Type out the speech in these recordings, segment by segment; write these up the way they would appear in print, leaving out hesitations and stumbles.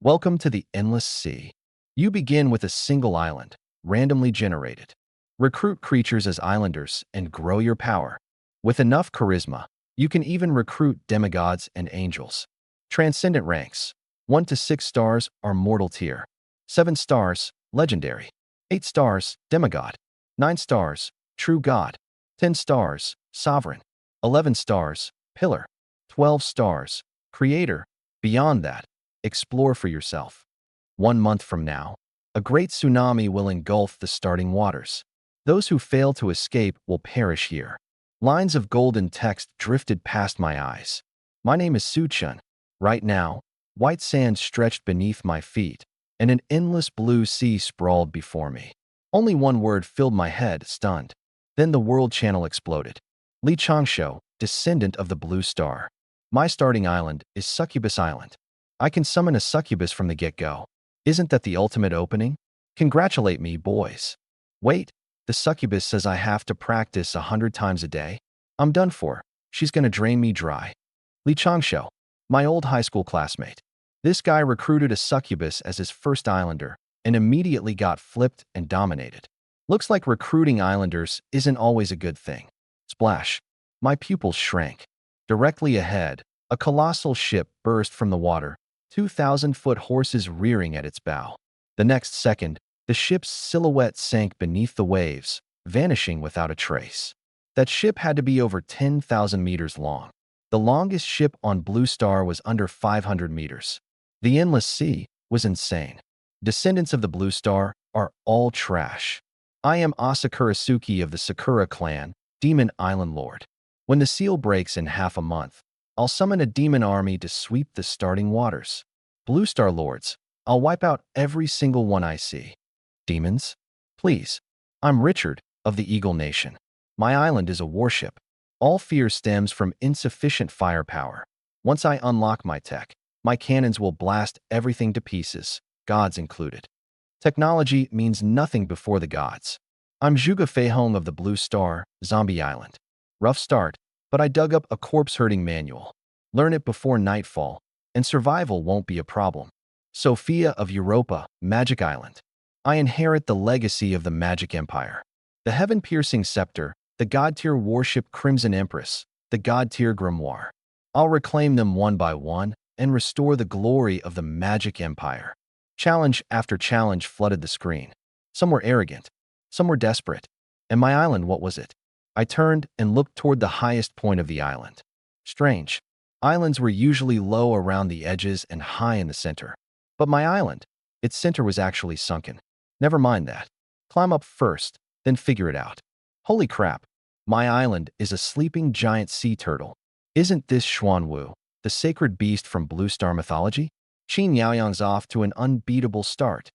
Welcome to the Endless Sea. You begin with a single island, randomly generated. Recruit creatures as islanders and grow your power. With enough charisma, you can even recruit demigods and angels. Transcendent ranks. 1 to 6 stars are mortal tier. 7 stars, legendary. 8 stars, demigod. 9 stars, true god. 10 stars, sovereign. 11 stars, pillar. 12 stars, creator. Beyond that, explore for yourself. 1 month from now, a great tsunami will engulf the starting waters. Those who fail to escape will perish here. Lines of golden text drifted past my eyes. My name is Suchun. Right now, white sand stretched beneath my feet, and an endless blue sea sprawled before me. Only one word filled my head, stunned. Then the world channel exploded. Li Changsho, descendant of the Blue Star. My starting island is Succubus Island. I can summon a succubus from the get-go. Isn't that the ultimate opening? Congratulate me, boys. Wait, the succubus says I have to practice 100 times a day? I'm done for. She's gonna drain me dry. Li Changsho, my old high school classmate. This guy recruited a succubus as his first islander and immediately got flipped and dominated. Looks like recruiting islanders isn't always a good thing. Splash. My pupils shrank. Directly ahead, a colossal ship burst from the water, 2,000-foot horses rearing at its bow. The next second, the ship's silhouette sank beneath the waves, vanishing without a trace. That ship had to be over 10,000 meters long. The longest ship on Blue Star was under 500 meters. The Endless Sea was insane. Descendants of the Blue Star are all trash. I am Asakurasuke of the Sakura clan, Demon Island Lord. When the seal breaks in half a month, I'll summon a demon army to sweep the starting waters. Blue Star Lords, I'll wipe out every single one I see. Demons? Please. I'm Richard, of the Eagle Nation. My island is a warship. All fear stems from insufficient firepower. Once I unlock my tech, my cannons will blast everything to pieces, gods included. Technology means nothing before the gods. I'm Zhuge Feihong of the Blue Star, Zombie Island. Rough start, but I dug up a corpse-herding manual. Learn it before nightfall, and survival won't be a problem. Sophia of Europa, Magic Island. I inherit the legacy of the Magic Empire. The heaven-piercing scepter, the god-tier warship Crimson Empress, the god-tier grimoire. I'll reclaim them one by one and restore the glory of the Magic Empire. Challenge after challenge flooded the screen. Some were arrogant, some were desperate. And my island, what was it? I turned and looked toward the highest point of the island. Strange. Islands were usually low around the edges and high in the center. But my island, its center was actually sunken. Never mind that. Climb up first, then figure it out. Holy crap. My island is a sleeping giant sea turtle. Isn't this Xuanwu, the sacred beast from Blue Star mythology? Qin Yaoyang's off to an unbeatable start.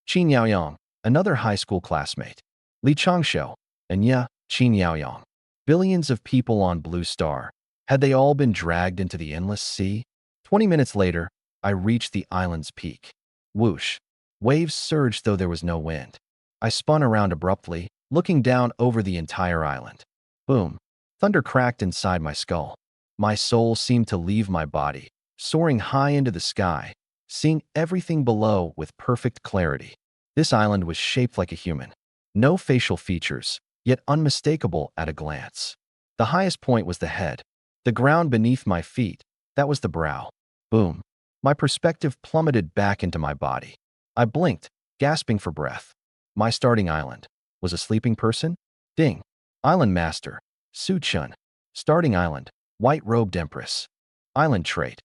Qin Yaoyang, another high school classmate. Li Changsho, and yeah, Qin Yaoyang. Billions of people on Blue Star. Had they all been dragged into the Endless Sea? 20 minutes later, I reached the island's peak. Whoosh. Waves surged though there was no wind. I spun around abruptly, looking down over the entire island. Boom. Thunder cracked inside my skull. My soul seemed to leave my body, soaring high into the sky, seeing everything below with perfect clarity. This island was shaped like a human. No facial features, yet unmistakable at a glance. The highest point was the head. The ground beneath my feet, that was the brow. Boom. My perspective plummeted back into my body. I blinked, gasping for breath. My starting island was a sleeping person? Ding. Island Master, Suchun. Starting island, white-robed Empress. Island trait.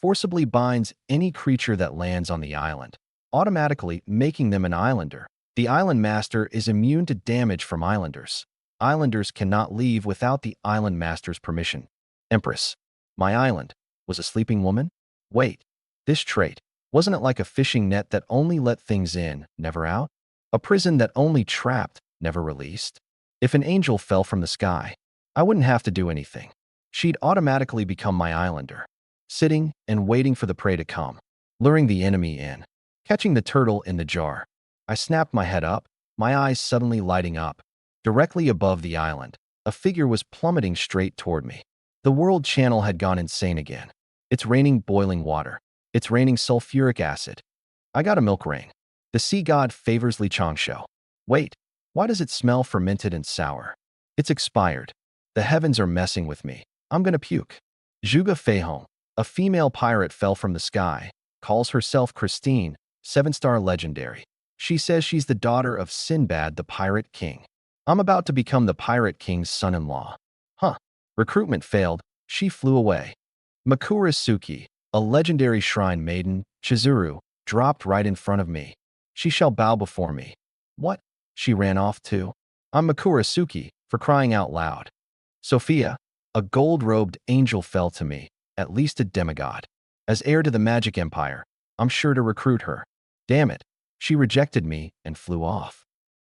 Forcibly binds any creature that lands on the island, automatically making them an islander. The Island Master is immune to damage from islanders. Islanders cannot leave without the Island Master's permission. Empress. My island was a sleeping woman? Wait. This trait, wasn't it like a fishing net that only let things in, never out? A prison that only trapped, never released? If an angel fell from the sky, I wouldn't have to do anything. She'd automatically become my islander. Sitting and waiting for the prey to come, luring the enemy in, catching the turtle in the jar. I snapped my head up, my eyes suddenly lighting up. Directly above the island, a figure was plummeting straight toward me. The world channel had gone insane again. It's raining boiling water. It's raining sulfuric acid. I got a milk rain. The sea god favors Li Changsho. Wait, why does it smell fermented and sour? It's expired. The heavens are messing with me. I'm gonna puke. Zhuge Feihong, a female pirate, fell from the sky, calls herself Christine, 7-star legendary. She says she's the daughter of Sinbad the Pirate King. I'm about to become the Pirate King's son-in-law. Huh. Recruitment failed. She flew away. Makurasuki, a legendary shrine maiden, Chizuru, dropped right in front of me. She shall bow before me. What? She ran off too. I'm Makurasuki, for crying out loud. Sophia, a gold-robed angel, fell to me, at least a demigod. As heir to the magic empire, I'm sure to recruit her. Damn it. She rejected me and flew off.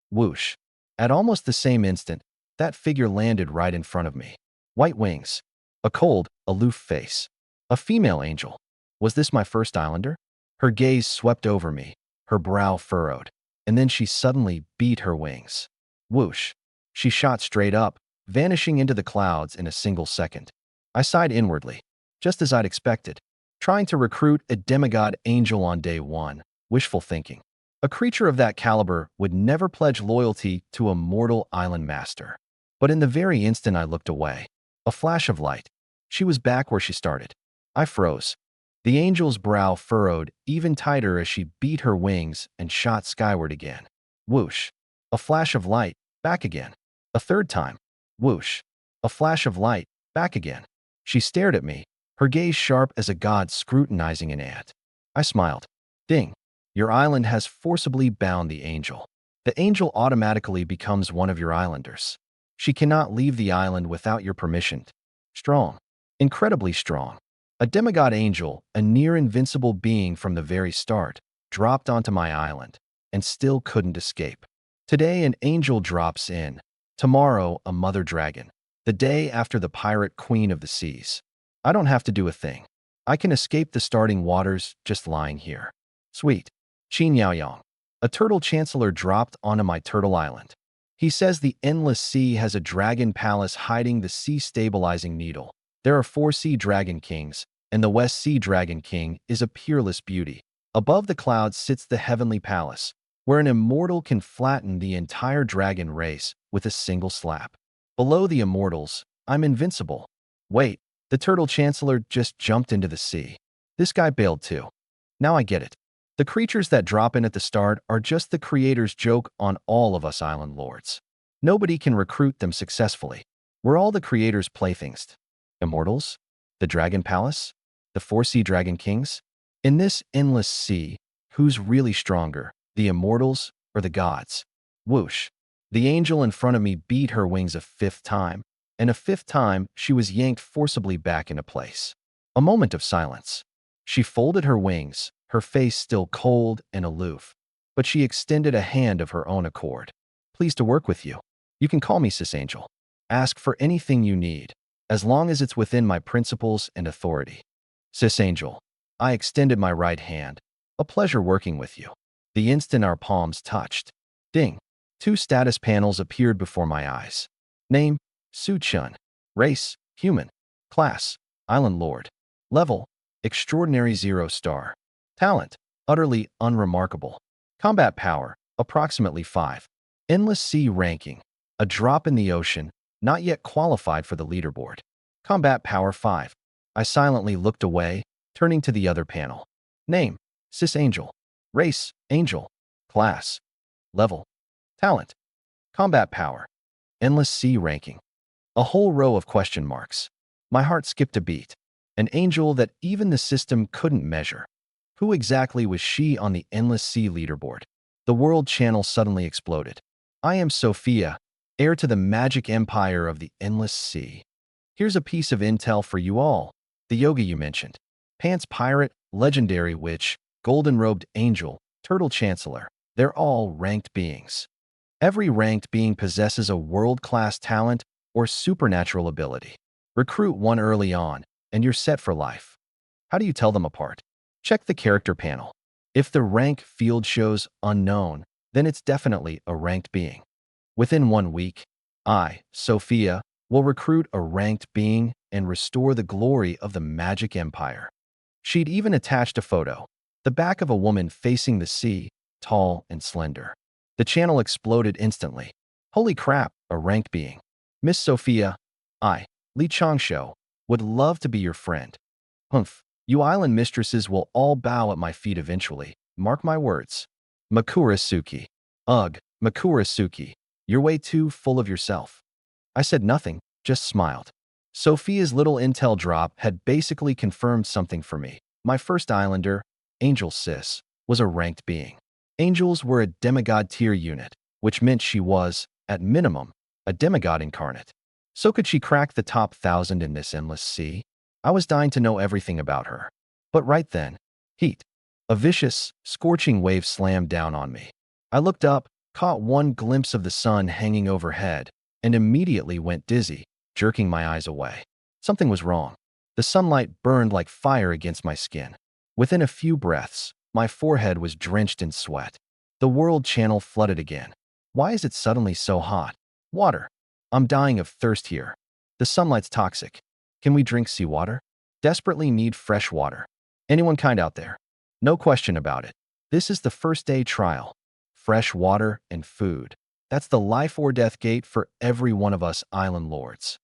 Whoosh. At almost the same instant, that figure landed right in front of me. White wings. A cold, aloof face. A female angel. Was this my first islander? Her gaze swept over me, her brow furrowed, and then she suddenly beat her wings. Whoosh. She shot straight up, vanishing into the clouds in a single second. I sighed inwardly, just as I'd expected. Trying to recruit a demigod angel on day one. Wishful thinking. A creature of that caliber would never pledge loyalty to a mortal island master. But in the very instant I looked away, a flash of light. She was back where she started. I froze. The angel's brow furrowed even tighter as she beat her wings and shot skyward again. Whoosh. A flash of light, back again. A third time. Whoosh. A flash of light, back again. She stared at me, her gaze sharp as a god scrutinizing an ant. I smiled. Ding. Your island has forcibly bound the angel. The angel automatically becomes one of your islanders. She cannot leave the island without your permission. Strong. Incredibly strong. A demigod angel, a near-invincible being from the very start, dropped onto my island and still couldn't escape. Today an angel drops in. Tomorrow a mother dragon. The day after the pirate queen of the seas. I don't have to do a thing. I can escape the starting waters just lying here. Sweet. Qin Yaoyang. A turtle chancellor dropped onto my turtle island. He says the endless sea has a dragon palace hiding the sea stabilizing needle. There are 4 sea dragon kings, and the West Sea Dragon King is a peerless beauty. Above the clouds sits the heavenly palace, where an immortal can flatten the entire dragon race with a single slap. Below the immortals, I'm invincible. Wait, the turtle chancellor just jumped into the sea. This guy bailed too. Now I get it. The creatures that drop in at the start are just the creator's joke on all of us island lords. Nobody can recruit them successfully. We're all the creator's playthings. Immortals? The Dragon Palace? The 4 Sea Dragon Kings? In this endless sea, who's really stronger, the immortals or the gods? Whoosh. The angel in front of me beat her wings a 5th time, and a 5th time she was yanked forcibly back into place. A moment of silence. She folded her wings, her face still cold and aloof, but she extended a hand of her own accord. Pleased to work with you. You can call me Sis Angel. Ask for anything you need, as long as it's within my principles and authority. Sis Angel. I extended my right hand. A pleasure working with you. The instant our palms touched. Ding. 2 status panels appeared before my eyes. Name, Su Chun. Race, human. Class, Island Lord. Level, extraordinary 0-star. Talent, utterly unremarkable. Combat power, approximately 5. Endless sea ranking, a drop in the ocean, not yet qualified for the leaderboard. Combat power 5. I silently looked away, turning to the other panel. Name, Sis Angel. Race, Angel. Class, level. Talent, combat power. Endless sea ranking. A whole row of question marks. My heart skipped a beat. An angel that even the system couldn't measure. Who exactly was she on the endless sea leaderboard? The world channel suddenly exploded. I am Sophia, heir to the magic empire of the endless sea. Here's a piece of intel for you all. The yoga you mentioned. Pants pirate, legendary witch, golden-robed angel, turtle chancellor. They're all ranked beings. Every ranked being possesses a world-class talent or supernatural ability. Recruit one early on, and you're set for life. How do you tell them apart? Check the character panel. If the rank field shows unknown, then it's definitely a ranked being. Within 1 week, I, Sophia, will recruit a ranked being and restore the glory of the magic empire. She'd even attached a photo, the back of a woman facing the sea, tall and slender. The channel exploded instantly. Holy crap, a ranked being. Miss Sophia, I, Li Changsho, would love to be your friend. Humph, you island mistresses will all bow at my feet eventually. Mark my words. Makurasuki. Ugh, Makurasuki, you're way too full of yourself. I said nothing, just smiled. Sophia's little intel drop had basically confirmed something for me. My first islander, Angel Sis, was a ranked being. Angels were a demigod tier unit, which meant she was, at minimum, a demigod incarnate. So could she crack the top 1,000 in this endless sea? I was dying to know everything about her. But right then, heat. A vicious, scorching wave slammed down on me. I looked up, caught one glimpse of the sun hanging overhead, and immediately went dizzy, jerking my eyes away. Something was wrong. The sunlight burned like fire against my skin. Within a few breaths, my forehead was drenched in sweat. The world channel flooded again. Why is it suddenly so hot? Water. I'm dying of thirst here. The sunlight's toxic. Can we drink seawater? Desperately need fresh water. Anyone kind out there? No question about it. This is the first day trial. Fresh water and food. That's the life or death gate for every one of us island lords.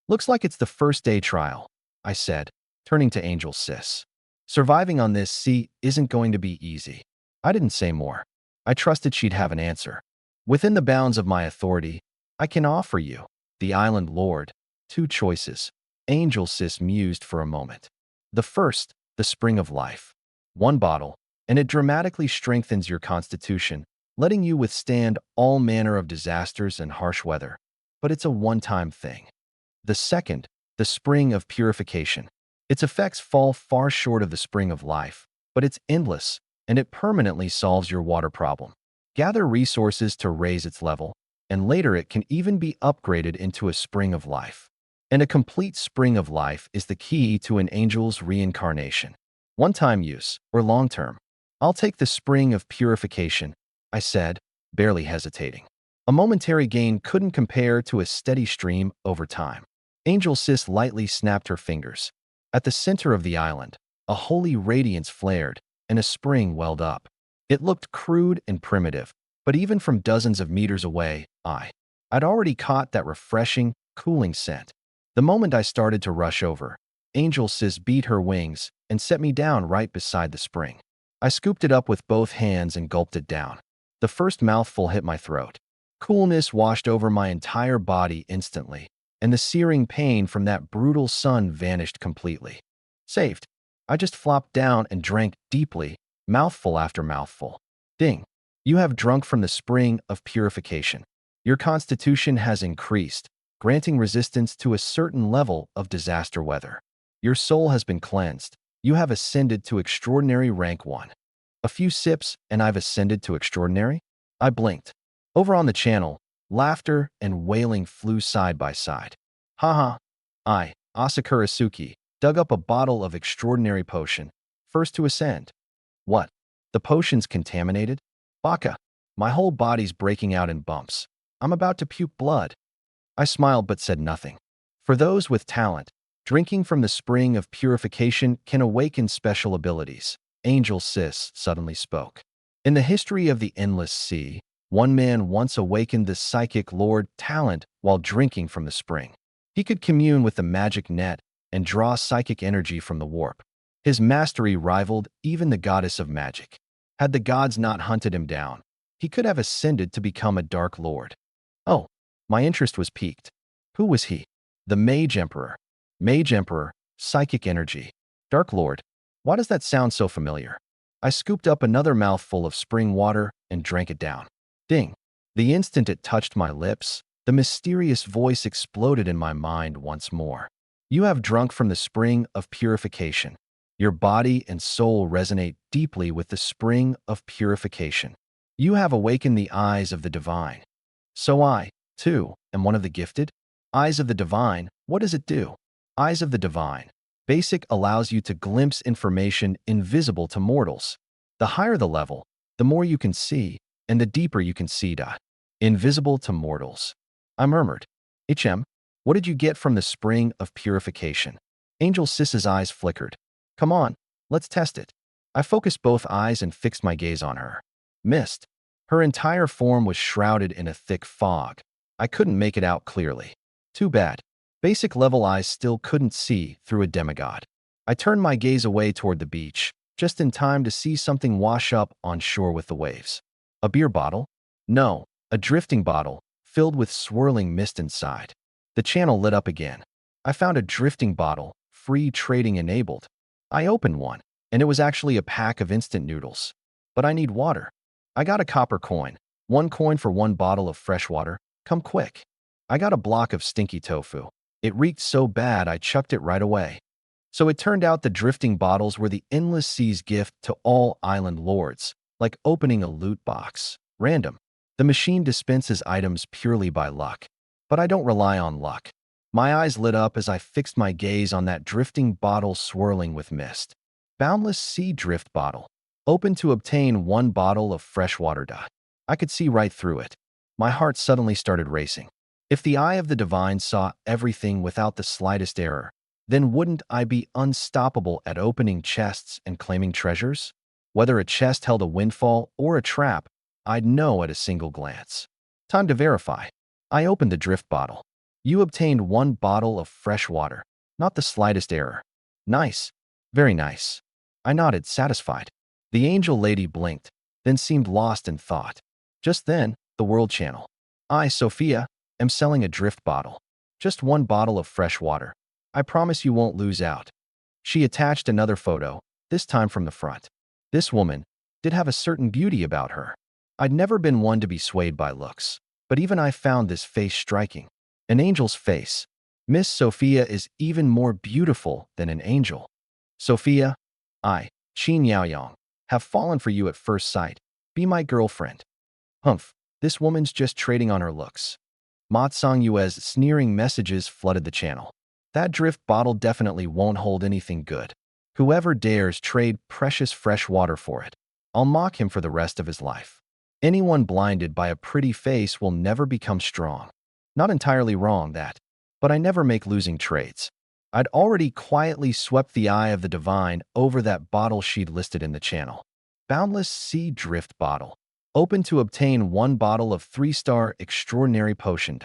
Looks like it's the first day trial, I said, turning to Angel Sis. Surviving on this sea isn't going to be easy. I didn't say more. I trusted she'd have an answer. Within the bounds of my authority, I can offer you, the island lord, two choices. Angel Sis mused for a moment. The first, the spring of life. One bottle, and it dramatically strengthens your constitution, letting you withstand all manner of disasters and harsh weather. But it's a one-time thing. The second, the spring of purification. Its effects fall far short of the spring of life, but it's endless, and it permanently solves your water problem. Gather resources to raise its level, and later it can even be upgraded into a spring of life. And a complete spring of life is the key to an angel's reincarnation. One-time use, or long-term. I'll take the spring of purification, I said, barely hesitating. A momentary gain couldn't compare to a steady stream over time. Angel Sis lightly snapped her fingers. At the center of the island, a holy radiance flared, and a spring welled up. It looked crude and primitive, but even from dozens of meters away, I'd already caught that refreshing, cooling scent. The moment I started to rush over, Angel Sis beat her wings and set me down right beside the spring. I scooped it up with both hands and gulped it down. The first mouthful hit my throat. Coolness washed over my entire body instantly, and the searing pain from that brutal sun vanished completely. Saved. I just flopped down and drank deeply, mouthful after mouthful. Ding. You have drunk from the spring of purification. Your constitution has increased, granting resistance to a certain level of disaster weather. Your soul has been cleansed. You have ascended to extraordinary rank 1. A few sips and I've ascended to extraordinary? I blinked. Over on the channel, laughter and wailing flew side by side. Haha. I, Asakurasuki, dug up a bottle of extraordinary potion, first to ascend. What? The potion's contaminated? Baka. My whole body's breaking out in bumps. I'm about to puke blood. I smiled but said nothing. For those with talent, drinking from the spring of purification can awaken special abilities. Angel Sis suddenly spoke. In the history of the endless sea, one man once awakened the psychic lord talent while drinking from the spring. He could commune with the magic net and draw psychic energy from the warp. His mastery rivaled even the goddess of magic. Had the gods not hunted him down, he could have ascended to become a dark lord. Oh, my interest was piqued. Who was he? The Mage Emperor. Mage Emperor, psychic energy. Dark Lord. Why does that sound so familiar? I scooped up another mouthful of spring water and drank it down. Ding. The instant it touched my lips, the mysterious voice exploded in my mind once more. You have drunk from the spring of purification. Your body and soul resonate deeply with the spring of purification. You have awakened the eyes of the divine. So I, too, am one of the gifted? Eyes of the divine, what does it do? Eyes of the divine. Basic allows you to glimpse information invisible to mortals. The higher the level, the more you can see, and the deeper you can see. Invisible to mortals. I murmured. HM, what did you get from the spring of purification? Angel Sis's eyes flickered. Come on, Let's test it. I focused both eyes and fixed my gaze on her. Missed. Her entire form was shrouded in a thick fog. I couldn't make it out clearly. Too bad. Basic level eyes still couldn't see through a demigod. I turned my gaze away toward the beach, just in time to see something wash up on shore with the waves. A beer bottle? No, a drifting bottle, filled with swirling mist inside. The channel lit up again. I found a drifting bottle, free trading enabled. I opened one, and it was actually a pack of instant noodles. But I need water. I got a copper coin. 1 coin for 1 bottle of fresh water. Come quick. I got a block of stinky tofu. It reeked so bad I chucked it right away. So it turned out the drifting bottles were the endless sea's gift to all island lords, like opening a loot box. Random. The machine dispenses items purely by luck. But I don't rely on luck. My eyes lit up as I fixed my gaze on that drifting bottle swirling with mist. Boundless Sea Drift Bottle. Open to obtain 1 bottle of fresh water. I could see right through it. My heart suddenly started racing. If the eye of the divine saw everything without the slightest error, then wouldn't I be unstoppable at opening chests and claiming treasures? Whether a chest held a windfall or a trap, I'd know at a single glance. Time to verify. I opened the drift bottle. You obtained 1 bottle of fresh water. Not the slightest error. Nice. Very nice. I nodded, satisfied. The angel lady blinked, then seemed lost in thought. Just then, the World Channel. I, Sophia, am selling a drift bottle. Just 1 bottle of fresh water. I promise you won't lose out. She attached another photo, this time from the front. This woman did have a certain beauty about her. I'd never been one to be swayed by looks, but even I found this face striking. An angel's face. Miss Sophia is even more beautiful than an angel. Sophia, I, Qin Yaoyong, have fallen for you at first sight. Be my girlfriend. Humph, this woman's just trading on her looks. Ma Tsongyue's sneering messages flooded the channel. That drift bottle definitely won't hold anything good. Whoever dares trade precious fresh water for it, I'll mock him for the rest of his life. Anyone blinded by a pretty face will never become strong. Not entirely wrong, that. But I never make losing trades. I'd already quietly swept the eye of the divine over that bottle she'd listed in the channel. Boundless Sea Drift Bottle. Open to obtain 1 bottle of 3-star extraordinary potion.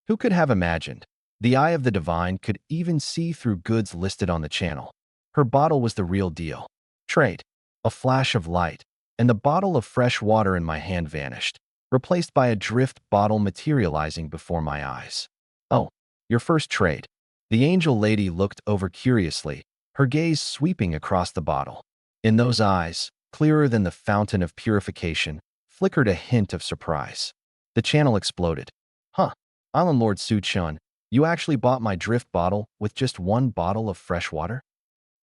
Who could have imagined? The eye of the divine could even see through goods listed on the channel. Her bottle was the real deal. Trade. A flash of light, and the bottle of fresh water in my hand vanished, replaced by a drift bottle materializing before my eyes. Oh, your first trade. The angel lady looked over curiously, her gaze sweeping across the bottle. In those eyes, clearer than the fountain of purification, flickered a hint of surprise. The channel exploded. Huh, Island Lord Su Chun, you actually bought my drift bottle with just 1 bottle of fresh water?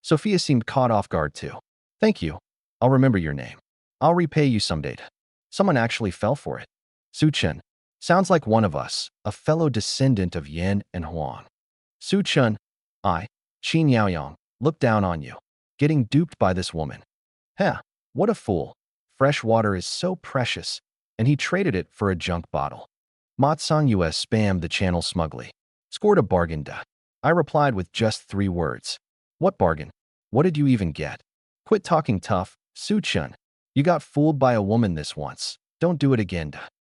Sophia seemed caught off guard too. Thank you. I'll remember your name. I'll repay you someday. Someone actually fell for it. Su Chun. Sounds like one of us, a fellow descendant of Yin and Huang. Su Chun, I, Qin Yaoyong, looked down on you. Getting duped by this woman. Heh, what a fool. Fresh water is so precious, and he traded it for a junk bottle. Ma Tsongyue spammed the channel smugly. Scored a bargain. I replied with just 3 words. What bargain? What did you even get? Quit talking tough, Su Chun. You got fooled by a woman this once. Don't do it again.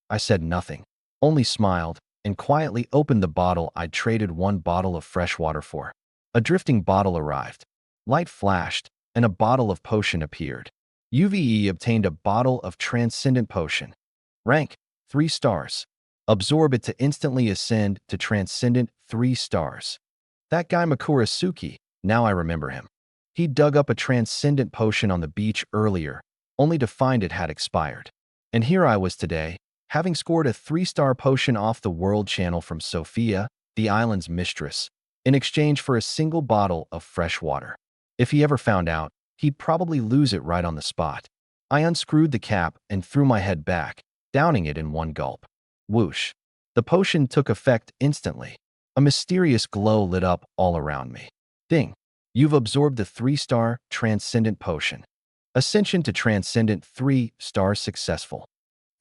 I said nothing, only smiled, and quietly opened the bottle I'd traded 1 bottle of fresh water for. A drifting bottle arrived. Light flashed, and a bottle of potion appeared. UVE obtained a bottle of transcendent potion. Rank, 3 stars. Absorb it to instantly ascend to transcendent 3 stars. That guy Makura Suki, now I remember him. He dug up a transcendent potion on the beach earlier, only to find it had expired. And here I was today, having scored a 3-star potion off the World Channel from Sophia, the island's mistress, in exchange for a single bottle of fresh water. If he ever found out, he'd probably lose it right on the spot. I unscrewed the cap and threw my head back, downing it in 1 gulp. Whoosh. The potion took effect instantly. A mysterious glow lit up all around me. Ding. You've absorbed the 3-star transcendent potion. Ascension to transcendent 3 stars successful.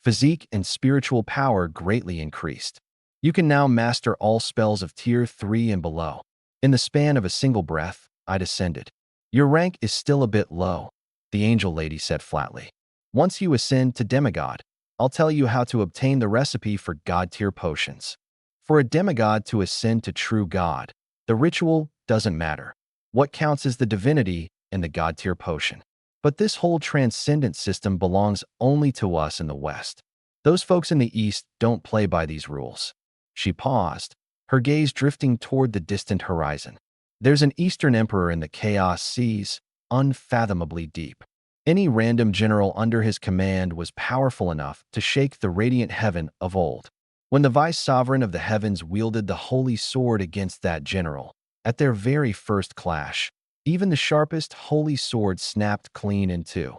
Physique and spiritual power greatly increased. You can now master all spells of tier 3 and below. In the span of a single breath, I descended. Your rank is still a bit low, the angel lady said flatly. Once you ascend to demigod, I'll tell you how to obtain the recipe for god-tier potions. For a demigod to ascend to true god, the ritual doesn't matter. What counts is the divinity and the god-tier potion. But this whole transcendent system belongs only to us in the West. Those folks in the East don't play by these rules. She paused, her gaze drifting toward the distant horizon. There's an Eastern emperor in the chaos seas, unfathomably deep. Any random general under his command was powerful enough to shake the radiant heaven of old. When the vice-sovereign of the heavens wielded the holy sword against that general, at their very first clash, even the sharpest holy sword snapped clean in two.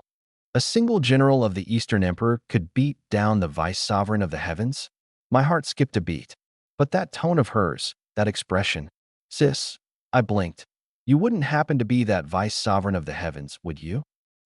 A single general of the Eastern Emperor could beat down the vice-sovereign of the heavens? My heart skipped a beat. But that tone of hers, that expression, sis, I blinked. You wouldn't happen to be that vice-sovereign of the heavens, would you?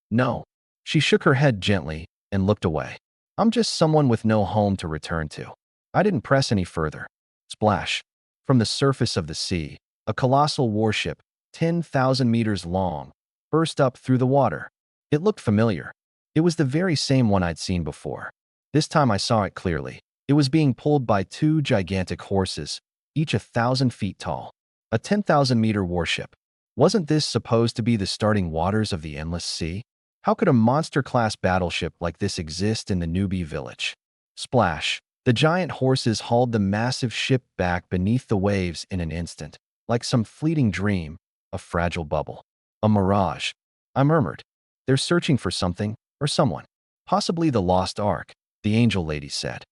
No. She shook her head gently and looked away. I'm just someone with no home to return to. I didn't press any further. Splash. From the surface of the sea, a colossal warship, 10,000 meters long, burst up through the water. It looked familiar. It was the very same one I'd seen before. This time I saw it clearly. It was being pulled by two gigantic horses, each 1,000 feet tall. A 10,000-meter warship. Wasn't this supposed to be the starting waters of the endless sea? How could a monster-class battleship like this exist in the newbie village? Splash. The giant horses hauled the massive ship back beneath the waves in an instant, like some fleeting dream, a fragile bubble. A mirage. I murmured. They're searching for something, or someone. Possibly the lost ark, the angel lady said.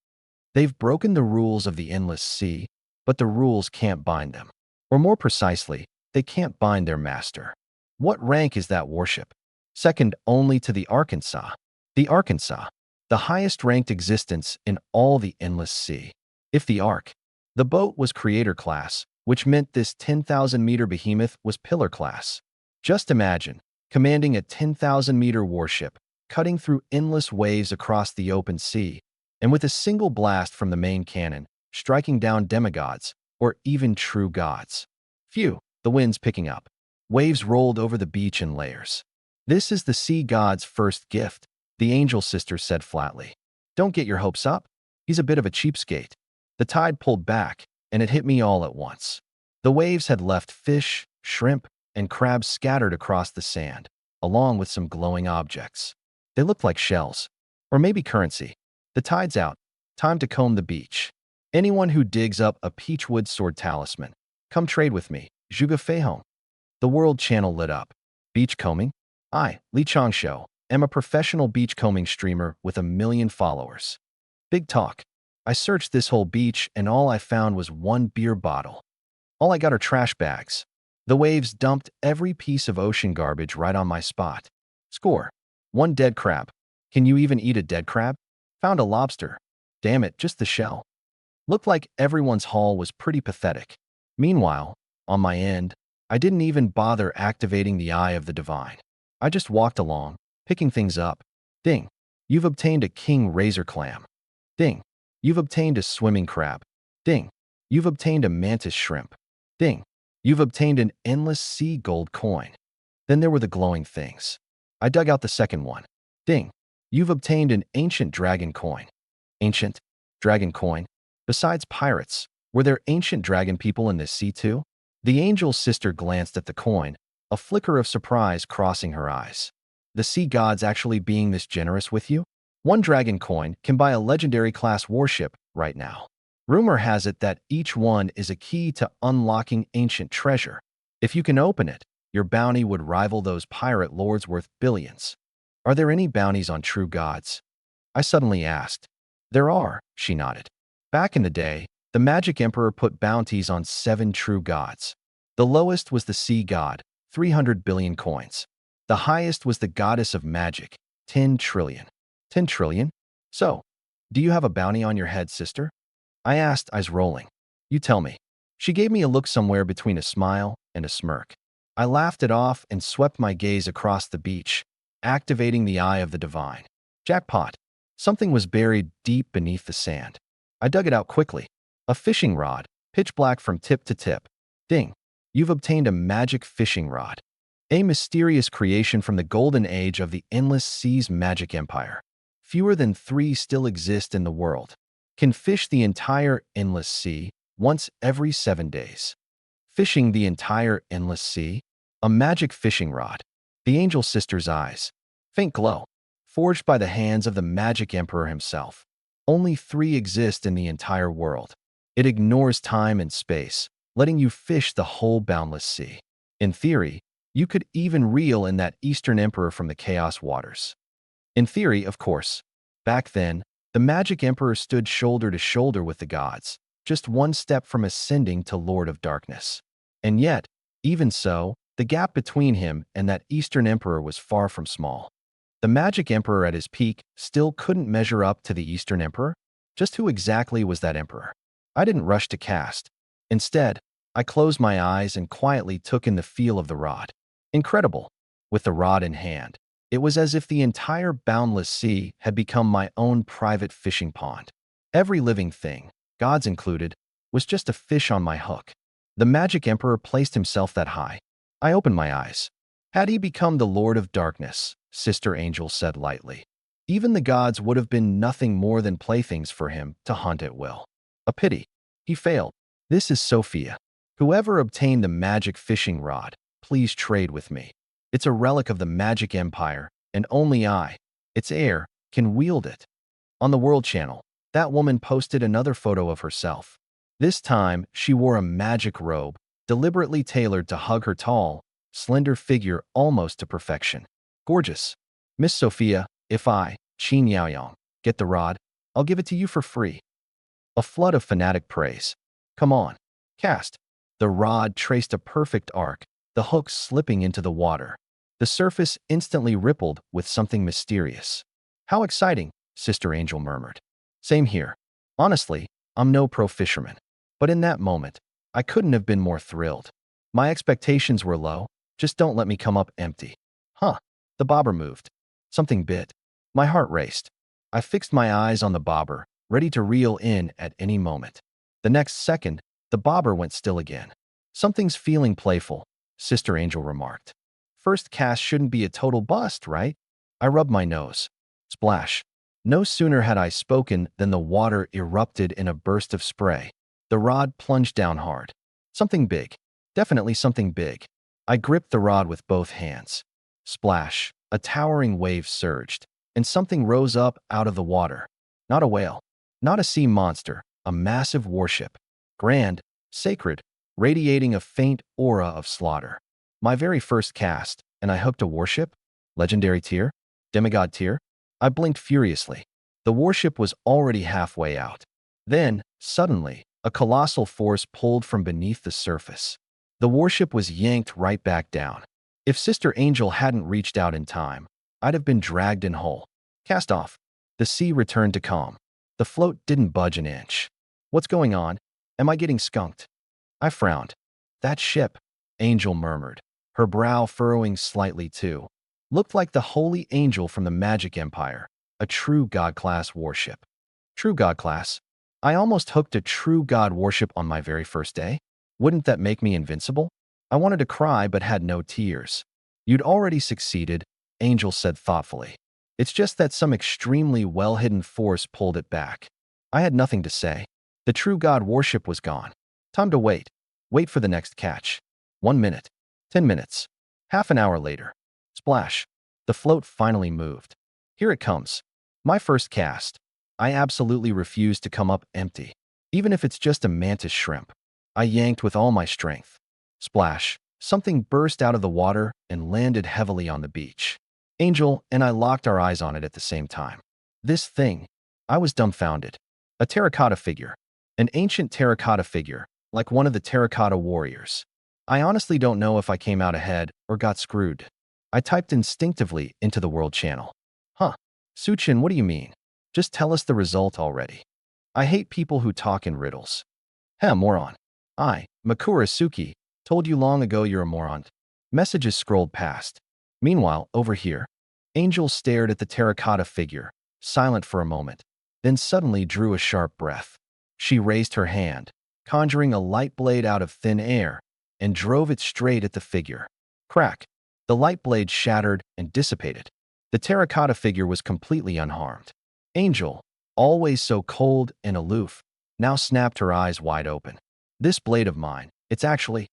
They've broken the rules of the endless sea, but the rules can't bind them. Or more precisely, they can't bind their master. What rank is that warship? Second only to the Arkansas. The Arkansas, the highest-ranked existence in all the endless sea. If the Ark, the boat was creator class, which meant this 10,000-meter behemoth was pillar class. Just imagine, commanding a 10,000-meter warship, cutting through endless waves across the open sea, and with a single blast from the main cannon, striking down demigods, or even true gods. Phew, the wind's picking up. Waves rolled over the beach in layers. This is the sea god's first gift, the angel sister said flatly. Don't get your hopes up. He's a bit of a cheapskate. The tide pulled back, and it hit me all at once. The waves had left fish, shrimp, and crabs scattered across the sand, along with some glowing objects. They looked like shells, or maybe currency. The tide's out. Time to comb the beach. Anyone who digs up a peachwood sword talisman, come trade with me. Juga Feihong. The World Channel lit up. Beach combing? I, Li Changsho, am a professional beachcombing streamer with 1 million followers. Big talk. I searched this whole beach and all I found was one beer bottle. All I got are trash bags. The waves dumped every piece of ocean garbage right on my spot. Score. 1 dead crab. Can you even eat a dead crab? Found a lobster. Damn it, just the shell. Looked like everyone's haul was pretty pathetic. Meanwhile, on my end, I didn't even bother activating the Eye of the Divine. I just walked along, picking things up. Ding. You've obtained a king razor clam. Ding. You've obtained a swimming crab. Ding. You've obtained a mantis shrimp. Ding. You've obtained an endless sea gold coin. Then there were the glowing things. I dug out the second one. Ding. You've obtained an ancient dragon coin. Ancient dragon coin. Besides pirates, were there ancient dragon people in this sea too? The angel's sister glanced at the coin, a flicker of surprise crossing her eyes. The sea gods actually being this generous with you? 1 dragon coin can buy a legendary class warship right now. Rumor has it that each one is a key to unlocking ancient treasure. If you can open it, your bounty would rival those pirate lords worth billions. Are there any bounties on true gods? I suddenly asked. There are, she nodded. Back in the day, the Magic Emperor put bounties on 7 true gods. The lowest was the sea god, 300 billion coins. The highest was the goddess of magic, 10 trillion. 10 trillion? So, do you have a bounty on your head, sister? I asked, eyes rolling. You tell me. She gave me a look somewhere between a smile and a smirk. I laughed it off and swept my gaze across the beach, activating the Eye of the Divine. Jackpot. Something was buried deep beneath the sand. I dug it out quickly. A fishing rod, pitch black from tip to tip. Ding. You've obtained a magic fishing rod. A mysterious creation from the golden age of the endless sea's magic empire. Fewer than 3 still exist in the world. Can fish the entire endless sea once every 7 days. Fishing the entire endless sea? A magic fishing rod. The angel sister's eyes. Faint glow. Forged by the hands of the magic emperor himself. Only 3 exist in the entire world. It ignores time and space, letting you fish the whole boundless sea. In theory, you could even reel in that Eastern Emperor from the Chaos Waters. In theory, of course. Back then, the Magic Emperor stood shoulder to shoulder with the gods, just one step from ascending to Lord of Darkness. And yet, even so, the gap between him and that Eastern Emperor was far from small. The Magic Emperor at his peak still couldn't measure up to the Eastern Emperor. Just who exactly was that emperor? I didn't rush to cast. Instead, I closed my eyes and quietly took in the feel of the rod. Incredible. With the rod in hand, it was as if the entire boundless sea had become my own private fishing pond. Every living thing, gods included, was just a fish on my hook. The Magic Emperor placed himself that high. I opened my eyes. Had he become the Lord of Darkness, Sister Angel said lightly, even the gods would have been nothing more than playthings for him to hunt at will. A pity. He failed. This is Sophia. Whoever obtained the magic fishing rod, please trade with me. It's a relic of the Magic Empire, and only I, its heir, can wield it. On the World Channel, that woman posted another photo of herself. This time, she wore a magic robe, deliberately tailored to hug her tall, slender figure almost to perfection. Gorgeous. Miss Sophia, if I, Qin Yaoyong, get the rod, I'll give it to you for free. A flood of fanatic praise. Come on. Cast. The rod traced a perfect arc, the hook slipping into the water. The surface instantly rippled with something mysterious. How exciting, Sister Angel murmured. Same here. Honestly, I'm no pro fisherman. But in that moment, I couldn't have been more thrilled. My expectations were low. Just don't let me come up empty. Huh. The bobber moved. Something bit. My heart raced. I fixed my eyes on the bobber, ready to reel in at any moment. The next second, the bobber went still again. Something's feeling playful, Sister Angel remarked. First cast shouldn't be a total bust, right? I rubbed my nose. Splash. No sooner had I spoken than the water erupted in a burst of spray. The rod plunged down hard. Something big. Definitely something big. I gripped the rod with both hands. Splash. A towering wave surged, and something rose up out of the water. Not a whale. Not a sea monster. A massive warship. Grand, sacred, radiating a faint aura of slaughter. My very first cast, and I hooked a warship? Legendary tier? Demigod tier? I blinked furiously. The warship was already halfway out. Then, suddenly, a colossal force pulled from beneath the surface. The warship was yanked right back down. If Sister Angel hadn't reached out in time, I'd have been dragged in whole. Cast off. The sea returned to calm. The float didn't budge an inch. What's going on? Am I getting skunked? I frowned. That ship, Angel murmured, her brow furrowing slightly too, looked like the holy angel from the Magic Empire, a true god-class warship. True god-class? I almost hooked a true god warship on my very first day? Wouldn't that make me invincible? I wanted to cry but had no tears. You'd already succeeded, Angel said thoughtfully. It's just that some extremely well-hidden force pulled it back. I had nothing to say. The true god warship was gone. Time to wait. Wait for the next catch. 1 minute. 10 minutes. Half an hour later. Splash. The float finally moved. Here it comes. My first cast. I absolutely refuse to come up empty. Even if it's just a mantis shrimp. I yanked with all my strength. Splash. Something burst out of the water and landed heavily on the beach. Angel and I locked our eyes on it at the same time. This thing. I was dumbfounded. A terracotta figure. An ancient terracotta figure, like one of the terracotta warriors. I honestly don't know if I came out ahead or got screwed. I typed instinctively into the World Channel. Huh. Suchin, what do you mean? Just tell us the result already. I hate people who talk in riddles. Heh, moron. Makura Suki, told you long ago you're a moron. Messages scrolled past. Meanwhile, over here, Angel stared at the terracotta figure, silent for a moment, then suddenly drew a sharp breath. She raised her hand, conjuring a light blade out of thin air, and drove it straight at the figure. Crack. The light blade shattered and dissipated. The terracotta figure was completely unharmed. Angel, always so cold and aloof, now snapped her eyes wide open. This blade of mine, it's actually…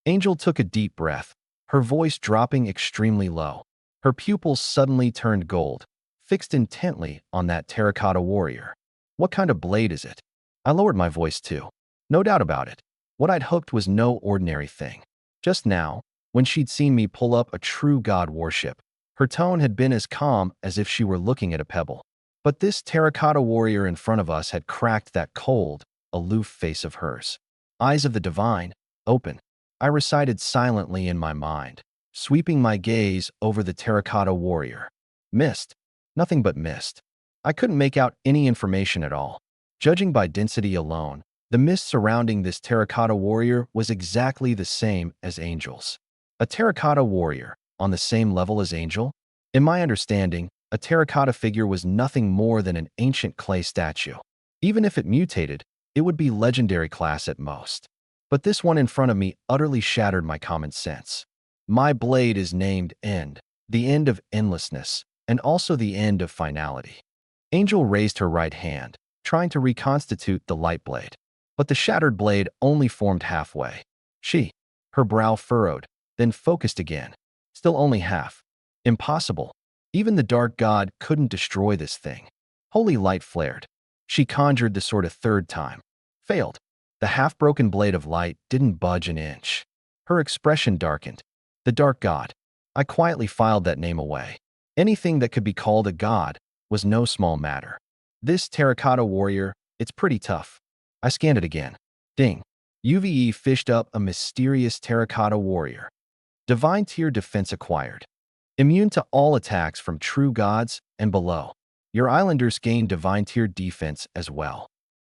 Angel took a deep breath, her voice dropping extremely low. Her pupils suddenly turned gold, fixed intently on that terracotta warrior. What kind of blade is it? I lowered my voice too. No doubt about it. What I'd hoped was no ordinary thing. Just now, when she'd seen me pull up a true god warship, her tone had been as calm as if she were looking at a pebble. But this terracotta warrior in front of us had cracked that cold, aloof face of hers. Eyes of the divine, open. I recited silently in my mind, sweeping my gaze over the terracotta warrior. Mist. Nothing but mist. I couldn't make out any information at all. Judging by density alone, the mist surrounding this terracotta warrior was exactly the same as Angel's. A terracotta warrior, on the same level as Angel? In my understanding, a terracotta figure was nothing more than an ancient clay statue. Even if it mutated, it would be legendary class at most. But this one in front of me utterly shattered my common sense. My blade is named End, the end of endlessness, and also the end of finality. Angel raised her right hand, trying to reconstitute the light blade. But the shattered blade only formed halfway. Her brow furrowed, then focused again. Still only half. Impossible. Even the dark god couldn't destroy this thing. Holy light flared. She conjured the sword a third time. Failed. The half-broken blade of light didn't budge an inch. Her expression darkened. The dark god. I quietly filed that name away. Anything that could be called a god was no small matter. This terracotta warrior, it's pretty tough. I scanned it again. Ding. UVE fished up a mysterious terracotta warrior. Divine tier defense acquired. Immune to all attacks from true gods and below. Your islanders gain divine tier defense as well.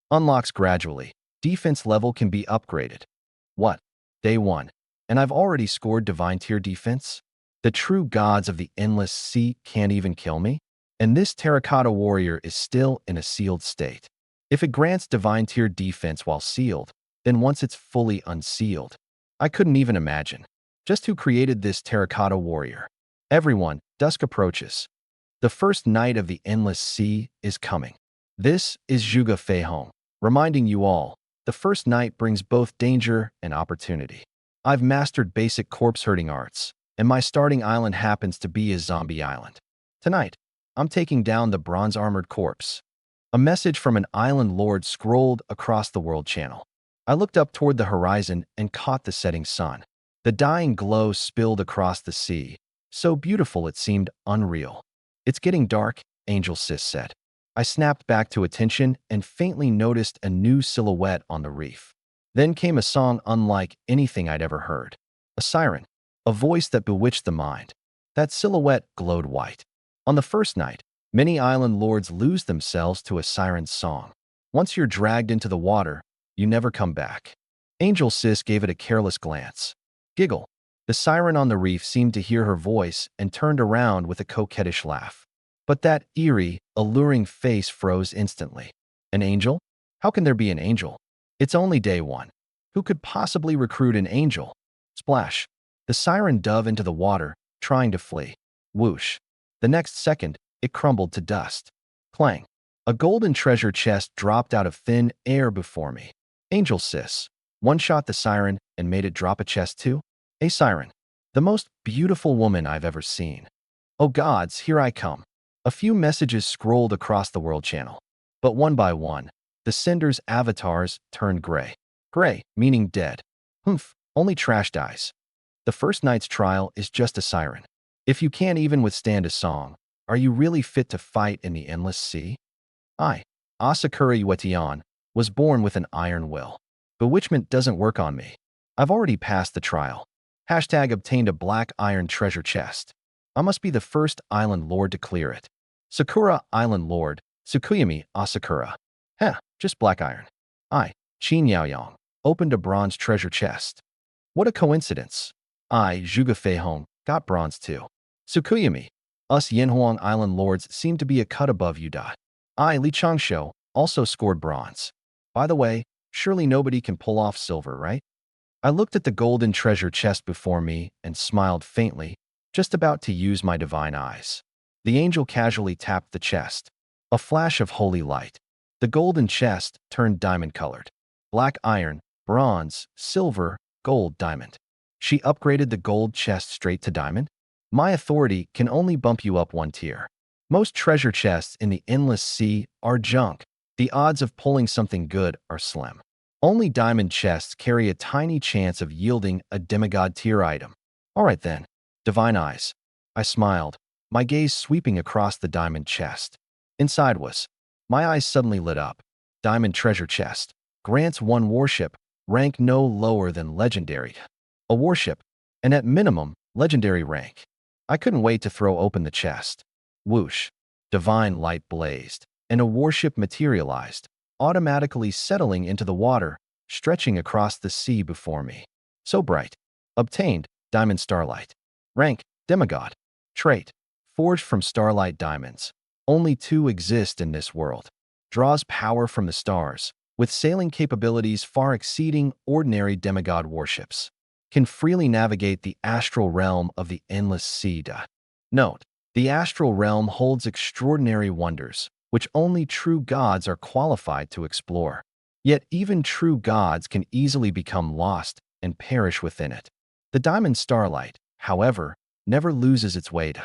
Unlocks gradually. Defense level can be upgraded. What? Day 1. And I've already scored divine tier defense? The true gods of the endless sea can't even kill me? And this terracotta warrior is still in a sealed state. If it grants divine tier defense while sealed, then once it's fully unsealed, I couldn't even imagine. Just who created this terracotta warrior? Everyone, dusk approaches. The first night of the endless sea is coming. This is Zhuge Feihong, reminding you all, the first night brings both danger and opportunity. I've mastered basic corpse herding arts, and my starting island happens to be a zombie island. Tonight, I'm taking down the bronze-armored corpse. A message from an island lord scrolled across the world channel. I looked up toward the horizon and caught the setting sun. The dying glow spilled across the sea, so beautiful it seemed unreal. It's getting dark, Angel Sis said. I snapped back to attention and faintly noticed a new silhouette on the reef. Then came a song unlike anything I'd ever heard. A siren, a voice that bewitched the mind. That silhouette glowed white. On the first night, many island lords lose themselves to a siren's song. Once you're dragged into the water, you never come back. Angel Sis gave it a careless glance. Giggle. The siren on the reef seemed to hear her voice and turned around with a coquettish laugh. But that eerie, alluring face froze instantly. An angel? How can there be an angel? It's only day 1. Who could possibly recruit an angel? Splash. The siren dove into the water, trying to flee. Whoosh. The next second, it crumbled to dust. Clang. A golden treasure chest dropped out of thin air before me. Angel Sis. One-shot the siren and made it drop a chest too? A siren. The most beautiful woman I've ever seen. Oh gods, here I come. A few messages scrolled across the world channel. But one by one, the senders' avatars turned gray. Gray, meaning dead. Humph, only trash dies. The first night's trial is just a siren. If you can't even withstand a song, are you really fit to fight in the endless sea? I, Asakura Yuetian, was born with an iron will. Bewitchment doesn't work on me. I've already passed the trial. Hashtag obtained a black iron treasure chest. I must be the first island lord to clear it. Sakura Island Lord, Tsukuyami Asakura. Just black iron. I, Qin Yaoyang, opened a bronze treasure chest. What a coincidence. I, Zhuge Feihong, got bronze too. Tsukuyami. Us Yanhuang Island Lords seem to be a cut above you. I, Li Changsho, also scored bronze. By the way, surely nobody can pull off silver, right? I looked at the golden treasure chest before me and smiled faintly. just about to use my divine eyes. The angel casually tapped the chest. A flash of holy light. The golden chest turned diamond-colored. Black iron, bronze, silver, gold, diamond. She upgraded the gold chest straight to diamond? My authority can only bump you up one tier. Most treasure chests in the endless sea are junk. The odds of pulling something good are slim. Only diamond chests carry a tiny chance of yielding a demigod tier item. All right then, divine eyes. I smiled, my gaze sweeping across the diamond chest. Inside was. My eyes suddenly lit up. Diamond treasure chest. Grants one warship, rank no lower than legendary. A warship, and at minimum, legendary rank. I couldn't wait to throw open the chest. Whoosh. Divine light blazed, and a warship materialized, automatically settling into the water, stretching across the sea before me. So bright. Obtained, diamond starlight. Rank, demigod. Trait, forged from starlight diamonds. Only two exist in this world. Draws power from the stars, with sailing capabilities far exceeding ordinary demigod warships. Can freely navigate the astral realm of the endless sea. Note, the astral realm holds extraordinary wonders, which only true gods are qualified to explore. Yet even true gods can easily become lost and perish within it. The diamond starlight, however, never loses its weight.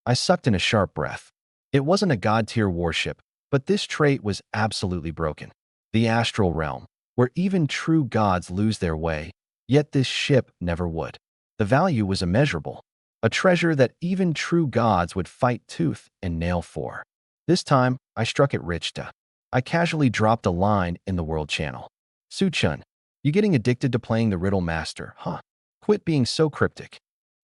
I sucked in a sharp breath. It wasn't a god-tier warship, but this trait was absolutely broken. The astral realm, where even true gods lose their way, yet this ship never would. The value was immeasurable, a treasure that even true gods would fight tooth and nail for. This time, I struck it rich. I casually dropped a line in the world channel. Su-chun, you getting addicted to playing the riddle master, huh? Quit being so cryptic.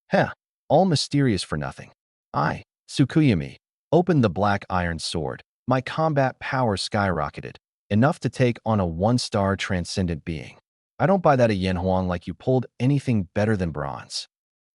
Heh, all mysterious for nothing. I, Tsukuyami, opened the black iron sword. My combat power skyrocketed, enough to take on a one-star transcendent being. I don't buy that a Yenhuang like you pulled anything better than bronze.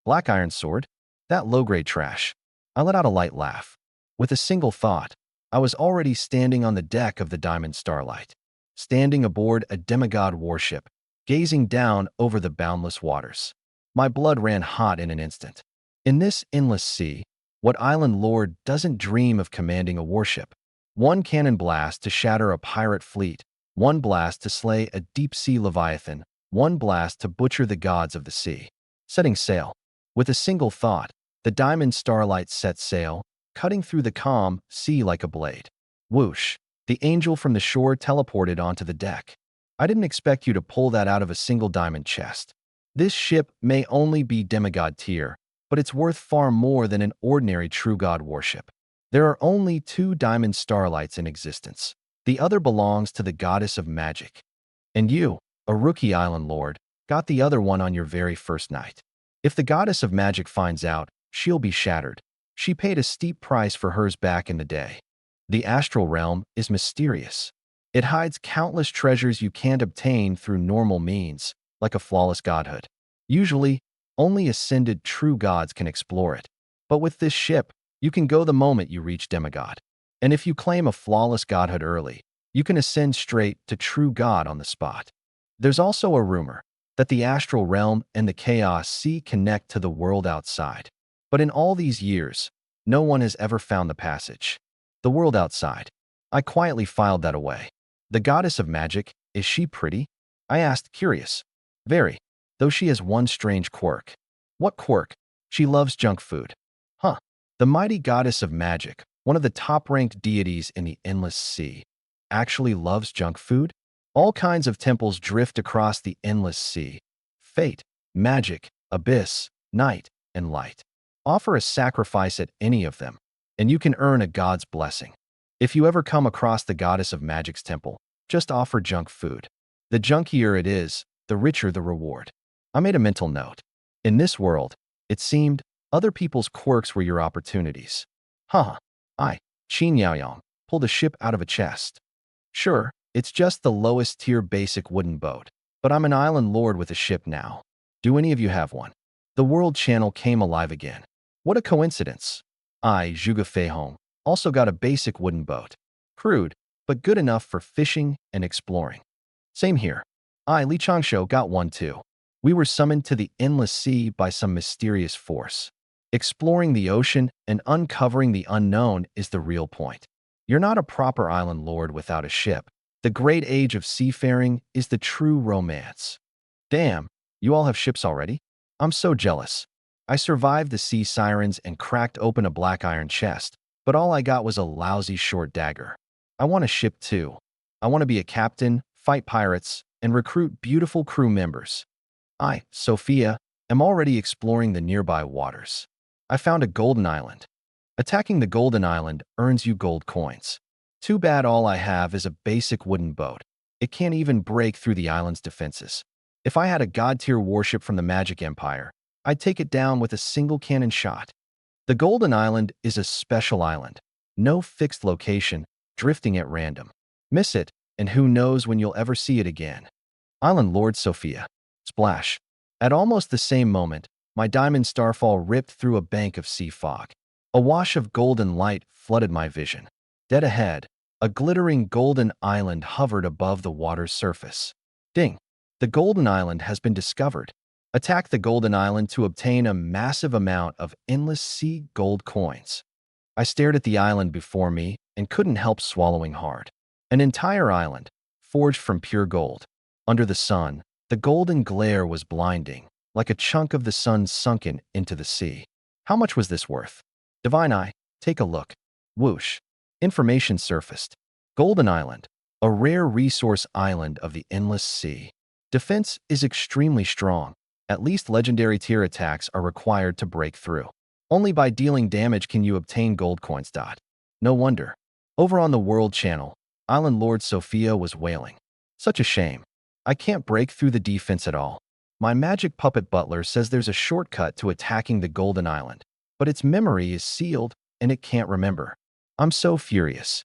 Black iron sword? That low-grade trash. I let out a light laugh. With a single thought, I was already standing on the deck of the Diamond Starlight, standing aboard a demigod warship, gazing down over the boundless waters. My blood ran hot in an instant. In this endless sea, what island lord doesn't dream of commanding a warship? One cannon blast to shatter a pirate fleet, one blast to slay a deep-sea leviathan, one blast to butcher the gods of the sea. Setting sail. With a single thought, the Diamond Starlight set sail, cutting through the calm sea like a blade. Whoosh! The angel from the shore teleported onto the deck. I didn't expect you to pull that out of a single diamond chest. This ship may only be demigod tier, but it's worth far more than an ordinary true god warship. There are only two Diamond Starlights in existence. The other belongs to the goddess of magic. And you, a rookie island lord, got the other one on your very first night. If the goddess of magic finds out, she'll be shattered. She paid a steep price for hers back in the day. The astral realm is mysterious. It hides countless treasures you can't obtain through normal means, like a flawless godhood. Usually, only ascended true gods can explore it. But with this ship, you can go the moment you reach demigod. And if you claim a flawless godhood early, you can ascend straight to true god on the spot. There's also a rumor that the astral realm and the chaos sea connect to the world outside. But in all these years, no one has ever found the passage. The world outside. I quietly filed that away. The goddess of magic, is she pretty? I asked, curious. Very, though she has one strange quirk. What quirk? She loves junk food. Huh. The mighty goddess of magic, one of the top-ranked deities in the endless sea, actually loves junk food? All kinds of temples drift across the endless sea. Fate, magic, abyss, night, and light. Offer a sacrifice at any of them, and you can earn a god's blessing. If you ever come across the goddess of magic's temple, just offer junk food. The junkier it is, the richer the reward. I made a mental note. In this world, it seemed, other people's quirks were your opportunities. Haha. I, Qin Yaoyang, pulled a ship out of a chest. Sure, it's just the lowest tier basic wooden boat, but I'm an island lord with a ship now. Do any of you have one? The world channel came alive again. What a coincidence. I, Zhuge Feihong, also got a basic wooden boat. Crude, but good enough for fishing and exploring. Same here. I, Li Changsho, got one too. We were summoned to the endless sea by some mysterious force. Exploring the ocean and uncovering the unknown is the real point. You're not a proper island lord without a ship. The great age of seafaring is the true romance. Damn, you all have ships already? I'm so jealous. I survived the sea sirens and cracked open a black iron chest, but all I got was a lousy short dagger. I want a ship too. I want to be a captain, fight pirates, and recruit beautiful crew members. I, Sophia, am already exploring the nearby waters. I found a golden island. Attacking the golden island earns you gold coins. Too bad all I have is a basic wooden boat. It can't even break through the island's defenses. If I had a god-tier warship from the Magic Empire, I'd take it down with a single cannon shot. The Golden Island is a special island. No fixed location, drifting at random. Miss it, and who knows when you'll ever see it again. Island Lord Sophia. Splash. At almost the same moment, my diamond starfall ripped through a bank of sea fog. A wash of golden light flooded my vision. Dead ahead, a glittering golden island hovered above the water's surface. Ding! The golden island has been discovered. Attack the golden island to obtain a massive amount of endless sea gold coins. I stared at the island before me and couldn't help swallowing hard. An entire island, forged from pure gold. Under the sun, the golden glare was blinding, like a chunk of the sun sunken into the sea. How much was this worth? Divine Eye, take a look. Whoosh. Information surfaced. Golden Island, a rare resource island of the endless sea. Defense is extremely strong. At least legendary tier attacks are required to break through. Only by dealing damage can you obtain gold coins. No wonder. Over on the World Channel, Island Lord Sophia was wailing. Such a shame. I can't break through the defense at all. My magic puppet butler says there's a shortcut to attacking the Golden Island, but its memory is sealed and it can't remember. I'm so furious.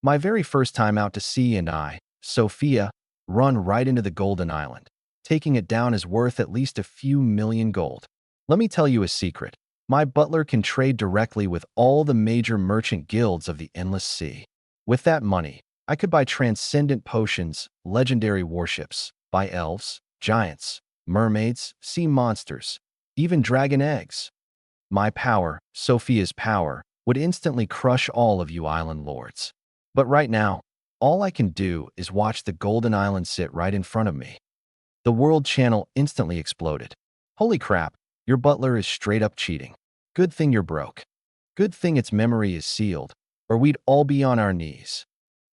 My very first time out to sea and I, Sophia, run right into the Golden Island. Taking it down is worth at least a few million gold. Let me tell you a secret. My butler can trade directly with all the major merchant guilds of the Endless Sea. With that money, I could buy transcendent potions, legendary warships, buy elves, giants, mermaids, sea monsters, even dragon eggs. My power, Sophia's power, would instantly crush all of you island lords. But right now, all I can do is watch the Golden Island sit right in front of me. The World Channel instantly exploded. Holy crap, your butler is straight up cheating. Good thing you're broke. Good thing its memory is sealed, or we'd all be on our knees.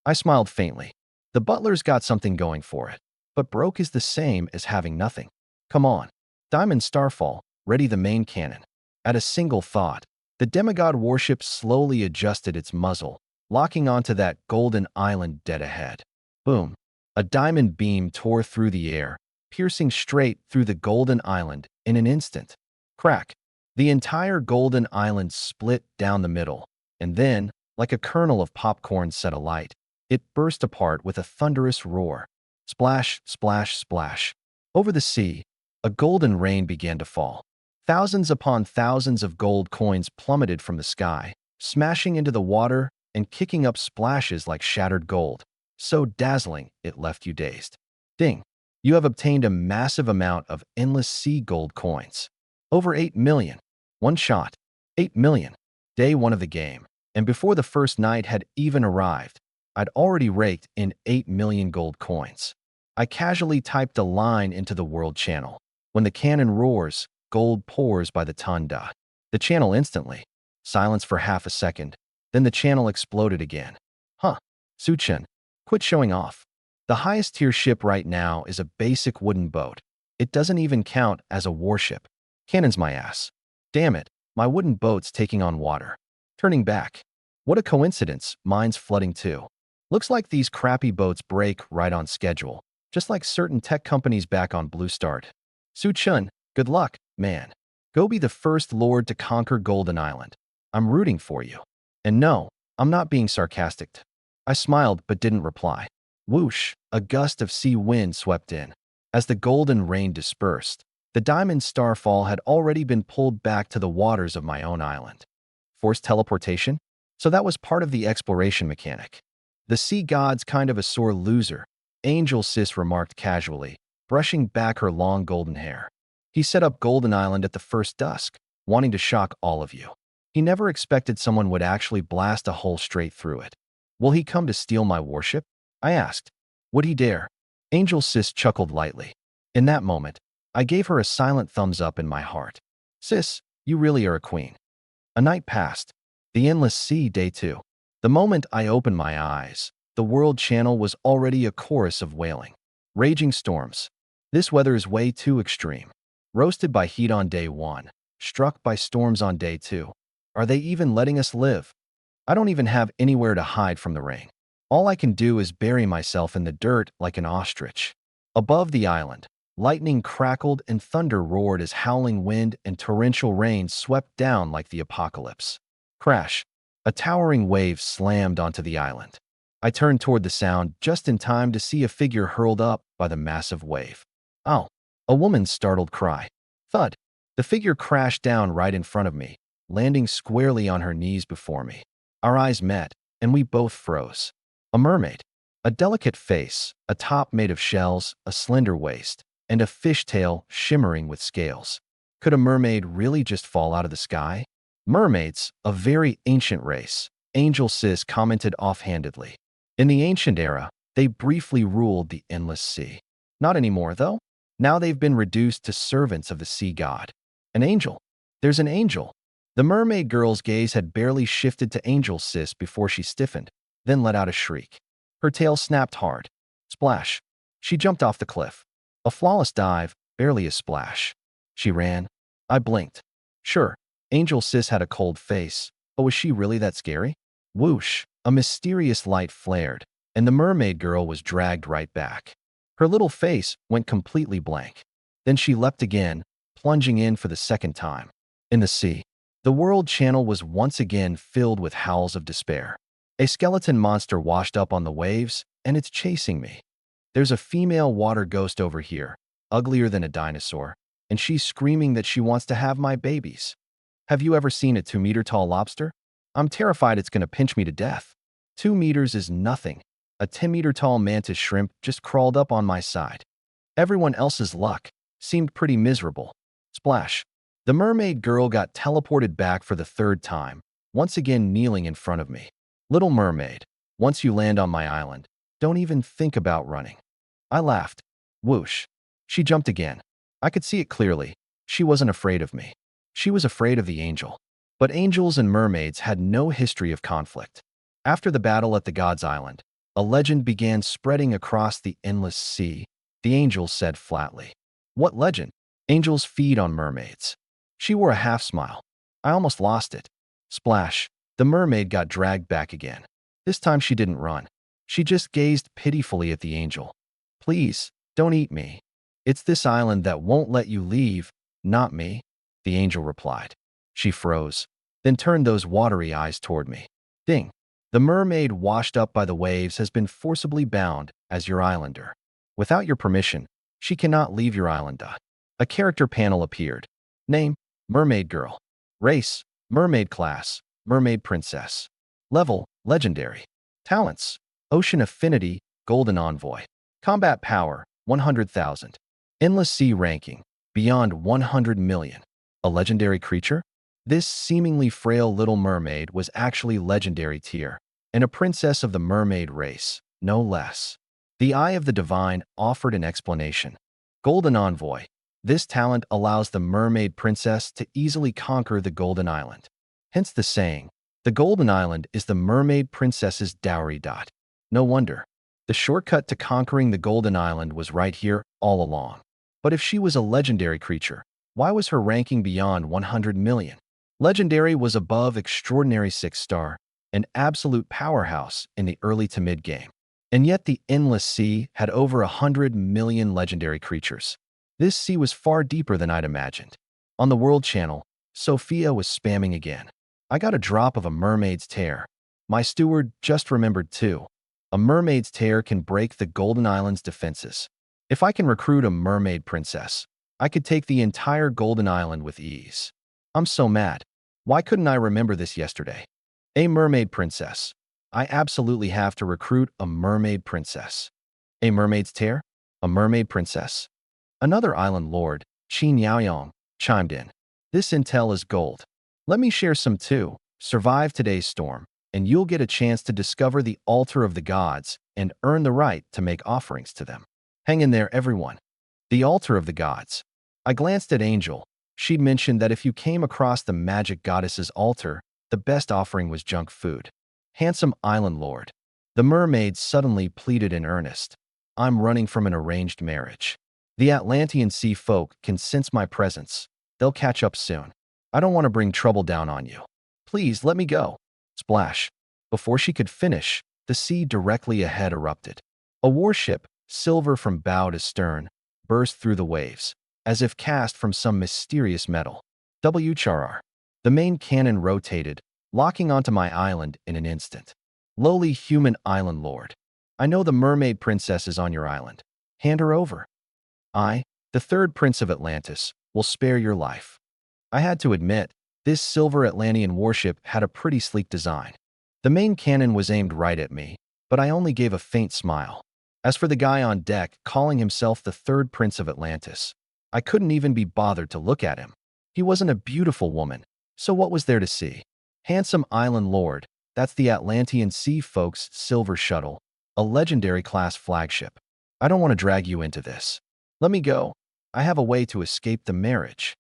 I smiled faintly. The butler's got something going for it, but broke is the same as having nothing. Come on. Diamond Starfall, ready the main cannon. At a single thought, the demigod warship slowly adjusted its muzzle, locking onto that golden island dead ahead. Boom. A diamond beam tore through the air, piercing straight through the golden island in an instant. Crack. The entire golden island split down the middle, and then, like a kernel of popcorn set alight, it burst apart with a thunderous roar. Splash, splash, splash. Over the sea, a golden rain began to fall. Thousands upon thousands of gold coins plummeted from the sky, smashing into the water and kicking up splashes like shattered gold, so dazzling it left you dazed. Ding! You have obtained a massive amount of endless sea gold coins. Over 8 million. One shot. 8 million. Day 1 of the game. And before the first night had even arrived, I'd already raked in 8 million gold coins. I casually typed a line into the World Channel. When the cannon roars, gold pours by the ton. The channel instantly. Silence for half a second. Then the channel exploded again. Huh. Suchun, quit showing off. The highest tier ship right now is a basic wooden boat. It doesn't even count as a warship. Cannon's my ass. Damn it, my wooden boat's taking on water. Turning back. What a coincidence, mine's flooding too. Looks like these crappy boats break right on schedule, just like certain tech companies back on Blue Start. Suchun, good luck, man. Go be the first lord to conquer Golden Island. I'm rooting for you. And no, I'm not being sarcastic. I smiled but didn't reply. Whoosh, a gust of sea wind swept in. As the golden rain dispersed, the diamond starfall had already been pulled back to the waters of my own island. Forced teleportation? So that was part of the exploration mechanic. The sea god's kind of a sore loser, Angel Sis remarked casually, brushing back her long golden hair. He set up Golden Island at the first dusk. wanting to shock all of you. He never expected someone would actually blast a hole straight through it. Will he come to steal my warship? I asked. Would he dare? Angel Sis chuckled lightly. In that moment, I gave her a silent thumbs up in my heart. Sis, you really are a queen. A night passed. The Endless Sea, Day 2. The moment I opened my eyes, the World Channel was already a chorus of wailing. Raging storms. This weather is way too extreme. Roasted by heat on day 1. Struck by storms on day 2. Are they even letting us live? I don't even have anywhere to hide from the rain. All I can do is bury myself in the dirt like an ostrich. Above the island, lightning crackled and thunder roared as howling wind and torrential rain swept down like the apocalypse. Crash. A towering wave slammed onto the island. I turned toward the sound just in time to see a figure hurled up by the massive wave. Oh, a woman's startled cry. Thud. The figure crashed down right in front of me, landing squarely on her knees before me. Our eyes met, and we both froze. A mermaid. A delicate face, a top made of shells, a slender waist, and a fishtail shimmering with scales. Could a mermaid really just fall out of the sky? Mermaids, a very ancient race, Angel Sis commented offhandedly. In the ancient era, they briefly ruled the Endless Sea. Not anymore, though. Now they've been reduced to servants of the sea god. An angel. There's an angel. The mermaid girl's gaze had barely shifted to Angel Sis before she stiffened, then let out a shriek. Her tail snapped hard. Splash. She jumped off the cliff. A flawless dive, barely a splash. She ran. I blinked. Sure, Angel Sis had a cold face, but was she really that scary? Whoosh. A mysterious light flared, and the mermaid girl was dragged right back. Her little face went completely blank. Then she leapt again, plunging in for the second time. In the sea, the World Channel was once again filled with howls of despair. A skeleton monster washed up on the waves, and it's chasing me. There's a female water ghost over here, uglier than a dinosaur, and she's screaming that she wants to have my babies. Have you ever seen a 2-meter-tall lobster? I'm terrified it's going to pinch me to death. 2 meters is nothing. A 10-meter-tall mantis shrimp just crawled up on my side. Everyone else's luck seemed pretty miserable. Splash. The mermaid girl got teleported back for the 3rd time, once again kneeling in front of me. Little mermaid, once you land on my island, don't even think about running. I laughed. Whoosh. She jumped again. I could see it clearly. She wasn't afraid of me. She was afraid of the angel. But angels and mermaids had no history of conflict. After the battle at the God's Island, a legend began spreading across the Endless Sea, the angel said flatly. What legend? Angels feed on mermaids. She wore a half-smile. I almost lost it. Splash. The mermaid got dragged back again. This time she didn't run. She just gazed pitifully at the angel. Please, don't eat me. It's this island that won't let you leave, not me, the angel replied. She froze, then turned those watery eyes toward me. Ding. The mermaid washed up by the waves has been forcibly bound as your islander. Without your permission, she cannot leave your island. A character panel appeared. Name, Mermaid Girl. Race, Mermaid Class, Mermaid Princess. Level, Legendary. Talents, Ocean Affinity, Golden Envoy. Combat Power, 100,000. Endless Sea Ranking, Beyond 100 million. A legendary creature? This seemingly frail little mermaid was actually legendary tier, and a princess of the mermaid race, no less. The Eye of the Divine offered an explanation. Golden Envoy. This talent allows the mermaid princess to easily conquer the Golden Island. Hence the saying, the Golden Island is the mermaid princess's dowry. No wonder. The shortcut to conquering the Golden Island was right here all along. But if she was a legendary creature, why was her ranking beyond 100 million? Legendary was above Extraordinary 6-star, an absolute powerhouse in the early to mid-game. And yet the Endless Sea had over 100 million legendary creatures. This sea was far deeper than I'd imagined. On the World Channel, Sophia was spamming again. I got a drop of a mermaid's tear. My steward just remembered too. A mermaid's tear can break the Golden Island's defenses. If I can recruit a mermaid princess, I could take the entire Golden Island with ease. I'm so mad. Why couldn't I remember this yesterday? A mermaid princess. I absolutely have to recruit a mermaid princess. A mermaid's tear? A mermaid princess? Another island lord, Qin Yaoyong, chimed in. This intel is gold. Let me share some too. Survive today's storm, and you'll get a chance to discover the altar of the gods and earn the right to make offerings to them. Hang in there, everyone. The altar of the gods. I glanced at Angel. She'd mentioned that if you came across the magic goddess's altar, the best offering was junk food. Handsome island lord. The mermaid suddenly pleaded in earnest. I'm running from an arranged marriage. The Atlantean sea folk can sense my presence. They'll catch up soon. I don't want to bring trouble down on you. Please let me go. Splash. Before she could finish, the sea directly ahead erupted. A warship, silver from bow to stern, burst through the waves, as if cast from some mysterious metal. WHRR. The main cannon rotated, locking onto my island in an instant. Lowly human island lord. I know the mermaid princess is on your island. Hand her over. I, the third prince of Atlantis, will spare your life. I had to admit, this silver Atlantean warship had a pretty sleek design. The main cannon was aimed right at me, but I only gave a faint smile. As for the guy on deck calling himself the third prince of Atlantis, I couldn't even be bothered to look at him. He wasn't a beautiful woman, so what was there to see? Handsome island lord, that's the Atlantean sea folks' silver shuttle, a legendary class flagship. I don't want to drag you into this. Let me go. I have a way to escape the marriage.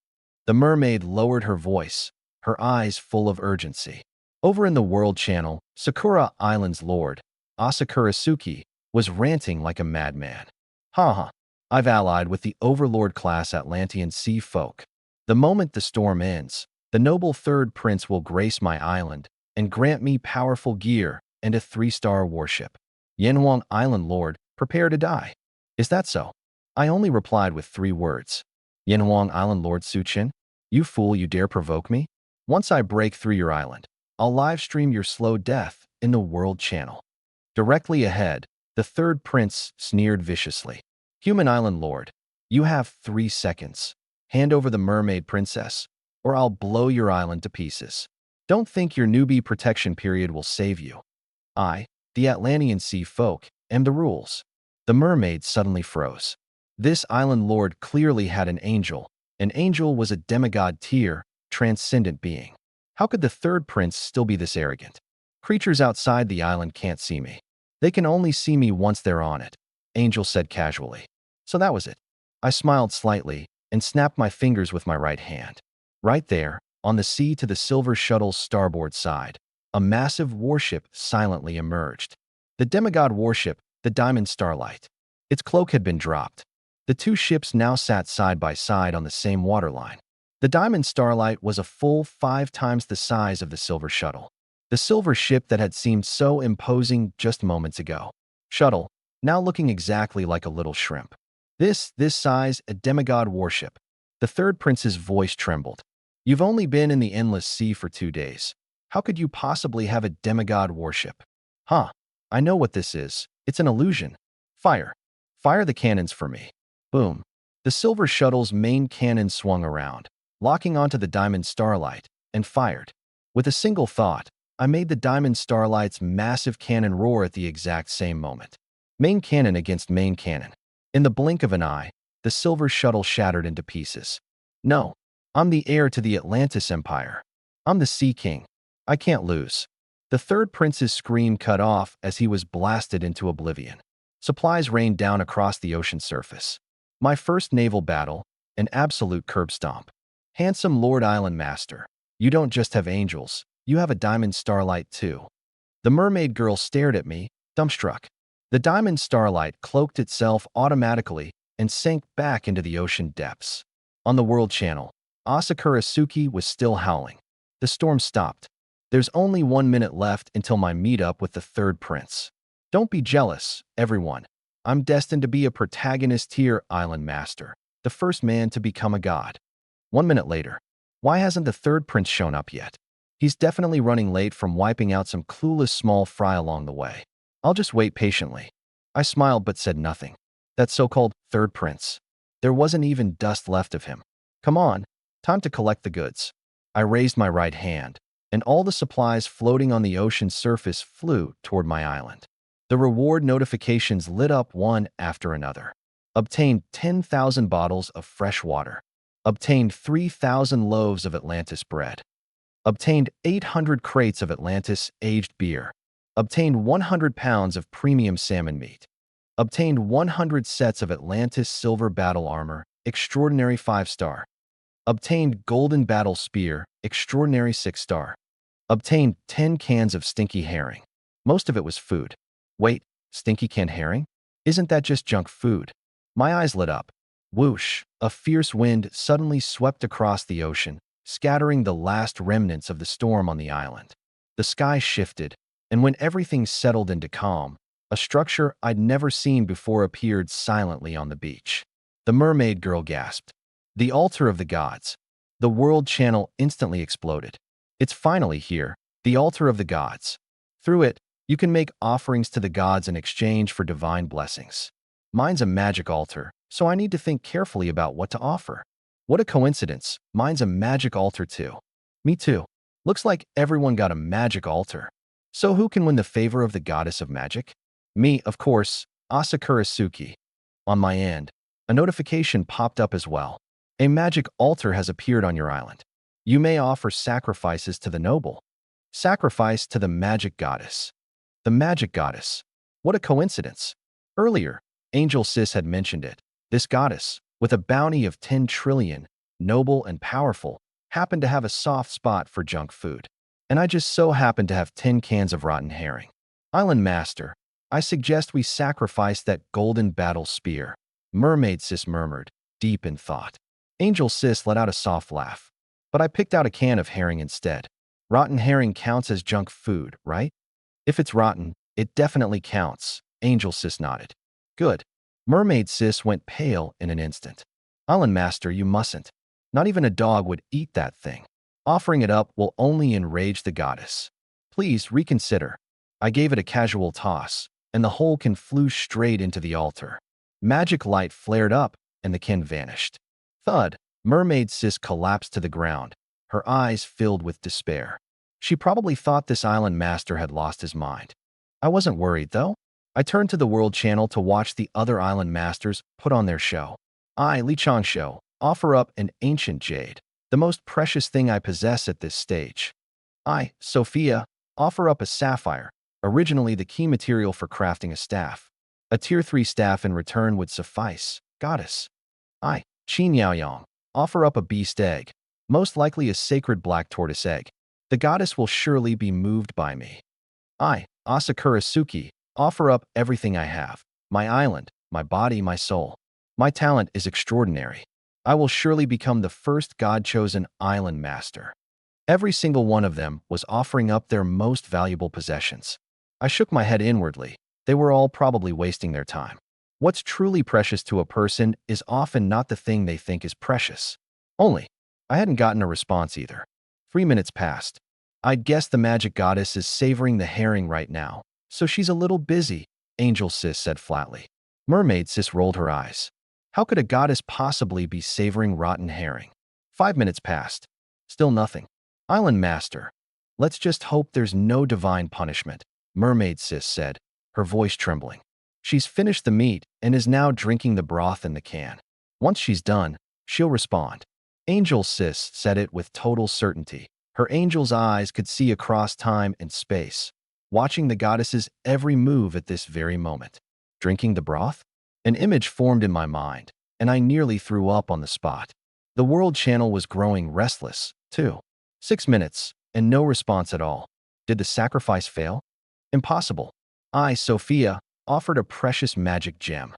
The mermaid lowered her voice, her eyes full of urgency. Over in the World Channel, Sakura Island's lord, Asakurasuke, was ranting like a madman. Ha. I've allied with the overlord-class Atlantean sea folk. The moment the storm ends, the noble third prince will grace my island and grant me powerful gear and a 3-star warship. Yanhuang Island Lord, prepare to die. Is that so? I only replied with 3 words. Yanhuang Island Lord Suchin, you fool, you dare provoke me? Once I break through your island, I'll live-stream your slow death in the World Channel. Directly ahead, the third prince sneered viciously. Human Island Lord, you have 3 seconds. Hand over the mermaid princess, or I'll blow your island to pieces. Don't think your newbie protection period will save you. I, the Atlantean sea folk, am the rules. The mermaid suddenly froze. This island lord clearly had an angel. An angel was a demigod tier, transcendent being. How could the third prince still be this arrogant? Creatures outside the island can't see me. They can only see me once they're on it, Angel said casually. So that was it. I smiled slightly and snapped my fingers with my right hand. Right there, on the sea to the silver shuttle's starboard side, a massive warship silently emerged. The demigod warship, the Diamond Starlight. Its cloak had been dropped. The 2 ships now sat side by side on the same waterline. The Diamond Starlight was a full 5 times the size of the silver shuttle. The silver ship that had seemed so imposing just moments ago. Shuttle, now looking exactly like a little shrimp. This size, a demigod warship. The third prince's voice trembled. You've only been in the endless sea for 2 days. How could you possibly have a demigod warship? I know what this is. It's an illusion. Fire. Fire the cannons for me. Boom. The silver shuttle's main cannon swung around, locking onto the Diamond Starlight, and fired. With a single thought, I made the Diamond Starlight's massive cannon roar at the exact same moment. Main cannon against main cannon. In the blink of an eye, the silver shuttle shattered into pieces. No, I'm the heir to the Atlantis Empire. I'm the Sea King. I can't lose. The third prince's scream cut off as he was blasted into oblivion. Supplies rained down across the ocean surface. My first naval battle, an absolute curb stomp. Handsome Lord Island Master, you don't just have angels, you have a Diamond Starlight too. The mermaid girl stared at me, dumbstruck. The Diamond Starlight cloaked itself automatically and sank back into the ocean depths. On the World Channel, Asakurasuke was still howling. The storm stopped. There's only 1 minute left until my meetup with the third prince. Don't be jealous, everyone. I'm destined to be a protagonist here, Island Master, the first man to become a god. 1 minute later. Why hasn't the third prince shown up yet? He's definitely running late from wiping out some clueless small fry along the way. I'll just wait patiently. I smiled but said nothing. That so-called third prince. There wasn't even dust left of him. Come on, time to collect the goods. I raised my right hand, and all the supplies floating on the ocean surface flew toward my island. The reward notifications lit up one after another. Obtained 10,000 bottles of fresh water. Obtained 3,000 loaves of Atlantis bread. Obtained 800 crates of Atlantis aged beer. Obtained 100 pounds of premium salmon meat. Obtained 100 sets of Atlantis silver battle armor, extraordinary 5-star. Obtained golden battle spear, extraordinary 6-star. Obtained 10 cans of stinky herring. Most of it was food. Wait, stinky canned herring? Isn't that just junk food? My eyes lit up. Whoosh! A fierce wind suddenly swept across the ocean, scattering the last remnants of the storm on the island. The sky shifted, and when everything settled into calm, a structure I'd never seen before appeared silently on the beach. The mermaid girl gasped. The altar of the gods. The world channel instantly exploded. It's finally here, the altar of the gods. Through it, you can make offerings to the gods in exchange for divine blessings. Mine's a magic altar, so I need to think carefully about what to offer. What a coincidence, mine's a magic altar too. Me too. Looks like everyone got a magic altar. So who can win the favor of the goddess of magic? Me, of course, Asakura Suki. On my end, a notification popped up as well. A magic altar has appeared on your island. You may offer sacrifices to the noble. Sacrifice to the magic goddess. The magic goddess. What a coincidence. Earlier, Angel Sis had mentioned it. This goddess, with a bounty of 10 trillion, noble and powerful, happened to have a soft spot for junk food. And I just so happened to have 10 cans of rotten herring. Island Master, I suggest we sacrifice that golden battle spear. Mermaid Sis murmured, deep in thought. Angel Sis let out a soft laugh. But I picked out a can of herring instead. Rotten herring counts as junk food, right? If it's rotten, it definitely counts. Angel Sis nodded. Good. Mermaid Sis went pale in an instant. Island Master, you mustn't. Not even a dog would eat that thing. Offering it up will only enrage the goddess. Please reconsider. I gave it a casual toss, and the whole can flew straight into the altar. Magic light flared up, and the can vanished. Thud! Mermaid Sis collapsed to the ground, her eyes filled with despair. She probably thought this island master had lost his mind. I wasn't worried, though. I turned to the World Channel to watch the other island masters put on their show. I, Li Changsho, offer up an ancient jade, the most precious thing I possess at this stage. I, Sophia, offer up a sapphire, originally the key material for crafting a staff. A tier 3 staff in return would suffice, goddess. I, Qin Yaoyang, offer up a beast egg, most likely a sacred black tortoise egg. The goddess will surely be moved by me. I, Asakura Suki, offer up everything I have, my island, my body, my soul. My talent is extraordinary. I will surely become the first god-chosen island master. Every single one of them was offering up their most valuable possessions. I shook my head inwardly. They were all probably wasting their time. What's truly precious to a person is often not the thing they think is precious. Only, I hadn't gotten a response either. 3 minutes passed. I'd guess the magic goddess is savoring the herring right now, so she's a little busy, Angel Sis said flatly. Mermaid Sis rolled her eyes. How could a goddess possibly be savoring rotten herring? 5 minutes passed. Still nothing. Island Master. Let's just hope there's no divine punishment, Mermaid Sis said, her voice trembling. She's finished the meat and is now drinking the broth in the can. Once she's done, she'll respond. Angel Sis said it with total certainty. Her angel's eyes could see across time and space, watching the goddess's every move at this very moment. Drinking the broth? An image formed in my mind, and I nearly threw up on the spot. The World Channel was growing restless, too. 6 minutes, and no response at all. Did the sacrifice fail? Impossible. I, Sophia, offered a precious magic gem.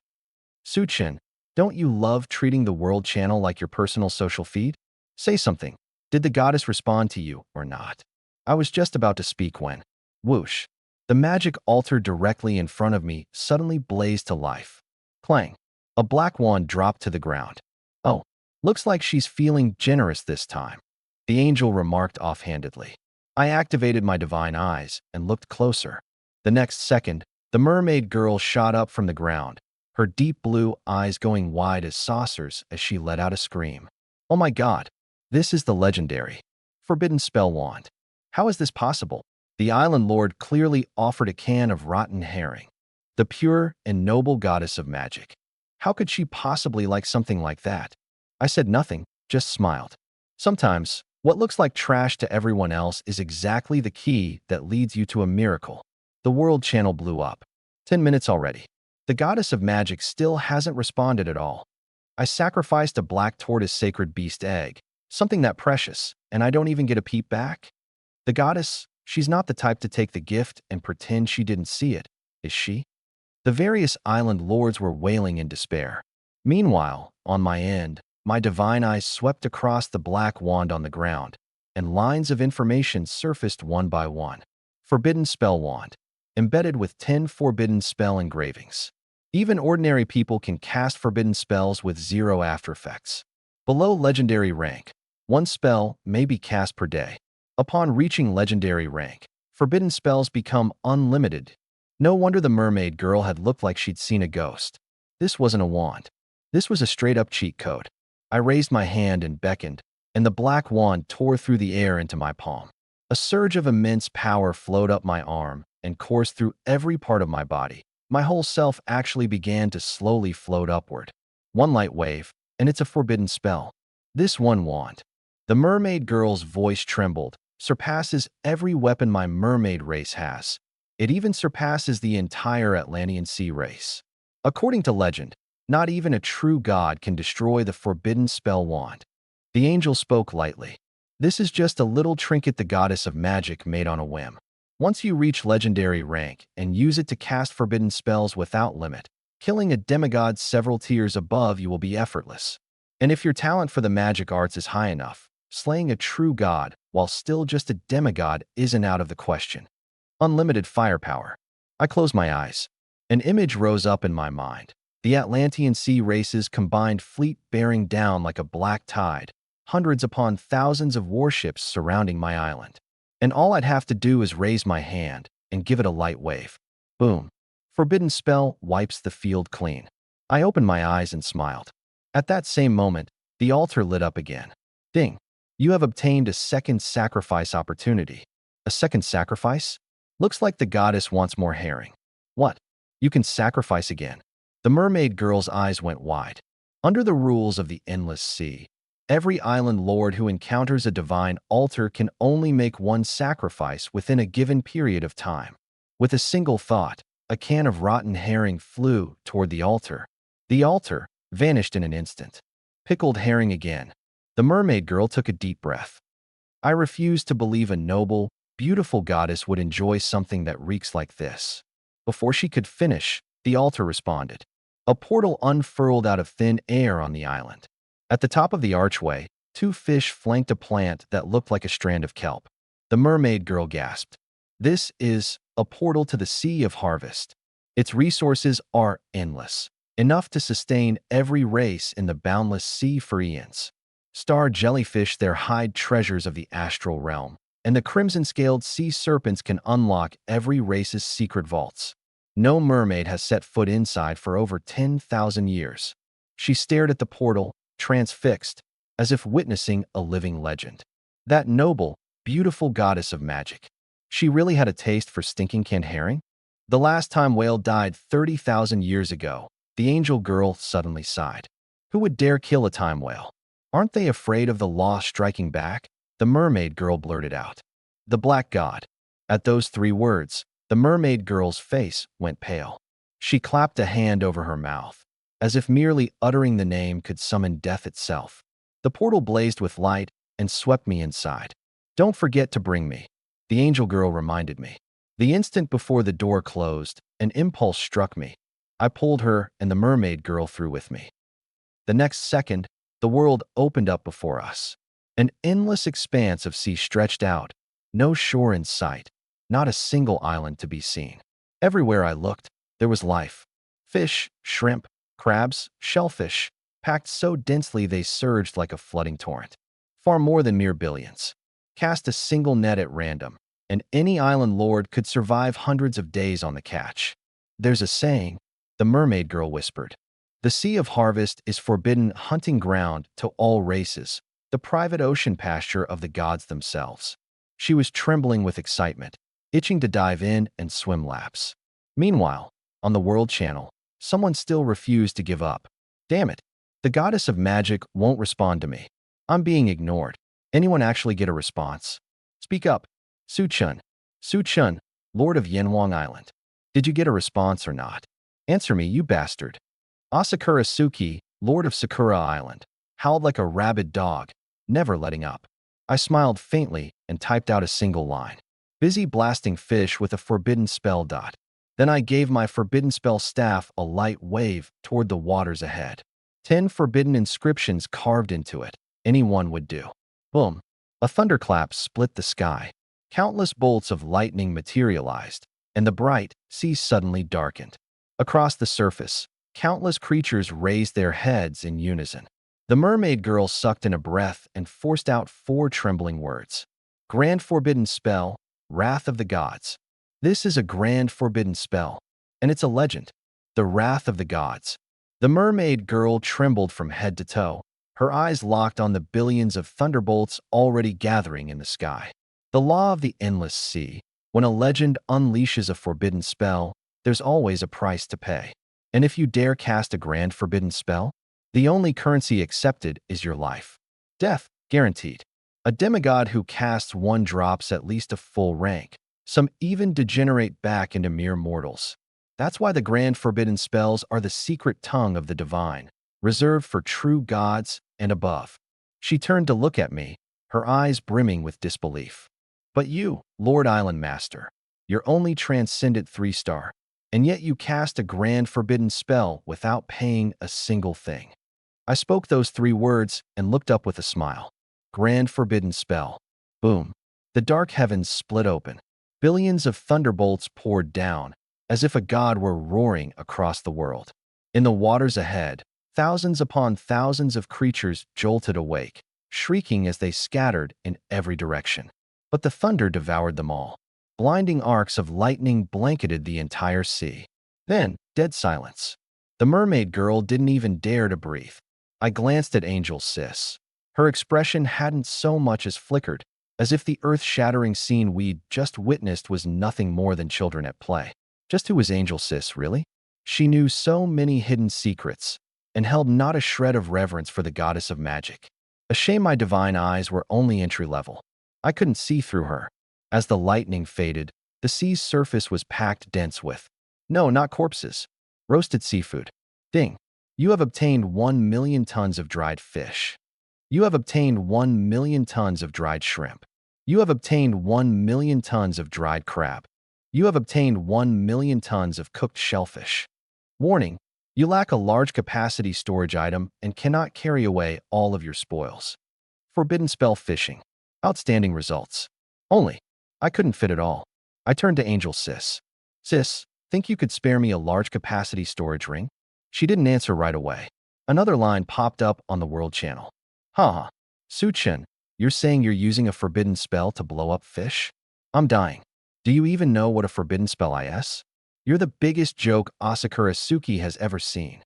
Suchin, don't you love treating the World Channel like your personal social feed? Say something. Did the goddess respond to you or not? I was just about to speak when, whoosh, the magic altar directly in front of me suddenly blazed to life. Clang. A black wand dropped to the ground. Oh, looks like she's feeling generous this time, the angel remarked offhandedly. I activated my divine eyes and looked closer. The next second, the mermaid girl shot up from the ground, her deep blue eyes going wide as saucers as she let out a scream. Oh my god, this is the legendary Forbidden Spell Wand. How is this possible? The island lord clearly offered a can of rotten herring. The pure and noble goddess of magic. How could she possibly like something like that? I said nothing, just smiled. Sometimes, what looks like trash to everyone else is exactly the key that leads you to a miracle. The world channel blew up. 10 minutes already. The goddess of magic still hasn't responded at all. I sacrificed a black tortoise sacred beast egg, something that precious, and I don't even get a peep back? The goddess, she's not the type to take the gift and pretend she didn't see it, is she? The various island lords were wailing in despair. Meanwhile, on my end, my divine eyes swept across the black wand on the ground, and lines of information surfaced one by one. Forbidden spell wand, embedded with 10 forbidden spell engravings. Even ordinary people can cast forbidden spells with 0 aftereffects. Below legendary rank, 1 spell may be cast per day. Upon reaching legendary rank, forbidden spells become unlimited. No wonder the mermaid girl had looked like she'd seen a ghost. This wasn't a wand. This was a straight-up cheat code. I raised my hand and beckoned, and the black wand tore through the air into my palm. A surge of immense power flowed up my arm and coursed through every part of my body. My whole self actually began to slowly float upward. One light wave, and it's a forbidden spell. This one wand. The mermaid girl's voice trembled, surpasses every weapon my mermaid race has. It even surpasses the entire Atlantean Sea race. According to legend, not even a true god can destroy the forbidden spell wand. The angel spoke lightly. This is just a little trinket the goddess of magic made on a whim. Once you reach legendary rank and use it to cast forbidden spells without limit, killing a demigod several tiers above you will be effortless. And if your talent for the magic arts is high enough, slaying a true god while still just a demigod isn't out of the question. Unlimited firepower. I closed my eyes. An image rose up in my mind. The Atlantean Sea race's combined fleet bearing down like a black tide, hundreds upon thousands of warships surrounding my island. And all I'd have to do is raise my hand and give it a light wave. Boom. Forbidden spell wipes the field clean. I opened my eyes and smiled. At that same moment, the altar lit up again. Ding. You have obtained a second sacrifice opportunity. A second sacrifice? Looks like the goddess wants more herring. What? You can sacrifice again? The mermaid girl's eyes went wide. Under the rules of the endless sea, every island lord who encounters a divine altar can only make one sacrifice within a given period of time. With a single thought, a can of rotten herring flew toward the altar. The altar vanished in an instant. Pickled herring again. The mermaid girl took a deep breath. I refused to believe a noble, beautiful goddess would enjoy something that reeks like this. Before she could finish, the altar responded. A portal unfurled out of thin air on the island. At the top of the archway, 2 fish flanked a plant that looked like a strand of kelp. The mermaid girl gasped. This is a portal to the Sea of Harvest. Its resources are endless, enough to sustain every race in the boundless sea for eons. Star jellyfish there hide treasures of the astral realm, and the crimson-scaled sea serpents can unlock every race's secret vaults. No mermaid has set foot inside for over 10,000 years. She stared at the portal, transfixed, as if witnessing a living legend. That noble, beautiful goddess of magic. She really had a taste for stinking canned herring? The last time whale died 30,000 years ago, the angel girl suddenly sighed. Who would dare kill a time whale? Aren't they afraid of the law striking back? The mermaid girl blurted out. The black god. At those 3 words, the mermaid girl's face went pale. She clapped a hand over her mouth, as if merely uttering the name could summon death itself. The portal blazed with light and swept me inside. Don't forget to bring me, the angel girl reminded me. The instant before the door closed, an impulse struck me. I pulled her and the mermaid girl through with me. The next second, the world opened up before us. An endless expanse of sea stretched out, no shore in sight. Not a single island to be seen. Everywhere I looked, there was life. Fish, shrimp, crabs, shellfish, packed so densely they surged like a flooding torrent. Far more than mere billions. Cast a single net at random, and any island lord could survive hundreds of days on the catch. There's a saying, the mermaid girl whispered. The Sea of Harvest is forbidden hunting ground to all races, the private ocean pasture of the gods themselves. She was trembling with excitement, itching to dive in and swim laps. Meanwhile, on the World Channel, someone still refused to give up. Damn it, the goddess of magic won't respond to me. I'm being ignored. Anyone actually get a response? Speak up. Su-chun. Su-chun, Lord of Yenwang Island. Did you get a response or not? Answer me, you bastard. Asakura Suki, Lord of Sakura Island, howled like a rabid dog, never letting up. I smiled faintly and typed out a single line. Busy blasting fish with a forbidden spell. Then I gave my forbidden spell staff a light wave toward the waters ahead. 10 forbidden inscriptions carved into it. Anyone would do. Boom. A thunderclap split the sky. Countless bolts of lightning materialized, and the bright sea suddenly darkened. Across the surface, countless creatures raised their heads in unison. The mermaid girl sucked in a breath and forced out 4 trembling words. Grand forbidden spell, wrath of the gods. This is a grand forbidden spell, and it's a legend. The wrath of the gods. The mermaid girl trembled from head to toe, her eyes locked on the billions of thunderbolts already gathering in the sky. The law of the endless sea. When a legend unleashes a forbidden spell, there's always a price to pay. And if you dare cast a grand forbidden spell, the only currency accepted is your life. Death, guaranteed. A demigod who casts one drops at least a full rank. Some even degenerate back into mere mortals. That's why the grand forbidden spells are the secret tongue of the divine, reserved for true gods and above. She turned to look at me, her eyes brimming with disbelief. But you, Lord Island Master, you're only transcendent 3-star, and yet you cast a grand forbidden spell without paying a single thing. I spoke those 3 words and looked up with a smile. Grand forbidden spell. Boom. The dark heavens split open. Billions of thunderbolts poured down, as if a god were roaring across the world. In the waters ahead, thousands upon thousands of creatures jolted awake, shrieking as they scattered in every direction. But the thunder devoured them all. Blinding arcs of lightning blanketed the entire sea. Then, dead silence. The mermaid girl didn't even dare to breathe. I glanced at Angel Sis. Her expression hadn't so much as flickered, as if the earth-shattering scene we'd just witnessed was nothing more than children at play. Just who was Angel Sis, really? She knew so many hidden secrets, and held not a shred of reverence for the goddess of magic. A shame my divine eyes were only entry-level. I couldn't see through her. As the lightning faded, the sea's surface was packed dense with, no, not corpses, roasted seafood. Ding. You have obtained 1 million tons of dried fish. You have obtained 1 million tons of dried shrimp. You have obtained 1 million tons of dried crab. You have obtained 1 million tons of cooked shellfish. Warning, you lack a large capacity storage item and cannot carry away all of your spoils. Forbidden spell fishing. Outstanding results. Only. I couldn't fit it all. I turned to Angel Sis. Sis, think you could spare me a large capacity storage ring? She didn't answer right away. Another line popped up on the world channel. Haha. Su-chin, you're saying you're using a forbidden spell to blow up fish? I'm dying. Do you even know what a forbidden spell is? You're the biggest joke Asakura Suki has ever seen.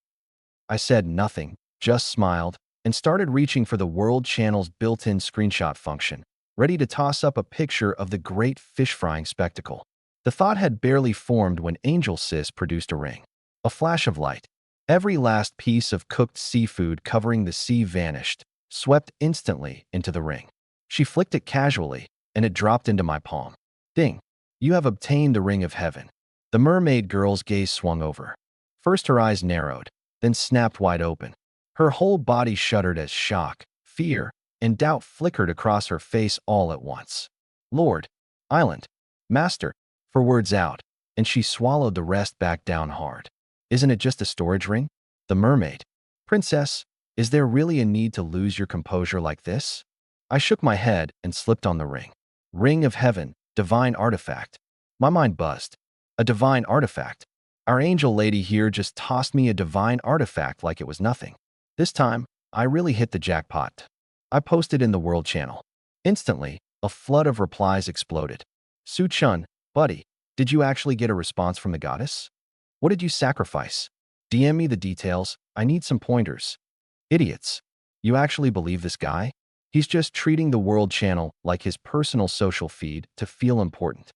I said nothing, just smiled, and started reaching for the World Channel's built-in screenshot function, ready to toss up a picture of the great fish-frying spectacle. The thought had barely formed when Angel Sis produced a ring. A flash of light. Every last piece of cooked seafood covering the sea vanished, swept instantly into the ring. She flicked it casually, and it dropped into my palm. Ding. You have obtained the Ring of Heaven. The mermaid girl's gaze swung over. First her eyes narrowed, then snapped wide open. Her whole body shuddered as shock, fear, and doubt flickered across her face all at once. Lord, Island, Master, for words out, and she swallowed the rest back down hard. Isn't it just a storage ring? The mermaid. Princess, is there really a need to lose your composure like this? I shook my head and slipped on the ring. Ring of Heaven, divine artifact. My mind buzzed. A divine artifact. Our angel lady here just tossed me a divine artifact like it was nothing. This time, I really hit the jackpot. I posted in the World Channel. Instantly, a flood of replies exploded. Su-chun, buddy, did you actually get a response from the goddess? What did you sacrifice? DM me the details, I need some pointers. Idiots. You actually believe this guy? He's just treating the World Channel like his personal social feed to feel important.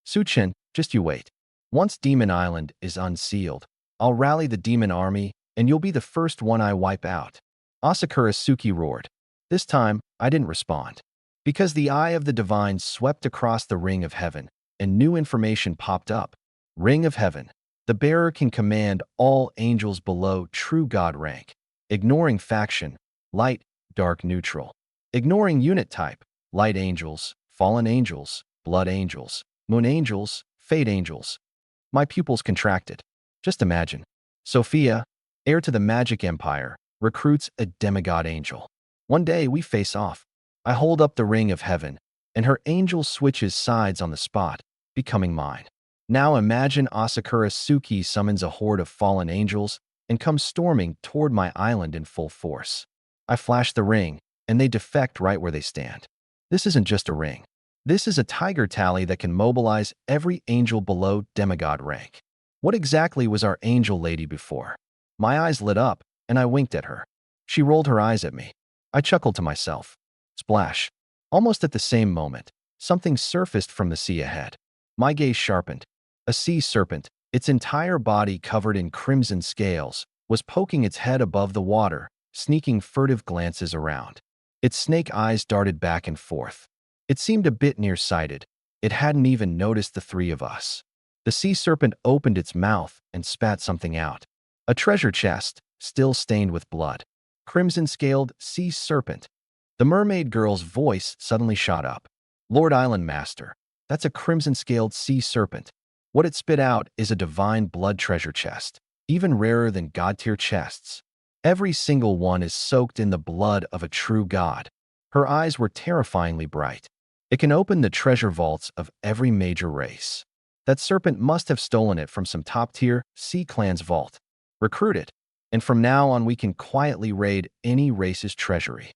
Su-chin, just you wait. Once Demon Island is unsealed, I'll rally the demon army and you'll be the first one I wipe out. Asakura Suki roared. This time, I didn't respond. Because the eye of the divine swept across the ring of heaven, and new information popped up. Ring of heaven. The bearer can command all angels below true God rank, ignoring faction, light, dark, neutral. Ignoring unit type, light angels, fallen angels, blood angels, moon angels, fate angels. My pupils contracted. Just imagine. Sophia, heir to the magic empire, recruits a demigod angel. One day we face off. I hold up the ring of heaven, and her angel switches sides on the spot, becoming mine. Now imagine Asakura Suki summons a horde of fallen angels and comes storming toward my island in full force. I flash the ring, and they defect right where they stand. This isn't just a ring. This is a tiger tally that can mobilize every angel below demigod rank. What exactly was our angel lady before? My eyes lit up, and I winked at her. She rolled her eyes at me. I chuckled to myself. Splash. Almost at the same moment, something surfaced from the sea ahead. My gaze sharpened. A sea serpent, its entire body covered in crimson scales, was poking its head above the water, sneaking furtive glances around. Its snake eyes darted back and forth. It seemed a bit nearsighted. It hadn't even noticed the three of us. The sea serpent opened its mouth and spat something out. A treasure chest, still stained with blood. Crimson-scaled sea serpent. The mermaid girl's voice suddenly shot up. Lord Island Master, that's a crimson-scaled sea serpent. What it spit out is a divine blood treasure chest, even rarer than god-tier chests. Every single one is soaked in the blood of a true god. Her eyes were terrifyingly bright. It can open the treasure vaults of every major race. That serpent must have stolen it from some top-tier sea clan's vault. Recruit it, and from now on we can quietly raid any race's treasury.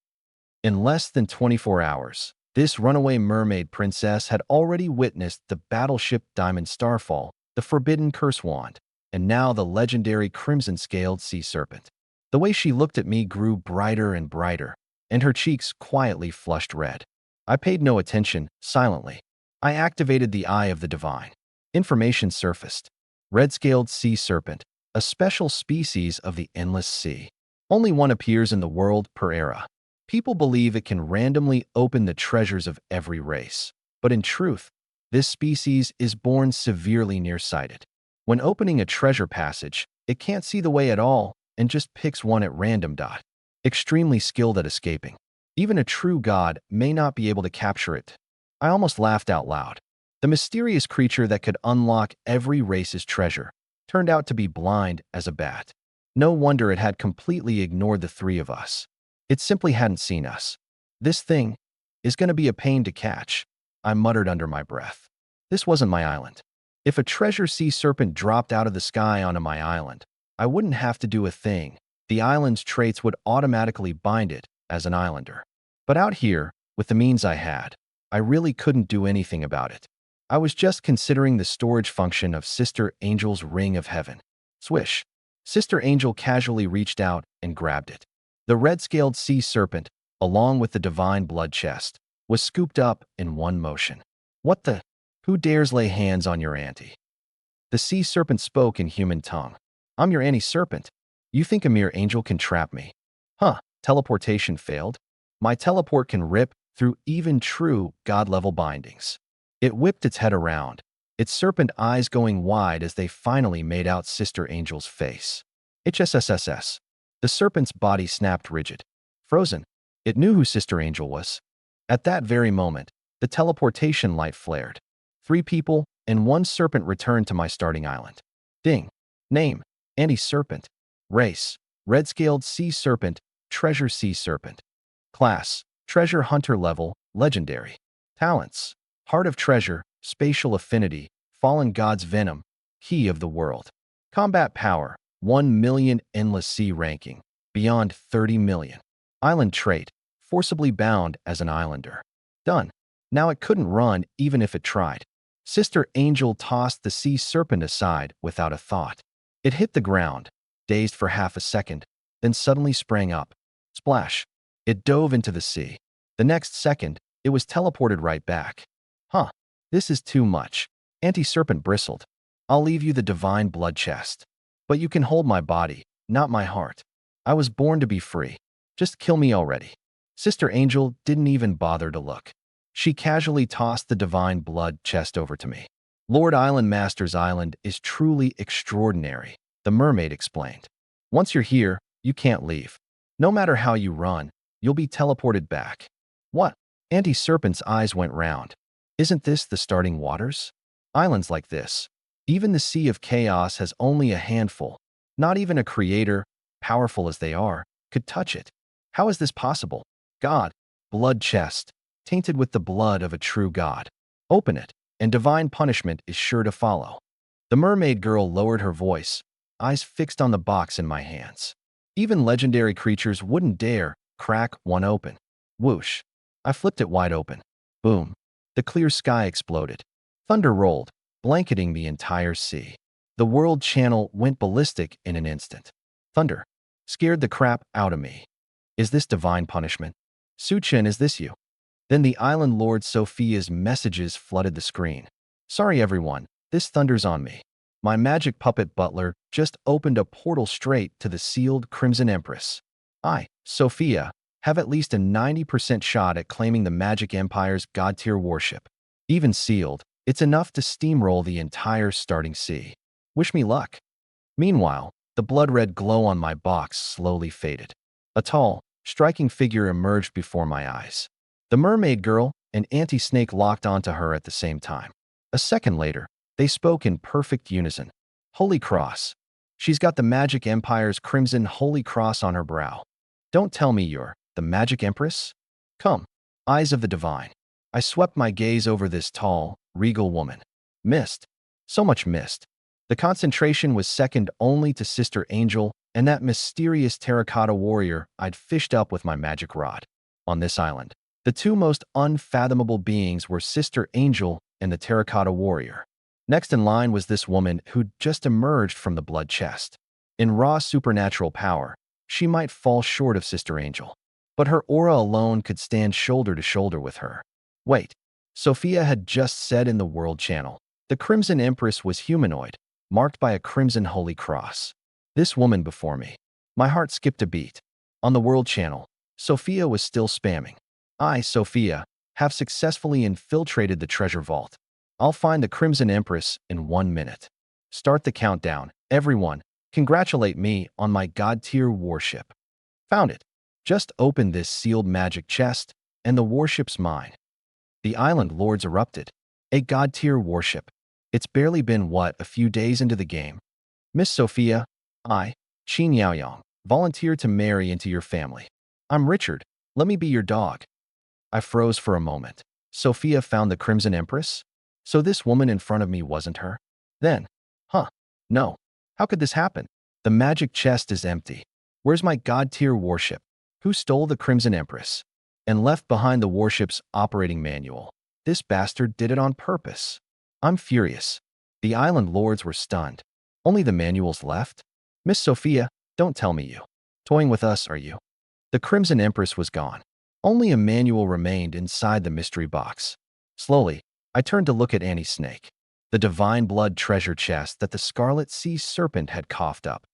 In less than 24 hours, this runaway mermaid princess had already witnessed the battleship Diamond Starfall, the forbidden curse wand, and now the legendary crimson-scaled sea serpent. The way she looked at me grew brighter and brighter, and her cheeks quietly flushed red. I paid no attention, silently. I activated the Eye of the Divine. Information surfaced. Red-scaled sea serpent, a special species of the endless sea. Only one appears in the world per era. People believe it can randomly open the treasures of every race. But in truth, this species is born severely nearsighted. When opening a treasure passage, it can't see the way at all and just picks one at random. Extremely skilled at escaping. Even a true god may not be able to capture it. I almost laughed out loud. The mysterious creature that could unlock every race's treasure turned out to be blind as a bat. No wonder it had completely ignored the three of us. It simply hadn't seen us. This thing is going to be a pain to catch, I muttered under my breath. This wasn't my island. If a treasure sea serpent dropped out of the sky onto my island, I wouldn't have to do a thing. The island's traits would automatically bind it as an islander. But out here, with the means I had, I really couldn't do anything about it. I was just considering the storage function of Sister Angel's Ring of Heaven. Swish. Sister Angel casually reached out and grabbed it. The red-scaled sea serpent, along with the divine blood chest, was scooped up in one motion. What the? Who dares lay hands on your auntie? The sea serpent spoke in human tongue. I'm your auntie serpent. You think a mere angel can trap me? Huh, teleportation failed? My teleport can rip through even true god-level bindings. It whipped its head around, its serpent eyes going wide as they finally made out Sister Angel's face. HSSSS. The serpent's body snapped rigid. Frozen. It knew who Sister Angel was. At that very moment, the teleportation light flared. 3 people and 1 serpent returned to my starting island. Ding. Name: Auntie Serpent. Race: red-scaled sea serpent, treasure sea serpent. Class: treasure hunter level, legendary. Talents: heart of treasure, spatial affinity, fallen god's venom, key of the world. Combat power: 1 million endless sea ranking, beyond 30 million. Island trait: forcibly bound as an islander. Done. Now it couldn't run even if it tried. Sister Angel tossed the sea serpent aside without a thought. It hit the ground, dazed for half a second, then suddenly sprang up. Splash. It dove into the sea. The next second, it was teleported right back. Huh. This is too much. Auntie Serpent bristled. I'll leave you the divine blood chest. But you can hold my body, not my heart. I was born to be free. Just kill me already. Sister Angel didn't even bother to look. She casually tossed the divine blood chest over to me. Lord Island Master's island is truly extraordinary, the mermaid explained. Once you're here, you can't leave. No matter how you run, you'll be teleported back. What? Auntie Serpent's eyes went round. Isn't this the starting waters? Islands like this. Even the Sea of Chaos has only a handful. Not even a creator, powerful as they are, could touch it. How is this possible? God, blood chest, tainted with the blood of a true god. Open it, and divine punishment is sure to follow. The mermaid girl lowered her voice, eyes fixed on the box in my hands. Even legendary creatures wouldn't dare crack one open. Whoosh. I flipped it wide open. Boom. The clear sky exploded. Thunder rolled, blanketing the entire sea. The world channel went ballistic in an instant. Thunder scared the crap out of me. Is this divine punishment? Suchin, is this you? Then the island lord Sophia's messages flooded the screen. Sorry everyone, this thunder's on me. My magic puppet butler just opened a portal straight to the sealed Crimson Empress. I, Sophia, have at least a 90% shot at claiming the Magic Empire's god-tier warship. Even sealed, it's enough to steamroll the entire starting sea. Wish me luck. Meanwhile, the blood-red glow on my box slowly faded. A tall, striking figure emerged before my eyes. The mermaid girl and Auntie Snake locked onto her at the same time. A second later, they spoke in perfect unison. Holy Cross. She's got the Magic Empire's crimson Holy Cross on her brow. Don't tell me you're the Magic Empress? Come, eyes of the divine. I swept my gaze over this tall, regal woman. Mist. So much mist. The concentration was second only to Sister Angel and that mysterious terracotta warrior I'd fished up with my magic rod. On this island, the two most unfathomable beings were Sister Angel and the terracotta warrior. Next in line was this woman who'd just emerged from the blood chest. In raw supernatural power, she might fall short of Sister Angel, but her aura alone could stand shoulder to shoulder with her. Wait, Sophia had just said in the World Channel, the Crimson Empress was humanoid, marked by a crimson holy cross. This woman before me. My heart skipped a beat. On the World Channel, Sophia was still spamming. I, Sophia, have successfully infiltrated the treasure vault. I'll find the Crimson Empress in 1 minute. Start the countdown. Everyone, congratulate me on my god-tier warship. Found it. Just open this sealed magic chest, and the warship's mine. The island lords erupted. A god-tier warship. It's barely been, a few days into the game. Miss Sophia, I, Qin Yaoyang, volunteer to marry into your family. I'm Richard. Let me be your dog. I froze for a moment. Sophia found the Crimson Empress? So this woman in front of me wasn't her? Then, no. How could this happen? The magic chest is empty. Where's my god-tier warship? Who stole the Crimson Empress? And left behind the warship's operating manual? This bastard did it on purpose. I'm furious. The island lords were stunned. Only the manuals left? Miss Sophia, don't tell me you. Toying with us, are you? The Crimson Empress was gone. Only a manual remained inside the mystery box. Slowly, I turned to look at Annie Snake, the divine blood treasure chest that the Scarlet Sea Serpent had coughed up.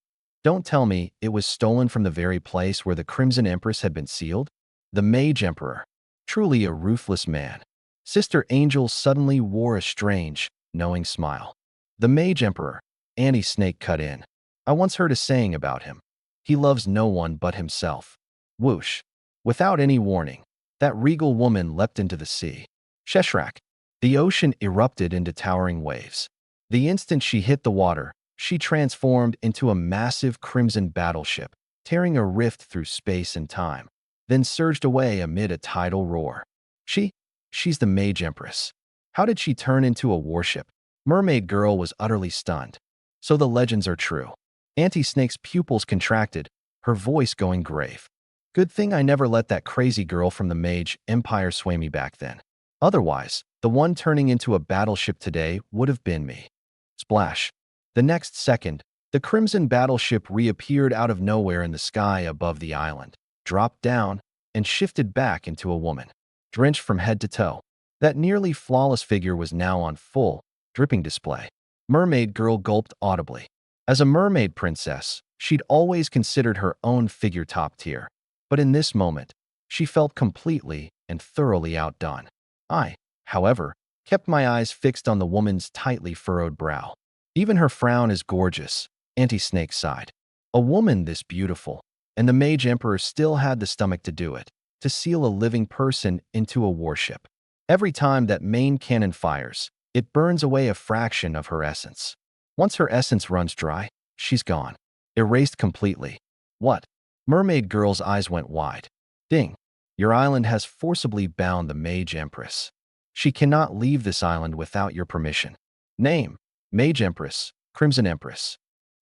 Don't tell me it was stolen from the very place where the Crimson Empress had been sealed? The Mage Emperor. Truly a ruthless man. Sister Angel suddenly wore a strange, knowing smile. The Mage Emperor. Annie Snake cut in. I once heard a saying about him. He loves no one but himself. Whoosh. Without any warning, that regal woman leapt into the sea. Sheshrak. The ocean erupted into towering waves. The instant she hit the water, she transformed into a massive crimson battleship, tearing a rift through space and time, then surged away amid a tidal roar. She's the Mage Empress. How did she turn into a warship? Mermaid Girl was utterly stunned. So the legends are true. Auntie Snake's pupils contracted, her voice going grave. Good thing I never let that crazy girl from the Mage Empire sway me back then. Otherwise, the one turning into a battleship today would have been me. Splash. The next second, the crimson battleship reappeared out of nowhere in the sky above the island, dropped down, and shifted back into a woman. Drenched from head to toe, that nearly flawless figure was now on full, dripping display. Mermaid Girl gulped audibly. As a mermaid princess, she'd always considered her own figure top tier. But in this moment, She felt completely and thoroughly outdone. I, however, kept my eyes fixed on the woman's tightly furrowed brow. Even her frown is gorgeous, Anti-Snake sighed. A woman this beautiful, and the Mage Emperor still had the stomach to do it, to seal a living person into a warship. Every time that main cannon fires, it burns away a fraction of her essence. Once her essence runs dry, she's gone. Erased completely. What? Mermaid Girl's eyes went wide. Ding. Your island has forcibly bound the Mage Empress. She cannot leave this island without your permission. Name: Mage Empress, Crimson Empress.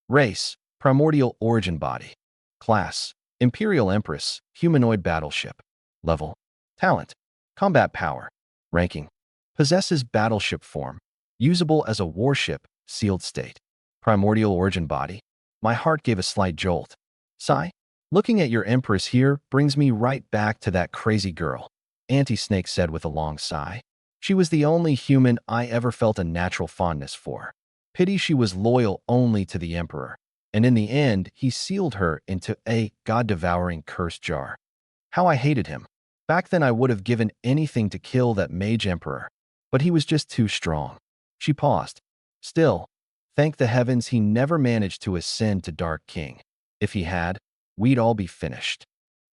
Race: Primordial Origin Body. Class: Imperial Empress, Humanoid Battleship. Level: Talent: Combat Power. Ranking: Possesses Battleship Form. Usable as a warship, sealed state. Primordial Origin Body. My heart gave a slight jolt. Sigh. Looking at your Empress here brings me right back to that crazy girl, Anti-Snake said with a long sigh. She was the only human I ever felt a natural fondness for. Pity she was loyal only to the Emperor, and in the end, he sealed her into a god-devouring curse jar. How I hated him. Back then I would have given anything to kill that Mage Emperor, but he was just too strong. She paused. Still, thank the heavens he never managed to ascend to Dark King. If he had, we'd all be finished.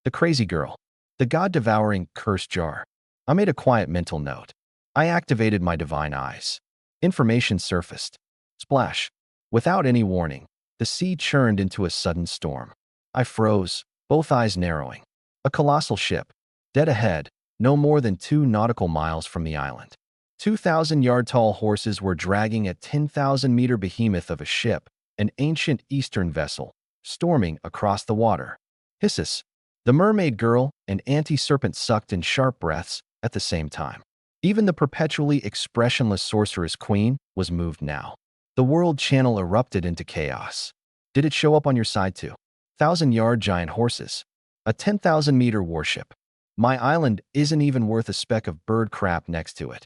The crazy girl. The god-devouring curse jar. I made a quiet mental note. I activated my divine eyes. Information surfaced. Splash. Without any warning, the sea churned into a sudden storm. I froze, both eyes narrowing. A colossal ship. Dead ahead, no more than 2 nautical miles from the island. 2,000-yard-tall horses were dragging a 10,000-meter behemoth of a ship, an ancient eastern vessel, storming across the water. Hisses. The Mermaid Girl and Anti-Serpent sucked in sharp breaths at the same time. Even the perpetually expressionless Sorceress Queen was moved now. The world channel erupted into chaos. Did it show up on your side too? 1,000-yard giant horses. A 10,000-meter warship. My island isn't even worth a speck of bird crap next to it.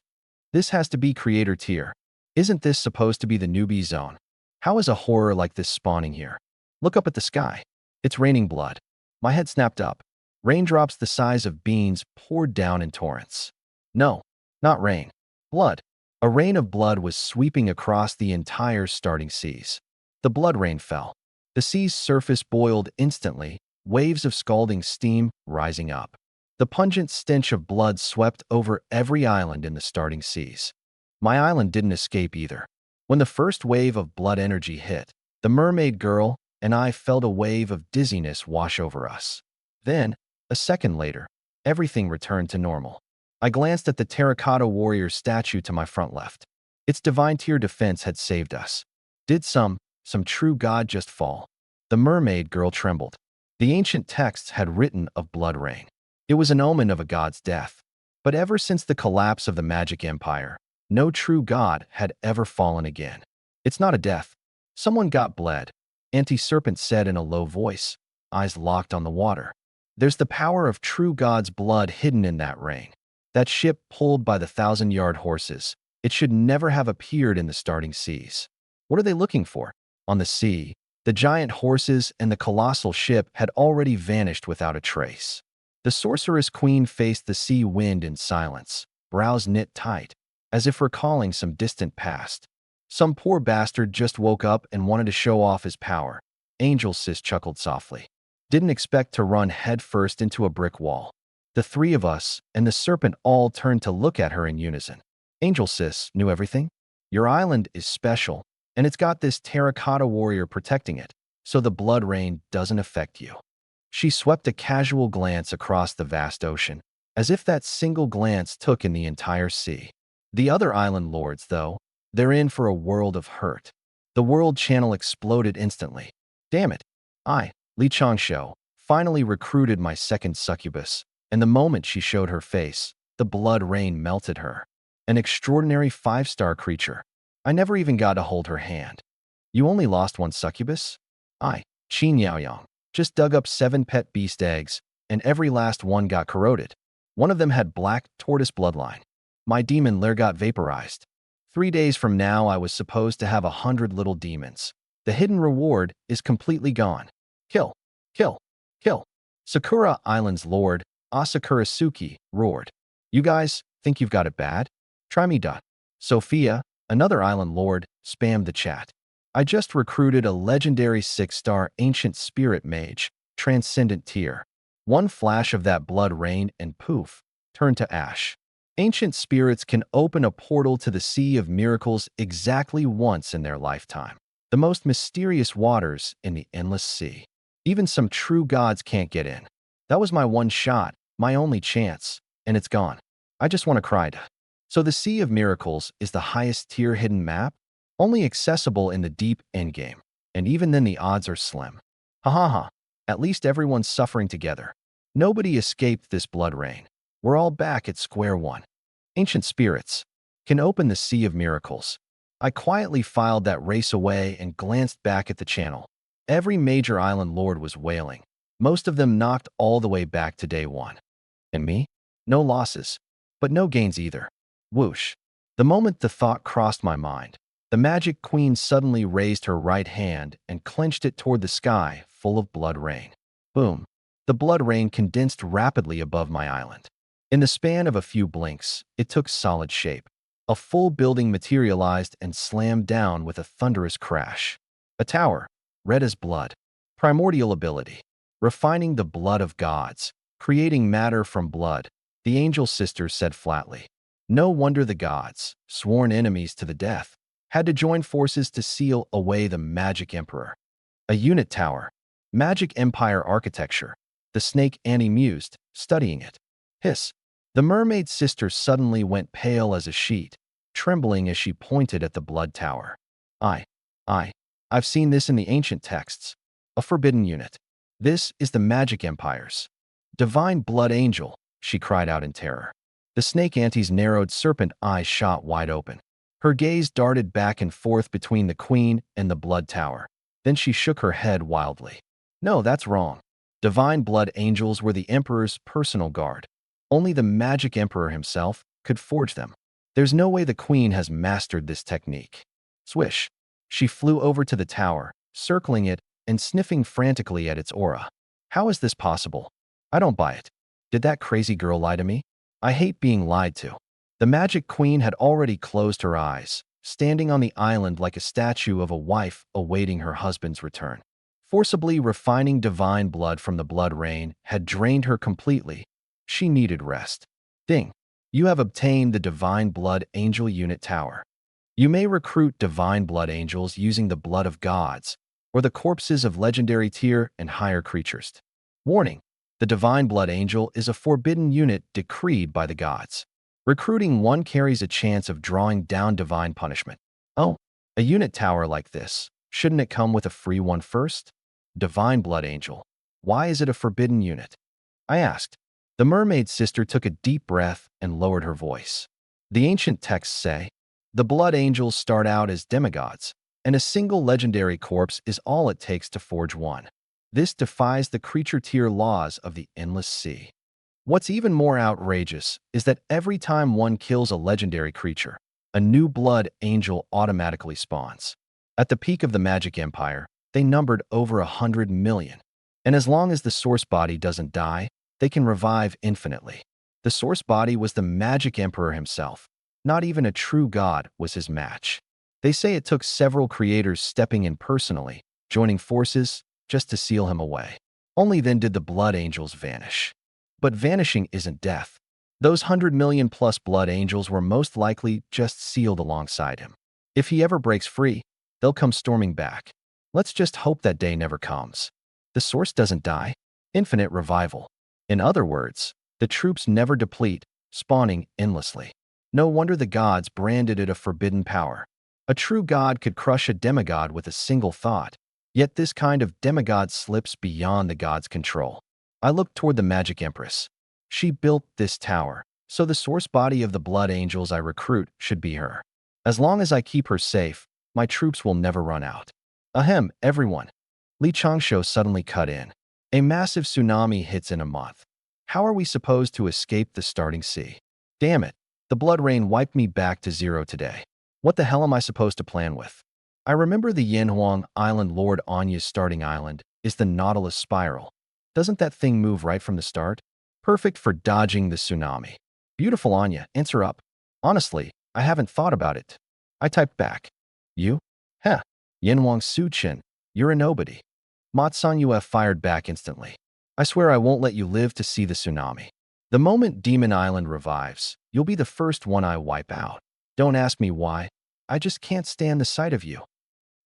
This has to be creator tier. Isn't this supposed to be the newbie zone? How is a horror like this spawning here? Look up at the sky. It's raining blood. My head snapped up. Raindrops the size of beans poured down in torrents. No, not rain. Blood. A rain of blood was sweeping across the entire starting seas. The blood rain fell. The sea's surface boiled instantly, waves of scalding steam rising up. The pungent stench of blood swept over every island in the starting seas. My island didn't escape either. When the first wave of blood energy hit, the Mermaid Girl and I felt a wave of dizziness wash over us. Then, a second later, everything returned to normal. I glanced at the terracotta warrior statue to my front left. Its divine tier defense had saved us. Did some true god just fall? The Mermaid Girl trembled. The ancient texts had written of blood rain. It was an omen of a god's death. But ever since the collapse of the magic empire, no true god had ever fallen again. It's not a death. Someone got bled, Anti-Serpent said in a low voice, eyes locked on the water. There's the power of true god's blood hidden in that rain. That ship pulled by the 1,000-yard horses. It should never have appeared in the starting seas. What are they looking for? On the sea, the giant horses and the colossal ship had already vanished without a trace. The Sorceress Queen faced the sea wind in silence, brows knit tight, as if recalling some distant past. Some poor bastard just woke up and wanted to show off his power. Angel Sis chuckled softly. Didn't expect to run headfirst into a brick wall. The three of us and the serpent all turned to look at her in unison. Angel Sis knew everything. Your island is special, and it's got this terracotta warrior protecting it, so the blood rain doesn't affect you. She swept a casual glance across the vast ocean, as if that single glance took in the entire sea. The other island lords, though, they're in for a world of hurt. The world channel exploded instantly. Damn it. Li Changsho, finally recruited my second succubus, and the moment she showed her face, the blood rain melted her. An extraordinary 5-star creature. I never even got to hold her hand. You only lost one succubus? Qin Yaoyang, just dug up 7 pet beast eggs, and every last one got corroded. One of them had black tortoise bloodline. My demon lair got vaporized. 3 days from now, I was supposed to have 100 little demons. The hidden reward is completely gone. Kill, kill, kill. Sakura Island's lord, Asakurasuke roared. You guys think you've got it bad? Try me. Sophia, another island lord, spammed the chat. I just recruited a legendary 6-star ancient spirit mage, transcendent tier. One flash of that blood rain and poof, turned to ash. Ancient spirits can open a portal to the Sea of Miracles exactly once in their lifetime. The most mysterious waters in the endless sea. Even some true gods can't get in. That was my one shot, my only chance, and it's gone. I just want to cry. So the Sea of Miracles is the highest tier hidden map, only accessible in the deep endgame, and even then the odds are slim. Ha ha ha, at least everyone's suffering together. Nobody escaped this blood rain. We're all back at square one. Ancient spirits can open the Sea of Miracles. I quietly filed that race away and glanced back at the channel. Every major island lord was wailing. Most of them knocked all the way back to day one. And me? No losses, but no gains either. Whoosh. The moment the thought crossed my mind, the Magic Queen suddenly raised her right hand and clenched it toward the sky, full of blood rain. Boom. The blood rain condensed rapidly above my island. In the span of a few blinks, it took solid shape. A full building materialized and slammed down with a thunderous crash. A tower, red as blood. Primordial ability. Refining the blood of gods. Creating matter from blood, the angel sisters said flatly. No wonder the gods, sworn enemies to the death, had to join forces to seal away the Magic Emperor. A unit tower. Magic Empire architecture. The snake Annie mused, studying it. Hiss. The mermaid sister suddenly went pale as a sheet, trembling as she pointed at the blood tower. I've seen this in the ancient texts. A forbidden unit. This is the Magic Empire's divine blood angel, she cried out in terror. The snake auntie's narrowed serpent eyes shot wide open. Her gaze darted back and forth between the queen and the blood tower. Then she shook her head wildly. No, that's wrong. Divine blood angels were the emperor's personal guard. Only the Magic Emperor himself could forge them. There's no way the queen has mastered this technique. Swish. She flew over to the tower, circling it and sniffing frantically at its aura. How is this possible? I don't buy it. Did that crazy girl lie to me? I hate being lied to. The Magic Queen had already closed her eyes, standing on the island like a statue of a wife awaiting her husband's return. Forcibly refining divine blood from the blood rain had drained her completely. She needed rest. Ding. You have obtained the Divine Blood Angel Unit Tower. You may recruit Divine Blood Angels using the blood of gods, or the corpses of legendary tier and higher creatures. Warning. The Divine Blood Angel is a forbidden unit decreed by the gods. Recruiting one carries a chance of drawing down divine punishment. Oh, a unit tower like this, shouldn't it come with a free one first? Divine Blood Angel. Why is it a forbidden unit? I asked. The mermaid sister took a deep breath and lowered her voice. The ancient texts say, the blood angels start out as demigods, and a single legendary corpse is all it takes to forge one. This defies the creature tier laws of the endless sea. What's even more outrageous is that every time one kills a legendary creature, a new blood angel automatically spawns. At the peak of the Magic Empire, they numbered over 100 million. And as long as the source body doesn't die, they can revive infinitely. The source body was the Magic Emperor himself. Not even a true god was his match. They say it took several creators stepping in personally, joining forces, just to seal him away. Only then did the blood angels vanish. But vanishing isn't death. Those 100 million plus blood angels were most likely just sealed alongside him. If he ever breaks free, they'll come storming back. Let's just hope that day never comes. The source doesn't die. Infinite revival. In other words, the troops never deplete, spawning endlessly. No wonder the gods branded it a forbidden power. A true god could crush a demigod with a single thought, yet this kind of demigod slips beyond the god's control. I looked toward the Magic Empress. She built this tower, so the source body of the blood angels I recruit should be her. As long as I keep her safe, my troops will never run out. Ahem, everyone. Li Changsho suddenly cut in. A massive tsunami hits in a month. How are we supposed to escape the starting sea? Damn it, the blood rain wiped me back to zero today. What the hell am I supposed to plan with? I remember the Yanhuang Island Lord Anya's starting island is the Nautilus Spiral. Doesn't that thing move right from the start? Perfect for dodging the tsunami. Beautiful Anya, answer up. Honestly, I haven't thought about it. I typed back. You? Heh. Yenwang Su-chin, you're a nobody. Matsan Uf fired back instantly. I swear I won't let you live to see the tsunami. The moment Demon Island revives, you'll be the first one I wipe out. Don't ask me why. I just can't stand the sight of you.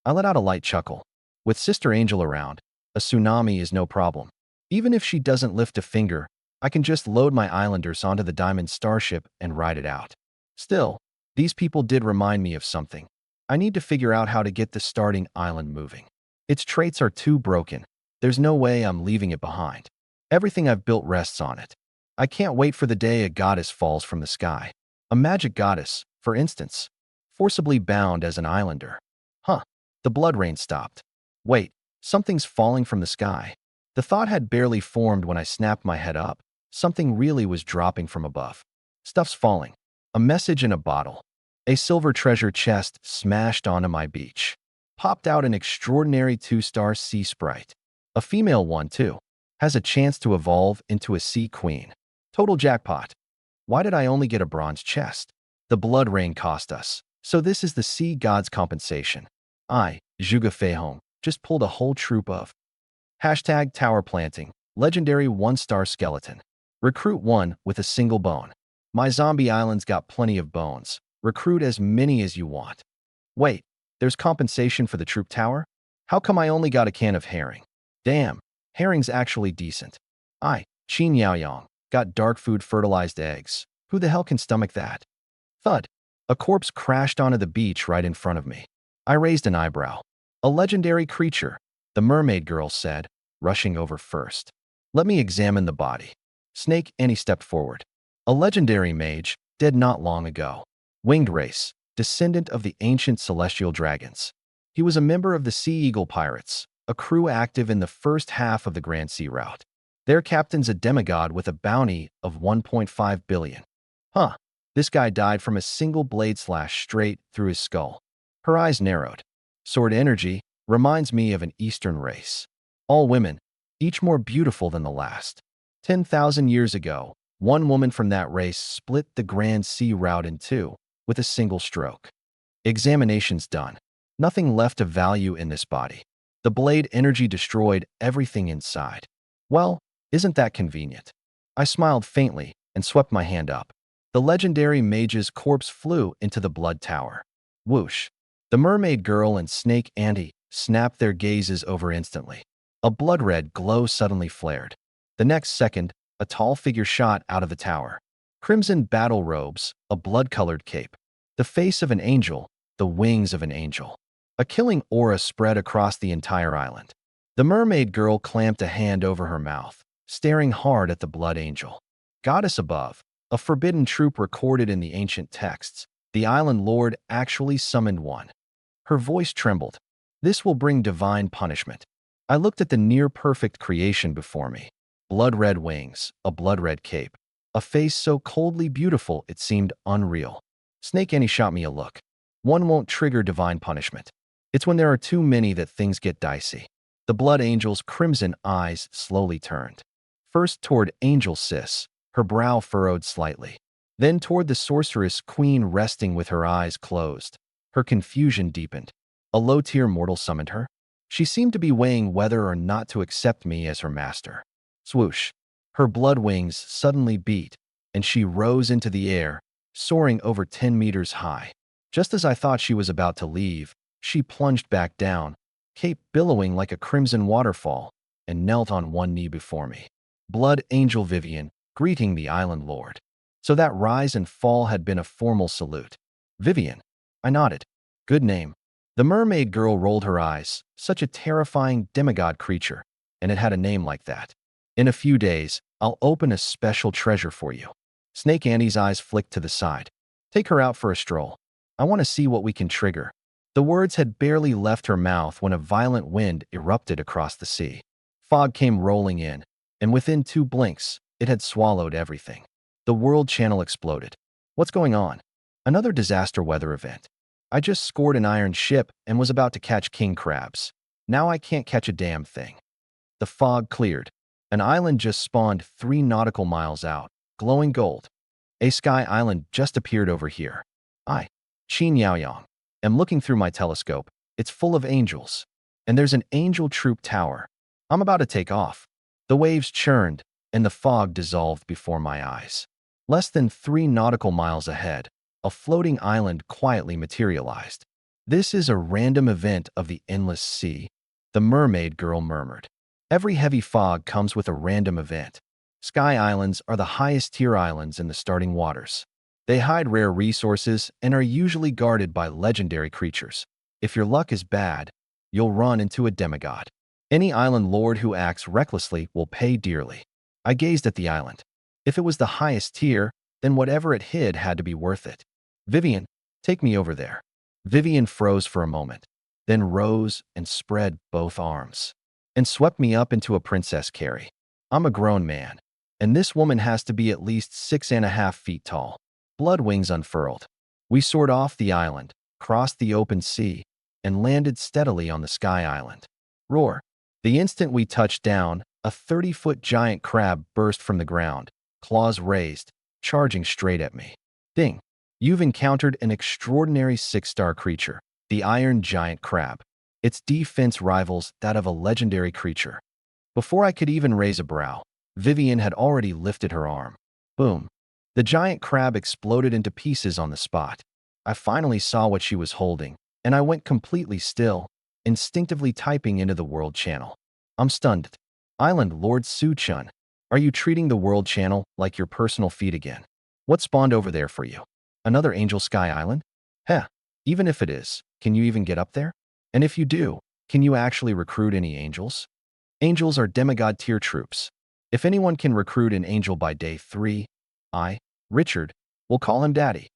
I let out a light chuckle. With Sister Angel around, a tsunami is no problem. Even if she doesn't lift a finger, I can just load my islanders onto the Diamond Starship and ride it out. Still, these people did remind me of something. I need to figure out how to get the starting island moving. Its traits are too broken. There's no way I'm leaving it behind. Everything I've built rests on it. I can't wait for the day a goddess falls from the sky. A magic goddess, for instance, forcibly bound as an islander. Huh. The blood rain stopped. Wait, something's falling from the sky. The thought had barely formed when I snapped my head up. Something really was dropping from above. Stuff's falling. A message in a bottle. A silver treasure chest smashed onto my beach. Popped out an extraordinary 2-star sea sprite. A female one, too. Has a chance to evolve into a sea queen. Total jackpot. Why did I only get a bronze chest? The blood rain cost us. So this is the sea god's compensation. I, Zhuge Feihong, just pulled a whole troop of hashtag tower planting, legendary 1-star skeleton. Recruit 1 with a single bone. My zombie island's got plenty of bones. Recruit as many as you want. Wait, there's compensation for the troop tower? How come I only got a can of herring? Damn, herring's actually decent. I, Qin Yaoyang, got dark food fertilized eggs. Who the hell can stomach that? Thud. A corpse crashed onto the beach right in front of me. I raised an eyebrow. A legendary creature, the mermaid girl said, rushing over first. Let me examine the body. Snake Annie stepped forward. A legendary mage, dead not long ago. Winged race, descendant of the ancient celestial dragons. He was a member of the Sea Eagle Pirates, a crew active in the first half of the Grand Sea Route. Their captain's a demigod with a bounty of 1.5 billion. Huh, this guy died from a single blade slash straight through his skull. Her eyes narrowed. Sword energy reminds me of an Eastern race. All women, each more beautiful than the last. 10,000 years ago, one woman from that race split the Grand Sea Route in two with a single stroke. Examinations done. Nothing left of value in this body. The blade energy destroyed everything inside. Well, isn't that convenient? I smiled faintly and swept my hand up. The legendary mage's corpse flew into the blood tower. Whoosh. The mermaid girl and Snake Annie snapped their gazes over instantly. A blood-red glow suddenly flared. The next second, a tall figure shot out of the tower. Crimson battle robes, a blood-colored cape. The face of an angel, the wings of an angel. A killing aura spread across the entire island. The mermaid girl clamped a hand over her mouth, staring hard at the blood angel. Goddess above, a forbidden troop recorded in the ancient texts. The island lord actually summoned one. Her voice trembled. This will bring divine punishment. I looked at the near-perfect creation before me. Blood-red wings, a blood-red cape. A face so coldly beautiful it seemed unreal. Snake Annie shot me a look. One won't trigger divine punishment. It's when there are too many that things get dicey. The blood angel's crimson eyes slowly turned. First toward Angel Sis, her brow furrowed slightly. Then toward the sorceress queen resting with her eyes closed. Her confusion deepened. A low-tier mortal summoned her? She seemed to be weighing whether or not to accept me as her master. Swoosh. Her blood wings suddenly beat, and she rose into the air, soaring over 10 meters high. Just as I thought she was about to leave, she plunged back down, cape billowing like a crimson waterfall, and knelt on one knee before me. Blood Angel Vivian, greeting the island lord. So that rise and fall had been a formal salute. Vivian. I nodded. Good name. The mermaid girl rolled her eyes. Such a terrifying demigod creature, and it had a name like that. In a few days, I'll open a special treasure for you. Snake Annie's eyes flicked to the side. Take her out for a stroll. I want to see what we can trigger. The words had barely left her mouth when a violent wind erupted across the sea. Fog came rolling in, and within 2 blinks, it had swallowed everything. The world channel exploded. What's going on? Another disaster weather event. I just scored an iron ship and was about to catch king crabs. Now I can't catch a damn thing. The fog cleared. An island just spawned 3 nautical miles out, glowing gold. A sky island just appeared over here. I, Qin Yaoyang, am looking through my telescope. It's full of angels. And there's an angel troop tower. I'm about to take off. The waves churned, and the fog dissolved before my eyes. Less than 3 nautical miles ahead, a floating island quietly materialized. This is a random event of the endless sea. The mermaid girl murmured. Every heavy fog comes with a random event. Sky islands are the highest tier islands in the starting waters. They hide rare resources and are usually guarded by legendary creatures. If your luck is bad, you'll run into a demigod. Any island lord who acts recklessly will pay dearly. I gazed at the island. If it was the highest tier, then whatever it hid had to be worth it. Vivian, take me over there. Vivian froze for a moment, then rose and spread both arms, and swept me up into a princess carry. I'm a grown man, and this woman has to be at least 6.5 feet tall. Blood wings unfurled. We soared off the island, crossed the open sea, and landed steadily on the sky island. Roar. The instant we touched down, a 30-foot giant crab burst from the ground, claws raised, charging straight at me. Ding. You've encountered an extraordinary 6-star creature, the iron giant crab. Its defense rivals that of a legendary creature. Before I could even raise a brow, Vivian had already lifted her arm. Boom. The giant crab exploded into pieces on the spot. I finally saw what she was holding, and I went completely still, instinctively typing into the world channel. I'm stunned. Island Lord Su-chun, are you treating the world channel like your personal feed again? What spawned over there for you? Another Angel Sky Island? Heh, even if it is, can you even get up there? And if you do, can you actually recruit any angels? Angels are demigod tier troops. If anyone can recruit an angel by day 3, I, Richard, will call him daddy.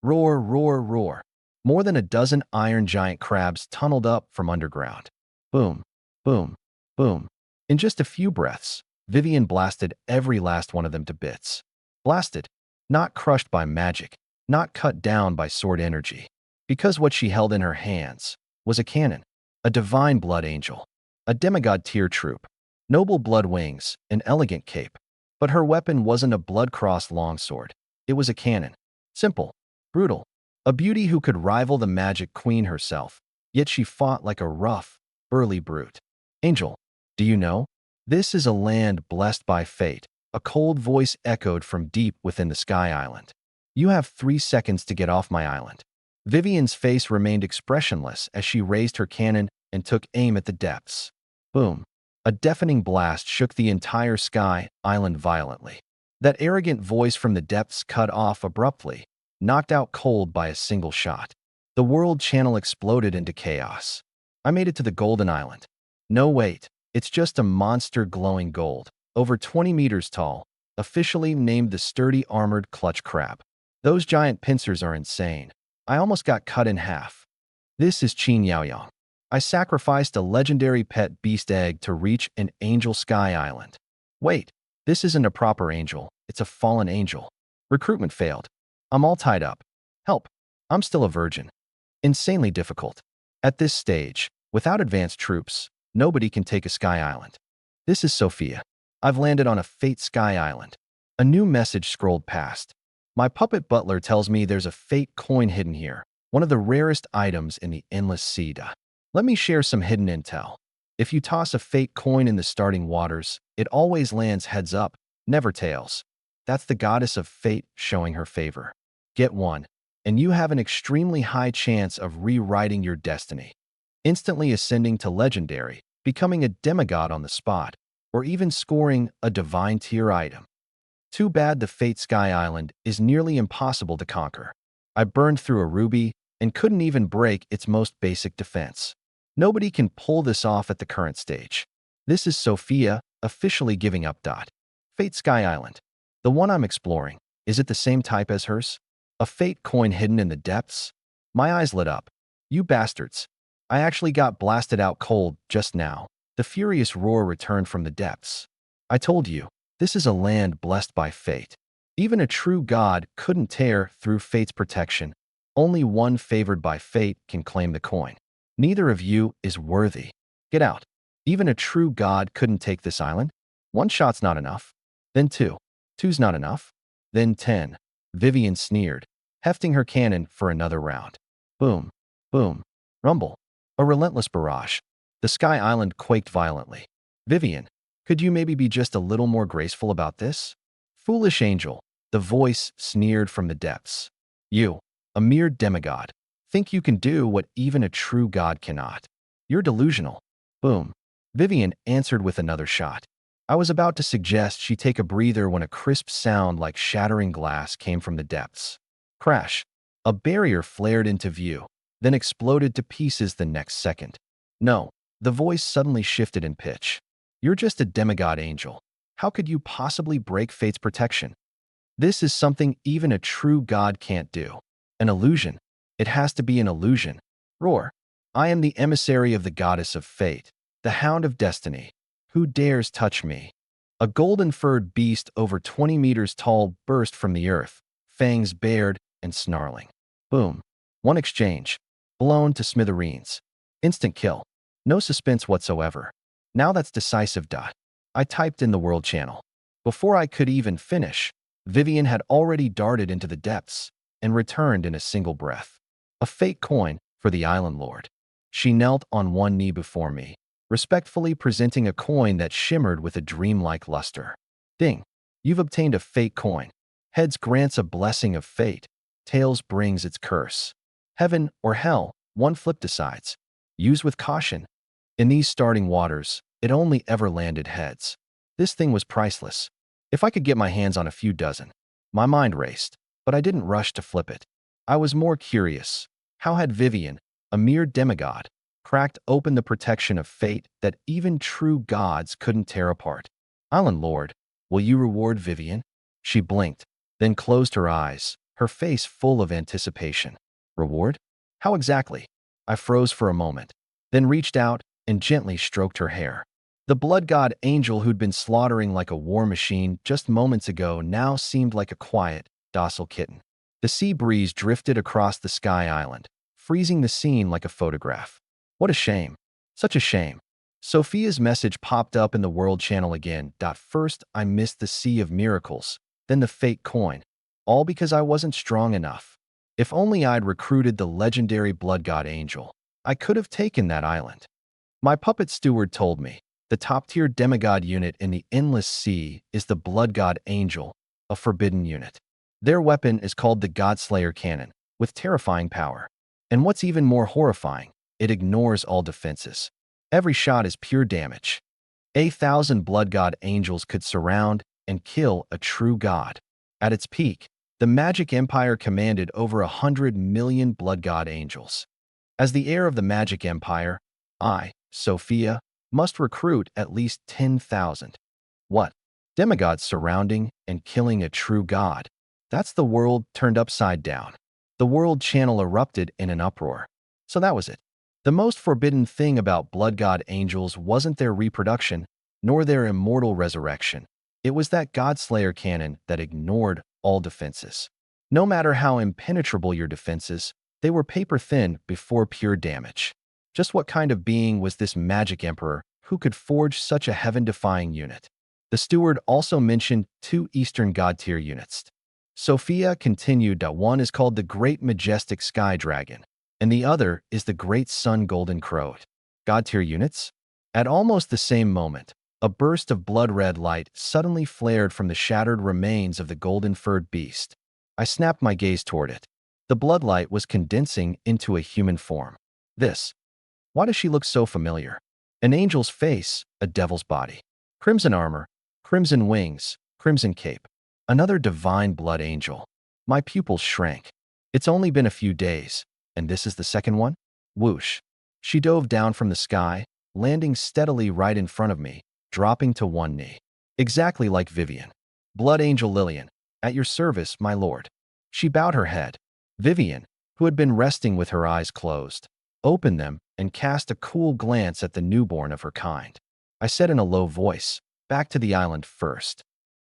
Roar, roar, roar. More than a dozen iron giant crabs tunneled up from underground. Boom, boom, boom. In just a few breaths, Vivian blasted every last one of them to bits. Blasted, not crushed by magic, not cut down by sword energy, because what she held in her hands was a cannon, a divine blood angel, a demigod tier troop, noble blood wings, an elegant cape. But her weapon wasn't a blood-crossed longsword. It was a cannon. Simple, brutal, a beauty who could rival the magic queen herself, yet she fought like a rough, burly brute. Angel, do you know? This is a land blessed by fate, a cold voice echoed from deep within the sky island. You have 3 seconds to get off my island. Vivian's face remained expressionless as she raised her cannon and took aim at the depths. Boom. A deafening blast shook the entire sky island violently. That arrogant voice from the depths cut off abruptly, knocked out cold by a single shot. The world channel exploded into chaos. I made it to the Golden Island. No, wait. It's just a monster glowing gold, over 20 meters tall, officially named the sturdy armored clutch crab. Those giant pincers are insane. I almost got cut in half. This is Qin Yaoyang. I sacrificed a legendary pet beast egg to reach an angel sky island. Wait, this isn't a proper angel, it's a fallen angel. Recruitment failed. I'm all tied up. Help. I'm still a virgin. Insanely difficult. At this stage, without advanced troops, nobody can take a sky island. This is Sophia. I've landed on a fate sky island. A new message scrolled past. My puppet butler tells me there's a fate coin hidden here, one of the rarest items in the endless sea. Let me share some hidden intel. If you toss a fate coin in the starting waters, it always lands heads up, never tails. That's the goddess of fate showing her favor. Get one, and you have an extremely high chance of rewriting your destiny, instantly ascending to legendary, becoming a demigod on the spot, or even scoring a divine tier item. Too bad the Fate Sky Island is nearly impossible to conquer. I burned through a ruby and couldn't even break its most basic defense. Nobody can pull this off at the current stage. This is Sophia officially giving up. Fate Sky Island. The one I'm exploring. Is it the same type as hers? A fate coin hidden in the depths? My eyes lit up. You bastards. I actually got blasted out cold just now. The furious roar returned from the depths. I told you, this is a land blessed by fate. Even a true god couldn't tear through fate's protection. Only one favored by fate can claim the coin. Neither of you is worthy. Get out. Even a true god couldn't take this island? One shot's not enough. Then two. Two's not enough. Then 10. Vivian sneered, hefting her cannon for another round. Boom. Boom. Rumble. A relentless barrage. The Sky Island quaked violently. Vivian, could you maybe be just a little more graceful about this? Foolish angel, the voice sneered from the depths. You, a mere demigod, think you can do what even a true god cannot. You're delusional. Boom. Vivian answered with another shot. I was about to suggest she take a breather when a crisp sound like shattering glass came from the depths. Crash. A barrier flared into view, then exploded to pieces the next second. No, the voice suddenly shifted in pitch. You're just a demigod angel. How could you possibly break fate's protection? This is something even a true god can't do. An illusion. It has to be an illusion. Roar. I am the emissary of the goddess of fate, the hound of destiny. Who dares touch me? A golden-furred beast over 20 meters tall burst from the earth, fangs bared and snarling. Boom. One exchange. Blown to smithereens. Instant kill. No suspense whatsoever. Now that's decisive. I typed in the world channel. Before I could even finish, Vivian had already darted into the depths and returned in a single breath. A fake coin for the island lord. She knelt on one knee before me, respectfully presenting a coin that shimmered with a dreamlike luster. Ding. You've obtained a fake coin. Heads grants a blessing of fate. Tails brings its curse. Heaven or hell, one flip decides. Use with caution. In these starting waters, it only ever landed heads. This thing was priceless. If I could get my hands on a few dozen. My mind raced, but I didn't rush to flip it. I was more curious. How had Vivian, a mere demigod, cracked open the protection of fate that even true gods couldn't tear apart? Island Lord, will you reward Vivian? She blinked, then closed her eyes, her face full of anticipation. Reward? How exactly? I froze for a moment, then reached out and gently stroked her hair. The blood god angel who'd been slaughtering like a war machine just moments ago now seemed like a quiet, docile kitten. The sea breeze drifted across the Sky Island, freezing the scene like a photograph. What a shame. Such a shame. Sophia's message popped up in the world channel again. First, I missed the sea of miracles, then the fake coin. All because I wasn't strong enough. If only I'd recruited the legendary blood god angel, I could have taken that island. My puppet steward told me, the top-tier demigod unit in the Endless Sea is the blood god angel, a forbidden unit. Their weapon is called the Godslayer cannon, with terrifying power. And what's even more horrifying, it ignores all defenses. Every shot is pure damage. 1,000 blood god angels could surround and kill a true god. At its peak, the Magic Empire commanded over 100 million blood god angels. As the heir of the Magic Empire, I, Sophia, must recruit at least 10,000. What? Demigods surrounding and killing a true god. That's the world turned upside down. The world channel erupted in an uproar. So that was it. The most forbidden thing about blood god angels wasn't their reproduction, nor their immortal resurrection. It was that Godslayer cannon that ignored all defenses. No matter how impenetrable your defenses, they were paper-thin before pure damage. Just what kind of being was this magic emperor who could forge such a heaven-defying unit? The steward also mentioned 2 Eastern god-tier units. Sophia continued that one is called the Great Majestic Sky Dragon, and the other is the Great Sun Golden Crow. God-tier units? At almost the same moment, a burst of blood-red light suddenly flared from the shattered remains of the golden-furred beast. I snapped my gaze toward it. The bloodlight was condensing into a human form. Why does she look so familiar? An angel's face, a devil's body. Crimson armor, crimson wings, crimson cape. Another divine blood angel. My pupils shrank. It's only been a few days, and this is the second one? Whoosh. She dove down from the sky, landing steadily right in front of me, dropping to one knee. Exactly like Vivian. Blood angel Lillian, at your service, my lord. She bowed her head. Vivian, who had been resting with her eyes closed, opened them and cast a cool glance at the newborn of her kind. I said in a low voice, back to the island first.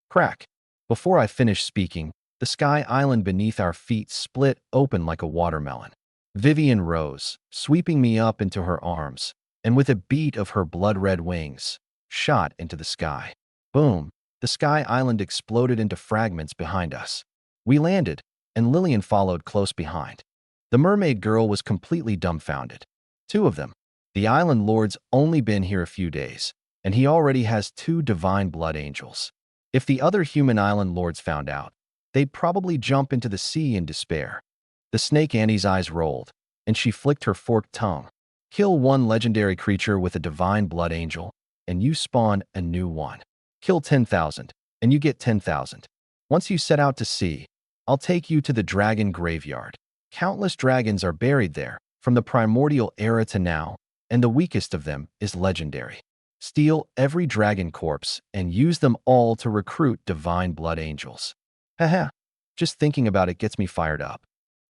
Crack. Before I finished speaking, the Sky Island beneath our feet split open like a watermelon. Vivian rose, sweeping me up into her arms, and with a beat of her blood-red wings, shot into the sky. Boom! The sky island exploded into fragments behind us. We landed, and Lillian followed close behind. The mermaid girl was completely dumbfounded. Two of them. The island lord's only been here a few days, and he already has two divine blood angels. If the other human island lords found out, they'd probably jump into the sea in despair. The snake Annie's eyes rolled, and she flicked her forked tongue. Kill one legendary creature with a divine blood angel, and you spawn a new one. Kill 10,000, and you get 10,000. Once you set out to sea, I'll take you to the dragon graveyard. Countless dragons are buried there, from the primordial era to now, and the weakest of them is legendary. Steal every dragon corpse and use them all to recruit divine blood angels. Haha, just thinking about it gets me fired up.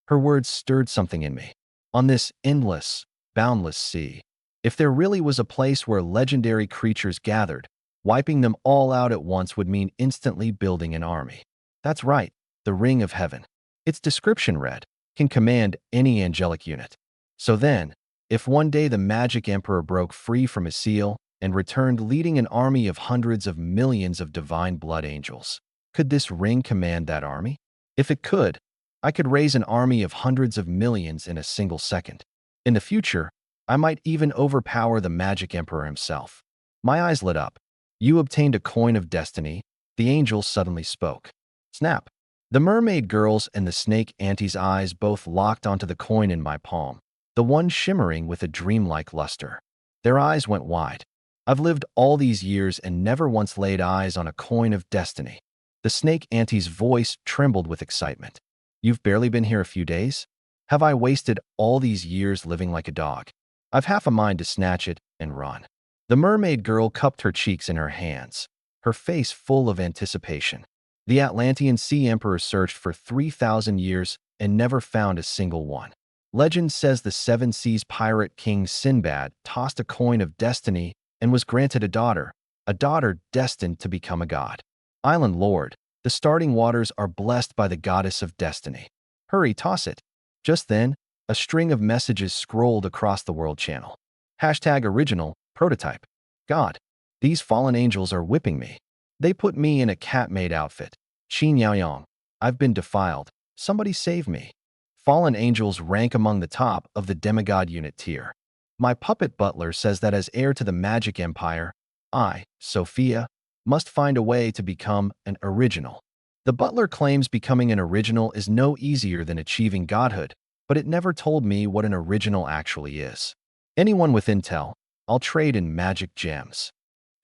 Her words stirred something in me. On this endless, boundless sea, if there really was a place where legendary creatures gathered, wiping them all out at once would mean instantly building an army. That's right, the Ring of Heaven. Its description read, can command any angelic unit. So then, if one day the magic emperor broke free from his seal and returned leading an army of hundreds of millions of divine blood angels, could this ring command that army? If it could, I could raise an army of hundreds of millions in a single second. In the future, I might even overpower the magic emperor himself. My eyes lit up. You obtained a coin of destiny, the angel suddenly spoke. Snap! The mermaid girl's and the snake auntie's eyes both locked onto the coin in my palm, the one shimmering with a dreamlike luster. Their eyes went wide. I've lived all these years and never once laid eyes on a coin of destiny. The snake auntie's voice trembled with excitement. You've barely been here a few days? Have I wasted all these years living like a dog? I've half a mind to snatch it and run. The mermaid girl cupped her cheeks in her hands, her face full of anticipation. The Atlantean Sea Emperor searched for 3,000 years and never found a single one. Legend says the Seven Seas pirate king Sinbad tossed a coin of destiny and was granted a daughter destined to become a god. Island Lord, the starting waters are blessed by the goddess of destiny. Hurry, toss it. Just then, a string of messages scrolled across the world channel. #original, prototype. God, these fallen angels are whipping me. They put me in a cat-made outfit. Qin Yaoyong, I've been defiled. Somebody save me. Fallen angels rank among the top of the demigod unit tier. My puppet butler says that as heir to the magic empire, I, Sophia, must find a way to become an original. The butler claims becoming an original is no easier than achieving godhood, but it never told me what an original actually is. Anyone with intel, I'll trade in magic gems.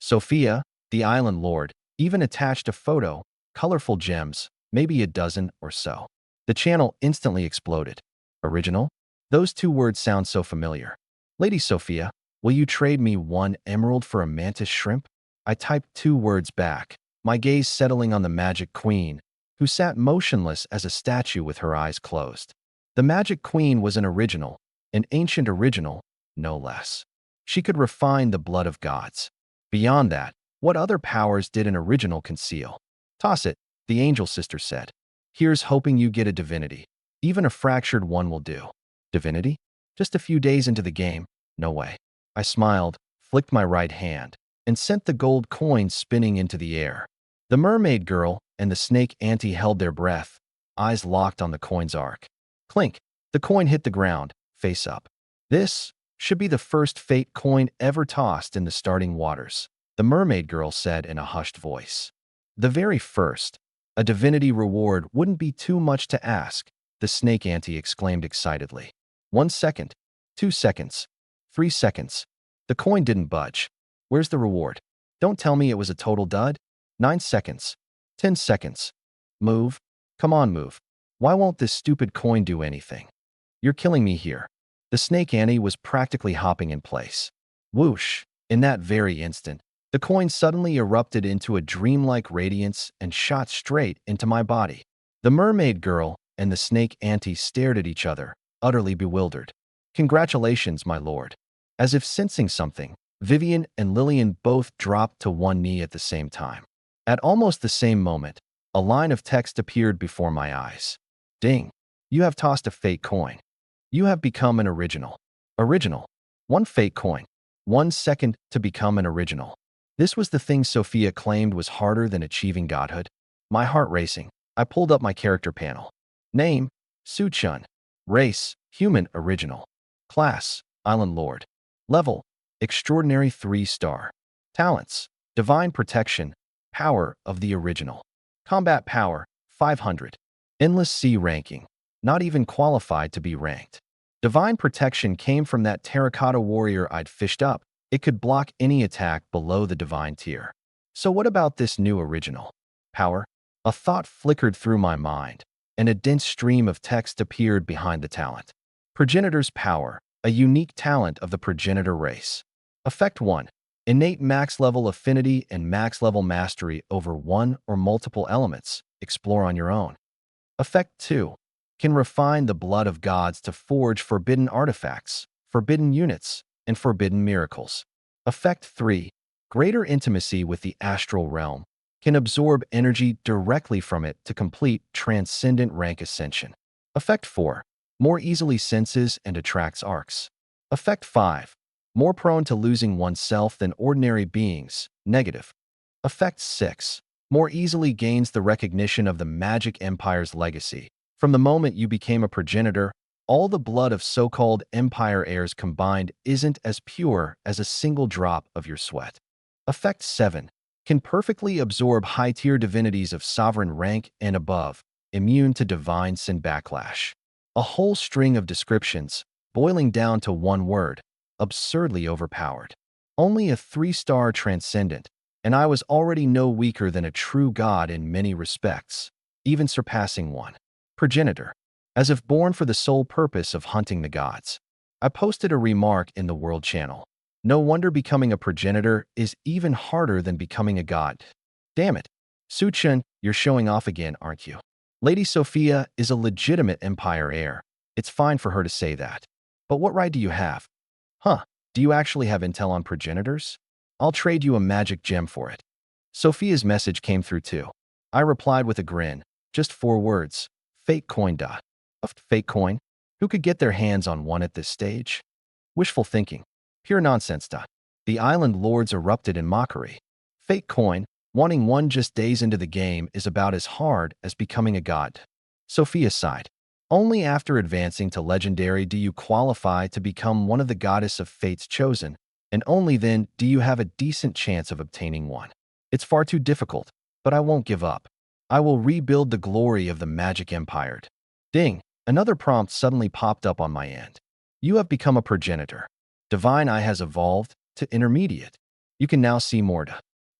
Sophia, the island lord, even attached a photo, colorful gems, maybe a dozen or so. The channel instantly exploded. Original? Those two words sound so familiar. Lady Sophia, will you trade me one emerald for a mantis shrimp? I typed two words back, my gaze settling on the magic queen, who sat motionless as a statue with her eyes closed. The magic queen was an original, an ancient original, no less. She could refine the blood of gods. Beyond that, what other powers did an original conceal? Toss it, the angel sister said. Here's hoping you get a divinity. Even a fractured one will do. Divinity? Just a few days into the game? No way. I smiled, flicked my right hand, and sent the gold coin spinning into the air. The mermaid girl and the snake auntie held their breath, eyes locked on the coin's arc. Clink! The coin hit the ground, face up. This should be the first fate coin ever tossed in the starting waters, the mermaid girl said in a hushed voice. The very first. A divinity reward wouldn't be too much to ask, the snake auntie exclaimed excitedly. 1 second, 2 seconds, 3 seconds. The coin didn't budge. Where's the reward? Don't tell me it was a total dud. 9 seconds, 10 seconds. Move. Come on, move. Why won't this stupid coin do anything? You're killing me here. The snake auntie was practically hopping in place. Whoosh! In that very instant, the coin suddenly erupted into a dreamlike radiance and shot straight into my body. The mermaid girl and the snake auntie stared at each other, utterly bewildered. Congratulations, my lord. As if sensing something, Vivian and Lillian both dropped to one knee at the same time. At almost the same moment, a line of text appeared before my eyes. Ding! You have tossed a fake coin. You have become an original. Original. 1 fake coin. 1 second to become an original. This was the thing Sophia claimed was harder than achieving godhood. My heart racing, I pulled up my character panel. Name, Su-chun. Race, human original. Class, Island Lord. Level, extraordinary 3-star. Talents, divine protection, power of the original. Combat power, 500. Endless C ranking, not even qualified to be ranked. Divine protection came from that terracotta warrior I'd fished up. It could block any attack below the divine tier. So what about this new original? Power? A thought flickered through my mind, and a dense stream of text appeared behind the talent. Progenitor's power, a unique talent of the progenitor race. Effect 1. Innate max-level affinity and max-level mastery over one or multiple elements. Explore on your own. Effect 2. Can refine the blood of gods to forge forbidden artifacts, forbidden units, and forbidden miracles. Effect 3. Greater intimacy with the astral realm. Can absorb energy directly from it to complete transcendent rank ascension. Effect 4. More easily senses and attracts arcs. Effect 5. More prone to losing oneself than ordinary beings. Negative. Effect 6. More easily gains the recognition of the magic empire's legacy. From the moment you became a progenitor, all the blood of so-called empire heirs combined isn't as pure as a single drop of your sweat. Effect 7. Can perfectly absorb high-tier divinities of sovereign rank and above, immune to divine sin backlash. A whole string of descriptions, boiling down to one word, absurdly overpowered. Only a 3-star transcendent, and I was already no weaker than a true god in many respects, even surpassing one. Progenitor. As if born for the sole purpose of hunting the gods. I posted a remark in the World channel. No wonder becoming a progenitor is even harder than becoming a god. Damn it. Su-chun, you're showing off again, aren't you? Lady Sophia is a legitimate empire heir. It's fine for her to say that. But what right do you have? Huh, do you actually have intel on progenitors? I'll trade you a magic gem for it. Sophia's message came through too. I replied with a grin. Just 4 words. Fake coin. Fake coin? Who could get their hands on one at this stage? Wishful thinking. Pure nonsense. The island lords erupted in mockery. Fake coin, wanting one just days into the game is about as hard as becoming a god. Sophia sighed. Only after advancing to legendary do you qualify to become one of the goddess of fate's chosen, and only then do you have a decent chance of obtaining one. It's far too difficult, but I won't give up. I will rebuild the glory of the magic empire. Ding, another prompt suddenly popped up on my end. You have become a progenitor. Divine Eye has evolved to intermediate. You can now see more.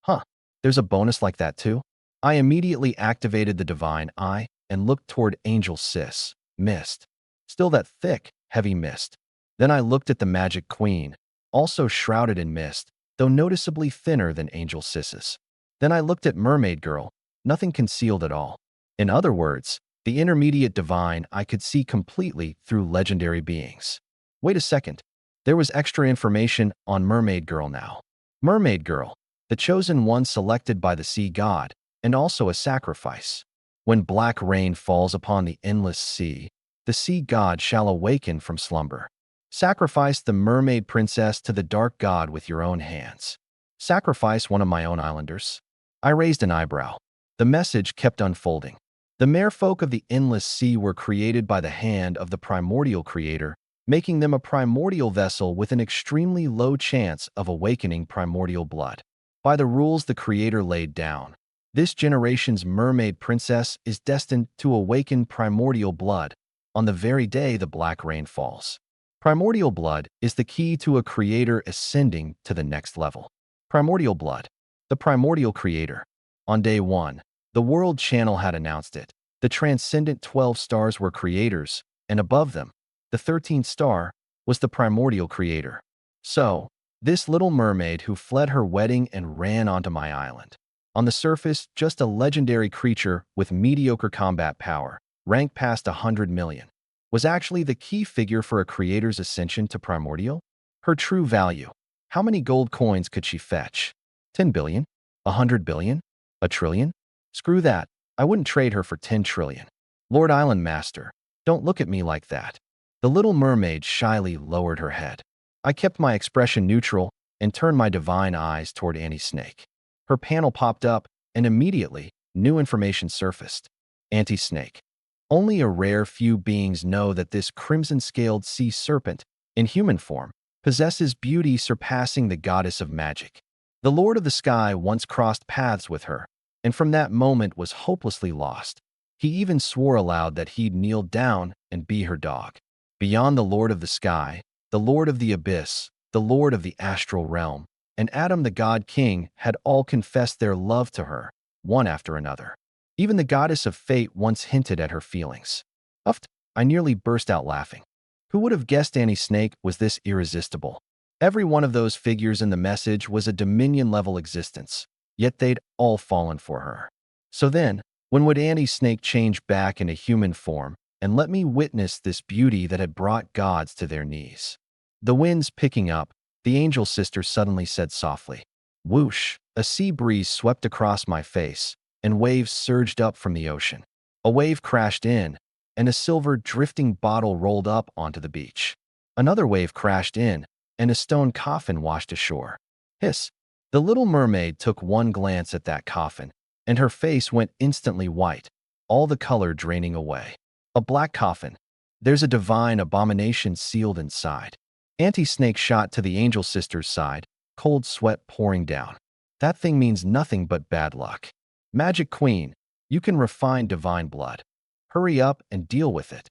Huh, there's a bonus like that too? I immediately activated the Divine Eye and looked toward Angel Sis, mist. Still that thick, heavy mist. Then I looked at the Magic Queen, also shrouded in mist, though noticeably thinner than Angel Sis's. Then I looked at Mermaid Girl, nothing concealed at all. In other words, the intermediate divine I could see completely through legendary beings. Wait a second. There was extra information on Mermaid Girl now. Mermaid Girl, the chosen one selected by the sea god, and also a sacrifice. When black rain falls upon the endless sea, the sea god shall awaken from slumber. Sacrifice the mermaid princess to the dark god with your own hands. Sacrifice one of my own islanders. I raised an eyebrow. The message kept unfolding. The merfolk of the endless sea were created by the hand of the primordial creator, making them a primordial vessel with an extremely low chance of awakening primordial blood. By the rules the creator laid down, this generation's mermaid princess is destined to awaken primordial blood on the very day the black rain falls. Primordial blood is the key to a creator ascending to the next level. Primordial blood, the primordial creator. On day 1, the World Channel had announced it. The transcendent 12 stars were creators, and above them, the 13th star was the primordial creator. So, this little mermaid who fled her wedding and ran onto my island. On the surface, just a legendary creature with mediocre combat power, ranked past 100 million, was actually the key figure for a creator's ascension to primordial? Her true value. How many gold coins could she fetch? 10 billion? 100 billion? A trillion? Screw that. I wouldn't trade her for 10 trillion. Lord Island Master, don't look at me like that. The little mermaid shyly lowered her head. I kept my expression neutral and turned my divine eyes toward Annie Snake. Her panel popped up, and immediately, new information surfaced. Anti-Snake. Only a rare few beings know that this crimson-scaled sea serpent, in human form, possesses beauty surpassing the goddess of magic. The Lord of the Sky once crossed paths with her, and from that moment was hopelessly lost. He even swore aloud that he'd kneel down and be her dog. Beyond the Lord of the Sky, the Lord of the Abyss, the Lord of the Astral Realm, and Adam the God King had all confessed their love to her, one after another. Even the goddess of fate once hinted at her feelings. Uffed, I nearly burst out laughing. Who would have guessed Annie Snake was this irresistible? Every one of those figures in the message was a Dominion-level existence, yet they'd all fallen for her. So then, when would Annie Snake change back into human form and let me witness this beauty that had brought gods to their knees? The winds picking up, the angel sister suddenly said softly. Whoosh! A sea breeze swept across my face, and waves surged up from the ocean. A wave crashed in, and a silver drifting bottle rolled up onto the beach. Another wave crashed in, and a stone coffin washed ashore. Hiss! The little mermaid took one glance at that coffin, and her face went instantly white, all the color draining away. A black coffin. There's a divine abomination sealed inside. Anti-Snake shot to the angel sister's side, cold sweat pouring down. That thing means nothing but bad luck. Magic Queen, you can refine divine blood. Hurry up and deal with it.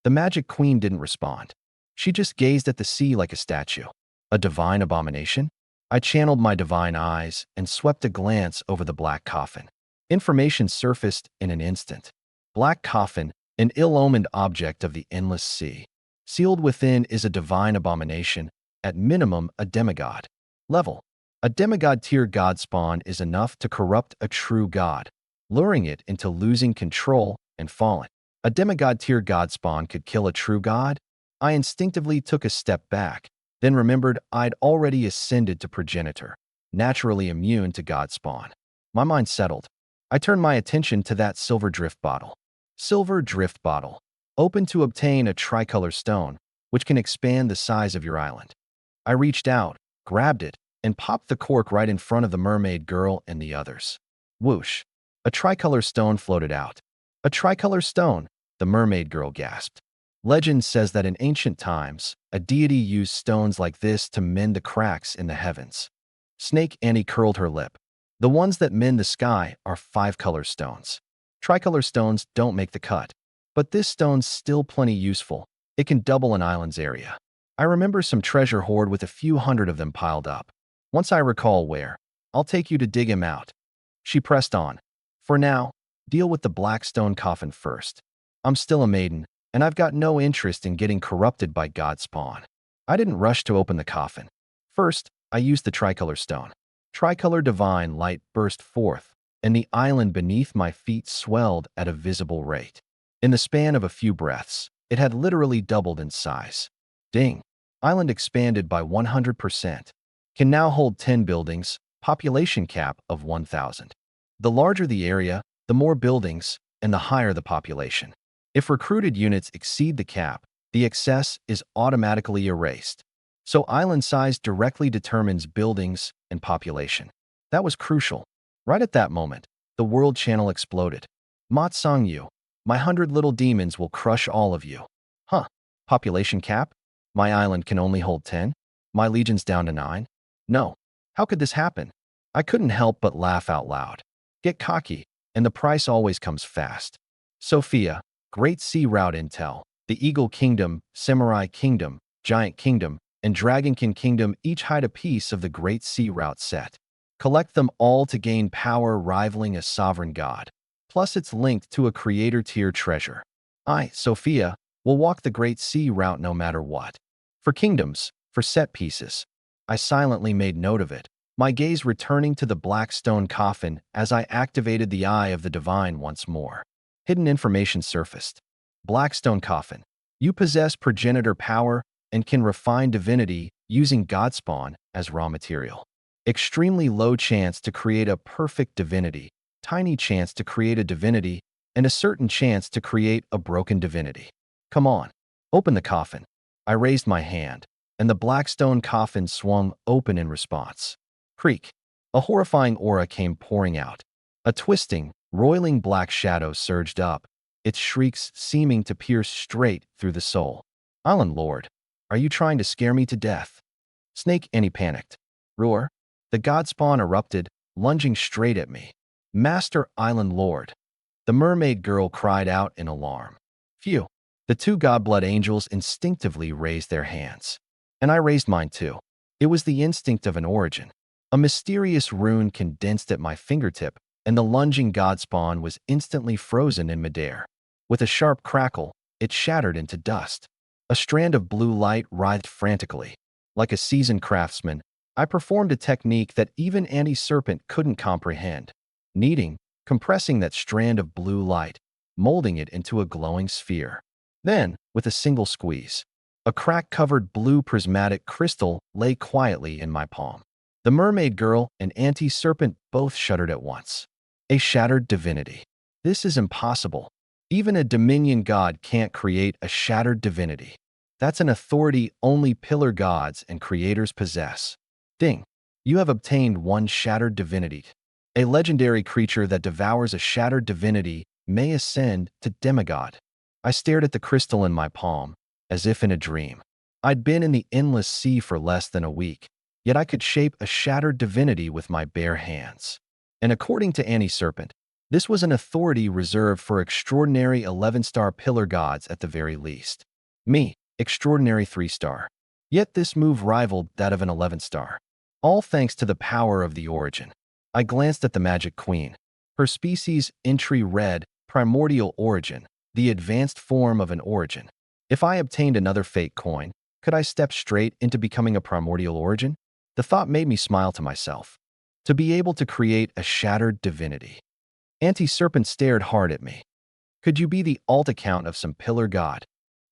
The Magic Queen didn't respond. She just gazed at the sea like a statue. A divine abomination? I channeled my divine eyes and swept a glance over the black coffin. Information surfaced in an instant. Black coffin, an ill-omened object of the endless sea. Sealed within is a divine abomination, at minimum a demigod. Level. A demigod-tier god spawn is enough to corrupt a true god, luring it into losing control and falling. A demigod-tier god spawn could kill a true god? I instinctively took a step back, then remembered I'd already ascended to progenitor, naturally immune to god spawn. My mind settled. I turned my attention to that silver drift bottle. Silver drift bottle. Open to obtain a tricolor stone, which can expand the size of your island. I reached out, grabbed it, and popped the cork right in front of the mermaid girl and the others. Whoosh! A tricolor stone floated out. A tricolor stone, the mermaid girl gasped. Legend says that in ancient times, a deity used stones like this to mend the cracks in the heavens. Snake Annie curled her lip. The ones that mend the sky are 5-color stones. Tricolor stones don't make the cut, but this stone's still plenty useful. It can double an island's area. I remember some treasure hoard with a few hundred of them piled up. Once I recall where, I'll take you to dig him out. She pressed on. For now, deal with the black stone coffin first. I'm still a maiden, and I've got no interest in getting corrupted by god spawn. I didn't rush to open the coffin. First, I used the tricolor stone. Tricolor divine light burst forth, and the island beneath my feet swelled at a visible rate. In the span of a few breaths, it had literally doubled in size. Ding! Island expanded by 100%. Can now hold 10 buildings, population cap of 1,000. The larger the area, the more buildings, and the higher the population. If recruited units exceed the cap, the excess is automatically erased. So island size directly determines buildings and population. That was crucial. Right at that moment, the world channel exploded. Mot Song Yu, my 100 little demons will crush all of you. Huh, population cap? My island can only hold 10? My legion's down to 9? No. How could this happen? I couldn't help but laugh out loud. Get cocky, and the price always comes fast. Sophia, Great Sea Route Intel, the Eagle Kingdom, Samurai Kingdom, Giant Kingdom, and Dragonkin Kingdom each hide a piece of the Great Sea Route set. Collect them all to gain power rivaling a sovereign god. Plus it's linked to a creator-tier treasure. I, Sophia, will walk the Great Sea Route no matter what. For kingdoms, for set pieces. I silently made note of it, my gaze returning to the black stone coffin as I activated the Eye of the Divine once more. Hidden information surfaced. Black stone coffin. You possess progenitor power and can refine divinity using godspawn as raw material. Extremely low chance to create a perfect divinity, tiny chance to create a divinity, and a certain chance to create a broken divinity. Come on, open the coffin. I raised my hand, and and the black stone coffin swung open in response. Creak. A horrifying aura came pouring out. A twisting, roiling black shadow surged up, its shrieks seeming to pierce straight through the soul. Island Lord, are you trying to scare me to death? Snake Annie panicked. Roar. The god spawn erupted, lunging straight at me. Master Island Lord. The mermaid girl cried out in alarm. Phew. The two godblood angels instinctively raised their hands. And I raised mine too. It was the instinct of an origin. A mysterious rune condensed at my fingertip, and the lunging god spawn was instantly frozen in midair. With a sharp crackle, it shattered into dust. A strand of blue light writhed frantically. Like a seasoned craftsman, I performed a technique that even Anti-Serpent couldn't comprehend. Kneading, compressing that strand of blue light, molding it into a glowing sphere. Then, with a single squeeze, a crack-covered blue prismatic crystal lay quietly in my palm. The mermaid girl and Anti-Serpent both shuddered at once. A shattered divinity. This is impossible. Even a Dominion god can't create a shattered divinity. That's an authority only pillar gods and creators possess. Ding. You have obtained one shattered divinity. A legendary creature that devours a shattered divinity may ascend to demigod. I stared at the crystal in my palm, as if in a dream. I'd been in the endless sea for less than a week, yet I could shape a shattered divinity with my bare hands. And according to Anti-Serpent, this was an authority reserved for extraordinary 11-star pillar gods at the very least. Me, extraordinary 3-star. Yet this move rivaled that of an 11-star. All thanks to the power of the origin. I glanced at the Magic Queen. Her species entry read, primordial origin, the advanced form of an origin. If I obtained another fake coin, could I step straight into becoming a primordial origin? The thought made me smile to myself. To be able to create a shattered divinity. Anti-Serpent stared hard at me. Could you be the alt account of some pillar god?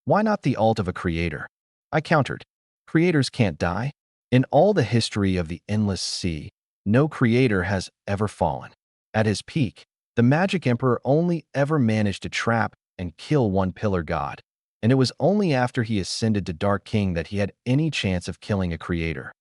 Why not the alt of a creator? I countered. Creators can't die. In all the history of the endless sea, no creator has ever fallen. At his peak, the Magic Emperor only ever managed to trap and kill one pillar god, and it was only after he ascended to Dark King that he had any chance of killing a creator.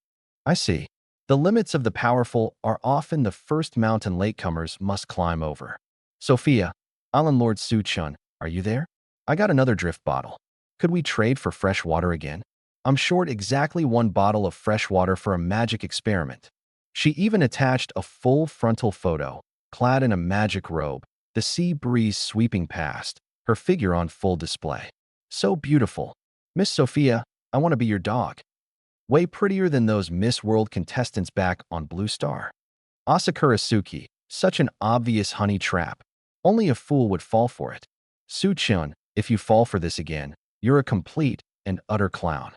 I see. The limits of the powerful are often the first mountain latecomers must climb over. Sophia, Island Lord Su-chun, are you there? I got another drift bottle. Could we trade for fresh water again? I'm short exactly one bottle of fresh water for a magic experiment. She even attached a full frontal photo, clad in a magic robe, the sea breeze sweeping past, her figure on full display. So beautiful. Miss Sophia, I want to be your dog. Way prettier than those Miss World contestants back on Blue Star. Asakura Suki, such an obvious honey trap. Only a fool would fall for it. Su-chun, if you fall for this again, you're a complete and utter clown.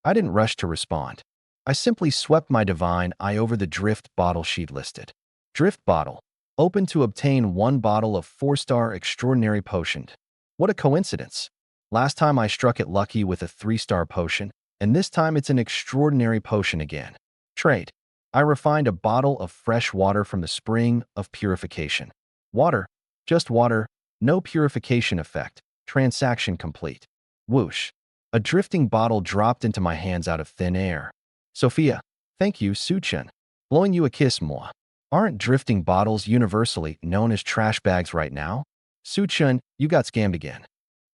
I didn't rush to respond. I simply swept my divine eye over the drift bottle she'd listed. Drift bottle. Open to obtain one bottle of 4-star extraordinary potion. What a coincidence. Last time I struck it lucky with a 3-star potion, and this time it's an extraordinary potion again. Trade. I refined a bottle of fresh water from the spring of purification. Water. Just water. No purification effect. Transaction complete. Whoosh. A drifting bottle dropped into my hands out of thin air. Sophia. Thank you, Su-chun. Blowing you a kiss, moi. Aren't drifting bottles universally known as trash bags right now? Su-chun, you got scammed again.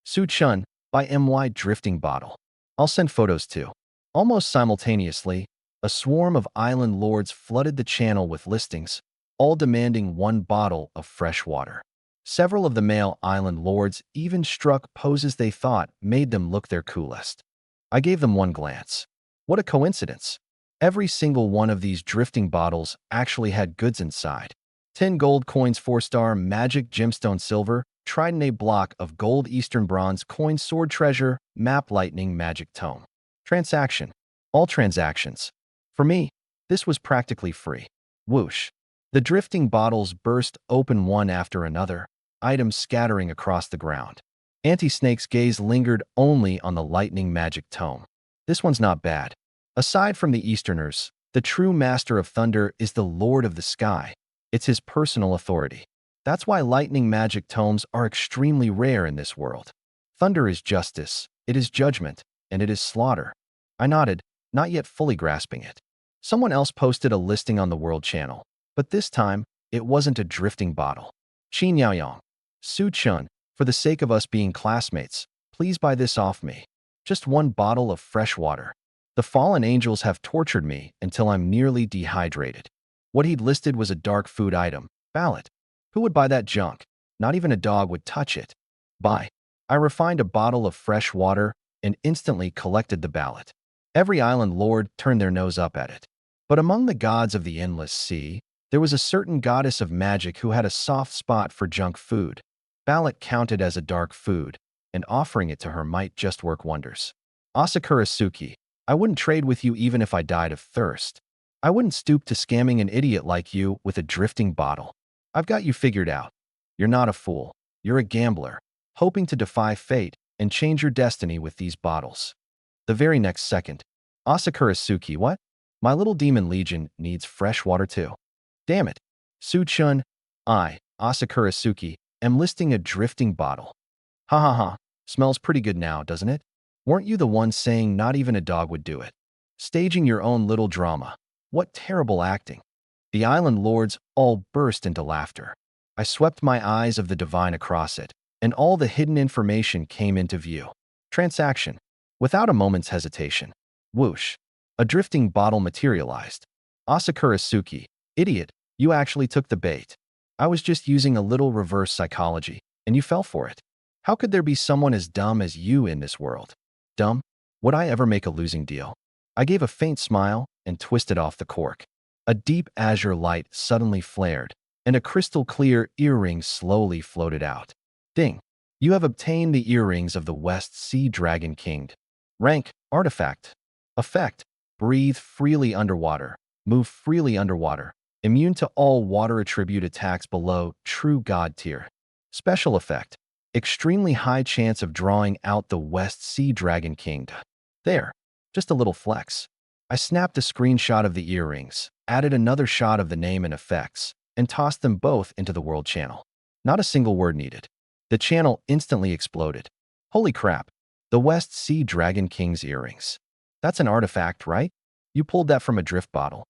Su-chun, by MY drifting bottle. I'll send photos too. Almost simultaneously, a swarm of island lords flooded the channel with listings, all demanding one bottle of fresh water. Several of the male island lords even struck poses they thought made them look their coolest. I gave them one glance. What a coincidence. Every single one of these drifting bottles actually had goods inside. 10 gold coins, 4-star magic gemstone silver, trident, a block of gold eastern bronze coin, sword treasure, map lightning magic tome. Transaction. All transactions. For me, this was practically free. Whoosh. The drifting bottles burst open one after another, items scattering across the ground. Anti-Snake's gaze lingered only on the lightning magic tome. This one's not bad. Aside from the Easterners, the true master of thunder is the Lord of the Sky. It's his personal authority. That's why lightning magic tomes are extremely rare in this world. Thunder is justice, it is judgment, and it is slaughter. I nodded. not yet fully grasping it. Someone else posted a listing on the World Channel, but this time, it wasn't a drifting bottle. Qin Yaoyang. Su Chun, for the sake of us being classmates, please buy this off me. Just one bottle of fresh water. The fallen angels have tortured me until I'm nearly dehydrated. What he'd listed was a dark food item, ballot. Who would buy that junk? Not even a dog would touch it. Buy. I refined a bottle of fresh water and instantly collected the ballot. Every island lord turned their nose up at it. But among the gods of the endless sea, there was a certain goddess of magic who had a soft spot for junk food. Ballot counted as a dark food, and offering it to her might just work wonders. Asakura Suki, I wouldn't trade with you even if I died of thirst. I wouldn't stoop to scamming an idiot like you with a drifting bottle. I've got you figured out. You're not a fool. You're a gambler, hoping to defy fate and change your destiny with these bottles. The very next second, Asakura Suki, what? My little demon legion needs fresh water too. Damn it. Su-chun, I, Asakura Suki, am listing a drifting bottle. Ha ha ha. Smells pretty good now, doesn't it? Weren't you the one saying not even a dog would do it? Staging your own little drama. What terrible acting. The island lords all burst into laughter. I swept my eyes of the divine across it, and all the hidden information came into view. Transaction. Without a moment's hesitation. Whoosh. A drifting bottle materialized. Asakura Suki, idiot, you actually took the bait. I was just using a little reverse psychology, and you fell for it. How could there be someone as dumb as you in this world? Dumb? Would I ever make a losing deal? I gave a faint smile and twisted off the cork. A deep azure light suddenly flared, and a crystal-clear earring slowly floated out. Ding! You have obtained the earrings of the West Sea Dragon King. Rank, Artifact. Effect, breathe freely underwater, move freely underwater, immune to all water attribute attacks below True God tier. Special effect, extremely high chance of drawing out the West Sea Dragon King. There, just a little flex. I snapped a screenshot of the earrings, added another shot of the name and effects, and tossed them both into the World Channel. Not a single word needed. The channel instantly exploded. Holy crap, the West Sea Dragon King's earrings. That's an artifact, right? You pulled that from a drift bottle.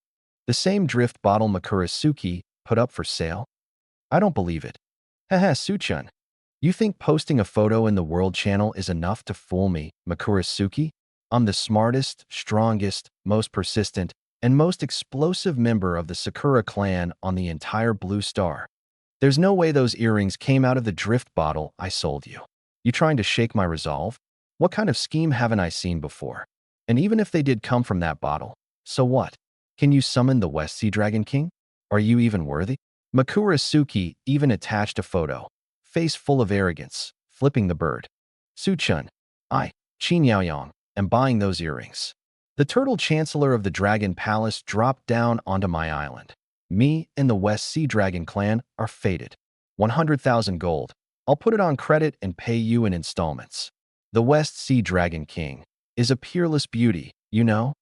The same drift bottle Makura Suki put up for sale? I don't believe it. Haha, Suchun. You think posting a photo in the World Channel is enough to fool me, Makura Suki? I'm the smartest, strongest, most persistent, and most explosive member of the Sakura clan on the entire Blue Star. There's no way those earrings came out of the drift bottle I sold you. You trying to shake my resolve? What kind of scheme haven't I seen before? And even if they did come from that bottle, so what? Can you summon the West Sea Dragon King? Are you even worthy? Makura Suki even attached a photo, face full of arrogance, flipping the bird. Suchun, I, Qin Yaoyang, am buying those earrings. The turtle chancellor of the Dragon Palace dropped down onto my island. Me and the West Sea Dragon clan are fated. 100,000 gold. I'll put it on credit and pay you in installments. The West Sea Dragon King is a peerless beauty, you know?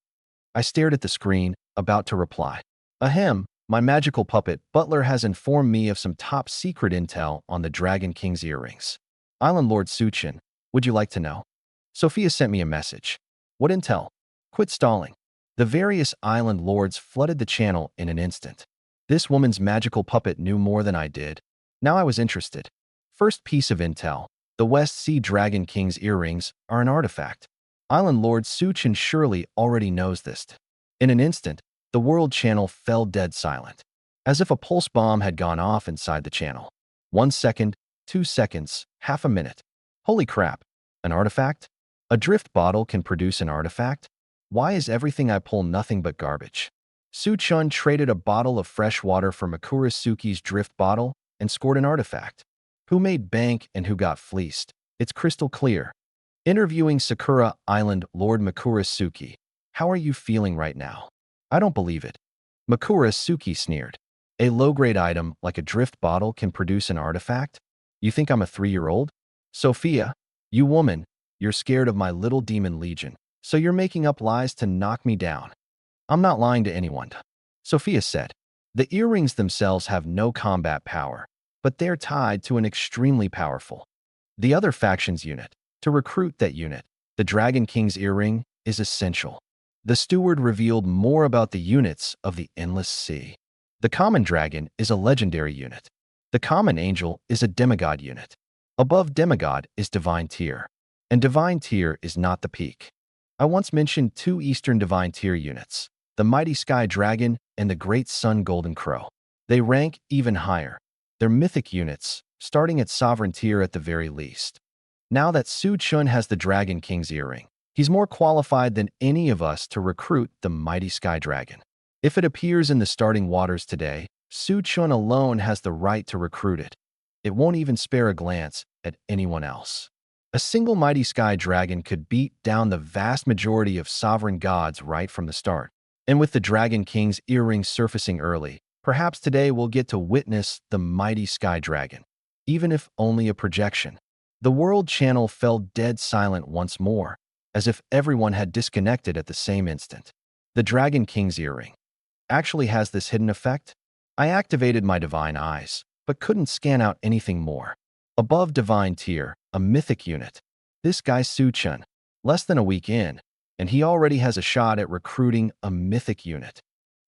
I stared at the screen, about to reply. Ahem, my magical puppet butler has informed me of some top secret intel on the Dragon King's earrings. Island Lord Suchin, would you like to know? Sophia sent me a message. What intel? Quit stalling. The various island lords flooded the channel in an instant. This woman's magical puppet knew more than I did. Now I was interested. First piece of intel. The West Sea Dragon King's earrings are an artifact. Island Lord Suchin surely already knows this. In an instant, the World Channel fell dead silent, as if a pulse bomb had gone off inside the channel. 1 second, 2 seconds, half a minute. Holy crap, an artifact? A drift bottle can produce an artifact? Why is everything I pull nothing but garbage? Su-chun traded a bottle of fresh water for Makura Suki's drift bottle and scored an artifact. Who made bank and who got fleeced? It's crystal clear. Interviewing Sakura Island Lord Makura Suki. How are you feeling right now? I don't believe it. Makura Suki sneered. A low-grade item like a drift bottle can produce an artifact? You think I'm a 3-year-old? Sophia, you woman, you're scared of my little demon legion, so you're making up lies to knock me down. I'm not lying to anyone. Sophia said. The earrings themselves have no combat power, but they're tied to an extremely powerful. The other faction's unit. To recruit that unit, the Dragon King's earring is essential. The steward revealed more about the units of the Endless Sea. The common dragon is a legendary unit. The common angel is a demigod unit. Above demigod is divine tier, and divine tier is not the peak. I once mentioned two Eastern divine tier units, the mighty sky dragon and the great sun golden crow. They rank even higher. They're mythic units, starting at sovereign tier at the very least. Now that Su Chun has the Dragon King's earring, he's more qualified than any of us to recruit the mighty sky dragon. If it appears in the starting waters today, Su Chun alone has the right to recruit it. It won't even spare a glance at anyone else. A single mighty sky dragon could beat down the vast majority of sovereign gods right from the start. And with the Dragon King's earring surfacing early, perhaps today we'll get to witness the mighty sky dragon, even if only a projection. The World Channel fell dead silent once more, as if everyone had disconnected at the same instant. The Dragon King's earring actually has this hidden effect. I activated my divine eyes, but couldn't scan out anything more. Above divine tier, a mythic unit. This guy Su Chun, less than a week in, and he already has a shot at recruiting a mythic unit.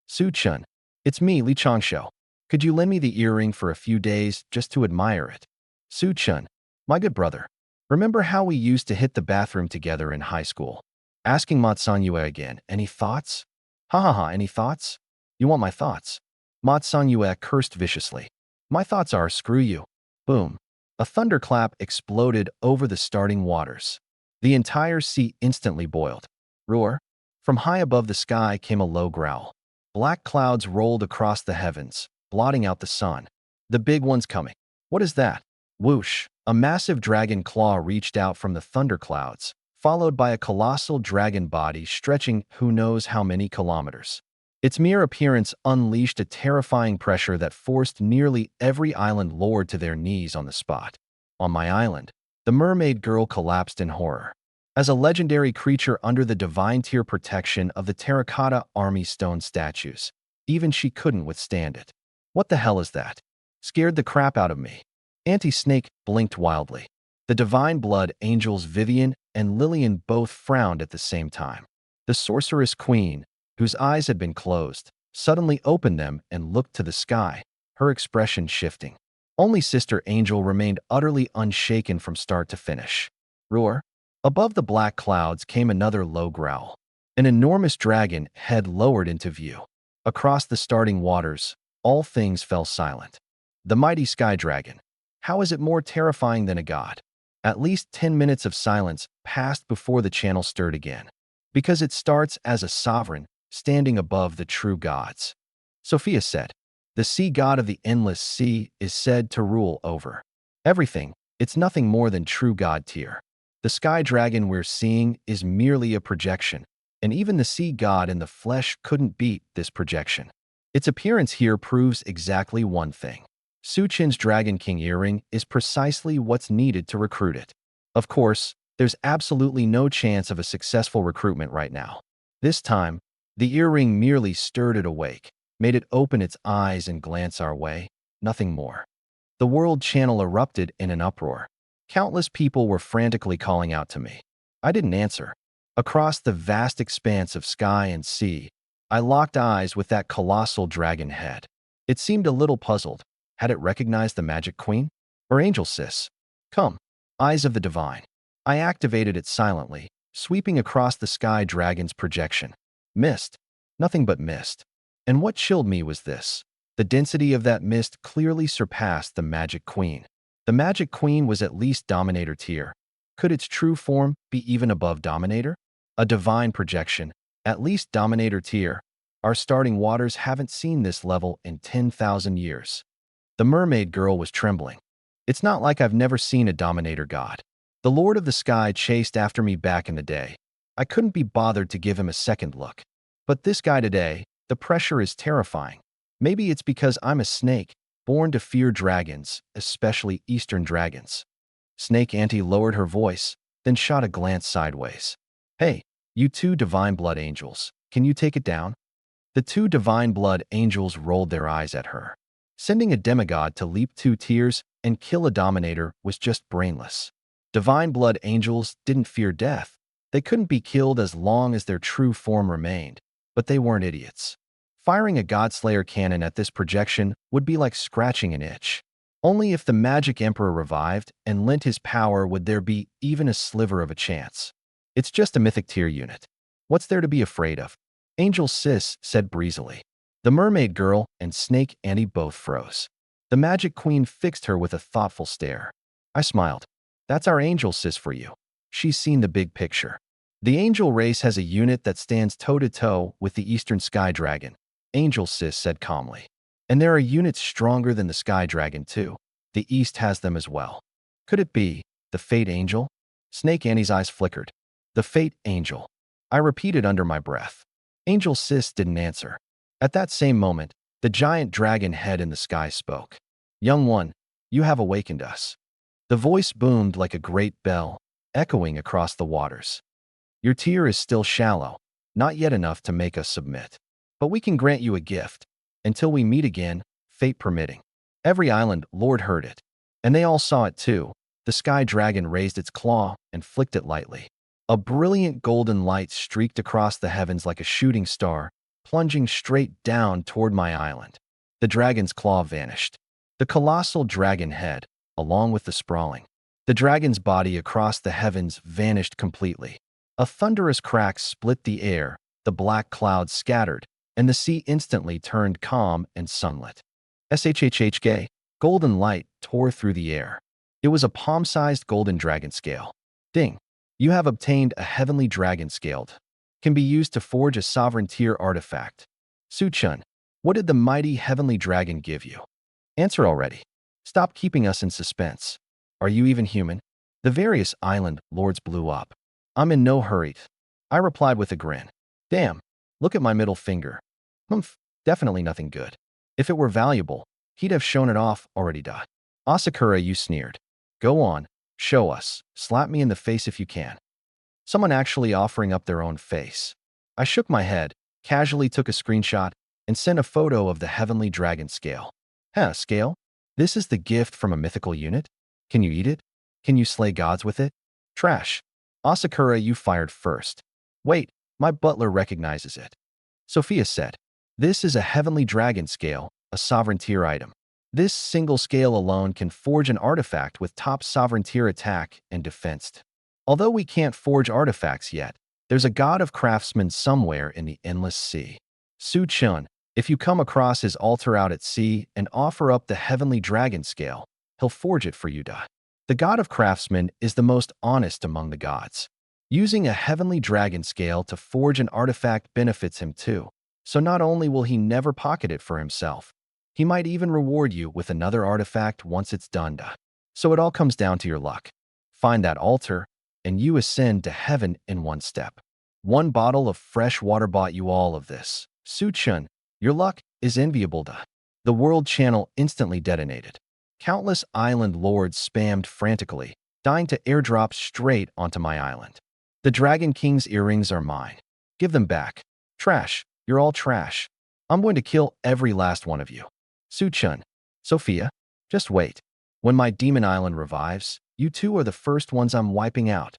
Su Chun, it's me, Li Changsho. Could you lend me the earring for a few days just to admire it? Su Chun, my good brother. Remember how we used to hit the bathroom together in high school? Asking Ma Sanyue again, any thoughts? Ha ha ha, any thoughts? You want my thoughts? Ma Sanyue cursed viciously. My thoughts are, screw you. Boom. A thunderclap exploded over the starting waters. The entire sea instantly boiled. Roar. From high above the sky came a low growl. Black clouds rolled across the heavens, blotting out the sun. The big one's coming. What is that? Whoosh. A massive dragon claw reached out from the thunderclouds, followed by a colossal dragon body stretching who knows how many kilometers. Its mere appearance unleashed a terrifying pressure that forced nearly every island lord to their knees on the spot. On my island, the mermaid girl collapsed in horror. As a legendary creature under the divine tier protection of the terracotta army stone statues, even she couldn't withstand it. What the hell is that? Scared the crap out of me. Auntie Snake blinked wildly. The divine blood angels Vivian and Lillian both frowned at the same time. The sorceress queen, whose eyes had been closed, suddenly opened them and looked to the sky, her expression shifting. Only Sister Angel remained utterly unshaken from start to finish. Roar. Above the black clouds came another low growl. An enormous dragon head lowered into view. Across the starting waters, all things fell silent. The mighty sky dragon. How is it more terrifying than a god? At least 10 minutes of silence passed before the channel stirred again. Because it starts as a sovereign, standing above the true gods. Sophia said, the sea god of the endless sea is said to rule over everything. It's nothing more than true god tier. The sky dragon we're seeing is merely a projection, and even the sea god in the flesh couldn't beat this projection. Its appearance here proves exactly one thing. Su Chin's Dragon King earring is precisely what's needed to recruit it. Of course, there's absolutely no chance of a successful recruitment right now. This time, the earring merely stirred it awake, made it open its eyes and glance our way, nothing more. The World Channel erupted in an uproar. Countless people were frantically calling out to me. I didn't answer. Across the vast expanse of sky and sea, I locked eyes with that colossal dragon head. It seemed a little puzzled. Had it recognized the Magic Queen? Or Angel Sis? Come, Eyes of the Divine. I activated it silently, sweeping across the sky dragon's projection. Mist. Nothing but mist. And what chilled me was this. The density of that mist clearly surpassed the Magic Queen. The Magic Queen was at least Dominator tier. Could its true form be even above Dominator? A divine projection, at least Dominator tier. Our starting waters haven't seen this level in 10,000 years. The mermaid girl was trembling. It's not like I've never seen a Dominator god. The Lord of the Sky chased after me back in the day. I couldn't be bothered to give him a second look. But this guy today, the pressure is terrifying. Maybe it's because I'm a snake, born to fear dragons, especially Eastern dragons. Snake Auntie lowered her voice, then shot a glance sideways. Hey, you two divine blood angels, can you take it down? The two divine blood angels rolled their eyes at her. Sending a demigod to leap 2 tiers and kill a dominator was just brainless. Divine blood angels didn't fear death. They couldn't be killed as long as their true form remained, but they weren't idiots. Firing a Godslayer cannon at this projection would be like scratching an itch. Only if the magic emperor revived and lent his power would there be even a sliver of a chance. It's just a mythic tier unit. What's there to be afraid of? Angel Sis said breezily. The mermaid girl and Snake Annie both froze. The magic queen fixed her with a thoughtful stare. I smiled. That's our Angel Sis for you. She's seen the big picture. The angel race has a unit that stands toe-to-toe with the Eastern Sky Dragon, Angel Sis said calmly. And there are units stronger than the Sky Dragon too. The East has them as well. Could it be the Fate Angel? Snake Annie's eyes flickered. The Fate Angel. I repeated under my breath. Angel Sis didn't answer. At that same moment, the giant dragon head in the sky spoke. Young one, you have awakened us. The voice boomed like a great bell, echoing across the waters. Your tear is still shallow, not yet enough to make us submit. But we can grant you a gift. Until we meet again, fate permitting. Every island lord heard it, and they all saw it too. The sky dragon raised its claw and flicked it lightly. A brilliant golden light streaked across the heavens like a shooting star, plunging straight down toward my island. The dragon's claw vanished. The colossal dragon head, along with the sprawling. The dragon's body across the heavens vanished completely. A thunderous crack split the air, the black clouds scattered, and the sea instantly turned calm and sunlit. SHHHK, golden light tore through the air. It was a palm-sized golden dragon scale. Ding! You have obtained a heavenly dragon scaled. Can be used to forge a sovereign tier artifact. Su-chun, what did the mighty heavenly dragon give you? Answer already. Stop keeping us in suspense. Are you even human? The various island lords blew up. I'm in no hurry. I replied with a grin. Damn, look at my middle finger. Humph, definitely nothing good. If it were valuable, he'd have shown it off already. Asakura, you sneered. Go on, show us. Slap me in the face if you can. Someone actually offering up their own face. I shook my head, casually took a screenshot, and sent a photo of the heavenly dragon scale. Scale? This is the gift from a mythical unit? Can you eat it? Can you slay gods with it? Trash. Asakura, you fired first. Wait, my butler recognizes it. Sophia said, this is a heavenly dragon scale, a sovereign tier item. This single scale alone can forge an artifact with top sovereign tier attack and defense. Although we can't forge artifacts yet, there's a god of craftsmen somewhere in the endless sea. Su-chun, if you come across his altar out at sea and offer up the heavenly dragon scale, he'll forge it for you. The god of craftsmen is the most honest among the gods. Using a heavenly dragon scale to forge an artifact benefits him too. So not only will he never pocket it for himself, he might even reward you with another artifact once it's done. So it all comes down to your luck. Find that altar, and you ascend to heaven in one step. One bottle of fresh water bought you all of this. Su-chun, your luck is enviable. The world channel instantly detonated. Countless island lords spammed frantically, dying to airdrop straight onto my island. The Dragon King's earrings are mine. Give them back. Trash. You're all trash. I'm going to kill every last one of you. Su-chun. Sophia, just wait. When my demon island revives, you two are the first ones I'm wiping out.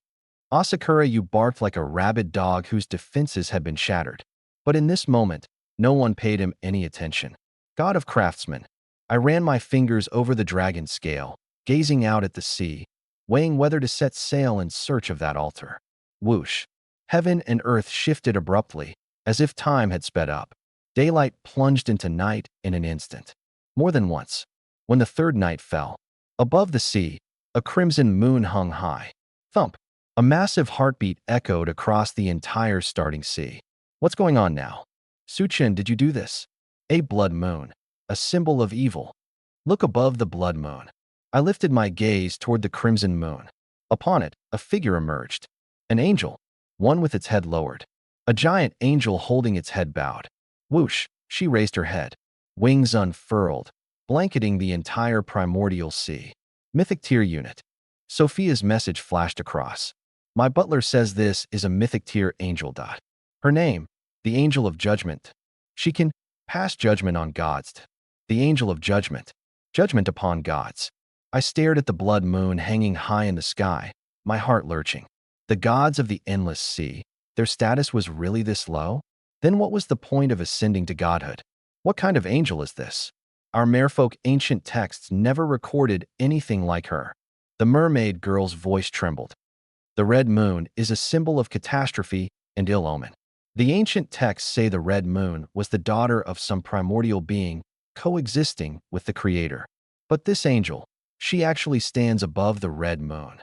Asakura, you barked like a rabid dog whose defenses had been shattered. But in this moment, no one paid him any attention. God of craftsmen. I ran my fingers over the dragon scale, gazing out at the sea, weighing whether to set sail in search of that altar. Whoosh. Heaven and earth shifted abruptly, as if time had sped up. Daylight plunged into night in an instant. More than once. When the third night fell, above the sea, a crimson moon hung high. Thump. A massive heartbeat echoed across the entire starting sea. What's going on now? Su-chun, did you do this? A blood moon. A symbol of evil. Look above the blood moon. I lifted my gaze toward the crimson moon. Upon it, a figure emerged. An angel, one with its head lowered. A giant angel holding its head bowed. Whoosh, she raised her head. Wings unfurled, blanketing the entire primordial sea. Mythic tier unit. Sophia's message flashed across. My butler says this is a mythic tier angel. Her name, the Angel of Judgment. She can pass judgment on gods. The Angel of Judgment. Judgment upon gods. I stared at the blood moon hanging high in the sky, my heart lurching. The gods of the endless sea, their status was really this low? Then what was the point of ascending to godhood? What kind of angel is this? Our merfolk ancient texts never recorded anything like her. The mermaid girl's voice trembled. The red moon is a symbol of catastrophe and ill omen. The ancient texts say the red moon was the daughter of some primordial being coexisting with the Creator. But this angel, she actually stands above the red moon.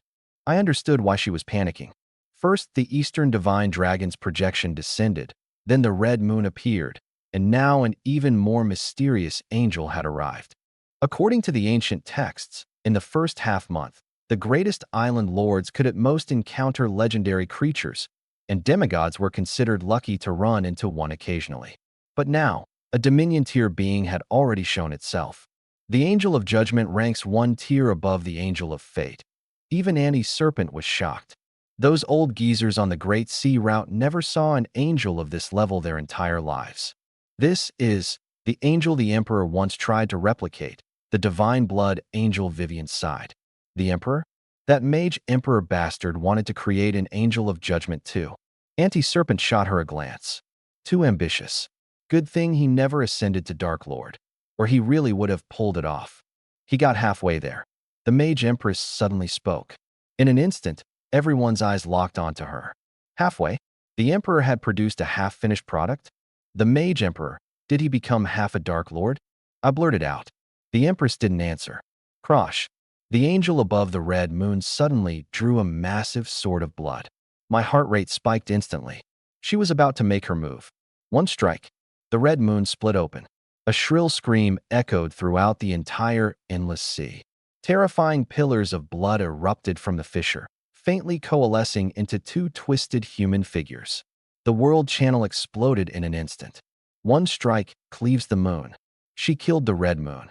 I understood why she was panicking. First, the Eastern divine dragon's projection descended, then the red moon appeared, and now an even more mysterious angel had arrived. According to the ancient texts, in the first half-month, the greatest island lords could at most encounter legendary creatures, and demigods were considered lucky to run into one occasionally. But now, a Dominion-tier being had already shown itself. The Angel of Judgment ranks one tier above the Angel of Fate. Even Annie's serpent was shocked. Those old geezers on the Great Sea Route never saw an angel of this level their entire lives. This is the angel the Emperor once tried to replicate, the divine blood angel Vivian sighed. The Emperor? That mage Emperor bastard wanted to create an Angel of Judgment too. Auntie Serpent shot her a glance. Too ambitious. Good thing he never ascended to Dark Lord, or he really would have pulled it off. He got halfway there. The mage Empress suddenly spoke. In an instant, everyone's eyes locked onto her. Halfway? The Emperor had produced a half-finished product? The mage Emperor, did he become half a Dark Lord? I blurted out. The Empress didn't answer. Krosh. The angel above the red moon suddenly drew a massive sword of blood. My heart rate spiked instantly. She was about to make her move. One strike. The red moon split open. A shrill scream echoed throughout the entire endless sea. Terrifying pillars of blood erupted from the fissure, faintly coalescing into two twisted human figures. The world channel exploded in an instant. One strike cleaves the moon. She killed the red moon.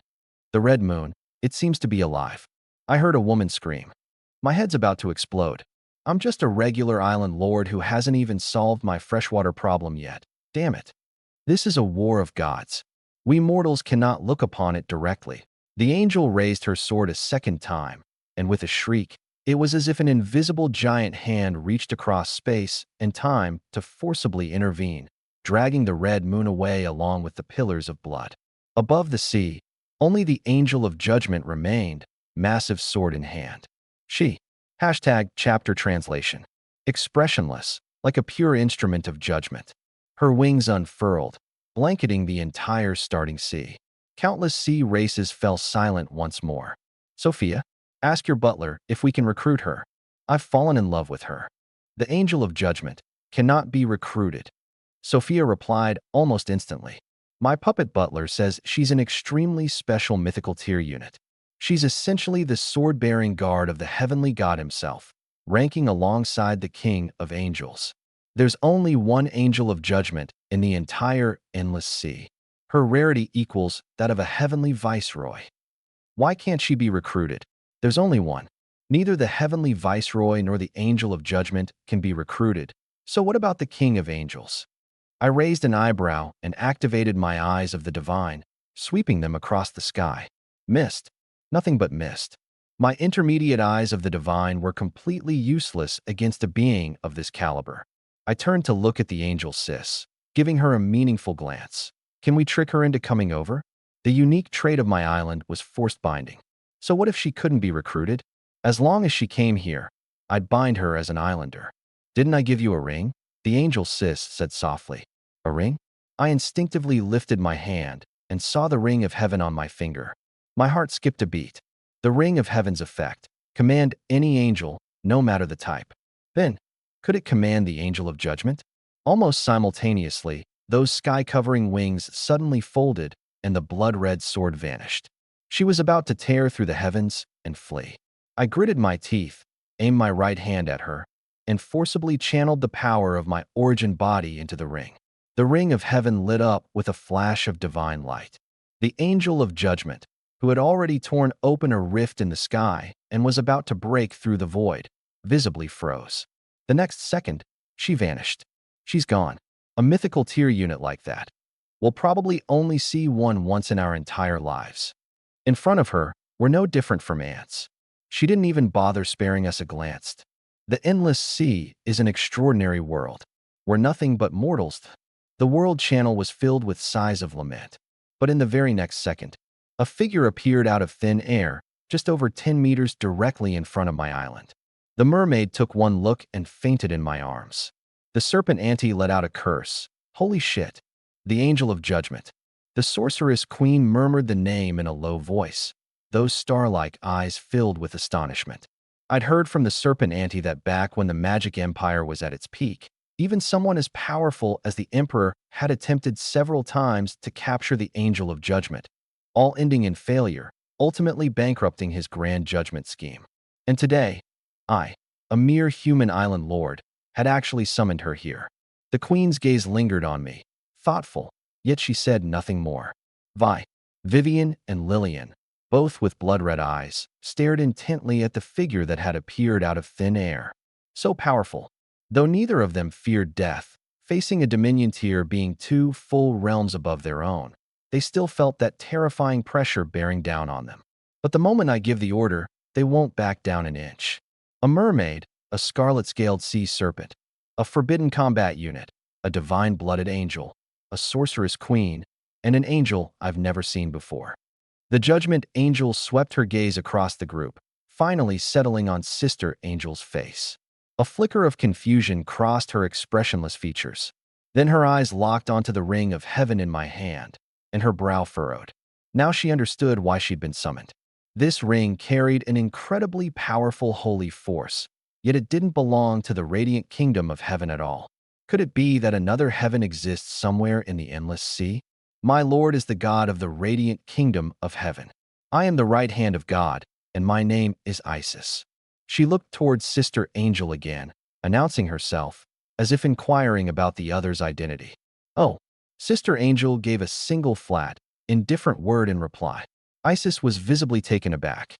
The red moon, it seems to be alive. I heard a woman scream. My head's about to explode. I'm just a regular island lord who hasn't even solved my freshwater problem yet. Damn it. This is a war of gods. We mortals cannot look upon it directly. The angel raised her sword a second time, and with a shriek, it was as if an invisible giant hand reached across space and time to forcibly intervene, dragging the red moon away along with the pillars of blood. Above the sea, only the Angel of Judgment remained, massive sword in hand. She. #Chapter translation. Expressionless, like a pure instrument of judgment. Her wings unfurled, blanketing the entire starting sea. Countless sea races fell silent once more. Sophia, ask your butler if we can recruit her. I've fallen in love with her. The Angel of Judgment cannot be recruited. Sophia replied almost instantly. My puppet butler says she's an extremely special mythical tier unit. She's essentially the sword-bearing guard of the heavenly god himself, ranking alongside the king of angels. There's only one Angel of Judgment in the entire endless sea. Her rarity equals that of a heavenly viceroy. Why can't she be recruited? There's only one. Neither the heavenly viceroy nor the Angel of Judgment can be recruited. So what about the king of angels? I raised an eyebrow and activated my eyes of the divine, sweeping them across the sky. Mist. Nothing but mist. My intermediate eyes of the divine were completely useless against a being of this caliber. I turned to look at the angel sis, giving her a meaningful glance. Can we trick her into coming over? The unique trait of my island was forced binding. So what if she couldn't be recruited? As long as she came here, I'd bind her as an islander. Didn't I give you a ring? The angel sis said softly. A ring? I instinctively lifted my hand and saw the ring of heaven on my finger. My heart skipped a beat. The ring of heaven's effect. Command any angel, no matter the type. Then, could it command the Angel of Judgment? Almost simultaneously, those sky-covering wings suddenly folded and the blood-red sword vanished. She was about to tear through the heavens and flee. I gritted my teeth, aimed my right hand at her, and forcibly channeled the power of my origin body into the ring. The ring of heaven lit up with a flash of divine light. The Angel of Judgment, who had already torn open a rift in the sky and was about to break through the void, visibly froze. The next second, she vanished. She's gone. A mythical tier unit like that. We'll probably only see one once in our entire lives. In front of her, we're no different from ants. She didn't even bother sparing us a glance. The endless sea is an extraordinary world, where nothing but mortals. The world channel was filled with sighs of lament. But in the very next second, a figure appeared out of thin air, just over 10 meters directly in front of my island. The mermaid took one look and fainted in my arms. The serpent auntie let out a curse. Holy shit! The angel of judgment. The sorceress queen murmured the name in a low voice, those star-like eyes filled with astonishment. I'd heard from the serpent auntie that back when the magic empire was at its peak, even someone as powerful as the emperor had attempted several times to capture the angel of judgment, all ending in failure, ultimately bankrupting his grand judgment scheme. And today, I, a mere human island lord, had actually summoned her here. The queen's gaze lingered on me, thoughtful, yet she said nothing more. Vivian and Lillian, both with blood-red eyes, stared intently at the figure that had appeared out of thin air. So powerful, though neither of them feared death, facing a dominion tier being 2 full realms above their own, they still felt that terrifying pressure bearing down on them. But the moment I give the order, they won't back down an inch. A mermaid, a scarlet-scaled sea serpent, a forbidden combat unit, a divine-blooded angel, a sorceress queen, and an angel I've never seen before. The judgment angel swept her gaze across the group, finally settling on Sister Angel's face. A flicker of confusion crossed her expressionless features. Then her eyes locked onto the ring of heaven in my hand, and her brow furrowed. Now she understood why she'd been summoned. This ring carried an incredibly powerful holy force, yet it didn't belong to the radiant kingdom of heaven at all. Could it be that another heaven exists somewhere in the endless sea? My Lord is the God of the radiant kingdom of heaven. I am the right hand of God, and my name is Isis. She looked towards Sister Angel again, announcing herself, as if inquiring about the other's identity. Oh, Sister Angel gave a single flat, indifferent word in reply. Isis was visibly taken aback.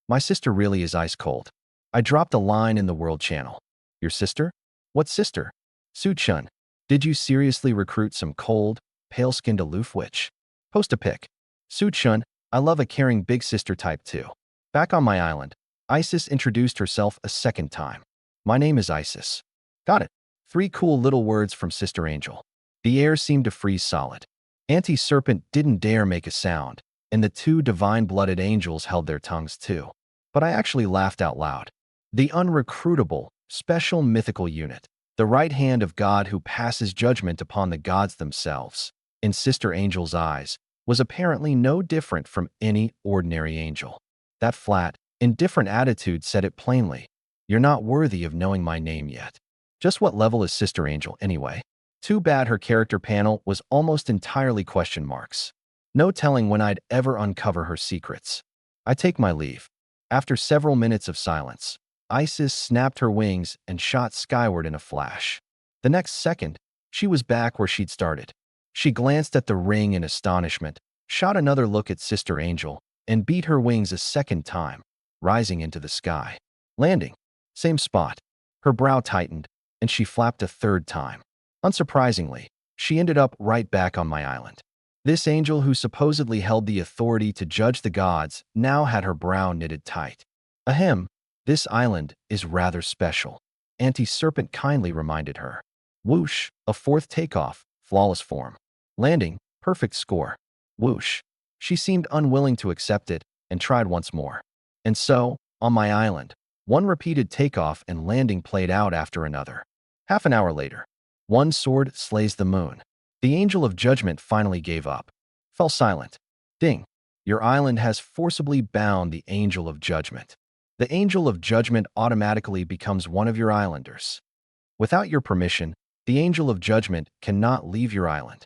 My sister really is ice cold. I dropped a line in the world channel. Your sister? What sister? Su-chun, did you seriously recruit some cold, pale-skinned aloof witch? Post a pic. Su-chun, I love a caring big sister type too. Back on my island, Isis introduced herself a second time. My name is Isis. Got it. 3 cool little words from Sister Angel. The air seemed to freeze solid. Auntie Serpent didn't dare make a sound, and the 2 divine-blooded angels held their tongues too. But I actually laughed out loud. The unrecruitable, special mythical unit, the right hand of God who passes judgment upon the gods themselves, in Sister Angel's eyes, was apparently no different from any ordinary angel. That flat, indifferent attitude said it plainly. You're not worthy of knowing my name yet. Just what level is Sister Angel anyway? Too bad her character panel was almost entirely question marks. No telling when I'd ever uncover her secrets. I take my leave. After several minutes of silence, Isis snapped her wings and shot skyward in a flash. The next second, she was back where she'd started. She glanced at the ring in astonishment, shot another look at Sister Angel, and beat her wings a second time, rising into the sky. Landing. Same spot. Her brow tightened, and she flapped a third time. Unsurprisingly, she ended up right back on my island. This angel who supposedly held the authority to judge the gods now had her brow knitted tight. Ahem, this island is rather special, Auntie Serpent kindly reminded her. Whoosh, a 4th takeoff, flawless form. Landing, perfect score. Whoosh. She seemed unwilling to accept it and tried once more. And so, on my island, one repeated takeoff and landing played out after another. Half an hour later, one sword slays the moon. The angel of judgment finally gave up. Fell silent. Ding. Your island has forcibly bound the angel of judgment. The angel of judgment automatically becomes one of your islanders. Without your permission, the angel of judgment cannot leave your island.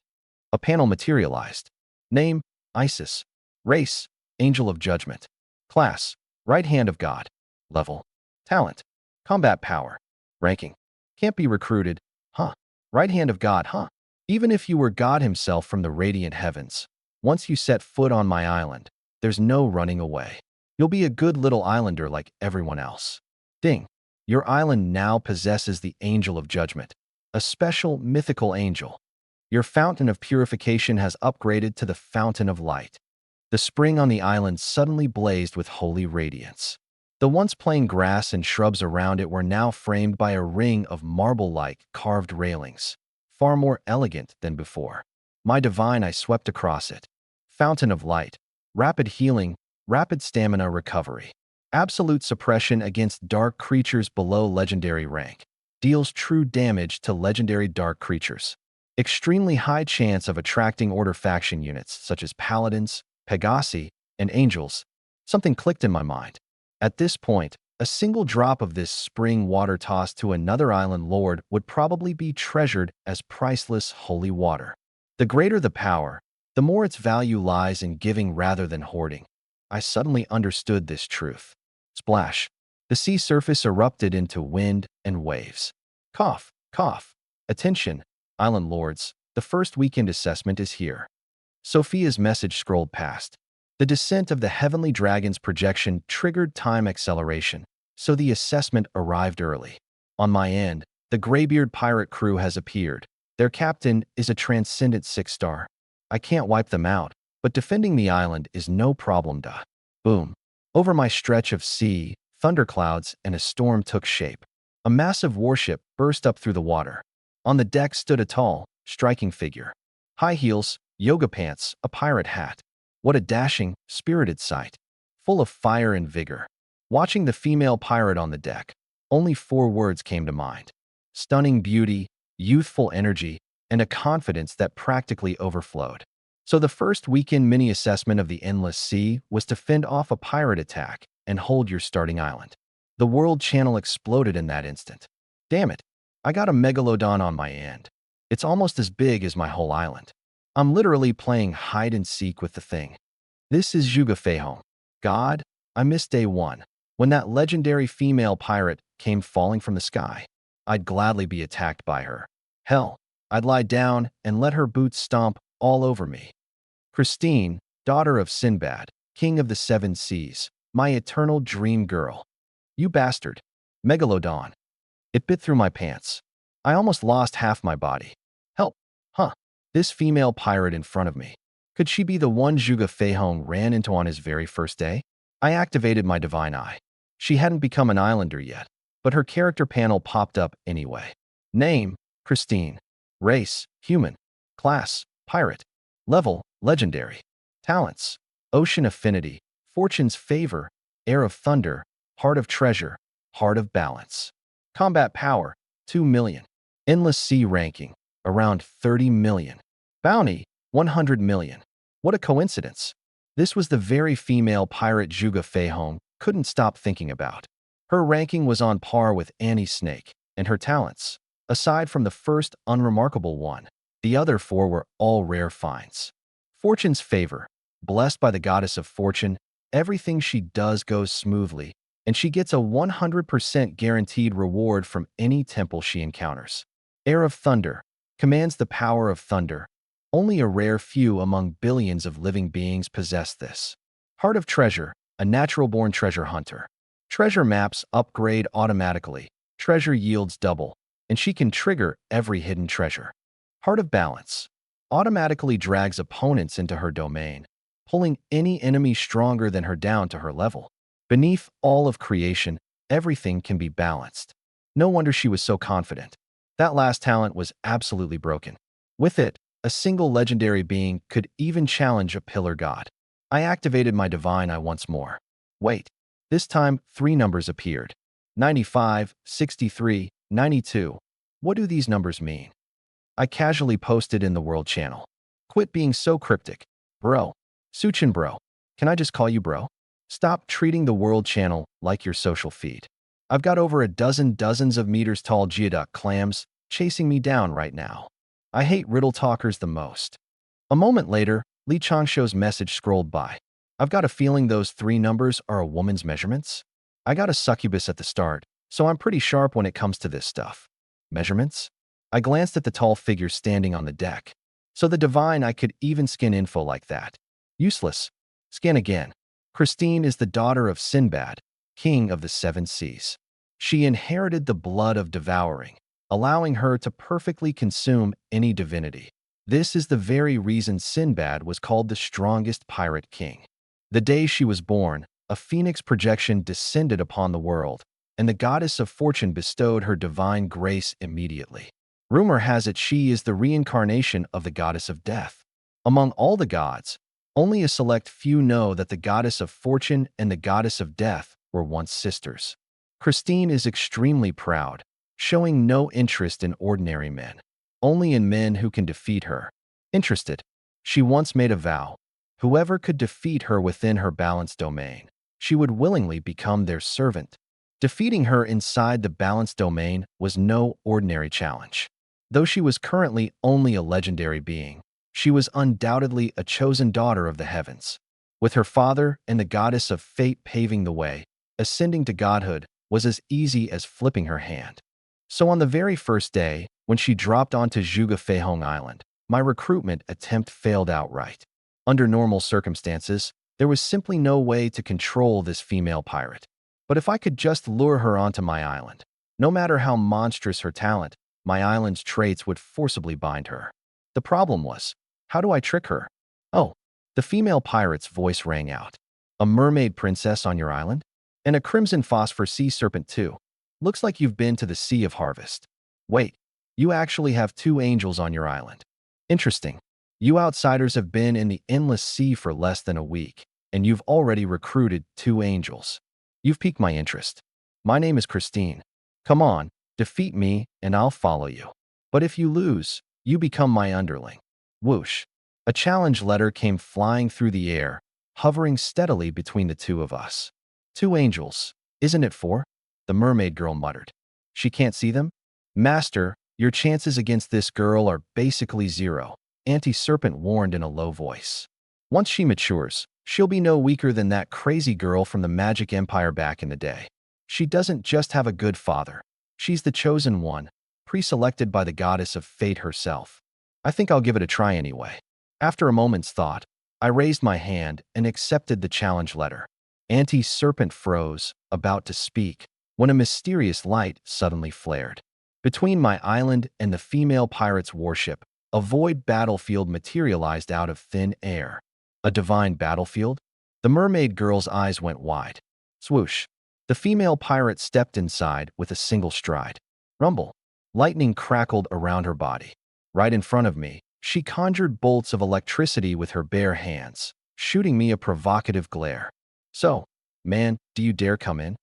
A panel materialized. Name, Isis. Race, angel of judgment. Class, right hand of God. Level, talent. Combat power. Ranking. Can't be recruited. Huh. Right hand of God, huh? Even if you were God himself from the radiant heavens, once you set foot on my island, there's no running away. You'll be a good little islander like everyone else. Ding. Your island now possesses the angel of judgment, a special mythical angel. Your fountain of purification has upgraded to the fountain of light. The spring on the island suddenly blazed with holy radiance. The once plain grass and shrubs around it were now framed by a ring of marble-like carved railings, far more elegant than before. My divine eye swept across it. Fountain of light, rapid healing, rapid stamina recovery. Absolute suppression against dark creatures below legendary rank. Deals true damage to legendary dark creatures. Extremely high chance of attracting order faction units such as paladins, pegasi, and angels. Something clicked in my mind. At this point, a single drop of this spring water tossed to another island lord would probably be treasured as priceless holy water. The greater the power, the more its value lies in giving rather than hoarding. I suddenly understood this truth. Splash. The sea surface erupted into wind and waves. Cough, cough. Attention, island lords, the first weekend assessment is here. Sophia's message scrolled past. The descent of the heavenly dragon's projection triggered time acceleration, so the assessment arrived early. On my end, the Greybeard pirate crew has appeared. Their captain is a transcendent 6-star. I can't wipe them out, but defending the island is no problem. Boom. Over my stretch of sea, thunderclouds and a storm took shape. A massive warship burst up through the water. On the deck stood a tall, striking figure. High heels, yoga pants, a pirate hat. What a dashing, spirited sight. Full of fire and vigor. Watching the female pirate on the deck, only 4 words came to mind. Stunning beauty, youthful energy, and a confidence that practically overflowed. So the first weekend mini-assessment of the Endless Sea was to fend off a pirate attack and hold your starting island. The world channel exploded in that instant. Damn it, I got a megalodon on my end. It's almost as big as my whole island. I'm literally playing hide-and-seek with the thing. This is Zhuge Feihong. God, I missed day 1. When that legendary female pirate came falling from the sky, I'd gladly be attacked by her. Hell, I'd lie down and let her boots stomp all over me. Christine, daughter of Sinbad, king of the 7 seas, my eternal dream girl. You bastard. Megalodon. It bit through my pants. I almost lost half my body. Help. Huh. This female pirate in front of me. Could she be the one Zhuge Feihong ran into on his very first day? I activated my divine eye. She hadn't become an islander yet, but her character panel popped up anyway. Name, Christine. Race, human. Class, pirate. Level, legendary. Talents, ocean affinity, fortune's favor, air of thunder, heart of treasure, heart of balance. Combat power, 2 million. Endless sea ranking, around 30 million. Bounty, 100 million. What a coincidence. This was the very female pirate Zhuge Feihong couldn't stop thinking about. Her ranking was on par with Annie Snake, and her talents, aside from the first unremarkable one, the other 4 were all rare finds. Fortune's favor. Blessed by the goddess of fortune, everything she does goes smoothly, and she gets a 100% guaranteed reward from any temple she encounters. Air of thunder. Commands the power of thunder. Only a rare few among billions of living beings possess this. Heart of treasure. A natural-born treasure hunter. Treasure maps upgrade automatically. Treasure yields double, and she can trigger every hidden treasure. Heart of balance. Automatically drags opponents into her domain, pulling any enemy stronger than her down to her level. Beneath all of creation, everything can be balanced. No wonder she was so confident. That last talent was absolutely broken. With it, a single legendary being could even challenge a pillar god. I activated my divine eye once more. Wait. This time, 3 numbers appeared. 95, 63, 92. What do these numbers mean? I casually posted in the world channel. Quit being so cryptic. Bro. Suchin bro. Can I just call you bro? Stop treating the world channel like your social feed. I've got over a dozens of meters tall geoduck clams chasing me down right now. I hate riddle talkers the most. A moment later, Li Changsho's message scrolled by. I've got a feeling those 3 numbers are a woman's measurements. I got a succubus at the start, so I'm pretty sharp when it comes to this stuff. Measurements? I glanced at the tall figure standing on the deck. So the divine I could even scan info like that. Useless. Scan again. Christine is the daughter of Sinbad, king of the 7 seas. She inherited the blood of devouring, allowing her to perfectly consume any divinity. This is the very reason Sinbad was called the strongest pirate king. The day she was born, a phoenix projection descended upon the world, and the goddess of fortune bestowed her divine grace immediately. Rumor has it she is the reincarnation of the goddess of death. Among all the gods, only a select few know that the goddess of fortune and the goddess of death were once sisters. Christine is extremely proud, showing no interest in ordinary men, only in men who can defeat her. Interested, she once made a vow: whoever could defeat her within her balanced domain, she would willingly become their servant. Defeating her inside the balanced domain was no ordinary challenge. Though she was currently only a legendary being, she was undoubtedly a chosen daughter of the heavens. With her father and the goddess of fate paving the way, ascending to godhood was as easy as flipping her hand. So on the very first day, when she dropped onto Zhuge Feihong Island, my recruitment attempt failed outright. Under normal circumstances, there was simply no way to control this female pirate. But if I could just lure her onto my island, no matter how monstrous her talent, my island's traits would forcibly bind her. The problem was, how do I trick her? Oh, the female pirate's voice rang out. A mermaid princess on your island? And a crimson phosphor sea serpent too. Looks like you've been to the Sea of Harvest. Wait, you actually have 2 angels on your island. Interesting. You outsiders have been in the endless sea for less than a week, and you've already recruited 2 angels. You've piqued my interest. My name is Christine. Come on, defeat me, and I'll follow you. But if you lose, you become my underling. Whoosh. A challenge letter came flying through the air, hovering steadily between the 2 of us. 2 angels. Isn't it 4? The mermaid girl muttered. She can't see them? Master, your chances against this girl are basically 0, Auntie Serpent warned in a low voice. Once she matures, she'll be no weaker than that crazy girl from the Magic Empire back in the day. She doesn't just have a good father. She's the chosen one, pre-selected by the goddess of fate herself. I think I'll give it a try anyway. After a moment's thought, I raised my hand and accepted the challenge letter. Auntie Serpent froze, about to speak, when a mysterious light suddenly flared. Between my island and the female pirate's warship, a void battlefield materialized out of thin air. A divine battlefield? The mermaid girl's eyes went wide. Swoosh. The female pirate stepped inside with a single stride. Rumble. Lightning crackled around her body. Right in front of me, she conjured bolts of electricity with her bare hands, shooting me a provocative glare. So, man, do you dare come in?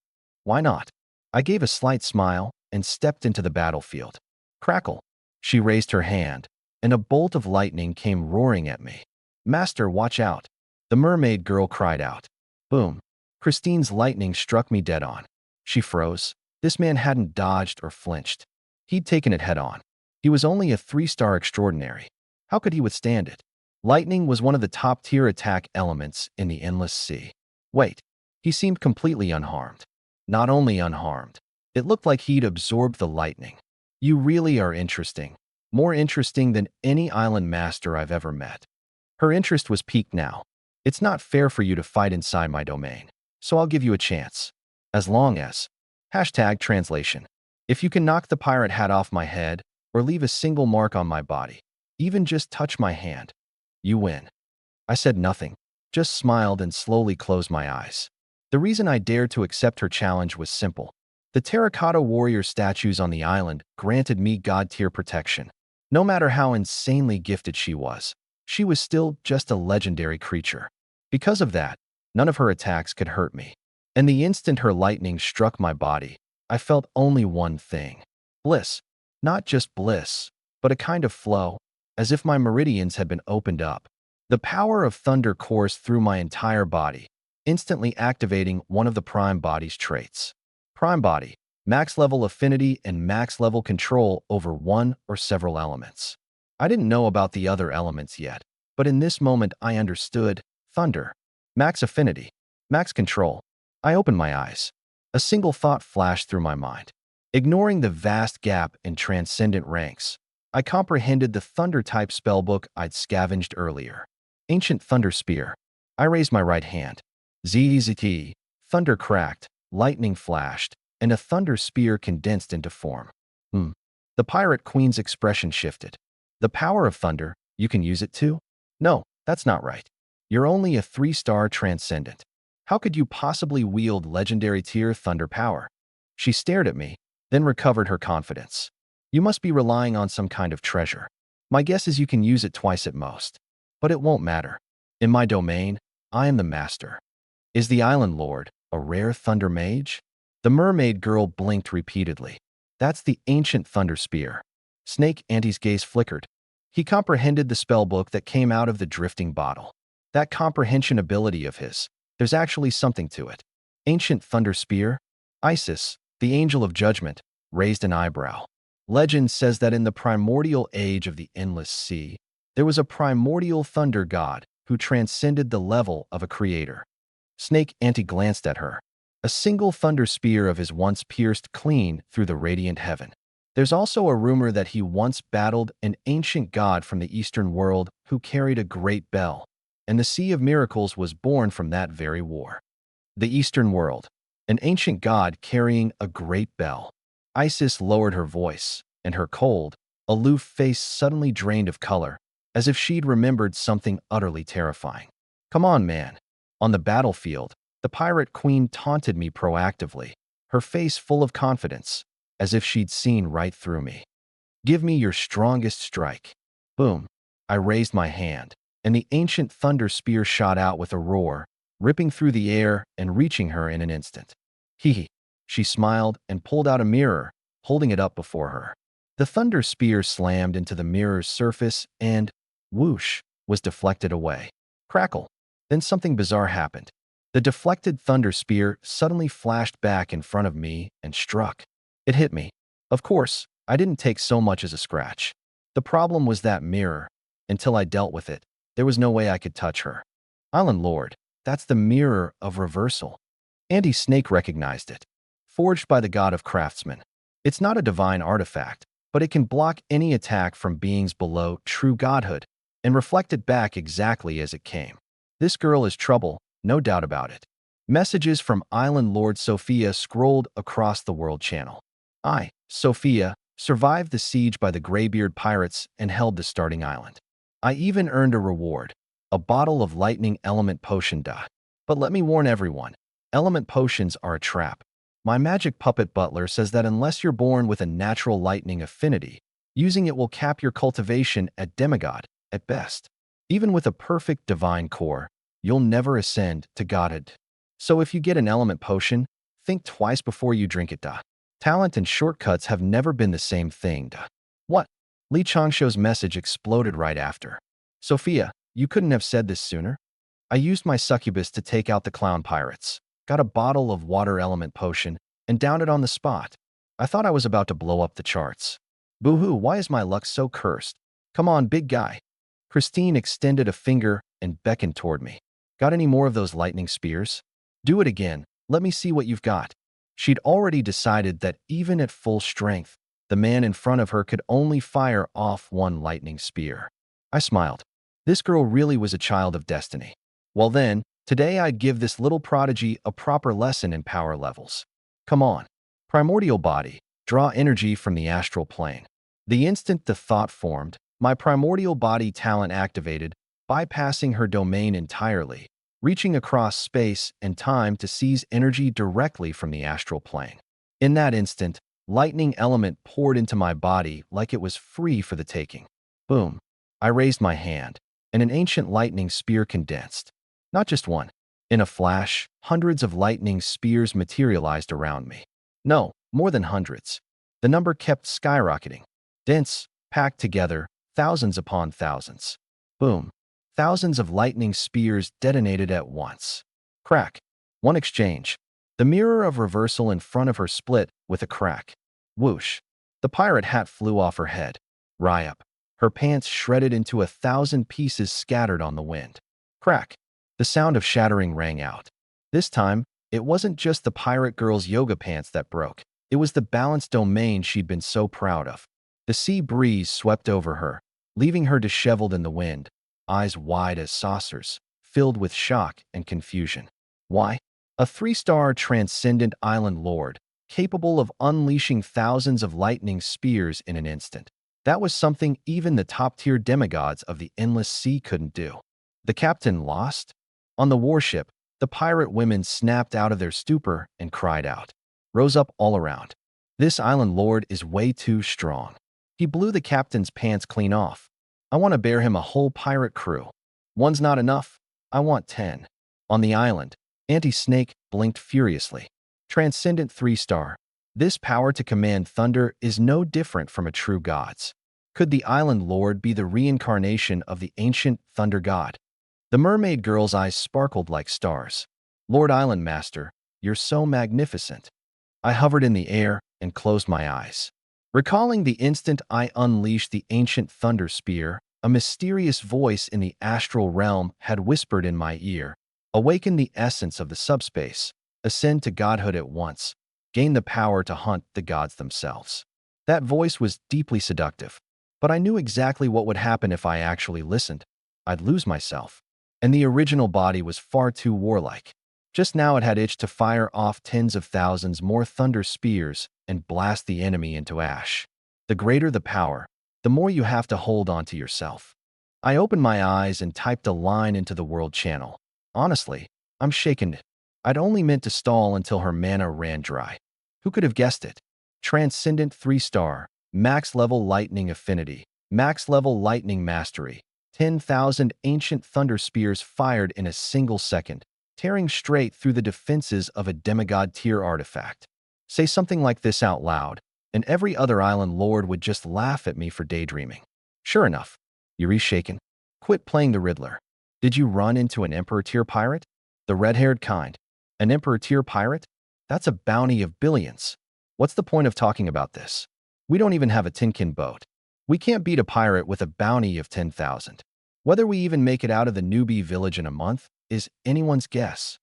Why not? I gave a slight smile and stepped into the battlefield. Crackle. She raised her hand, and a bolt of lightning came roaring at me. Master, watch out. The mermaid girl cried out. Boom. Christine's lightning struck me dead on. She froze. This man hadn't dodged or flinched. He'd taken it head on. He was only a 3-star extraordinary. How could he withstand it? Lightning was one of the top-tier attack elements in the endless sea. Wait, he seemed completely unharmed. Not only unharmed, it looked like he'd absorbed the lightning. You really are interesting. More interesting than any island master I've ever met. Her interest was piqued now. It's not fair for you to fight inside my domain, so I'll give you a chance. As long as... #translation. If you can knock the pirate hat off my head, or leave a single mark on my body, even just touch my hand, you win. I said nothing, just smiled and slowly closed my eyes. The reason I dared to accept her challenge was simple. The terracotta warrior statues on the island granted me god-tier protection. No matter how insanely gifted she was still just a legendary creature. Because of that, none of her attacks could hurt me. And the instant her lightning struck my body, I felt only one thing. Bliss. Not just bliss, but a kind of flow, as if my meridians had been opened up. The power of thunder coursed through my entire body, instantly activating one of the Prime Body's traits. Prime Body, max level affinity and max level control over one or several elements. I didn't know about the other elements yet, but in this moment I understood. Thunder. Max affinity. Max control. I opened my eyes. A single thought flashed through my mind. Ignoring the vast gap in transcendent ranks, I comprehended the Thunder-type spellbook I'd scavenged earlier. Ancient Thunder Spear. I raised my right hand. ZZT. Thunder cracked, lightning flashed, and a Thunder Spear condensed into form. The Pirate Queen's expression shifted. The power of thunder, you can use it too? No, that's not right. You're only a 3-star transcendent. How could you possibly wield legendary tier thunder power? She stared at me, then recovered her confidence. You must be relying on some kind of treasure. My guess is you can use it twice at most. But it won't matter. In my domain, I am the master. Is the Island Lord a rare thunder mage? The mermaid girl blinked repeatedly. That's the ancient thunder spear. Snake Auntie's gaze flickered. He comprehended the spellbook that came out of the drifting bottle. That comprehension ability of his, there's actually something to it. Ancient thunder spear? Isis, the angel of judgment, raised an eyebrow. Legend says that in the primordial age of the endless sea, there was a primordial thunder god who transcended the level of a creator. Snake Auntie glanced at her. A single thunder spear of his once pierced clean through the radiant heaven. There's also a rumor that he once battled an ancient god from the eastern world who carried a great bell, and the Sea of Miracles was born from that very war. The eastern world. An ancient god carrying a great bell. Isis lowered her voice, and her cold, aloof face suddenly drained of color, as if she'd remembered something utterly terrifying. Come on, man. On the battlefield, the pirate queen taunted me proactively, her face full of confidence, as if she'd seen right through me. Give me your strongest strike. Boom. I raised my hand, and the ancient thunder spear shot out with a roar, ripping through the air and reaching her in an instant. Hee. She smiled and pulled out a mirror, holding it up before her. The thunder spear slammed into the mirror's surface and, whoosh, was deflected away. Crackle. Then something bizarre happened. The deflected thunder spear suddenly flashed back in front of me and struck. It hit me. Of course, I didn't take so much as a scratch. The problem was that mirror. Until I dealt with it, there was no way I could touch her. Island Lord, that's the mirror of reversal. Andy Snake recognized it. Forged by the god of craftsmen. It's not a divine artifact, but it can block any attack from beings below true godhood and reflect it back exactly as it came. This girl is trouble, no doubt about it. Messages from Island Lord Sophia scrolled across the world channel. I, Sophia, survived the siege by the Greybeard pirates and held the starting island. I even earned a reward, a bottle of lightning element potion. But let me warn everyone, element potions are a trap. My magic puppet butler says that unless you're born with a natural lightning affinity, using it will cap your cultivation at demigod, at best. Even with a perfect divine core, you'll never ascend to godhood. So if you get an element potion, think twice before you drink it. Talent and shortcuts have never been the same thing. What? Li Changsho's message exploded right after. Sophia, you couldn't have said this sooner? I used my succubus to take out the clown pirates, got a bottle of water element potion, and downed it on the spot. I thought I was about to blow up the charts. Boo-hoo, why is my luck so cursed? Come on, big guy. Christine extended a finger and beckoned toward me. Got any more of those lightning spears? Do it again. Let me see what you've got. She'd already decided that even at full strength, the man in front of her could only fire off one lightning spear. I smiled. This girl really was a child of destiny. Well then, today I'd give this little prodigy a proper lesson in power levels. Come on. Primordial body. Draw energy from the astral plane. The instant the thought formed, my primordial body talent activated, bypassing her domain entirely, reaching across space and time to seize energy directly from the astral plane. In that instant, lightning element poured into my body like it was free for the taking. Boom. I raised my hand, and an ancient lightning spear condensed. Not just one. In a flash, hundreds of lightning spears materialized around me. No, more than hundreds. The number kept skyrocketing. Dense, packed together, thousands upon thousands. Boom. Thousands of lightning spears detonated at once. Crack. One exchange. The mirror of reversal in front of her split with a crack. Whoosh. The pirate hat flew off her head. Ryup. Her pants shredded into 1,000 pieces scattered on the wind. Crack. The sound of shattering rang out. This time, it wasn't just the pirate girl's yoga pants that broke. It was the balanced domain she'd been so proud of. The sea breeze swept over her, leaving her disheveled in the wind, eyes wide as saucers, filled with shock and confusion. Why? A 3-star transcendent island lord, capable of unleashing thousands of lightning spears in an instant. That was something even the top-tier demigods of the endless sea couldn't do. The captain lost? On the warship, The pirate women snapped out of their stupor and cried out. Rose up all around. This island lord is way too strong. He blew the captain's pants clean off. I want to bear him a whole pirate crew. One's not enough. I want 10. On the island, Auntie Snake blinked furiously. Transcendent 3-star. This power to command thunder is no different from a true god's. Could the island lord be the reincarnation of the ancient thunder god? The mermaid girl's eyes sparkled like stars. Lord Island Master, you're so magnificent. I hovered in the air and closed my eyes. Recalling the instant I unleashed the ancient thunder spear, a mysterious voice in the astral realm had whispered in my ear, awaken the essence of the subspace, ascend to godhood at once, gain the power to hunt the gods themselves. That voice was deeply seductive, but I knew exactly what would happen if I actually listened. I'd lose myself. And the original body was far too warlike. Just now it had itched to fire off tens of thousands more thunder spears and blast the enemy into ash. The greater the power, the more you have to hold on to yourself. I opened my eyes and typed a line into the world channel. Honestly, I'm shaken. I'd only meant to stall until her mana ran dry. Who could have guessed it? Transcendent 3-star, max level lightning affinity, max level lightning mastery, 10,000 ancient thunder spears fired in a single second, tearing straight through the defenses of a demigod-tier artifact. Say something like this out loud, and every other island lord would just laugh at me for daydreaming. Sure enough, Yuri's shaken. Quit playing the Riddler. Did you run into an Emperor-tier pirate? The red-haired kind. An Emperor-tier pirate? That's a bounty of billions. What's the point of talking about this? We don't even have a tinkin boat. We can't beat a pirate with a bounty of 10,000. Whether we even make it out of the newbie village in a month is anyone's guess.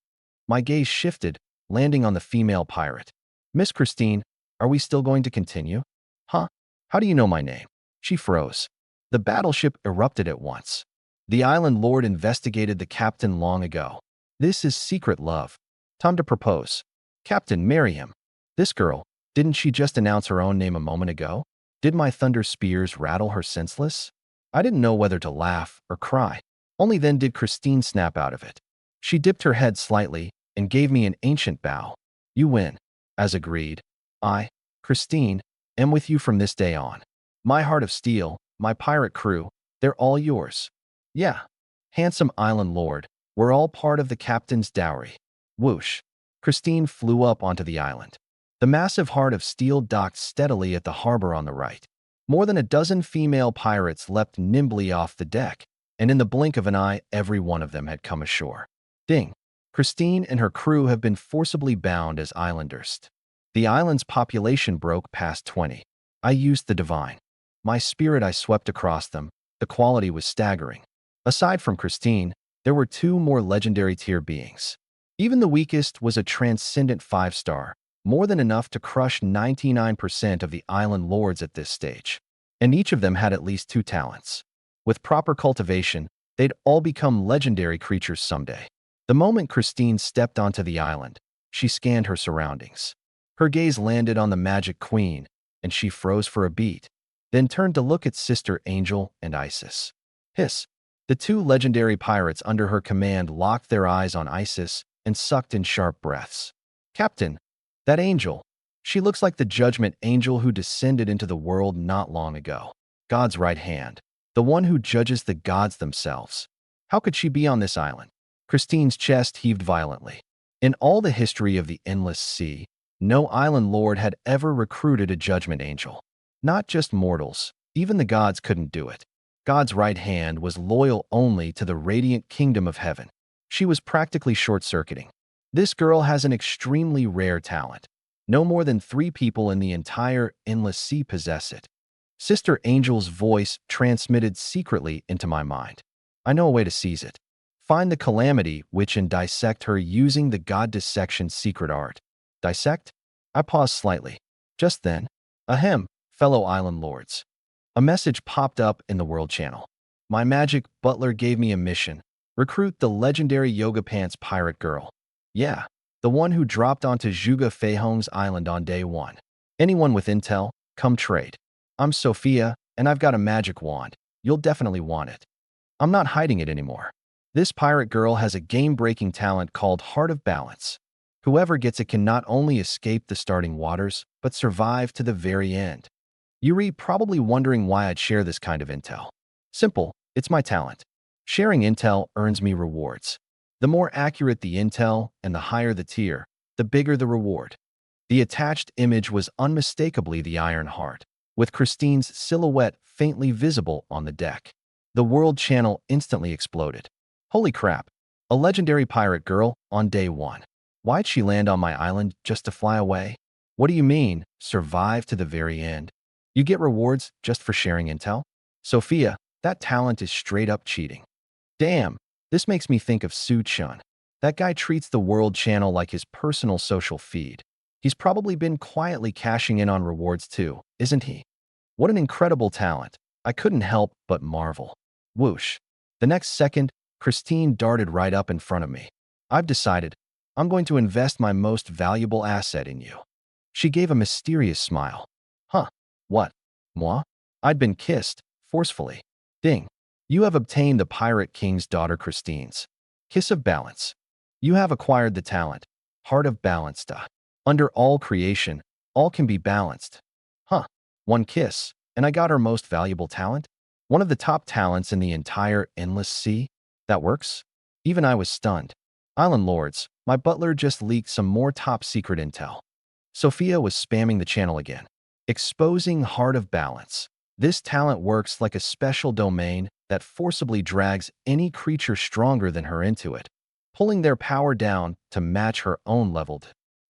My gaze shifted, landing on the female pirate. Miss Christine, are we still going to continue? Huh? How do you know my name? She froze. The battleship erupted at once. The island lord investigated the captain long ago. This is secret love. Time to propose. Captain, marry him. This girl, didn't she just announce her own name a moment ago? Did my thunder spears rattle her senseless? I didn't know whether to laugh or cry. Only then did Christine snap out of it. She dipped her head slightly and gave me an ancient bow. You win. As agreed, I, Christine, am with you from this day on. My heart of steel, my pirate crew, they're all yours. Yeah, handsome island lord, we're all part of the captain's dowry. Whoosh. Christine flew up onto the island. The massive heart of steel docked steadily at the harbor on the right. More than a dozen female pirates leapt nimbly off the deck, and in the blink of an eye, every one of them had come ashore. Ding! Christine and her crew have been forcibly bound as islanders. The island's population broke past 20. I used the divine. My spirit I swept across them. The quality was staggering. Aside from Christine, there were 2 more legendary tier beings. Even the weakest was a transcendent 5-star, more than enough to crush 99% of the island lords at this stage. And each of them had at least 2 talents. With proper cultivation, they'd all become legendary creatures someday. The moment Christine stepped onto the island, she scanned her surroundings. Her gaze landed on the Magic Queen, and she froze for a beat, then turned to look at Sister Angel and Isis. Hiss! The 2 legendary pirates under her command locked their eyes on Isis and sucked in sharp breaths. Captain, that angel. She looks like the judgment angel who descended into the world not long ago. God's right hand. The one who judges the gods themselves. How could she be on this island? Christine's chest heaved violently. In all the history of the endless sea, no island lord had ever recruited a judgment angel. Not just mortals, even the gods couldn't do it. God's right hand was loyal only to the radiant kingdom of heaven. She was practically short-circuiting. This girl has an extremely rare talent. No more than 3 people in the entire endless sea possess it. Sister Angel's voice transmitted secretly into my mind. I know a way to seize it. Find the Calamity Witch and dissect her using the God Dissection secret art. Dissect? I paused slightly. Just then, ahem, fellow island lords. A message popped up in the world channel. My magic butler gave me a mission. Recruit the legendary Yoga Pants pirate girl. Yeah, the one who dropped onto Zhuge Feihong's island on day 1. Anyone with intel, come trade. I'm Sophia, and I've got a magic wand. You'll definitely want it. I'm not hiding it anymore. This pirate girl has a game-breaking talent called Heart of Balance. Whoever gets it can not only escape the starting waters, but survive to the very end. Yuri probably wondering why I'd share this kind of intel. Simple, it's my talent. Sharing intel earns me rewards. The more accurate the intel and the higher the tier, the bigger the reward. The attached image was unmistakably the Iron Heart, with Christine's silhouette faintly visible on the deck. The world channel instantly exploded. Holy crap, a legendary pirate girl on day one. Why'd she land on my island just to fly away? What do you mean, survive to the very end? You get rewards just for sharing intel? Sophia, that talent is straight up cheating. Damn, this makes me think of Su-chun. That guy treats the world channel like his personal social feed. He's probably been quietly cashing in on rewards too, isn't he? What an incredible talent. I couldn't help but marvel. Whoosh. The next second, Christine darted right up in front of me. I've decided. I'm going to invest my most valuable asset in you. She gave a mysterious smile. Huh? What? Moi? I'd been kissed, forcefully. Ding. You have obtained the Pirate King's daughter Christine's kiss of balance. You have acquired the talent, Heart of Balance. Under all creation, all can be balanced. Huh. One kiss, and I got her most valuable talent? One of the top talents in the entire endless sea? That works? Even I was stunned. Island Lords, my butler just leaked some more top-secret intel. Sophia was spamming the channel again. Exposing Heart of Balance. This talent works like a special domain that forcibly drags any creature stronger than her into it, pulling their power down to match her own level.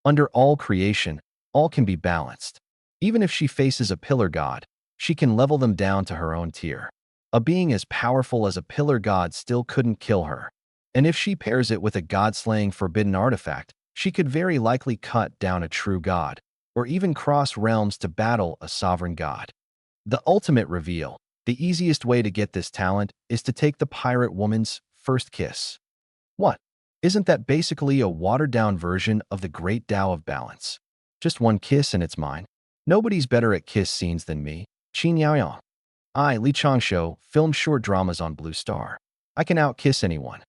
Under all creation, all can be balanced. Even if she faces a pillar god, she can level them down to her own tier. A being as powerful as a pillar god still couldn't kill her. And if she pairs it with a god-slaying forbidden artifact, she could very likely cut down a true god, or even cross realms to battle a sovereign god. The ultimate reveal. The easiest way to get this talent is to take the pirate woman's first kiss. What? Isn't that basically a watered-down version of the Great Tao of Balance? Just one kiss and it's mine. Nobody's better at kiss scenes than me. Qin Yaoyang. I, Li Changsho, film short dramas on Blue Star. I can out-kiss anyone.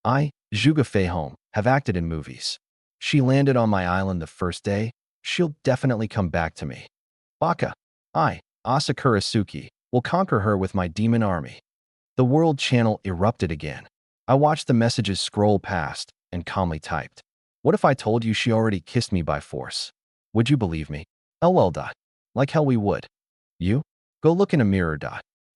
I, Zhuge Fei Home, have acted in movies. She landed on my island the first day. She'll definitely come back to me. Baka. I, Asakura Suki, will conquer her with my demon army. The world channel erupted again. I watched the messages scroll past and calmly typed. What if I told you she already kissed me by force? Would you believe me? LOL. Like hell we would. You? Go look in a mirror.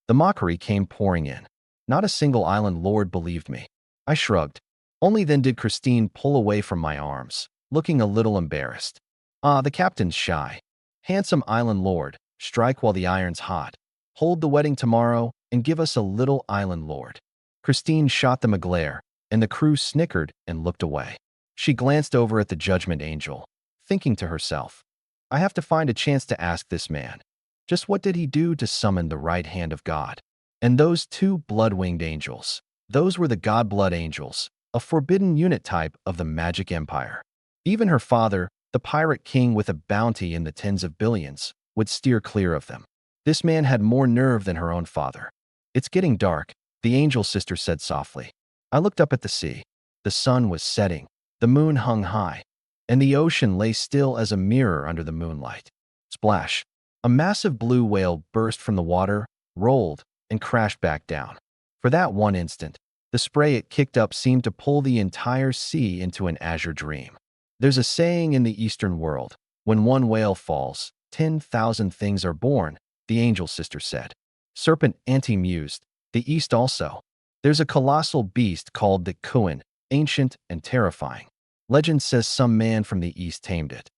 The mockery came pouring in. Not a single island lord believed me. I shrugged. Only then did Christine pull away from my arms, looking a little embarrassed. The captain's shy. Handsome island lord, strike while the iron's hot. Hold the wedding tomorrow and give us a little island lord. Christine shot them a glare, and the crew snickered and looked away. She glanced over at the judgment angel, thinking to herself, I have to find a chance to ask this man. Just what did he do to summon the right hand of God? And those two blood-winged angels. Those were the God Blood Angels, a forbidden unit type of the Magic Empire. Even her father, the Pirate King with a bounty in the tens of billions, would steer clear of them. This man had more nerve than her own father. It's getting dark, the angel sister said softly. I looked up at the sea. The sun was setting, the moon hung high, and the ocean lay still as a mirror under the moonlight. Splash! A massive blue whale burst from the water, rolled, and crashed back down. For that one instant, the spray it kicked up seemed to pull the entire sea into an azure dream. There's a saying in the Eastern world, when one whale falls, 10,000 things are born, the angel sister said. Serpent Auntie mused, the East also. There's a colossal beast called the Kuan, ancient and terrifying. Legend says some man from the East tamed it.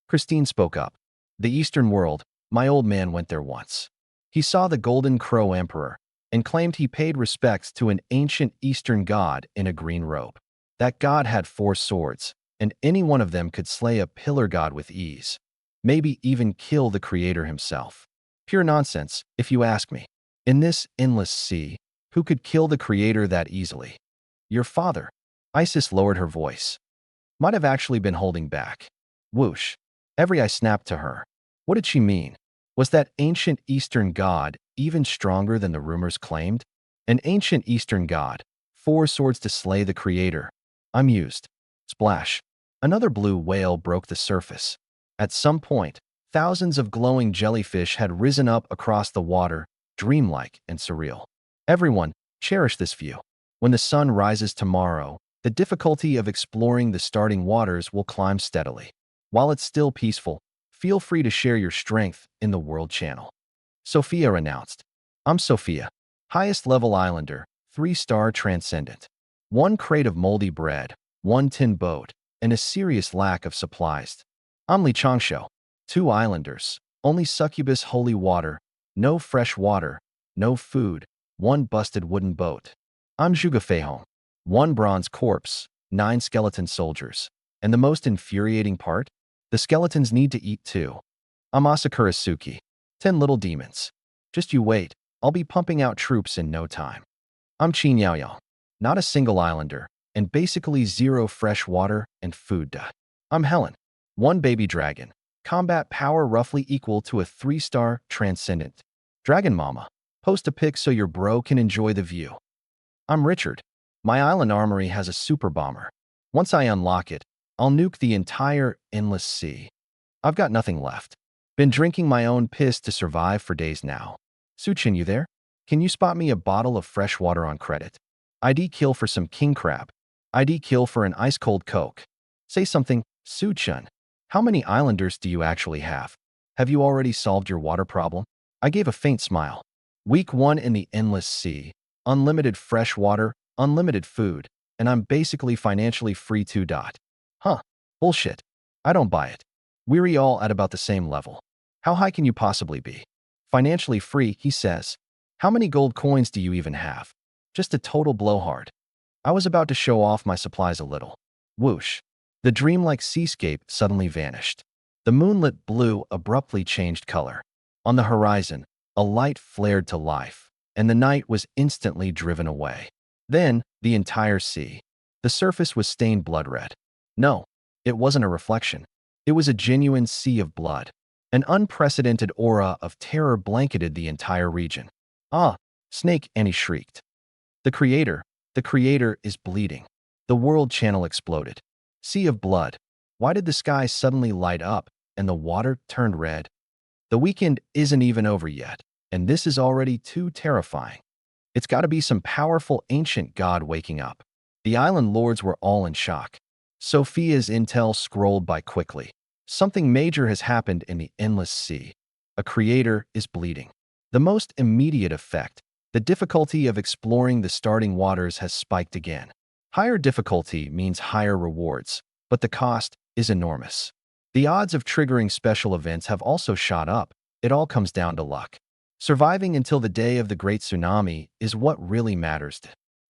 Christine spoke up. The Eastern world, my old man went there once. He saw the Golden Crow Emperor and claimed he paid respects to an ancient Eastern god in a green robe. That god had 4 swords, and any one of them could slay a pillar god with ease. Maybe even kill the creator himself. Pure nonsense, if you ask me. In this endless sea, who could kill the creator that easily? Your father. Isis lowered her voice. Might have actually been holding back. Whoosh. Every eye snapped to her. What did she mean? Was that ancient Eastern god even stronger than the rumors claimed? An ancient Eastern god, 4 swords to slay the creator. I'm used. Splash. Another blue whale broke the surface. At some point, thousands of glowing jellyfish had risen up across the water, dreamlike and surreal. Everyone, cherish this view. When the sun rises tomorrow, the difficulty of exploring the starting waters will climb steadily. While it's still peaceful, feel free to share your strength in the World Channel. Sophia announced. I'm Sophia, highest level islander, 3-star transcendent. 1 crate of moldy bread, 1 tin boat, and a serious lack of supplies. I'm Li Changsho. 2 islanders, only succubus holy water, no fresh water, no food, 1 busted wooden boat. I'm Zhuge Feihong. 1 bronze corpse, 9 skeleton soldiers. And the most infuriating part? The skeletons need to eat too. I'm Asakura Suki. 10 little demons. Just you wait, I'll be pumping out troops in no time. I'm Qin Yaoyao. Not a single islander, and basically 0 fresh water and food. I'm Helen. 1 baby dragon. Combat power roughly equal to a 3-star transcendent. Dragon Mama. Post a pic so your bro can enjoy the view. I'm Richard. My island armory has a super bomber. Once I unlock it, I'll nuke the entire endless sea. I've got nothing left. Been drinking my own piss to survive for days now. Suchin, you there? Can you spot me a bottle of fresh water on credit? ID kill for some king crab. ID kill for an ice-cold Coke. Say something, Suchin. How many islanders do you actually have? Have you already solved your water problem? I gave a faint smile. Week 1 in the endless sea. Unlimited fresh water, unlimited food, and I'm basically financially free too. Huh. Bullshit. I don't buy it. We're all at about the same level. How high can you possibly be? Financially free, he says. How many gold coins do you even have? Just a total blowhard. I was about to show off my supplies a little. Whoosh. The dreamlike seascape suddenly vanished. The moonlit blue abruptly changed color. On the horizon, a light flared to life, and the night was instantly driven away. Then, the entire sea. The surface was stained blood red. No, it wasn't a reflection. It was a genuine sea of blood. An unprecedented aura of terror blanketed the entire region. Ah, Snake, Annie shrieked. The creator is bleeding. The World Channel exploded. Sea of blood. Why did the sky suddenly light up and the water turned red? The weekend isn't even over yet, and this is already too terrifying. It's got to be some powerful ancient god waking up. The island lords were all in shock. Sophia's intel scrolled by quickly. Something major has happened in the endless sea. A creator is bleeding. The most immediate effect, the difficulty of exploring the starting waters has spiked again. Higher difficulty means higher rewards, but the cost is enormous. The odds of triggering special events have also shot up. It all comes down to luck. Surviving until the day of the great tsunami is what really matters.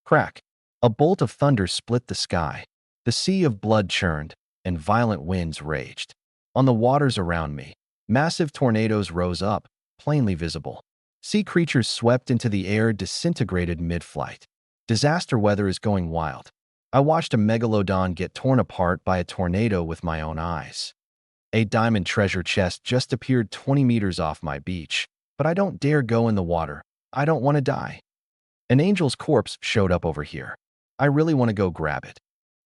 Crack. A bolt of thunder split the sky. The sea of blood churned, and violent winds raged. On the waters around me, massive tornadoes rose up, plainly visible. Sea creatures swept into the air, disintegrated mid-flight. Disaster weather is going wild. I watched a megalodon get torn apart by a tornado with my own eyes. A diamond treasure chest just appeared 20 meters off my beach, but I don't dare go in the water. I don't want to die. An angel's corpse showed up over here. I really want to go grab it.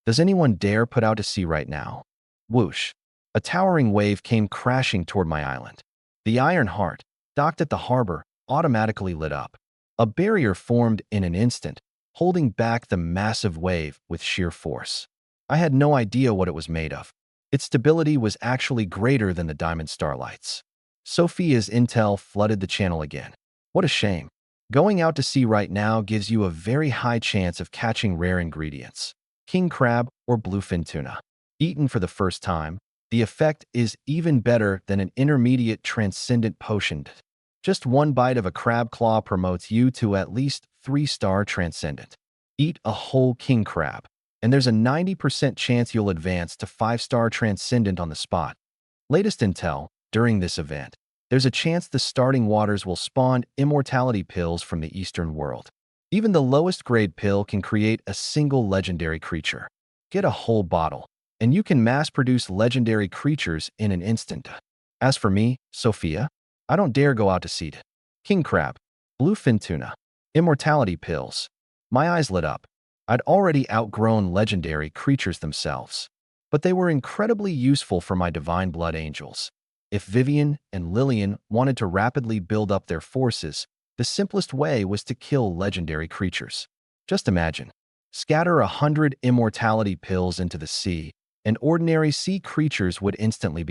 Does anyone dare put out to sea right now? Whoosh. A towering wave came crashing toward my island. The Iron Heart, docked at the harbor, automatically lit up. A barrier formed in an instant, holding back the massive wave with sheer force. I had no idea what it was made of. Its stability was actually greater than the diamond starlights. Sophia's intel flooded the channel again. What a shame. Going out to sea right now gives you a very high chance of catching rare ingredients. King crab or bluefin tuna. Eaten for the first time, the effect is even better than an intermediate transcendent potion. Just 1 bite of a crab claw promotes you to at least 3-star transcendent. Eat a whole king crab, and there's a 90% chance you'll advance to 5-star transcendent on the spot. Latest intel, during this event, there's a chance the starting waters will spawn immortality pills from the Eastern world. Even the lowest grade pill can create a single legendary creature. Get a whole bottle, and you can mass-produce legendary creatures in an instant. As for me, Sophia, I don't dare go out to sea. King crab, bluefin tuna, immortality pills. My eyes lit up. I'd already outgrown legendary creatures themselves, but they were incredibly useful for my divine blood angels. If Vivian and Lillian wanted to rapidly build up their forces, the simplest way was to kill legendary creatures. Just imagine. Scatter 100 immortality pills into the sea, and ordinary sea creatures would instantly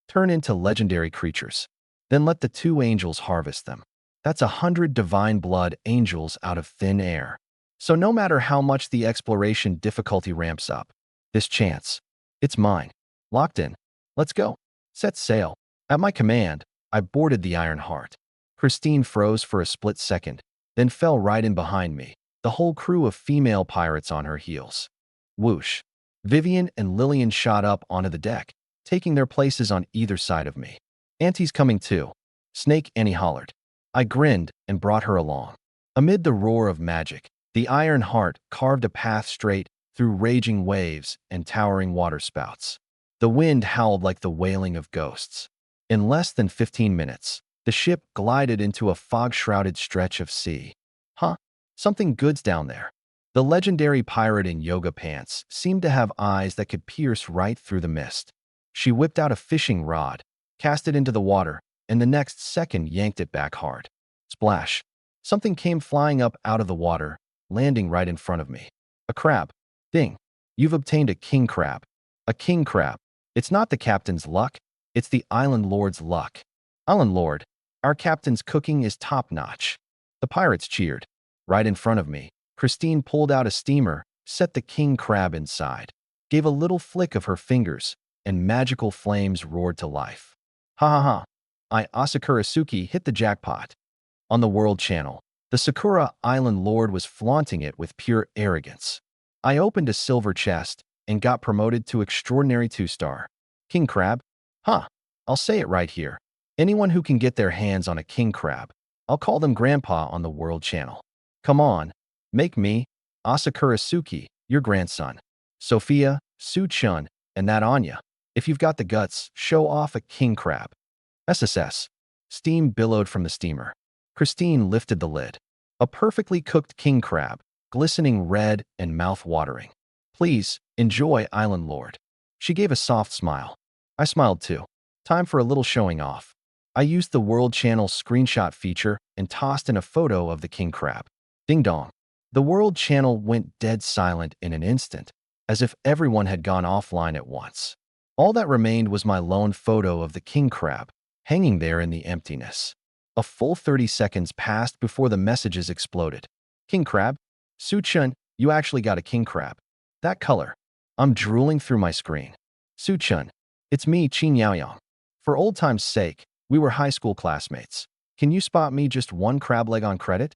turn into legendary creatures. Then let the two angels harvest them. That's 100 divine blood angels out of thin air. So no matter how much the exploration difficulty ramps up, this chance, it's mine. Locked in. Let's go. Set sail. At my command, I boarded the Iron Heart. Christine froze for a split second, then fell right in behind me, the whole crew of female pirates on her heels. Whoosh. Vivian and Lillian shot up onto the deck, taking their places on either side of me. Auntie's coming too. Snake Annie hollered. I grinned and brought her along. Amid the roar of magic, the Iron Heart carved a path straight through raging waves and towering waterspouts. The wind howled like the wailing of ghosts. In less than 15 minutes, the ship glided into a fog-shrouded stretch of sea. Huh? Something good's down there. The legendary pirate in yoga pants seemed to have eyes that could pierce right through the mist. She whipped out a fishing rod, cast it into the water, and the next second yanked it back hard. Splash. Something came flying up out of the water, landing right in front of me. A crab. Ding. You've obtained a king crab. A king crab. It's not the captain's luck, it's the island lord's luck. Island lord, our captain's cooking is top-notch. The pirates cheered. Right in front of me, Christine pulled out a steamer, set the king crab inside, gave a little flick of her fingers, and magical flames roared to life. Ha ha ha. Asakura hit the jackpot. On the World Channel, the Sakura Island Lord was flaunting it with pure arrogance. I opened a silver chest and got promoted to extraordinary 2-star. King crab? Huh. I'll say it right here. Anyone who can get their hands on a king crab, I'll call them grandpa on the World Channel. Come on, make me, Asakura your grandson. Sophia, Su-chun, and that Anya. If you've got the guts, show off a king crab. SSS. Steam billowed from the steamer. Christine lifted the lid. A perfectly cooked king crab, glistening red and mouth-watering. Please, enjoy, Island Lord. She gave a soft smile. I smiled too. Time for a little showing off. I used the World Channel screenshot feature and tossed in a photo of the king crab. Ding dong. The World Channel went dead silent in an instant, as if everyone had gone offline at once. All that remained was my lone photo of the king crab, hanging there in the emptiness. A full 30 seconds passed before the messages exploded. King crab? Su-chun, you actually got a king crab. That color. I'm drooling through my screen. Su-chun, it's me, Qin Yaoyang. For old time's sake, we were high school classmates. Can you spot me just one crab leg on credit?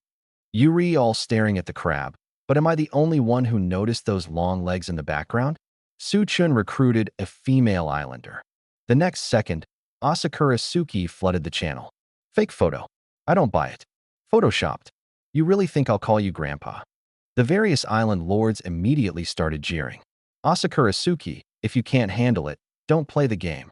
Yuri all staring at the crab, but am I the only one who noticed those long legs in the background? Su-chun recruited a female islander. The next second, Asakura flooded the channel. Fake photo. I don't buy it. Photoshopped. You really think I'll call you grandpa? The various island lords immediately started jeering. Asakura, if you can't handle it, don't play the game.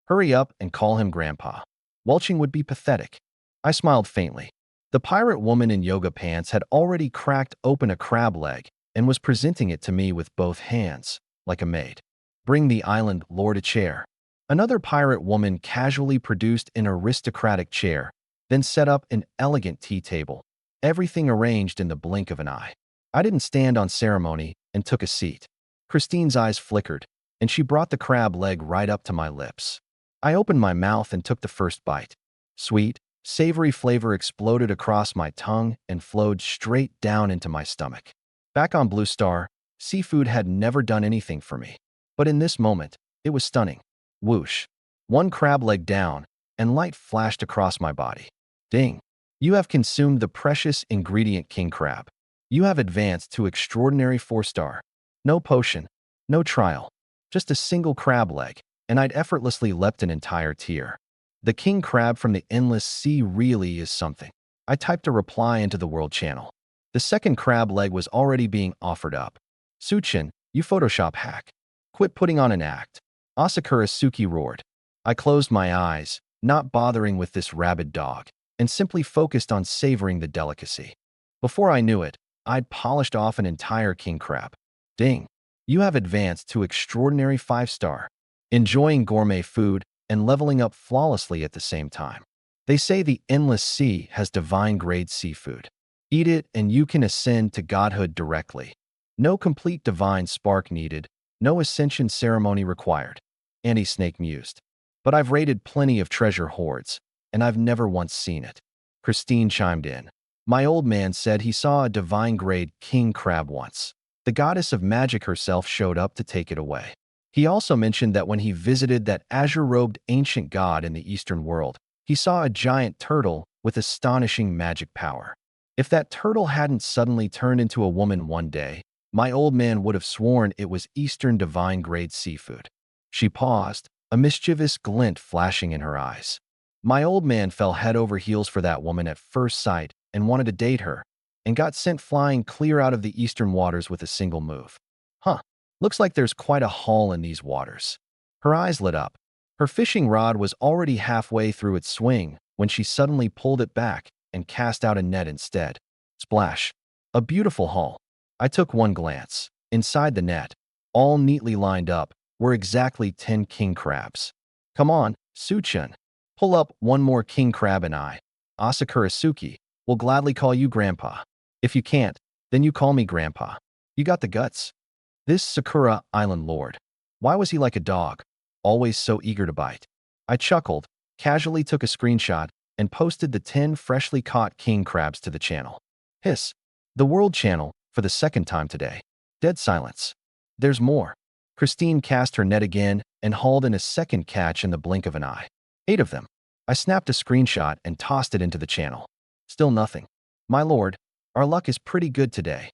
Hurry up and call him grandpa. Welching would be pathetic. I smiled faintly. The pirate woman in yoga pants had already cracked open a crab leg and was presenting it to me with both hands, like a maid. Bring the island lord a chair. Another pirate woman casually produced an aristocratic chair, then set up an elegant tea table, everything arranged in the blink of an eye. I didn't stand on ceremony and took a seat. Christine's eyes flickered, and she brought the crab leg right up to my lips. I opened my mouth and took the first bite. Sweet, savory flavor exploded across my tongue and flowed straight down into my stomach. Back on Blue Star, seafood had never done anything for me. But in this moment, it was stunning. Whoosh. One crab leg down, and light flashed across my body. Ding. You have consumed the precious ingredient king crab. You have advanced to extraordinary 4-star. No potion, no trial, just a single crab leg, and I'd effortlessly leapt an entire tier. The king crab from the endless sea really is something. I typed a reply into the World Channel. The second crab leg was already being offered up. Su-chun, you Photoshop hack. Quit putting on an act. Asakura roared. I closed my eyes, not bothering with this rabid dog, and simply focused on savoring the delicacy. Before I knew it, I'd polished off an entire king crab. Ding! You have advanced to extraordinary 5-star, enjoying gourmet food and leveling up flawlessly at the same time. They say the endless sea has divine-grade seafood. Eat it and you can ascend to godhood directly. No complete divine spark needed, no ascension ceremony required, Anti-Snake mused. But I've raided plenty of treasure hoards, and I've never once seen it. Christine chimed in. My old man said he saw a divine-grade king crab once. The goddess of magic herself showed up to take it away. He also mentioned that when he visited that azure-robed ancient god in the Eastern world, he saw a giant turtle with astonishing magic power. If that turtle hadn't suddenly turned into a woman one day, my old man would have sworn it was Eastern divine-grade seafood. She paused, a mischievous glint flashing in her eyes. My old man fell head over heels for that woman at first sight and wanted to date her, and got sent flying clear out of the eastern waters with a single move. Huh, looks like there's quite a haul in these waters. Her eyes lit up. Her fishing rod was already halfway through its swing when she suddenly pulled it back and cast out a net instead. Splash. A beautiful haul. I took one glance. Inside the net, all neatly lined up, were exactly 10 king crabs. Come on, Suchun. Pull up one more king crab and Asakurasuki, will gladly call you Grandpa. If you can't, then you call me Grandpa. You got the guts. This Sakura Island lord. Why was he like a dog, always so eager to bite? I chuckled, casually took a screenshot, and posted the 10 freshly caught king crabs to the channel. Hiss. The World Channel, for the second time today. Dead silence. There's more. Christine cast her net again and hauled in a second catch in the blink of an eye. 8 of them. I snapped a screenshot and tossed it into the channel. Still nothing. My lord, our luck is pretty good today.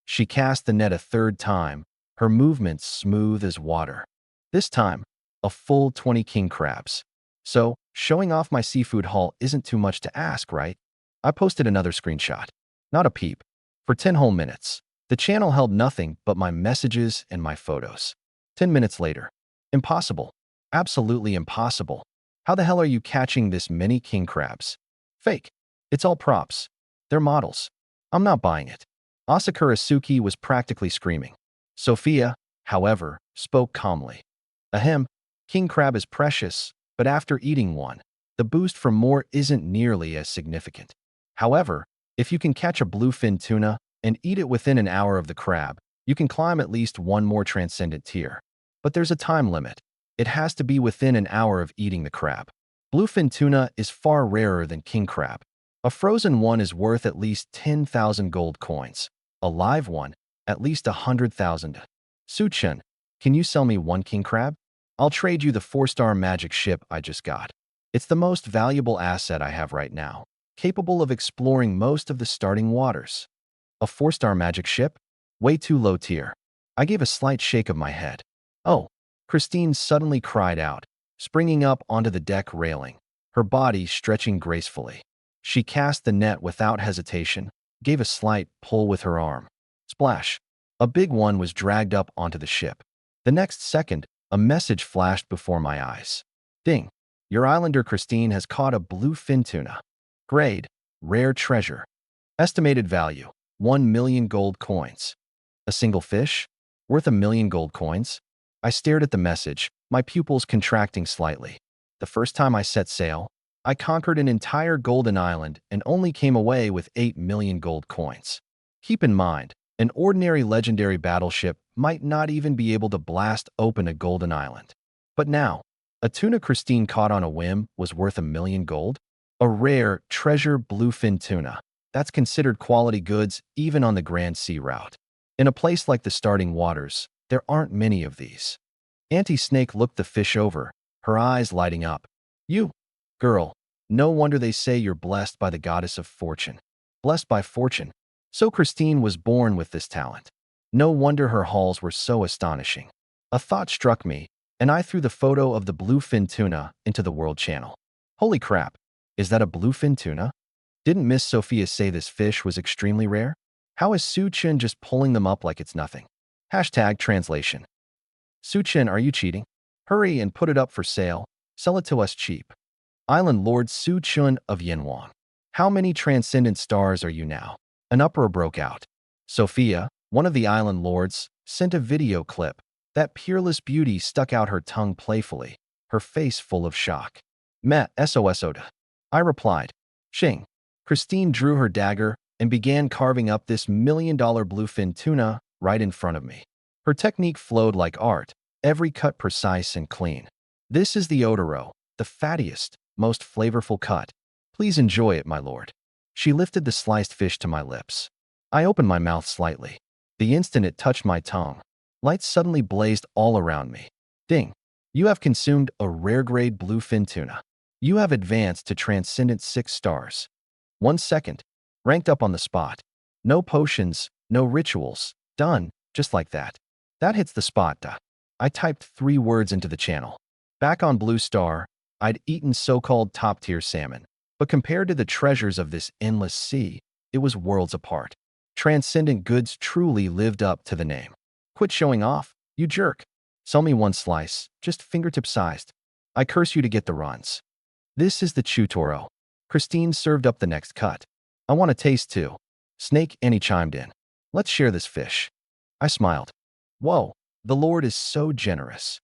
She cast the net a third time, her movements smooth as water. This time, a full 20 king crabs. So, showing off my seafood haul isn't too much to ask, right? I posted another screenshot. Not a peep. For 10 whole minutes, the channel held nothing but my messages and my photos. 10 minutes later. Impossible. Absolutely impossible. How the hell are you catching this many king crabs? Fake. It's all props. They're models. I'm not buying it. Asakurasuki was practically screaming. Sophia, however, spoke calmly. Ahem, king crab is precious, but after eating one, the boost from more isn't nearly as significant. However, if you can catch a bluefin tuna and eat it within an hour of the crab, you can climb at least one more transcendent tier. But there's a time limit. It has to be within an hour of eating the crab. Bluefin tuna is far rarer than king crab. A frozen one is worth at least 10,000 gold coins. A live one, at least 100,000. Suchun, can you sell me one king crab? I'll trade you the 4-star magic ship I just got. It's the most valuable asset I have right now, capable of exploring most of the starting waters. A 4-star magic ship? Way too low tier. I gave a slight shake of my head. Oh, Christine suddenly cried out, springing up onto the deck railing, her body stretching gracefully. She cast the net without hesitation, gave a slight pull with her arm. Splash! A big one was dragged up onto the ship. The next second, a message flashed before my eyes. Ding! Your islander Christine has caught a bluefin tuna. Grade, rare treasure. Estimated value, 1 million gold coins. A single fish? Worth 1 million gold coins? I stared at the message, my pupils contracting slightly. The first time I set sail, I conquered an entire golden island and only came away with 8 million gold coins. Keep in mind, an ordinary legendary battleship might not even be able to blast open a golden island. But now, a tuna Christine caught on a whim was worth 1 million gold? A rare, treasure bluefin tuna. That's considered quality goods even on the Grand Sea route. In a place like the starting waters, there aren't many of these. Auntie Snake looked the fish over, her eyes lighting up. You, girl, no wonder they say you're blessed by the goddess of fortune. Blessed by fortune. So Christine was born with this talent. No wonder her hauls were so astonishing. A thought struck me, and I threw the photo of the bluefin tuna into the World Channel. Holy crap, is that a bluefin tuna? Didn't Miss Sophia say this fish was extremely rare? How is Suchun just pulling them up like it's nothing? Hashtag translation. Suchun, are you cheating? Hurry and put it up for sale. Sell it to us cheap. Island Lord Suchun of Yenwang. How many transcendent stars are you now? An uproar broke out. Sophia, one of the island lords, sent a video clip. That peerless beauty stuck out her tongue playfully, her face full of shock. Meh, SOS Oda. I replied. Shing. Christine drew her dagger and began carving up this million-dollar bluefin tuna right in front of me. Her technique flowed like art, every cut precise and clean. This is the Odoro, the fattiest, most flavorful cut. Please enjoy it, my lord. She lifted the sliced fish to my lips. I opened my mouth slightly. The instant it touched my tongue, lights suddenly blazed all around me. Ding! You have consumed a rare-grade bluefin tuna. You have advanced to Transcendent 6 stars. 1 second. Ranked up on the spot. No potions, no rituals. Done, just like that. That hits the spot, duh. I typed 3 words into the channel. Back on Blue Star, I'd eaten so-called top-tier salmon. But compared to the treasures of this endless sea, it was worlds apart. Transcendent goods truly lived up to the name. Quit showing off, you jerk. Sell me 1 slice, just fingertip-sized. I curse you to get the runs. This is the Chutoro. Christine served up the next cut. I want to taste too. Snake Annie chimed in. Let's share this fish. I smiled. Whoa, the Lord is so generous.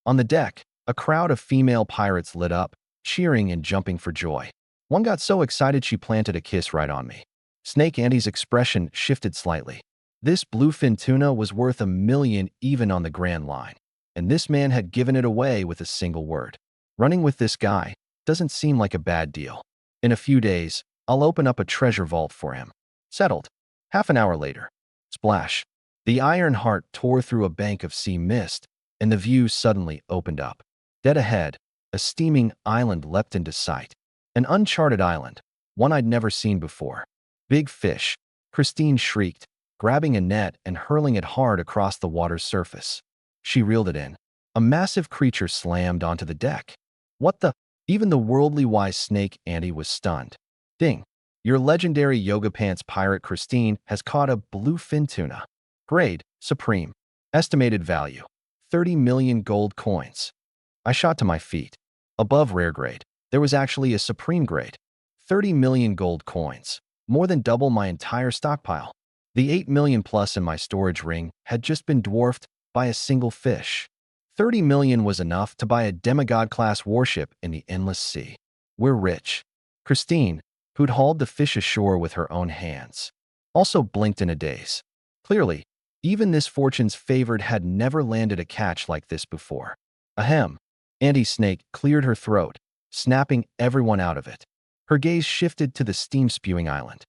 On the deck, a crowd of female pirates lit up, cheering and jumping for joy. One got so excited she planted a kiss right on me. Snake Annie's expression shifted slightly. This bluefin tuna was worth $1 million even on the Grand Line, and this man had given it away with a single word. Running with this guy doesn't seem like a bad deal. In a few days, I'll open up a treasure vault for him. Settled. Half an hour later. Splash. The Iron Heart tore through a bank of sea mist, and the view suddenly opened up. Dead ahead, a steaming island leapt into sight. An uncharted island, one I'd never seen before. Big fish, Christine shrieked, grabbing a net and hurling it hard across the water's surface. She reeled it in. A massive creature slammed onto the deck. What the? Even the worldly wise Snake Annie was stunned. Ding. Your legendary yoga pants pirate Christine has caught a bluefin tuna. Grade, Supreme. Estimated value, 30 million gold coins. I shot to my feet. Above rare grade, there was actually a Supreme grade. 30 million gold coins, more than double my entire stockpile. The 8 million plus in my storage ring had just been dwarfed by a single fish. 30 million was enough to buy a demigod-class warship in the endless sea. We're rich. Christine, who'd hauled the fish ashore with her own hands, also blinked in a daze. Clearly, even this fortune's favored had never landed a catch like this before. Ahem. Auntie Snake cleared her throat, snapping everyone out of it. Her gaze shifted to the steam-spewing island.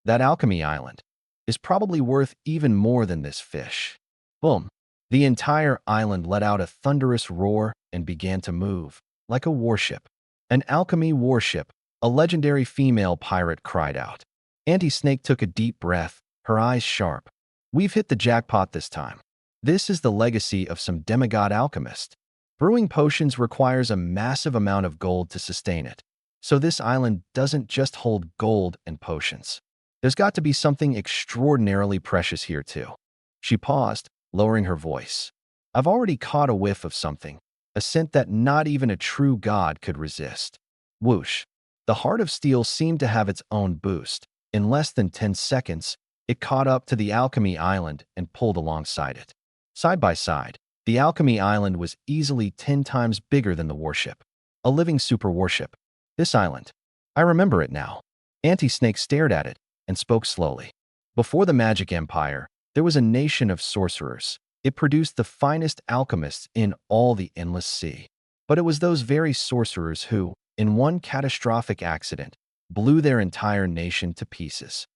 That alchemy island is probably worth even more than this fish. Boom. The entire island let out a thunderous roar and began to move, like a warship. An alchemy warship, a legendary female pirate cried out. Auntie Snake took a deep breath, her eyes sharp. We've hit the jackpot this time. This is the legacy of some demigod alchemist. Brewing potions requires a massive amount of gold to sustain it. So this island doesn't just hold gold and potions. There's got to be something extraordinarily precious here too. She paused, lowering her voice. I've already caught a whiff of something, a scent that not even a true god could resist. Whoosh. The Heart of Steel seemed to have its own boost. In less than 10 seconds, it caught up to the Alchemy Island and pulled alongside it. Side by side, the Alchemy Island was easily 10 times bigger than the warship. A living super warship. This island. I remember it now. Auntie Snake stared at it and spoke slowly. Before the Magic Empire, there was a nation of sorcerers. It produced the finest alchemists in all the endless sea. But it was those very sorcerers who, in one catastrophic accident, blew their entire nation to pieces.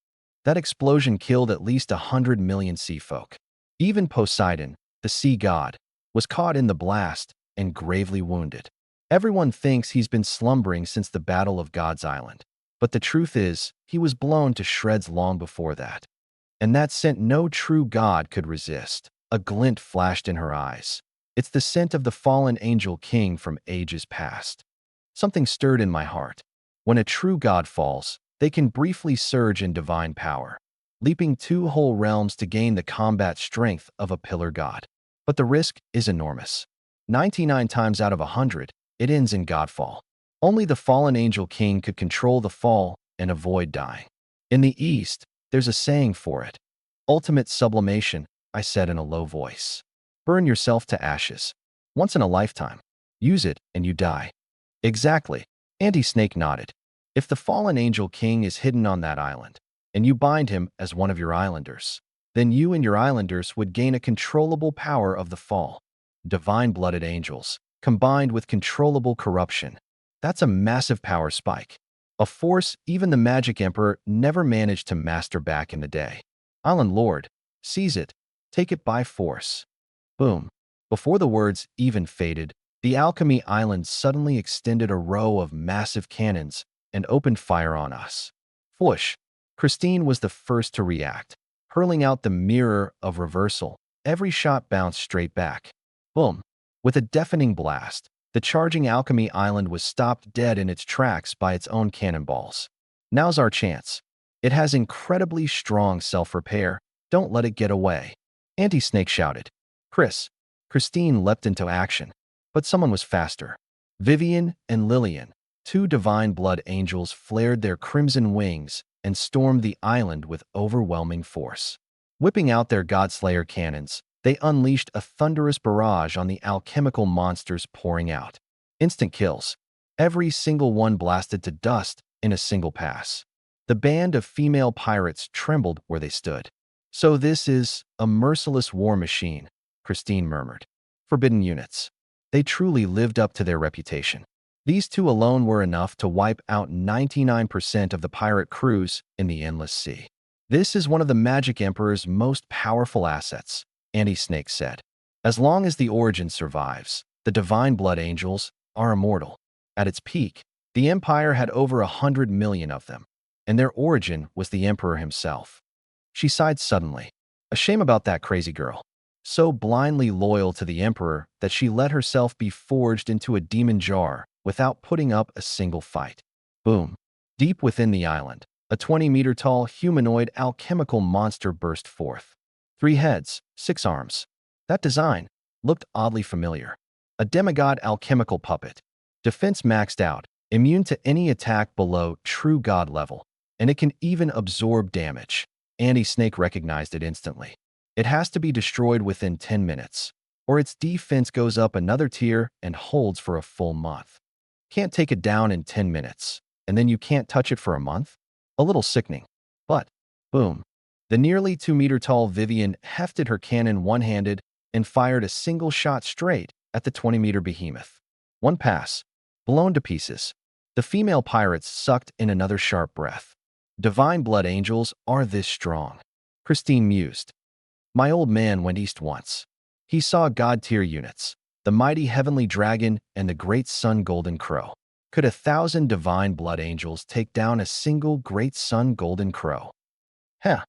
That explosion killed at least 100 million sea folk. Even Poseidon, the sea god, was caught in the blast and gravely wounded. Everyone thinks he's been slumbering since the Battle of God's Island. But the truth is, he was blown to shreds long before that. And that scent no true god could resist. A glint flashed in her eyes. It's the scent of the fallen angel king from ages past. Something stirred in my heart. When a true god falls, they can briefly surge in divine power, leaping 2 whole realms to gain the combat strength of a pillar god. But the risk is enormous. 99 times out of 100, it ends in godfall. Only the fallen angel king could control the fall and avoid dying. In the East, there's a saying for it. Ultimate sublimation, I said in a low voice. Burn yourself to ashes. Once in a lifetime. Use it and you die. Exactly. Anti-Snake nodded. If the fallen angel king is hidden on that island, and you bind him as one of your islanders, then you and your islanders would gain a controllable power of the fall. Divine-blooded angels, combined with controllable corruption. That's a massive power spike. A force even the Magic Emperor never managed to master back in the day. Island Lord, seize it. Take it by force. Boom. Before the words even faded, the Alchemy Island suddenly extended a row of massive cannons and opened fire on us. Whoosh! Christine was the first to react, hurling out the mirror of reversal. Every shot bounced straight back. Boom! With a deafening blast, the charging Alchemy Island was stopped dead in its tracks by its own cannonballs. Now's our chance. It has incredibly strong self-repair. Don't let it get away. Anti-Snake shouted. Christine leapt into action, but someone was faster. Vivian and Lillian, two divine blood angels, flared their crimson wings and stormed the island with overwhelming force. Whipping out their Godslayer cannons, they unleashed a thunderous barrage on the alchemical monsters pouring out. Instant kills. Every single one blasted to dust in a single pass. The band of female pirates trembled where they stood. So this is a merciless war machine, Christine murmured. Forbidden units. They truly lived up to their reputation. These two alone were enough to wipe out 99% of the pirate crews in the Endless Sea. This is one of the Magic Emperor's most powerful assets, Anti-Snake said. As long as the Origin survives, the Divine Blood Angels are immortal. At its peak, the Empire had over 100 million of them, and their origin was the Emperor himself. She sighed suddenly. A shame about that crazy girl. So blindly loyal to the Emperor that she let herself be forged into a demon jar without putting up a single fight. Boom. Deep within the island, a 20-meter-tall humanoid alchemical monster burst forth. 3 heads, 6 arms. That design looked oddly familiar. A demigod alchemical puppet. Defense maxed out, immune to any attack below true god level, and it can even absorb damage. Anti-Snake recognized it instantly. It has to be destroyed within 10 minutes, or its defense goes up another tier and holds for a full month. Can't take it down in 10 minutes, and then you can't touch it for a month? A little sickening. But, boom. The nearly 2-meter-tall Vivian hefted her cannon one-handed and fired a single shot straight at the 20-meter behemoth. One pass. Blown to pieces. The female pirates sucked in another sharp breath. Divine blood angels are this strong. Christine mused. My old man went east once. He saw god-tier units, the mighty heavenly dragon and the great sun golden crow. Could 1,000 divine blood angels take down a single great sun golden crow? Heh.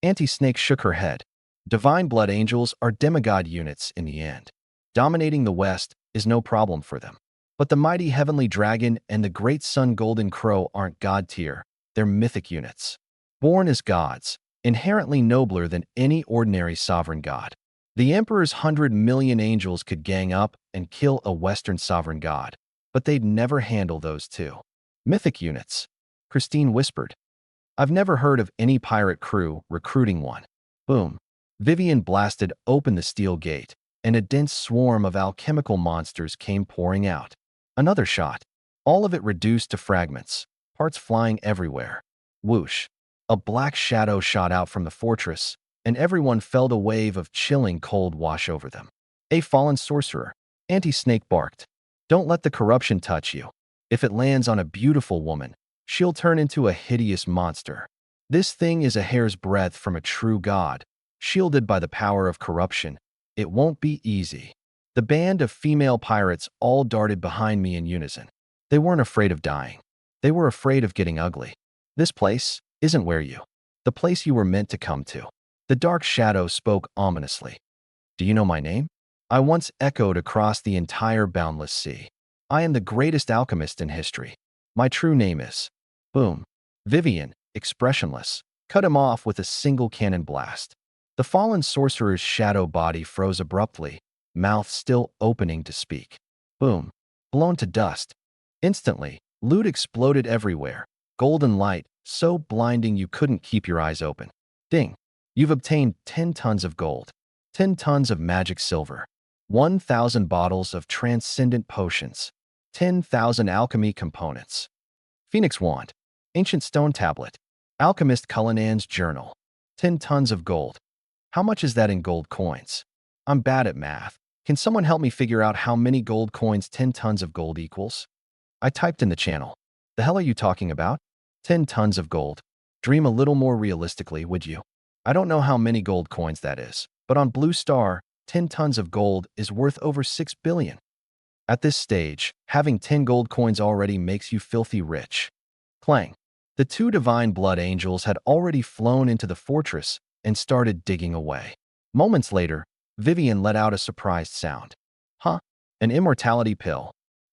Anti-Snake shook her head. Divine blood angels are demigod units in the end. Dominating the West is no problem for them. But the mighty heavenly dragon and the great sun golden crow aren't god-tier. They're mythic units. Born as gods, inherently nobler than any ordinary sovereign god. The Emperor's 100 million angels could gang up and kill a Western sovereign god, but they'd never handle those two. Mythic units, Christine whispered. I've never heard of any pirate crew recruiting one. Boom. Vivian blasted open the steel gate, and a dense swarm of alchemical monsters came pouring out. Another shot, all of it reduced to fragments, parts flying everywhere. Whoosh. A black shadow shot out from the fortress, and everyone felt a wave of chilling cold wash over them. A fallen sorcerer, Anti-Snake barked. Don't let the corruption touch you. If it lands on a beautiful woman, she'll turn into a hideous monster. This thing is a hair's breadth from a true god, shielded by the power of corruption. It won't be easy. The band of female pirates all darted behind me in unison. They weren't afraid of dying. They were afraid of getting ugly. This place isn't where the place you were meant to come to. The dark shadow spoke ominously. Do you know my name? I once echoed across the entire boundless sea. I am the greatest alchemist in history. My true name is... Boom. Vivian, expressionless, cut him off with a single cannon blast. The fallen sorcerer's shadow body froze abruptly, mouth still opening to speak. Boom. Blown to dust. Instantly, loot exploded everywhere. Golden light, so blinding you couldn't keep your eyes open. Ding. You've obtained 10 tons of gold, 10 tons of magic silver, 1,000 bottles of transcendent potions, 10,000 alchemy components. Phoenix Wand, Ancient Stone Tablet, Alchemist Cullinan's Journal, 10 tons of gold. How much is that in gold coins? I'm bad at math. Can someone help me figure out how many gold coins 10 tons of gold equals? I typed in the channel. The hell are you talking about? 10 tons of gold. Dream a little more realistically, would you? I don't know how many gold coins that is, but on Blue Star, 10 tons of gold is worth over 6 billion. At this stage, having 10 gold coins already makes you filthy rich. Clang. The two divine blood angels had already flown into the fortress and started digging away. Moments later, Vivian let out a surprised sound. Huh? An immortality pill.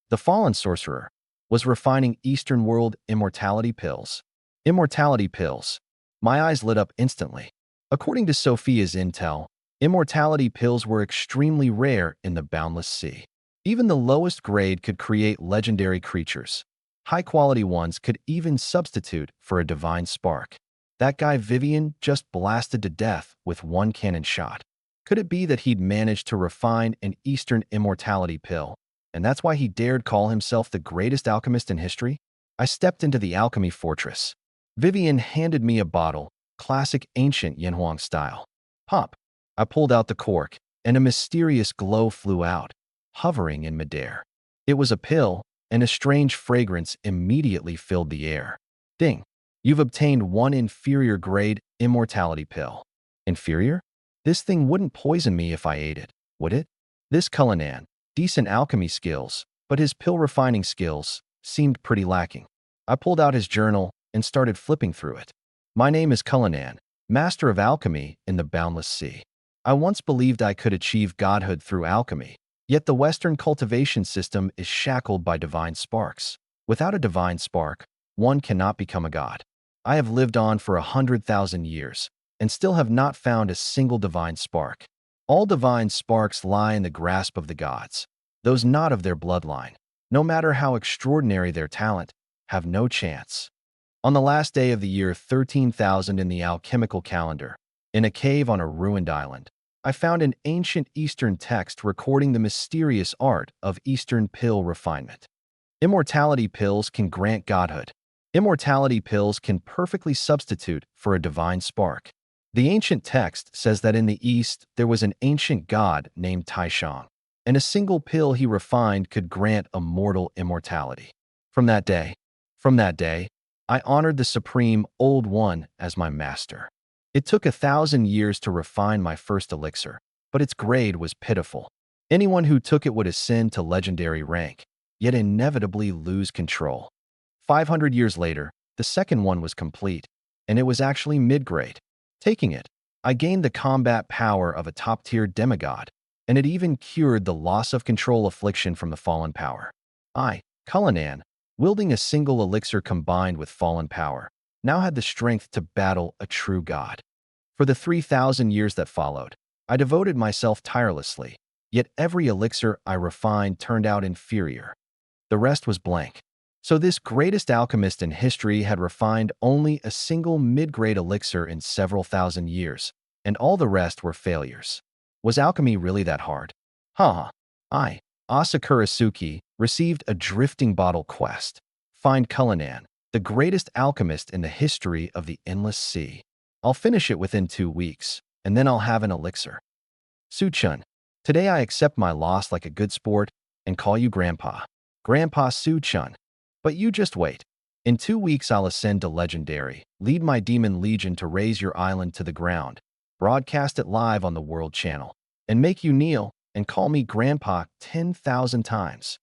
The fallen sorcerer was refining Eastern world immortality pills. Immortality pills. My eyes lit up instantly. According to Sophia's intel, immortality pills were extremely rare in the boundless sea. Even the lowest grade could create legendary creatures. High-quality ones could even substitute for a divine spark. That guy Vivian just blasted to death with one cannon shot. Could it be that he'd managed to refine an Eastern immortality pill, and that's why he dared call himself the greatest alchemist in history? I stepped into the alchemy fortress. Vivian handed me a bottle, classic ancient Yanhuang style. Pop! I pulled out the cork, and a mysterious glow flew out, hovering in midair. It was a pill, and a strange fragrance immediately filled the air. Ding! You've obtained one inferior grade immortality pill. Inferior? This thing wouldn't poison me if I ate it, would it? This Cullinan, decent alchemy skills, but his pill refining skills seemed pretty lacking. I pulled out his journal and started flipping through it. My name is Cullinan, master of alchemy in the boundless sea. I once believed I could achieve godhood through alchemy, yet the Western cultivation system is shackled by divine sparks. Without a divine spark, one cannot become a god. I have lived on for 100,000 years and still have not found a single divine spark. All divine sparks lie in the grasp of the gods. Those not of their bloodline, no matter how extraordinary their talent, have no chance. On the last day of the year 13,000 in the alchemical calendar, in a cave on a ruined island, I found an ancient Eastern text recording the mysterious art of Eastern pill refinement. Immortality pills can grant godhood. Immortality pills can perfectly substitute for a divine spark. The ancient text says that in the East there was an ancient god named Taishang, and a single pill he refined could grant a mortal immortality. From that day, I honored the Supreme Old One as my master. It took 1,000 years to refine my first elixir, but its grade was pitiful. Anyone who took it would ascend to legendary rank, yet inevitably lose control. 500 years later, the second one was complete, and it was actually mid-grade. Taking it, I gained the combat power of a top-tier demigod, and it even cured the loss of control affliction from the fallen power. I, Cullinan, wielding a single elixir combined with fallen power, now had the strength to battle a true god. For the 3,000 years that followed, I devoted myself tirelessly, yet every elixir I refined turned out inferior. The rest was blank. So this greatest alchemist in history had refined only a single mid-grade elixir in several thousand years, and all the rest were failures. Was alchemy really that hard? I, Asakurasuke, received a drifting bottle quest. Find Cullinan, the greatest alchemist in the history of the endless sea. I'll finish it within 2 weeks, and then I'll have an elixir. Su-chun, today I accept my loss like a good sport and call you Grandpa. Grandpa Su-chun. But you just wait. In 2 weeks I'll ascend to legendary, lead my demon legion to raise your island to the ground, broadcast it live on the World Channel, and make you kneel and call me Grandpa 10,000 times.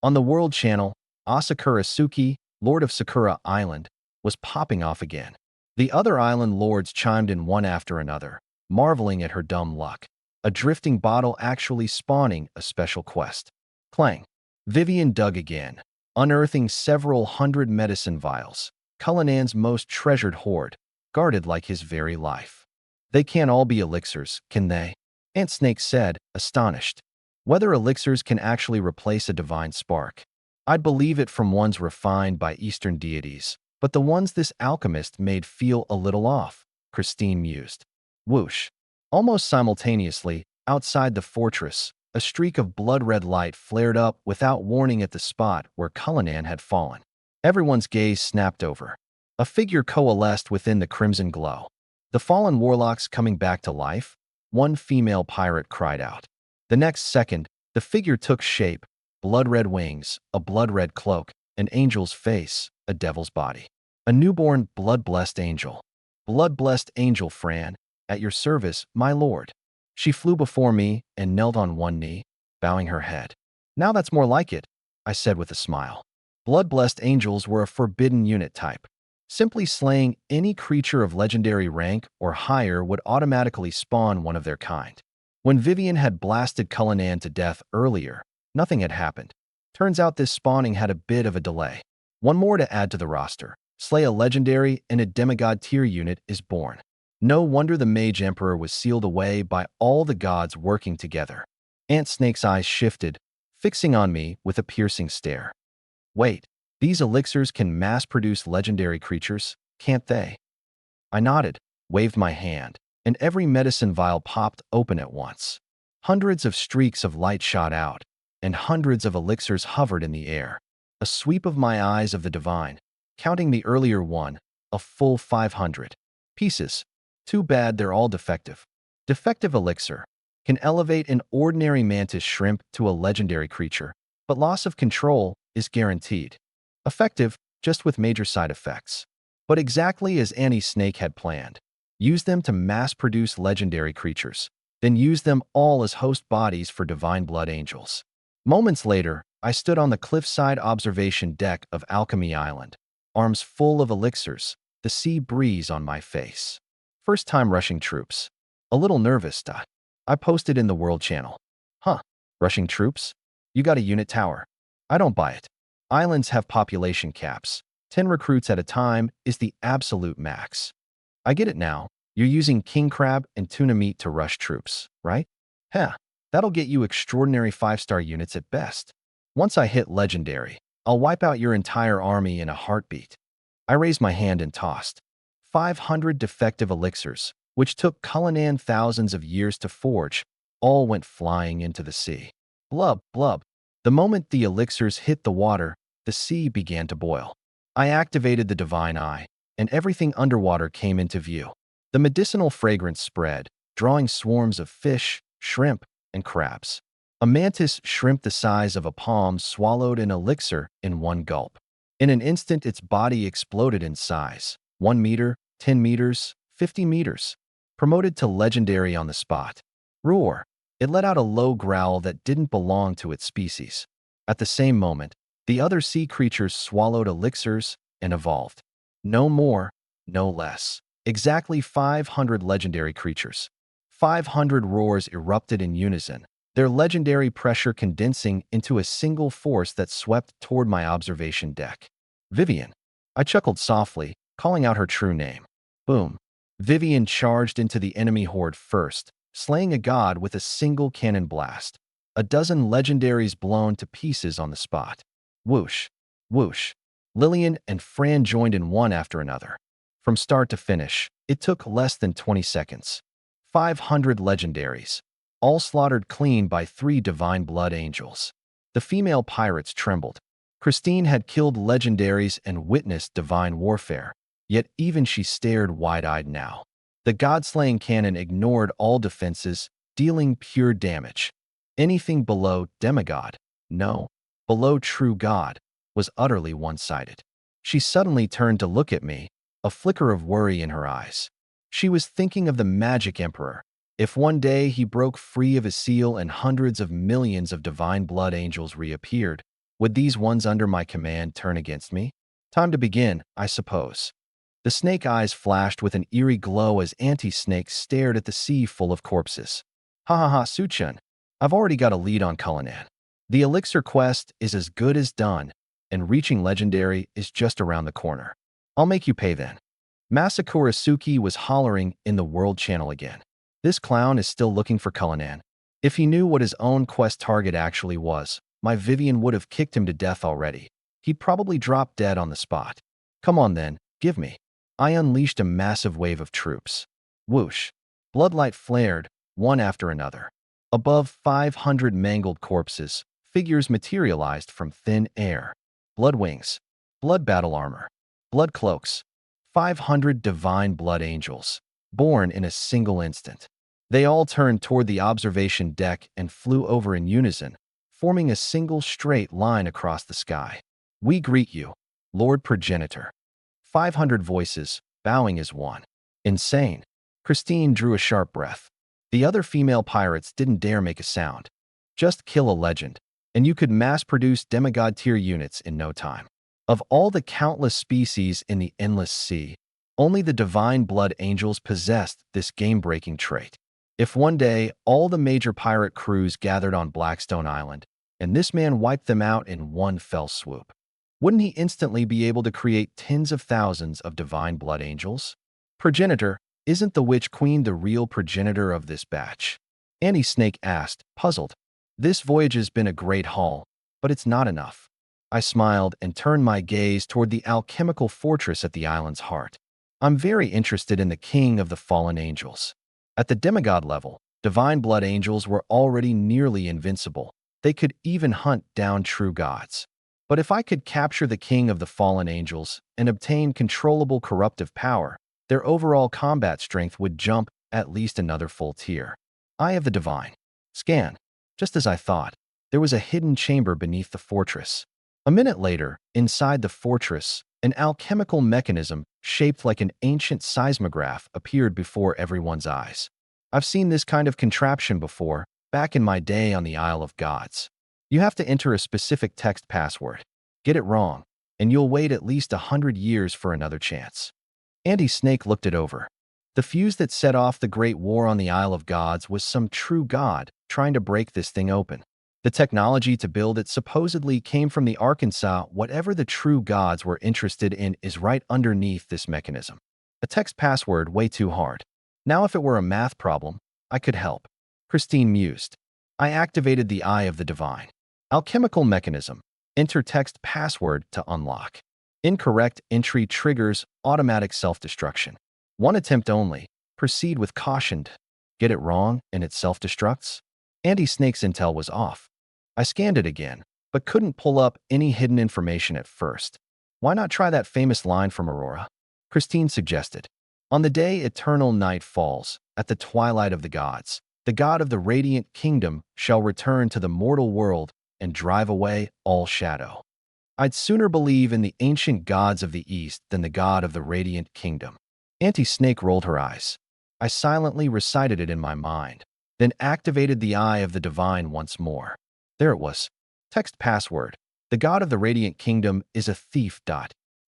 On the World Channel, Asakurasuke, Lord of Sakura Island, was popping off again. The other island lords chimed in one after another, marveling at her dumb luck. A drifting bottle actually spawning a special quest. Clang. Vivian dug again, unearthing several hundred medicine vials, Cullinan's most treasured hoard, guarded like his very life. They can't all be elixirs, can they? Ant Snake said, astonished. Whether elixirs can actually replace a divine spark. I'd believe it from ones refined by Eastern deities, but the ones this alchemist made feel a little off, Christine mused. Whoosh. Almost simultaneously, outside the fortress, a streak of blood-red light flared up without warning at the spot where Cullinan had fallen. Everyone's gaze snapped over. A figure coalesced within the crimson glow. The fallen warlock's coming back to life? One female pirate cried out. The next second, the figure took shape, blood-red wings, a blood-red cloak, an angel's face, a devil's body. A newborn, blood-blessed angel. Blood-blessed angel Fran, at your service, my lord. She flew before me and knelt on one knee, bowing her head. Now that's more like it, I said with a smile. Blood-blessed angels were a forbidden unit type. Simply slaying any creature of legendary rank or higher would automatically spawn one of their kind. When Vivian had blasted Cullinan to death earlier, nothing had happened. Turns out this spawning had a bit of a delay. One more to add to the roster. Slay a legendary and a demigod tier unit is born. No wonder the Mage Emperor was sealed away by all the gods working together. Ant Snake's eyes shifted, fixing on me with a piercing stare. Wait, these elixirs can mass-produce legendary creatures, can't they? I nodded, waved my hand, and every medicine vial popped open at once. Hundreds of streaks of light shot out, and hundreds of elixirs hovered in the air. A sweep of my eyes of the divine, counting the earlier one, a full 500 pieces. Too bad they're all defective. Defective elixir can elevate an ordinary mantis shrimp to a legendary creature, but loss of control is guaranteed. Effective, just with major side effects. But exactly as Annie Snake had planned. Use them to mass-produce legendary creatures, then use them all as host bodies for divine blood angels. Moments later, I stood on the cliffside observation deck of Alchemy Island, arms full of elixirs, the sea breeze on my face. First time rushing troops. A little nervous, I posted in the World Channel. Huh, rushing troops? You got a unit tower. I don't buy it. Islands have population caps. 10 recruits at a time is the absolute max. I get it now. You're using king crab and tuna meat to rush troops, right? Heh, that'll get you extraordinary 5-star units at best. Once I hit legendary, I'll wipe out your entire army in a heartbeat. I raised my hand and tossed. 500 defective elixirs, which took Cullinan thousands of years to forge, all went flying into the sea. Blub, blub. The moment the elixirs hit the water, the sea began to boil. I activated the divine eye, and everything underwater came into view. The medicinal fragrance spread, drawing swarms of fish, shrimp, and crabs. A mantis shrimp the size of a palm swallowed an elixir in one gulp. In an instant, its body exploded in size. 1 meter, 10 meters, 50 meters. Promoted to legendary on the spot. Roar. It let out a low growl that didn't belong to its species. At the same moment, the other sea creatures swallowed elixirs and evolved. No more, no less. Exactly 500 legendary creatures. 500 roars erupted in unison, their legendary pressure condensing into a single force that swept toward my observation deck. Vivian. I chuckled softly, calling out her true name. Boom. Vivian charged into the enemy horde first, slaying a god with a single cannon blast. A dozen legendaries blown to pieces on the spot. Whoosh. Whoosh. Lillian and Fran joined in one after another. From start to finish, it took less than 20 seconds. 500 legendaries, all slaughtered clean by 3 divine blood angels. The female pirates trembled. Christine had killed legendaries and witnessed divine warfare, yet even she stared wide-eyed now. The god-slaying cannon ignored all defenses, dealing pure damage. Anything below demigod, no, below true god, was utterly one-sided. She suddenly turned to look at me, a flicker of worry in her eyes. She was thinking of the Magic Emperor. If one day he broke free of his seal and hundreds of millions of divine blood angels reappeared, would these ones under my command turn against me? Time to begin, I suppose. The snake eyes flashed with an eerie glow as anti-snake stared at the sea full of corpses. Ha ha ha, Suchun. I've already got a lead on Cullinan. The elixir quest is as good as done, and reaching legendary is just around the corner. I'll make you pay then. Masakura Suki was hollering in the World Channel again. This clown is still looking for Cullinan. If he knew what his own quest target actually was, my Vivian would have kicked him to death already. He'd probably drop dead on the spot. Come on then, give me. I unleashed a massive wave of troops. Whoosh. Bloodlight flared, one after another. Above 500 mangled corpses, figures materialized from thin air. Blood wings, blood battle armor, blood cloaks, 500 divine blood angels, born in a single instant. They all turned toward the observation deck and flew over in unison, forming a single straight line across the sky. We greet you, Lord Progenitor. 500 voices, bowing as one. Insane. Christine drew a sharp breath. The other female pirates didn't dare make a sound. Just kill a legend, and you could mass-produce demigod-tier units in no time. Of all the countless species in the endless sea, only the divine blood angels possessed this game-breaking trait. If one day all the major pirate crews gathered on Blackstone Island, and this man wiped them out in one fell swoop, wouldn't he instantly be able to create tens of thousands of divine blood angels? Progenitor, isn't the Witch Queen the real progenitor of this batch? Annie Snake asked, puzzled. This voyage has been a great haul, but it's not enough. I smiled and turned my gaze toward the alchemical fortress at the island's heart. I'm very interested in the king of the fallen angels. At the demigod level, divine blood angels were already nearly invincible. They could even hunt down true gods. But if I could capture the king of the fallen angels and obtain controllable corruptive power, their overall combat strength would jump at least another full tier. Eye of the Divine. Scan. Just as I thought, there was a hidden chamber beneath the fortress. A minute later, inside the fortress, an alchemical mechanism shaped like an ancient seismograph appeared before everyone's eyes. I've seen this kind of contraption before, back in my day on the Isle of Gods. You have to enter a specific text password. Get it wrong, and you'll wait at least 100 years for another chance. Andy Snake looked it over. The fuse that set off the Great War on the Isle of Gods was some true god trying to break this thing open. The technology to build it supposedly came from the Arkansas. Whatever the true gods were interested in is right underneath this mechanism. A text password way too hard. Now if it were a math problem, I could help. Christine mused. I activated the Eye of the Divine. Alchemical mechanism. Enter text password to unlock. Incorrect entry triggers automatic self-destruction. One attempt only. Proceed with caution. Get it wrong and it self-destructs? Andy Snake's intel was off. I scanned it again, but couldn't pull up any hidden information at first. Why not try that famous line from Aurora? Christine suggested. On the day eternal night falls, at the twilight of the gods, the god of the radiant kingdom shall return to the mortal world and drive away all shadow. I'd sooner believe in the ancient gods of the East than the god of the radiant kingdom. Auntie Snake rolled her eyes. I silently recited it in my mind, then activated the Eye of the Divine once more. There it was. Text password. The god of the radiant kingdom is a thief.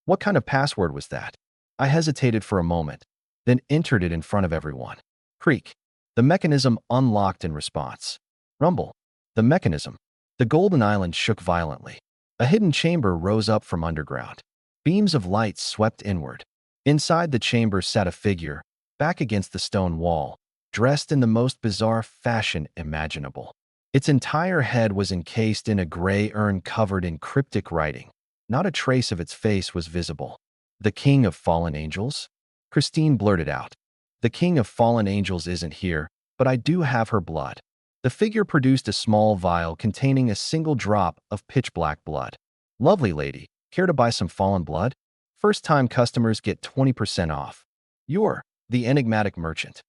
What kind of password was that? I hesitated for a moment, then entered it in front of everyone. Creak. The mechanism unlocked in response. Rumble. The mechanism. The golden island shook violently. A hidden chamber rose up from underground. Beams of light swept inward. Inside the chamber sat a figure, back against the stone wall, dressed in the most bizarre fashion imaginable. Its entire head was encased in a gray urn covered in cryptic writing. Not a trace of its face was visible. The king of fallen angels? Christine blurted out. The king of fallen angels isn't here, but I do have her blood. The figure produced a small vial containing a single drop of pitch-black blood. Lovely lady, care to buy some fallen blood? First-time customers get 20% off. You're the enigmatic merchant.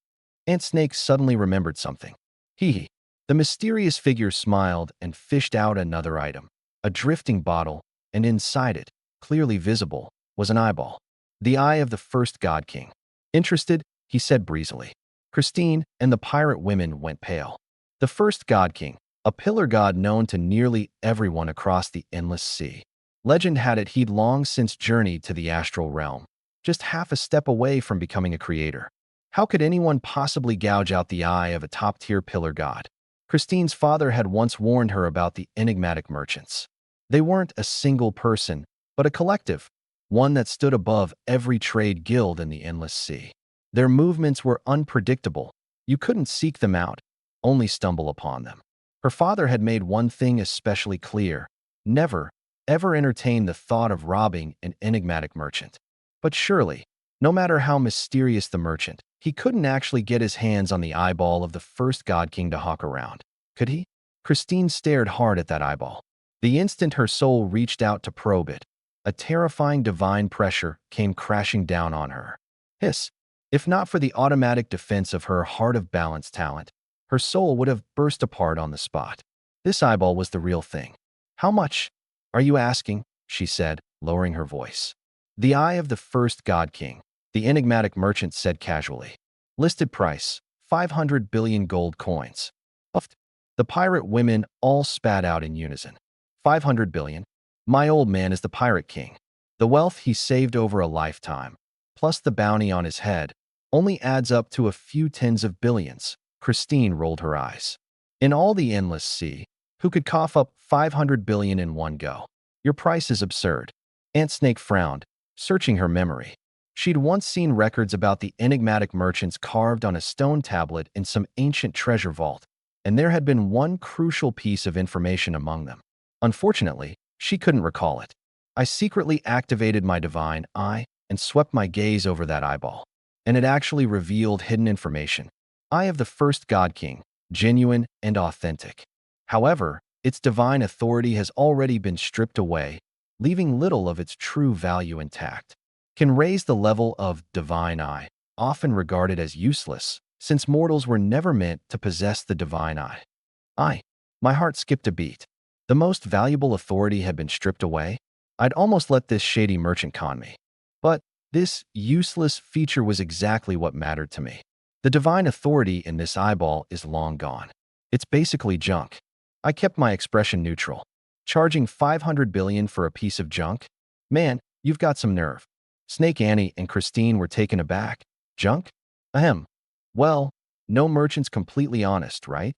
Aunt Snake suddenly remembered something. Hee hee. The mysterious figure smiled and fished out another item, a drifting bottle, and inside it, clearly visible, was an eyeball. The eye of the first god king. Interested? He said breezily. Christine and the pirate women went pale. The first god king, a pillar god known to nearly everyone across the endless sea. Legend had it he'd long since journeyed to the astral realm, just half a step away from becoming a creator. How could anyone possibly gouge out the eye of a top-tier pillar god? Christine's father had once warned her about the enigmatic merchants. They weren't a single person, but a collective, one that stood above every trade guild in the endless sea. Their movements were unpredictable. You couldn't seek them out, only stumble upon them. Her father had made one thing especially clear. Never, ever entertain the thought of robbing an enigmatic merchant. But surely, no matter how mysterious the merchant, He couldn't actually get his hands on the eyeball of the first God King to hawk around, could he? Christine stared hard at that eyeball. The instant her soul reached out to probe it, a terrifying divine pressure came crashing down on her. Hiss! If not for the automatic defense of her heart of balance talent, her soul would have burst apart on the spot. This eyeball was the real thing. How much? Are you asking? She said, lowering her voice. The eye of the first God King, the enigmatic merchant said casually. Listed price, 500 billion gold coins. Uffed. The pirate women all spat out in unison. 500 billion? My old man is the pirate king. The wealth he saved over a lifetime, plus the bounty on his head, only adds up to a few tens of billions. Christine rolled her eyes. In all the endless sea, who could cough up 500 billion in one go? Your price is absurd. Aunt Snake frowned, searching her memory. She'd once seen records about the enigmatic merchants carved on a stone tablet in some ancient treasure vault, and there had been one crucial piece of information among them. Unfortunately, she couldn't recall it. I secretly activated my divine eye and swept my gaze over that eyeball, and it actually revealed hidden information. Eye of the first God King, genuine and authentic. However, its divine authority has already been stripped away, leaving little of its true value intact. Can raise the level of divine eye, often regarded as useless, since mortals were never meant to possess the divine eye. My heart skipped a beat. The most valuable authority had been stripped away. I'd almost let this shady merchant con me. But this useless feature was exactly what mattered to me. The divine authority in this eyeball is long gone. It's basically junk. I kept my expression neutral. Charging 500 billion for a piece of junk? Man, you've got some nerve. Snake Annie and Christine were taken aback. Junk? Ahem. Well, no merchant's completely honest, right?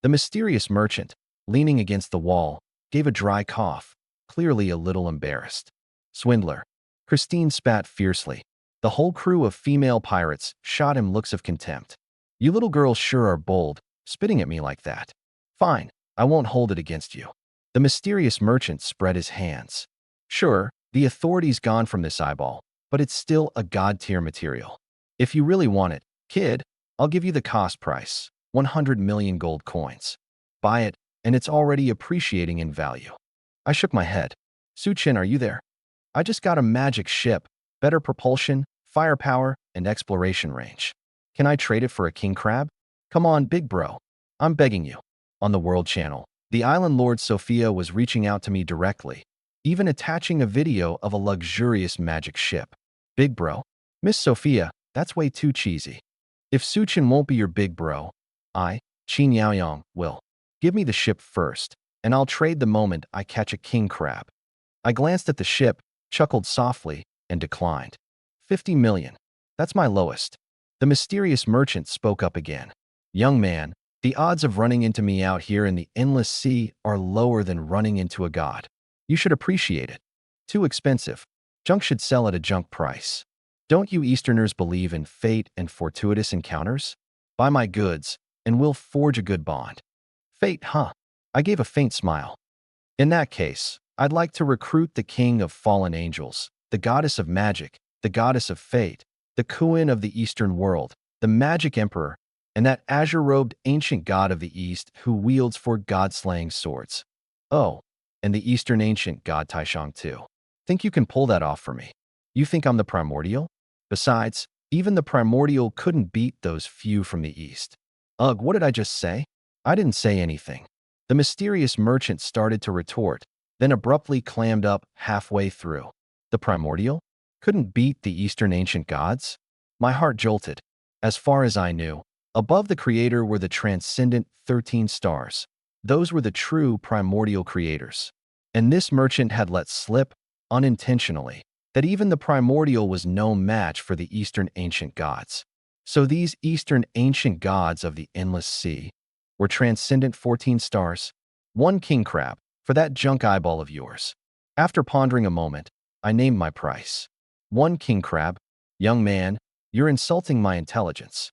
The mysterious merchant, leaning against the wall, gave a dry cough, clearly a little embarrassed. Swindler. Christine spat fiercely. The whole crew of female pirates shot him looks of contempt. You little girls sure are bold, spitting at me like that. Fine, I won't hold it against you. The mysterious merchant spread his hands. Sure, the authority's gone from this eyeball, but it's still a god-tier material. If you really want it, kid, I'll give you the cost price, 100 million gold coins. Buy it, and it's already appreciating in value. I shook my head. Suchin, are you there? I just got a magic ship, better propulsion, firepower, and exploration range. Can I trade it for a king crab? Come on, big bro. I'm begging you. On the World Channel, the island lord Sophia was reaching out to me directly, even attaching a video of a luxurious magic ship. Big bro? Miss Sophia, that's way too cheesy. If Suchin won't be your big bro, Qin Yaoyong, will. Give me the ship first, and I'll trade the moment I catch a king crab. I glanced at the ship, chuckled softly, and declined. 50 million. That's my lowest. The mysterious merchant spoke up again. Young man, the odds of running into me out here in the endless sea are lower than running into a god. You should appreciate it. Too expensive. Junk should sell at a junk price. Don't you Easterners believe in fate and fortuitous encounters? Buy my goods, and we'll forge a good bond. Fate, huh? I gave a faint smile. In that case, I'd like to recruit the king of fallen angels, the goddess of magic, the goddess of fate, the queen of the Eastern world, the magic emperor, and that azure-robed ancient god of the East who wields four god-slaying swords. Oh, and the Eastern ancient god Taishang too. Think you can pull that off for me? You think I'm the primordial? Besides, even the primordial couldn't beat those few from the East. Ugh, what did I just say? I didn't say anything. The mysterious merchant started to retort, then abruptly clammed up halfway through. The primordial? Couldn't beat the Eastern ancient gods? My heart jolted. As far as I knew, above the creator were the transcendent 13 stars. Those were the true primordial creators. And this merchant had let slip, unintentionally, that even the primordial was no match for the Eastern ancient gods. So these Eastern ancient gods of the endless sea were transcendent 14 stars, one king crab, for that junk eyeball of yours. After pondering a moment, I named my price. 1 king crab. Young man, you're insulting my intelligence.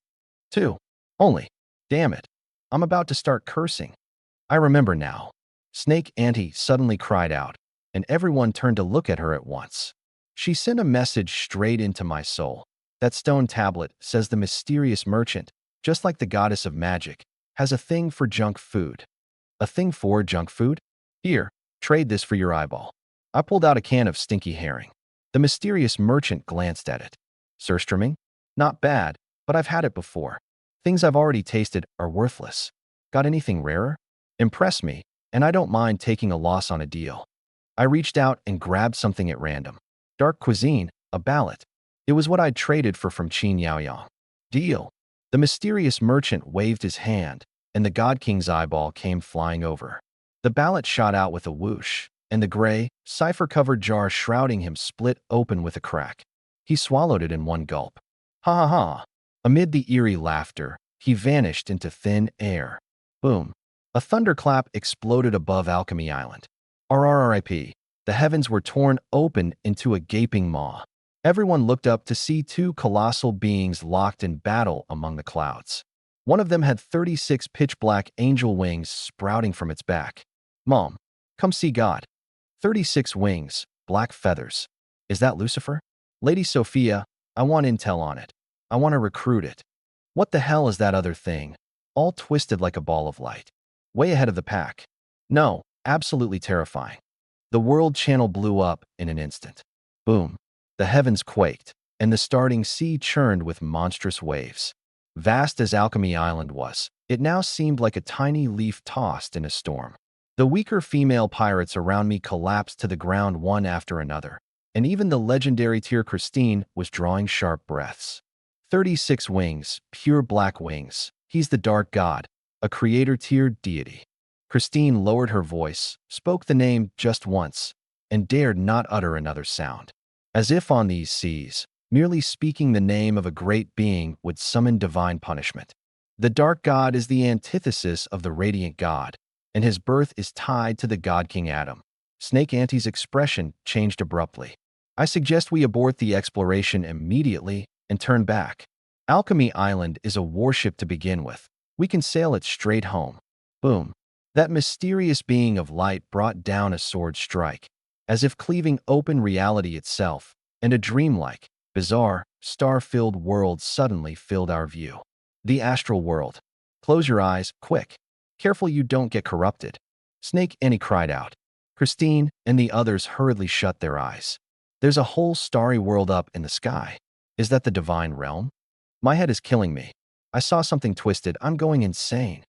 2. Only. Damn it. I'm about to start cursing. I remember now. Snake Auntie suddenly cried out, and everyone turned to look at her at once. She sent a message straight into my soul. That stone tablet says the mysterious merchant, just like the goddess of magic, has a thing for junk food. A thing for junk food? Here, trade this for your eyeball. I pulled out a can of stinky herring. The mysterious merchant glanced at it. Surströmming? Not bad, but I've had it before. Things I've already tasted are worthless. Got anything rarer? Impress me, and I don't mind taking a loss on a deal. I reached out and grabbed something at random. Dark cuisine, a ballot. It was what I'd traded for from Qin Yaoyang. Deal. The mysterious merchant waved his hand, and the God King's eyeball came flying over. The ballot shot out with a whoosh, and the gray, cipher-covered jar shrouding him split open with a crack. He swallowed it in one gulp. Ha ha ha. Amid the eerie laughter, he vanished into thin air. Boom. A thunderclap exploded above Alchemy Island. RRRIP. The heavens were torn open into a gaping maw. Everyone looked up to see two colossal beings locked in battle among the clouds. One of them had 36 pitch-black angel wings sprouting from its back. Mom, come see God. 36 wings, black feathers. Is that Lucifer? Lady Sophia, I want intel on it. I want to recruit it. What the hell is that other thing? All twisted like a ball of light. Way ahead of the pack. No, absolutely terrifying. The world channel blew up in an instant. Boom. The heavens quaked, and the starting sea churned with monstrous waves. Vast as Alchemy Island was, it now seemed like a tiny leaf tossed in a storm. The weaker female pirates around me collapsed to the ground one after another, and even the legendary tier Christine was drawing sharp breaths. 36 wings, pure black wings. He's the dark god, a creator-tier deity. Christine lowered her voice, spoke the name just once, and dared not utter another sound. As if on these seas, merely speaking the name of a great being would summon divine punishment. The dark god is the antithesis of the radiant god, and his birth is tied to the God King Adam. Snake Auntie's expression changed abruptly. I suggest we abort the exploration immediately and turn back. Alchemy Island is a warship to begin with. We can sail it straight home. Boom. That mysterious being of light brought down a sword strike, as if cleaving open reality itself, and a dreamlike, bizarre, star-filled world suddenly filled our view. The astral world. Close your eyes, quick. Careful you don't get corrupted. Snake Annie cried out. Christine and the others hurriedly shut their eyes. There's a whole starry world up in the sky. Is that the divine realm? My head is killing me. I saw something twisted. I'm going insane.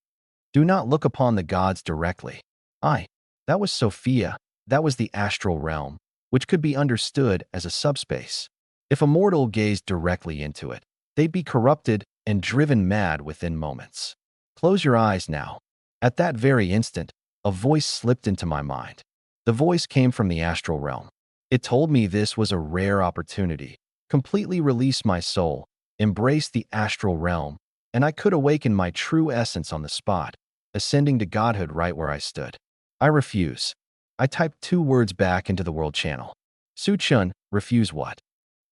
Do not look upon the gods directly. That was Sophia. That was the astral realm, which could be understood as a subspace. If a mortal gazed directly into it, they'd be corrupted and driven mad within moments. Close your eyes now. At that very instant, a voice slipped into my mind. The voice came from the astral realm. It told me this was a rare opportunity. Completely release my soul, embrace the astral realm, and I could awaken my true essence on the spot, ascending to godhood right where I stood. I refuse. I typed 2 words back into the world channel. Su-chun, refuse what?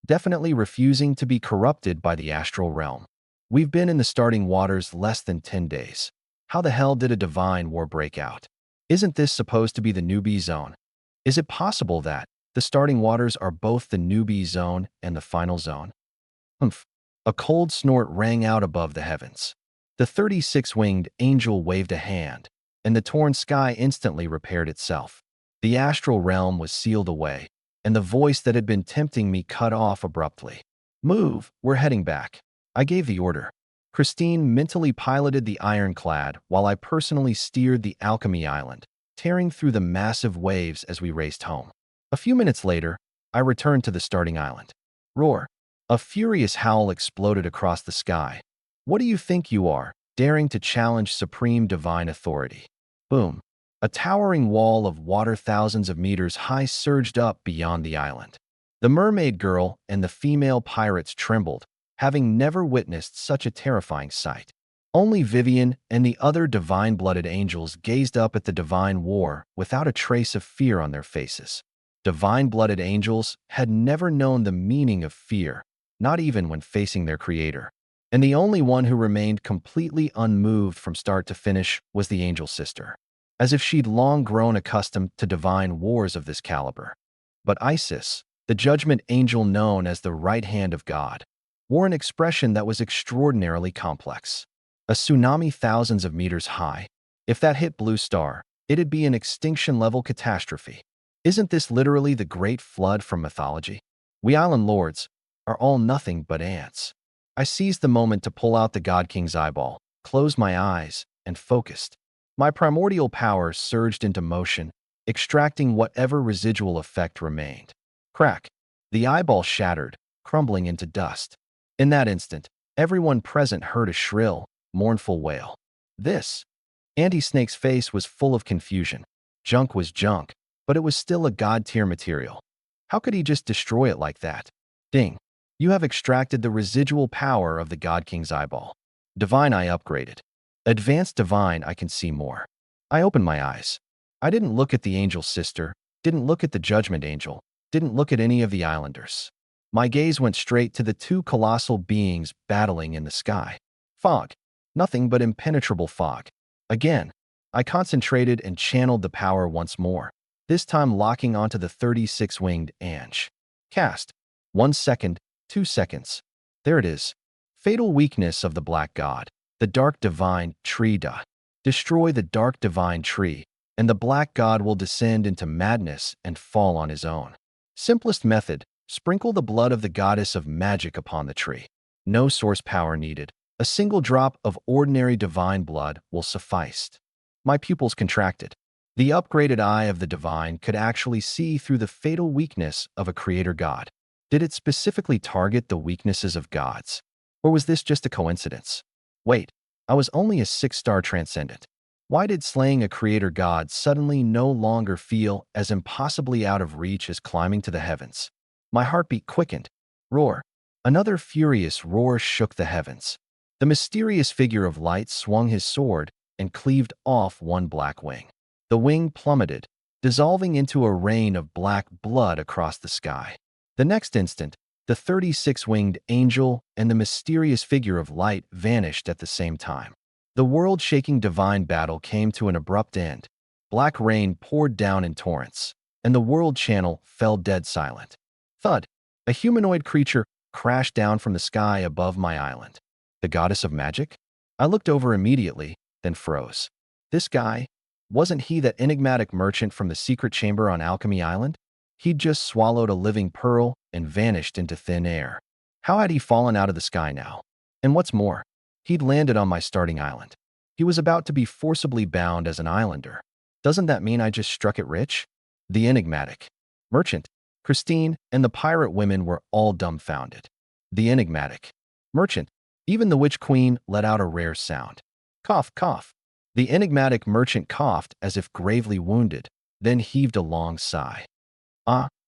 Definitely refusing to be corrupted by the astral realm. We've been in the starting waters less than 10 days. How the hell did a divine war break out? Isn't this supposed to be the newbie zone? Is it possible that the starting waters are both the newbie zone and the final zone? Humph. A cold snort rang out above the heavens. The 36-winged angel waved a hand, and the torn sky instantly repaired itself. The astral realm was sealed away, and the voice that had been tempting me cut off abruptly. Move, we're heading back. I gave the order. Christine mentally piloted the ironclad while I personally steered the Alchemy Island, tearing through the massive waves as we raced home. A few minutes later, I returned to the starting island. Roar. A furious howl exploded across the sky. What do you think you are, daring to challenge supreme divine authority? Boom. A towering wall of water thousands of meters high surged up beyond the island. The mermaid girl and the female pirates trembled, having never witnessed such a terrifying sight. Only Vivian and the other divine-blooded angels gazed up at the divine war without a trace of fear on their faces. Divine-blooded angels had never known the meaning of fear, not even when facing their creator. And the only one who remained completely unmoved from start to finish was the angel sister, as if she'd long grown accustomed to divine wars of this caliber. But Isis, the judgment angel known as the right hand of God, wore an expression that was extraordinarily complex. A tsunami thousands of meters high. If that hit Blue Star, it'd be an extinction-level catastrophe. Isn't this literally the Great Flood from mythology? We Island Lords are all nothing but ants. I seized the moment to pull out the God King's eyeball, closed my eyes, and focused. My primordial power surged into motion, extracting whatever residual effect remained. Crack! The eyeball shattered, crumbling into dust. In that instant, everyone present heard a shrill, mournful wail. This Anti-Snake's face was full of confusion. Junk was junk, but it was still a god-tier material. How could he just destroy it like that? Ding. You have extracted the residual power of the God King's eyeball. Divine Eye upgraded. Advanced Divine I can see more. I opened my eyes. I didn't look at the Angel's sister, didn't look at the Judgment Angel, didn't look at any of the Islanders. My gaze went straight to the two colossal beings battling in the sky. Fog. Nothing but impenetrable fog. Again, I concentrated and channeled the power once more, this time locking onto the 36-winged Ange. Cast. 1 second, 2 seconds. There it is. Fatal weakness of the Black God. The Dark Divine Tree. Destroy the Dark Divine Tree, and the Black God will descend into madness and fall on his own. Simplest method, sprinkle the blood of the Goddess of Magic upon the tree. No source power needed. A single drop of ordinary divine blood will suffice. My pupils contracted. The upgraded eye of the divine could actually see through the fatal weakness of a creator god. Did it specifically target the weaknesses of gods? Or was this just a coincidence? Wait, I was only a 6-star transcendent. Why did slaying a creator god suddenly no longer feel as impossibly out of reach as climbing to the heavens? My heartbeat quickened. Roar. Another furious roar shook the heavens. The mysterious figure of light swung his sword and cleaved off one black wing. The wing plummeted, dissolving into a rain of black blood across the sky. The next instant, the 36-winged angel and the mysterious figure of light vanished at the same time. The world-shaking divine battle came to an abrupt end. Black rain poured down in torrents, and the world channel fell dead silent. Thud! A humanoid creature crashed down from the sky above my island. The goddess of magic? I looked over immediately, then froze. This guy, wasn't he that enigmatic merchant from the secret chamber on Alchemy Island? He'd just swallowed a living pearl and vanished into thin air. How had he fallen out of the sky now? And what's more, he'd landed on my starting island. He was about to be forcibly bound as an islander. Doesn't that mean I just struck it rich? The enigmatic merchant, Christine, and the pirate women were all dumbfounded. The enigmatic merchant, even the witch queen let out a rare sound. Cough, cough. The enigmatic merchant coughed as if gravely wounded, then heaved a long sigh.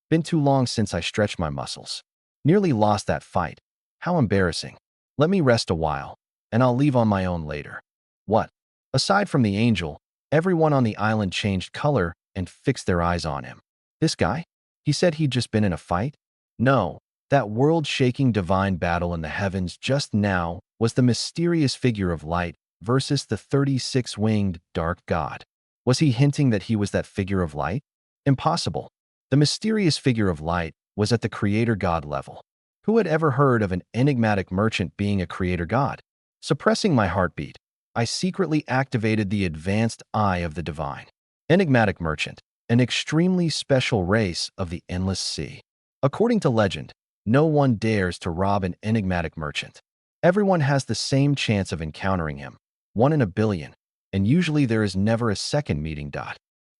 Been too long since I stretched my muscles. Nearly lost that fight. How embarrassing. Let me rest a while, and I'll leave on my own later. What? Aside from the angel, everyone on the island changed color and fixed their eyes on him. This guy? He said he'd just been in a fight? No, that world-shaking divine battle in the heavens just now was the mysterious figure of light versus the 36-winged dark god. Was he hinting that he was that figure of light? Impossible. The mysterious figure of light was at the creator god level. Who had ever heard of an enigmatic merchant being a creator god? Suppressing my heartbeat, I secretly activated the advanced eye of the divine. Enigmatic merchant, an extremely special race of the endless sea. According to legend, no one dares to rob an enigmatic merchant. Everyone has the same chance of encountering him, 1 in a billion, and usually there is never a second meeting.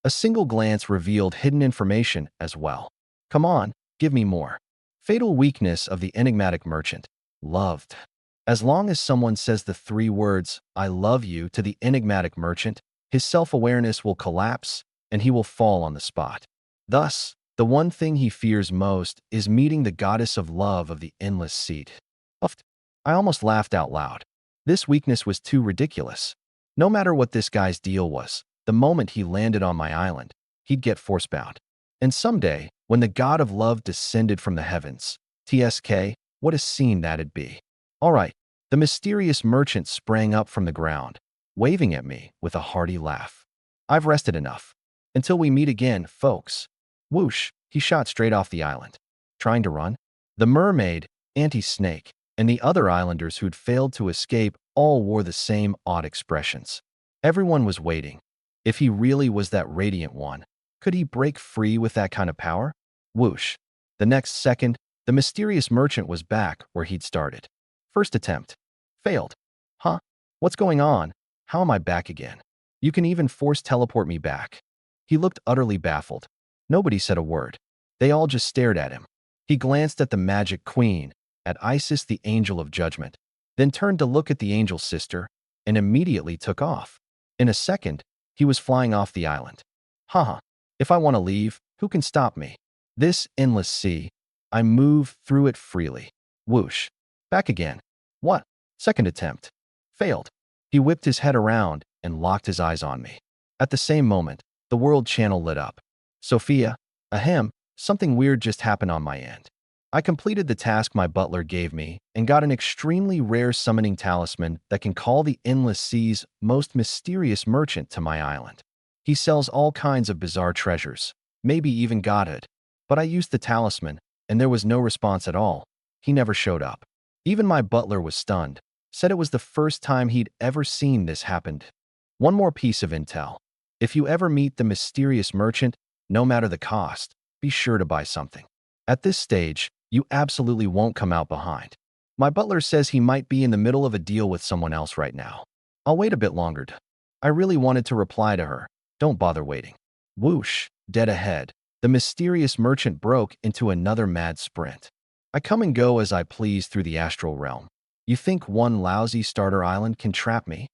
A single glance revealed hidden information as well. Come on, give me more. Fatal weakness of the enigmatic merchant. Loved. As long as someone says the 3 words, "I love you," to the enigmatic merchant, his self-awareness will collapse and he will fall on the spot. Thus, the one thing he fears most is meeting the goddess of love of the endless sea. I almost laughed out loud. This weakness was too ridiculous. No matter what this guy's deal was, the moment he landed on my island, he'd get forcebound. And someday, when the god of love descended from the heavens, what a scene that'd be. All right, the mysterious merchant sprang up from the ground, waving at me with a hearty laugh. I've rested enough. Until we meet again, folks. Whoosh, he shot straight off the island. Trying to run? The mermaid, anti-snake, and the other islanders who'd failed to escape all wore the same odd expressions. Everyone was waiting. If he really was that radiant one, could he break free with that kind of power? Whoosh. The next second, the mysterious merchant was back where he'd started. First attempt. Failed. Huh? What's going on? How am I back again? You can even force teleport me back. He looked utterly baffled. Nobody said a word. They all just stared at him. He glanced at the magic queen, at Isis the angel of judgment, then turned to look at the angel sister, and immediately took off. In a second, he was flying off the island. Haha, if I want to leave, who can stop me? This endless sea, I move through it freely. Whoosh. Back again. What? Second attempt. Failed. He whipped his head around and locked his eyes on me. At the same moment, the world channel lit up. Sophia, ahem, something weird just happened on my end. I completed the task my butler gave me and got an extremely rare summoning talisman that can call the endless sea's most mysterious merchant to my island. He sells all kinds of bizarre treasures, maybe even godhood. But I used the talisman, and there was no response at all. He never showed up. Even my butler was stunned, said it was the first time he'd ever seen this happen. One more piece of intel. If you ever meet the mysterious merchant, no matter the cost, be sure to buy something. At this stage, you absolutely won't come out behind. My butler says he might be in the middle of a deal with someone else right now. I'll wait a bit longer. I really wanted to reply to her. Don't bother waiting. Whoosh, dead ahead. The mysterious merchant broke into another mad sprint. I come and go as I please through the astral realm. You think one lousy starter island can trap me?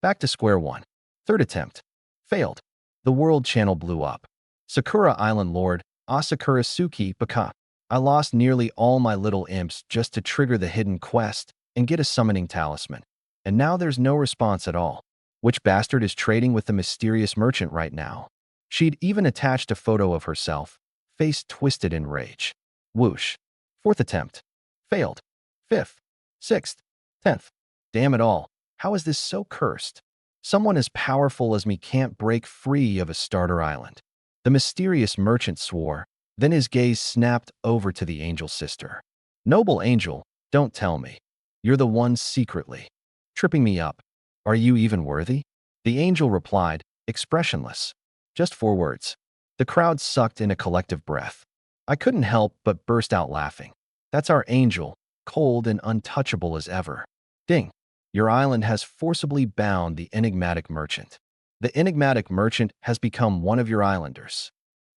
Back to square one. Third attempt. Failed. The world channel blew up. Sakura Island Lord, Asakura Suki Baka. I lost nearly all my little imps just to trigger the hidden quest and get a summoning talisman. And now there's no response at all. Which bastard is trading with the mysterious merchant right now? She'd even attached a photo of herself, face twisted in rage. Whoosh. Fourth attempt. Failed. Fifth. Sixth. 10th. Damn it all. How is this so cursed? Someone as powerful as me can't break free of a starter island. The mysterious merchant swore, then his gaze snapped over to the angel sister. Noble angel, don't tell me. You're the one secretly tripping me up. Are you even worthy? The angel replied, expressionless. Just 4 words. The crowd sucked in a collective breath. I couldn't help but burst out laughing. That's our angel, cold and untouchable as ever. Ding. Your island has forcibly bound the enigmatic merchant. The enigmatic merchant has become one of your islanders.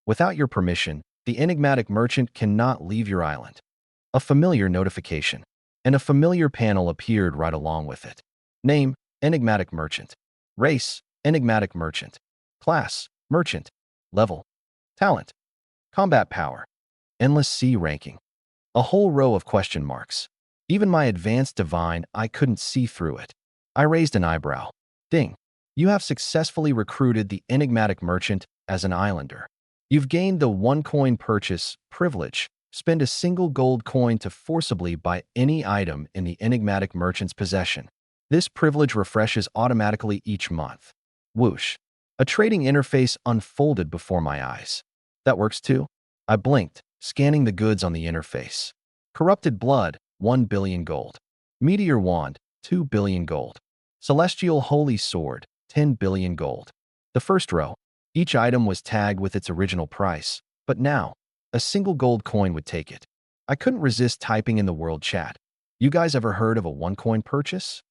Without your permission, the enigmatic merchant cannot leave your island. A familiar notification, and a familiar panel appeared right along with it. Name, enigmatic merchant. Race, enigmatic merchant. Class, merchant. Level, talent. Combat power. Endless sea ranking. A whole row of question marks. Even my advanced divine, I couldn't see through it. I raised an eyebrow. Ding. You have successfully recruited the enigmatic merchant as an islander. You've gained the 1 coin purchase privilege. Spend a single gold coin to forcibly buy any item in the enigmatic merchant's possession. This privilege refreshes automatically each month. Whoosh. A trading interface unfolded before my eyes. That works too? I blinked, scanning the goods on the interface. Corrupted blood, 1 billion gold. Meteor wand, 2 billion gold. Celestial holy sword, 10 billion gold. The first row. Each item was tagged with its original price, but now, a single gold coin would take it. I couldn't resist typing in the world chat. You guys ever heard of a 1 coin purchase?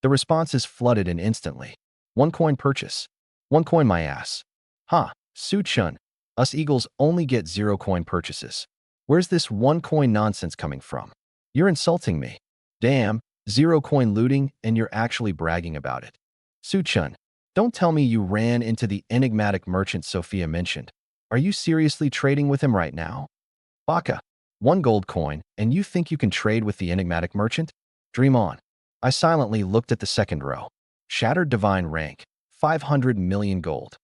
The responses flooded in instantly. 1 coin purchase. 1 coin my ass. Ha, Su-chun. Us eagles only get 0 coin purchases. Where's this 1 coin nonsense coming from? You're insulting me. Damn, 0 coin looting and you're actually bragging about it. Su-chun. Don't tell me you ran into the enigmatic merchant Sophia mentioned. Are you seriously trading with him right now? Baka. 1 gold coin, and you think you can trade with the enigmatic merchant? Dream on. I silently looked at the second row. Shattered divine rank, 500 million gold.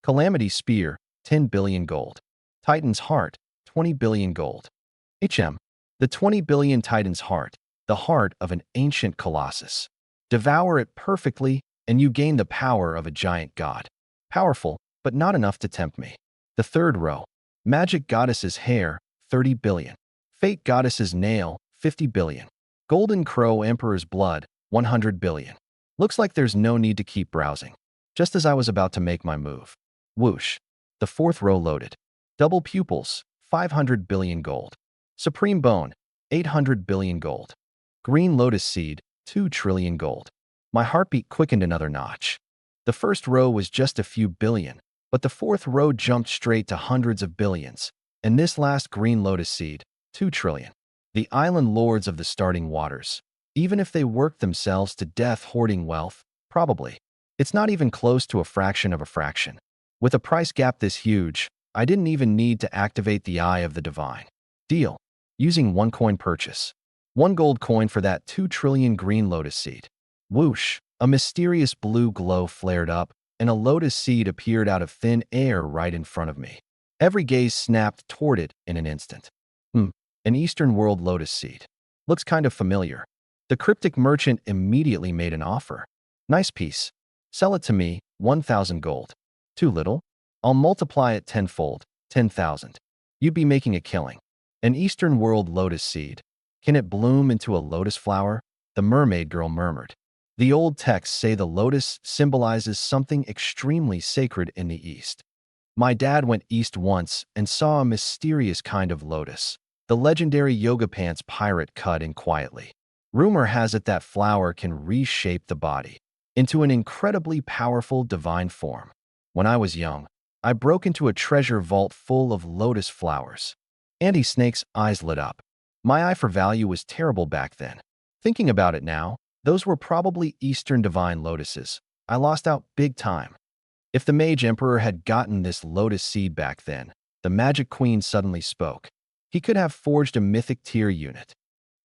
Calamity spear, 10 billion gold. Titan's heart, 20 billion gold. The 20 billion Titan's heart, the heart of an ancient colossus. Devour it perfectly, and you gain the power of a giant god. Powerful, but not enough to tempt me. The third row. Magic goddess's hair, 30 billion. Fate goddess's nail, 50 billion. Golden Crow Emperor's Blood, 100 billion. Looks like there's no need to keep browsing. Just as I was about to make my move. Whoosh. The fourth row loaded. Double Pupils, 500 billion gold. Supreme Bone, 800 billion gold. Green Lotus Seed, 2 trillion gold. My heartbeat quickened another notch. The first row was just a few billion, but the fourth row jumped straight to hundreds of billions. And this last Green Lotus Seed, 2 trillion. The island lords of the starting waters. Even if they worked themselves to death hoarding wealth, probably. It's not even close to a fraction of a fraction. With a price gap this huge, I didn't even need to activate the Eye of the Divine. Deal. Using 1 coin purchase. 1 gold coin for that 2 trillion Green Lotus Seed. Whoosh. A mysterious blue glow flared up, and a lotus seed appeared out of thin air right in front of me. Every gaze snapped toward it in an instant. An Eastern World Lotus Seed. Looks kind of familiar. The cryptic merchant immediately made an offer. Nice piece. Sell it to me, 1,000 gold. Too little? I'll multiply it tenfold, 10,000. You'd be making a killing. An Eastern World Lotus Seed. Can it bloom into a lotus flower? The mermaid girl murmured. The old texts say the lotus symbolizes something extremely sacred in the East. My dad went east once and saw a mysterious kind of lotus. The legendary yoga pants pirate cut in quietly. Rumor has it that flower can reshape the body into an incredibly powerful divine form. When I was young, I broke into a treasure vault full of lotus flowers. Andy Snake's eyes lit up. My eye for value was terrible back then. Thinking about it now, those were probably Eastern divine lotuses. I lost out big time. If the Mage Emperor had gotten this lotus seed back then, the Magic Queen suddenly spoke. He could have forged a mythic tier unit.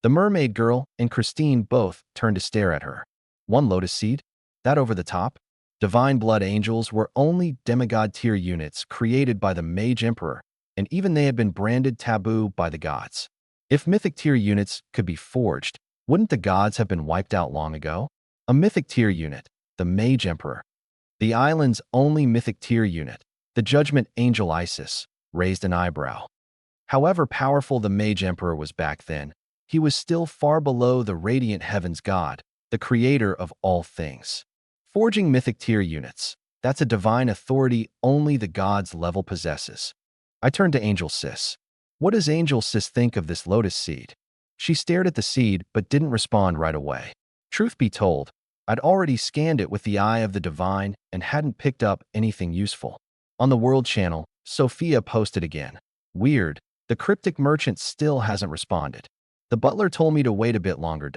The mermaid girl and Christine both turned to stare at her. 1 lotus seed? That over the top? Divine blood angels were only demigod tier units created by the Mage Emperor, and even they had been branded taboo by the gods. If mythic tier units could be forged, wouldn't the gods have been wiped out long ago? A mythic tier unit, the Mage Emperor. The island's only mythic tier unit, the Judgment Angel Isis, raised an eyebrow. However powerful the Mage Emperor was back then, he was still far below the Radiant Heavens God, the creator of all things. Forging mythic tier units, that's a divine authority only the gods level possesses. I turned to Angel Sis. What does Angel Sis think of this lotus seed? She stared at the seed but didn't respond right away. Truth be told, I'd already scanned it with the Eye of the Divine and hadn't picked up anything useful. On the World Channel, Sophia posted again. Weird, the cryptic merchant still hasn't responded. The butler told me to wait a bit longer.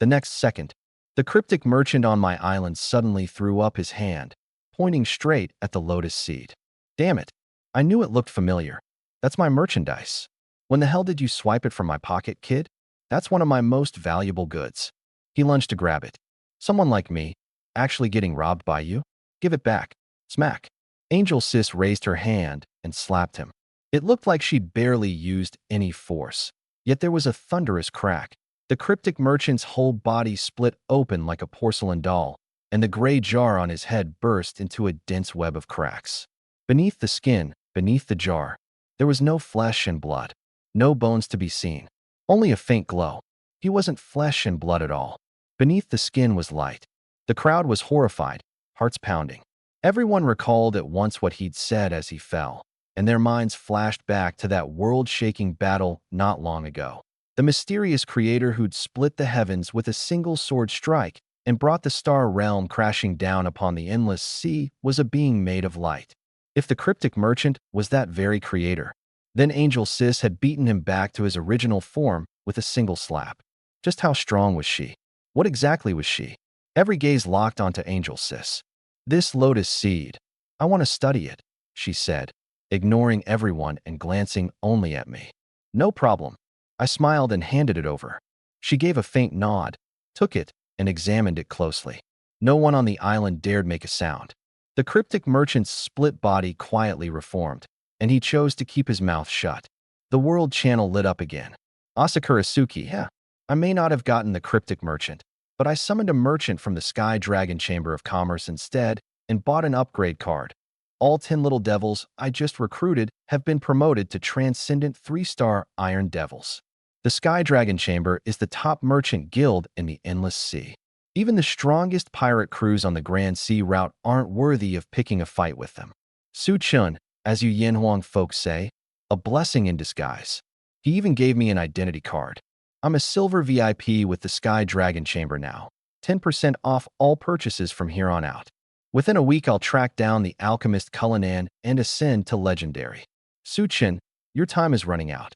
The next second, the cryptic merchant on my island suddenly threw up his hand, pointing straight at the lotus seed. Damn it, I knew it looked familiar. That's my merchandise. When the hell did you swipe it from my pocket, kid? That's one of my most valuable goods. He lunged to grab it. Someone like me, actually getting robbed by you? Give it back. Smack. Angel Sis raised her hand and slapped him. It looked like she'd barely used any force, yet there was a thunderous crack. The cryptic merchant's whole body split open like a porcelain doll, and the gray jar on his head burst into a dense web of cracks. Beneath the skin, beneath the jar, there was no flesh and blood, no bones to be seen, only a faint glow. He wasn't flesh and blood at all. Beneath the skin was light. The crowd was horrified, hearts pounding. Everyone recalled at once what he'd said as he fell, and their minds flashed back to that world-shaking battle not long ago. The mysterious creator who'd split the heavens with a single sword strike and brought the star realm crashing down upon the endless sea was a being made of light. If the cryptic merchant was that very creator, then Angel Sis had beaten him back to his original form with a single slap. Just how strong was she? What exactly was she? Every gaze locked onto Angel Sis. This lotus seed. I want to study it, she said, ignoring everyone and glancing only at me. No problem. I smiled and handed it over. She gave a faint nod, took it, and examined it closely. No one on the island dared make a sound. The cryptic merchant's split body quietly reformed, and he chose to keep his mouth shut. The world channel lit up again. Asakurasuki, yeah. I may not have gotten the cryptic merchant, but I summoned a merchant from the Sky Dragon Chamber of Commerce instead and bought an upgrade card. All 10 little devils I just recruited have been promoted to transcendent 3-star Iron Devils. The Sky Dragon Chamber is the top merchant guild in the Endless Sea. Even the strongest pirate crews on the Grand Sea route aren't worthy of picking a fight with them. Su Chun, as you Yanhuang folks say, a blessing in disguise. He even gave me an identity card. I'm a silver VIP with the Sky Dragon Chamber now. 10% off all purchases from here on out. Within a week, I'll track down the alchemist Cullinan and ascend to legendary. Su Chun, your time is running out.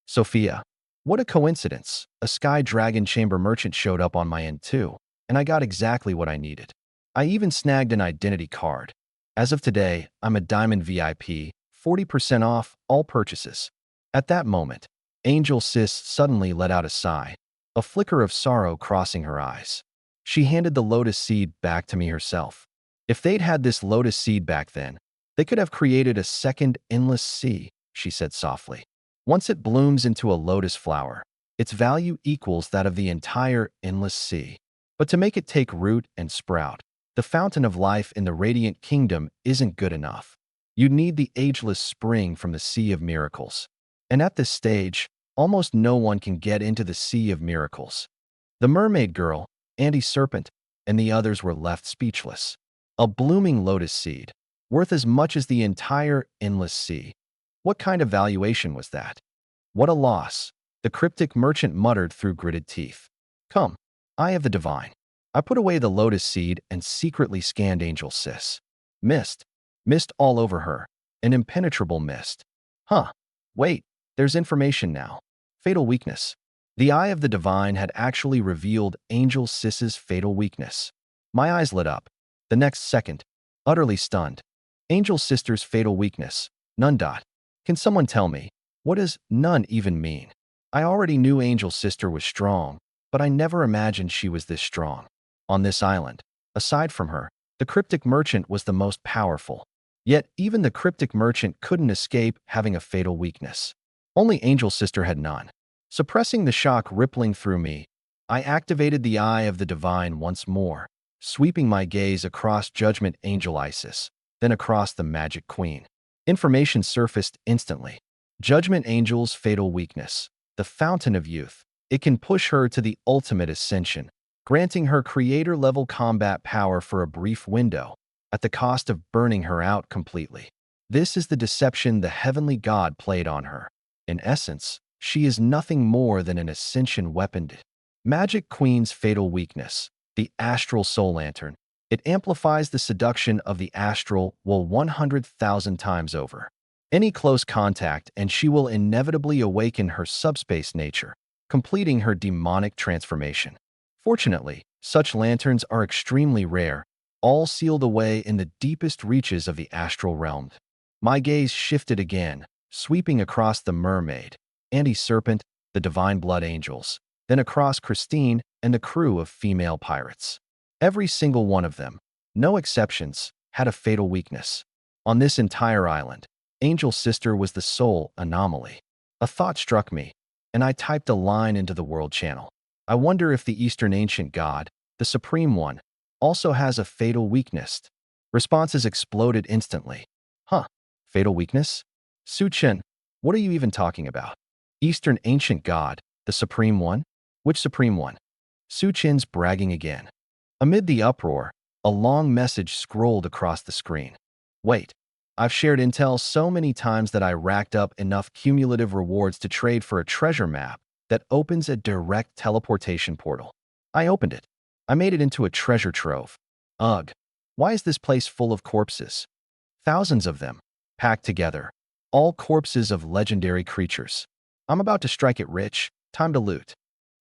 Sophia, what a coincidence. A Sky Dragon Chamber merchant showed up on my end too, and I got exactly what I needed. I even snagged an identity card. As of today, I'm a Diamond VIP, 40% off all purchases. At that moment, Angel Sis suddenly let out a sigh, a flicker of sorrow crossing her eyes. She handed the lotus seed back to me herself. If they'd had this lotus seed back then, they could have created a second endless sea, she said softly. Once it blooms into a lotus flower, its value equals that of the entire endless sea. But to make it take root and sprout, the fountain of life in the radiant kingdom isn't good enough. You need the ageless spring from the sea of miracles. And at this stage, almost no one can get into the sea of miracles. The mermaid girl, Andy Serpent, and the others were left speechless. A blooming lotus seed, worth as much as the entire endless sea. What kind of valuation was that? What a loss, the cryptic merchant muttered through gritted teeth. Come, Eye of the Divine. I put away the lotus seed and secretly scanned Angel Sis. Mist. Mist all over her. An impenetrable mist. Huh. Wait, there's information now. Fatal weakness. The Eye of the Divine had actually revealed Angel Sis's fatal weakness. My eyes lit up. The next second, utterly stunned. Angel Sister's fatal weakness. None. Can someone tell me, what does none even mean? I already knew Angel Sister was strong, but I never imagined she was this strong. On this island, aside from her, the cryptic merchant was the most powerful. Yet even the cryptic merchant couldn't escape having a fatal weakness. Only Angel Sister had none. Suppressing the shock rippling through me, I activated the Eye of the Divine once more, sweeping my gaze across Judgment Angel Isis, then across the Magic Queen. Information surfaced instantly. Judgment Angel's fatal weakness, the fountain of youth. It can push her to the ultimate ascension, granting her creator-level combat power for a brief window, at the cost of burning her out completely. This is the deception the heavenly god played on her. In essence, she is nothing more than an ascension weapon. Magic Queen's fatal weakness, the astral soul lantern. It amplifies the seduction of the astral will 100,000 times over. Any close contact and she will inevitably awaken her subspace nature, completing her demonic transformation. Fortunately, such lanterns are extremely rare, all sealed away in the deepest reaches of the astral realm. My gaze shifted again, sweeping across the mermaid, Andy Serpent, the divine blood angels, then across Christine and the crew of female pirates. Every single one of them, no exceptions, had a fatal weakness. On this entire island, Angel Sister was the sole anomaly. A thought struck me, and I typed a line into the world channel. I wonder if the Eastern ancient god, the Supreme One, also has a fatal weakness. Responses exploded instantly. Huh, fatal weakness? Su Chen, what are you even talking about? Eastern ancient god, the Supreme One? Which Supreme One? Su Chen's bragging again. Amid the uproar, a long message scrolled across the screen. Wait, I've shared intel so many times that I racked up enough cumulative rewards to trade for a treasure map that opens a direct teleportation portal. I opened it. I made it into a treasure trove. Ugh, why is this place full of corpses? Thousands of them, packed together. All corpses of legendary creatures. I'm about to strike it rich. Time to loot.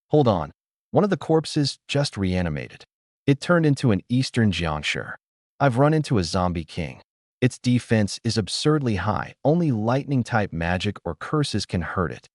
Hold on. One of the corpses just reanimated. It turned into an Eastern Jiangshi. I've run into a zombie king. Its defense is absurdly high. Only lightning-type magic or curses can hurt it.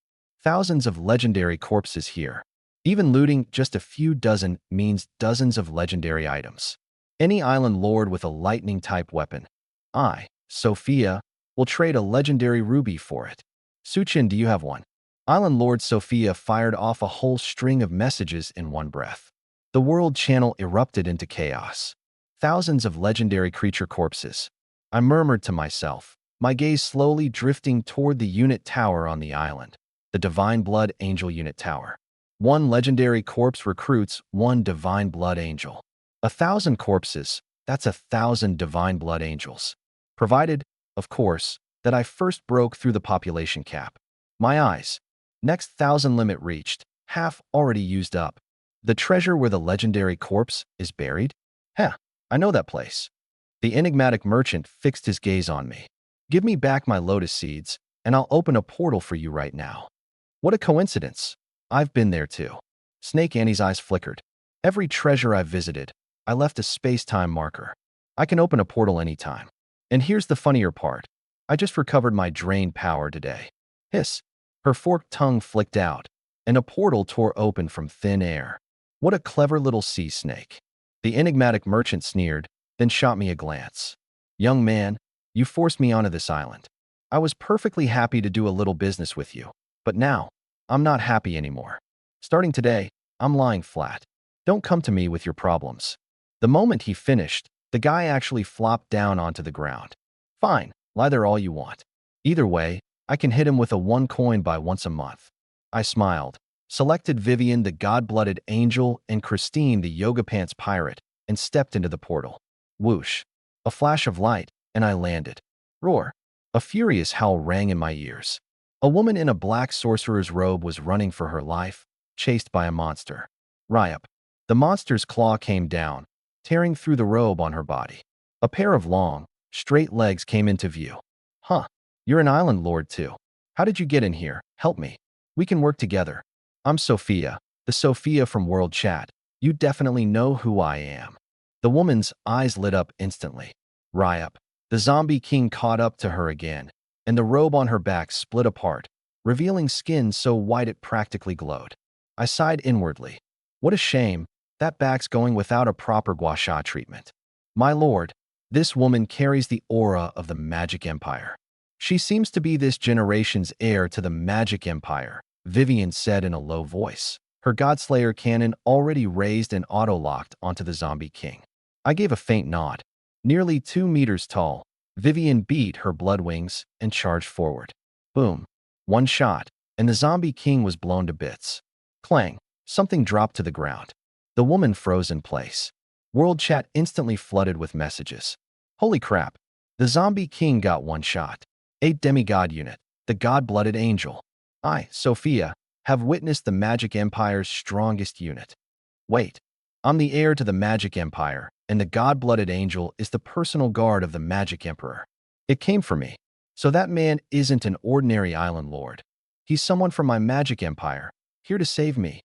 Thousands of legendary corpses here. Even looting just a few dozen means dozens of legendary items. Any island lord with a lightning-type weapon. I, Sophia, will trade a legendary ruby for it. Suchin, do you have one? Island Lord Sophia fired off a whole string of messages in one breath. The world channel erupted into chaos. Thousands of legendary creature corpses. I murmured to myself, my gaze slowly drifting toward the unit tower on the island. the Divine Blood Angel Unit Tower. 1 legendary corpse recruits 1 Divine Blood Angel. 1,000 corpses, that's 1,000 Divine Blood Angels. Provided, of course, that I first broke through the population cap. My eyes. Next 1,000 limit reached, half already used up. The treasure where the legendary corpse is buried? Heh, I know that place. The enigmatic merchant fixed his gaze on me. Give me back my lotus seeds, and I'll open a portal for you right now. What a coincidence. I've been there too. Snake Annie's eyes flickered. Every treasure I've visited, I left a space-time marker. I can open a portal anytime. And here's the funnier part. I just recovered my drained power today. Hiss. Her forked tongue flicked out, and a portal tore open from thin air. What a clever little sea snake. The enigmatic merchant sneered, then shot me a glance. Young man, you forced me onto this island. I was perfectly happy to do a little business with you, but now, I'm not happy anymore. Starting today, I'm lying flat. Don't come to me with your problems. The moment he finished, the guy actually flopped down onto the ground. Fine, lie there all you want. Either way, I can hit him with a 1 coin buy once a month. I smiled, selected Vivian the God-Blooded Angel and Christine the Yoga Pants Pirate, and stepped into the portal. Whoosh. A flash of light, and I landed. Roar. A furious howl rang in my ears. A woman in a black sorcerer's robe was running for her life, chased by a monster. Ryup. The monster's claw came down, tearing through the robe on her body. A pair of long, straight legs came into view. Huh. You're an island lord too. How did you get in here? Help me. We can work together. I'm Sophia, the Sophia from World Chat. You definitely know who I am. The woman's eyes lit up instantly. Ryup. The zombie king caught up to her again, and the robe on her back split apart, revealing skin so white it practically glowed. I sighed inwardly. What a shame, that back's going without a proper gua sha treatment. My lord, this woman carries the aura of the Magic Empire. She seems to be this generation's heir to the Magic Empire, Vivian said in a low voice, her Godslayer cannon already raised and auto-locked onto the zombie king. I gave a faint nod. Nearly 2 meters tall, Vivian beat her blood wings and charged forward. Boom. 1 shot, and the zombie king was blown to bits. Clang. Something dropped to the ground. The woman froze in place. World Chat instantly flooded with messages. Holy crap. The zombie king got 1 shot. 8 demigod unit, the God-Blooded Angel. I, Sophia, have witnessed the Magic Empire's strongest unit. Wait. I'm the heir to the Magic Empire, and the God-Blooded Angel is the personal guard of the Magic Emperor. It came for me. So that man isn't an ordinary island lord. He's someone from my Magic Empire, here to save me.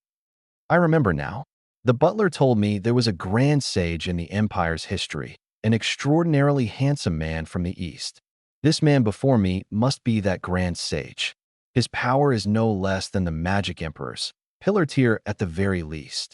I remember now. The butler told me there was a grand sage in the Empire's history, an extraordinarily handsome man from the East. This man before me must be that grand sage. His power is no less than the Magic Emperor's, pillar tier at the very least.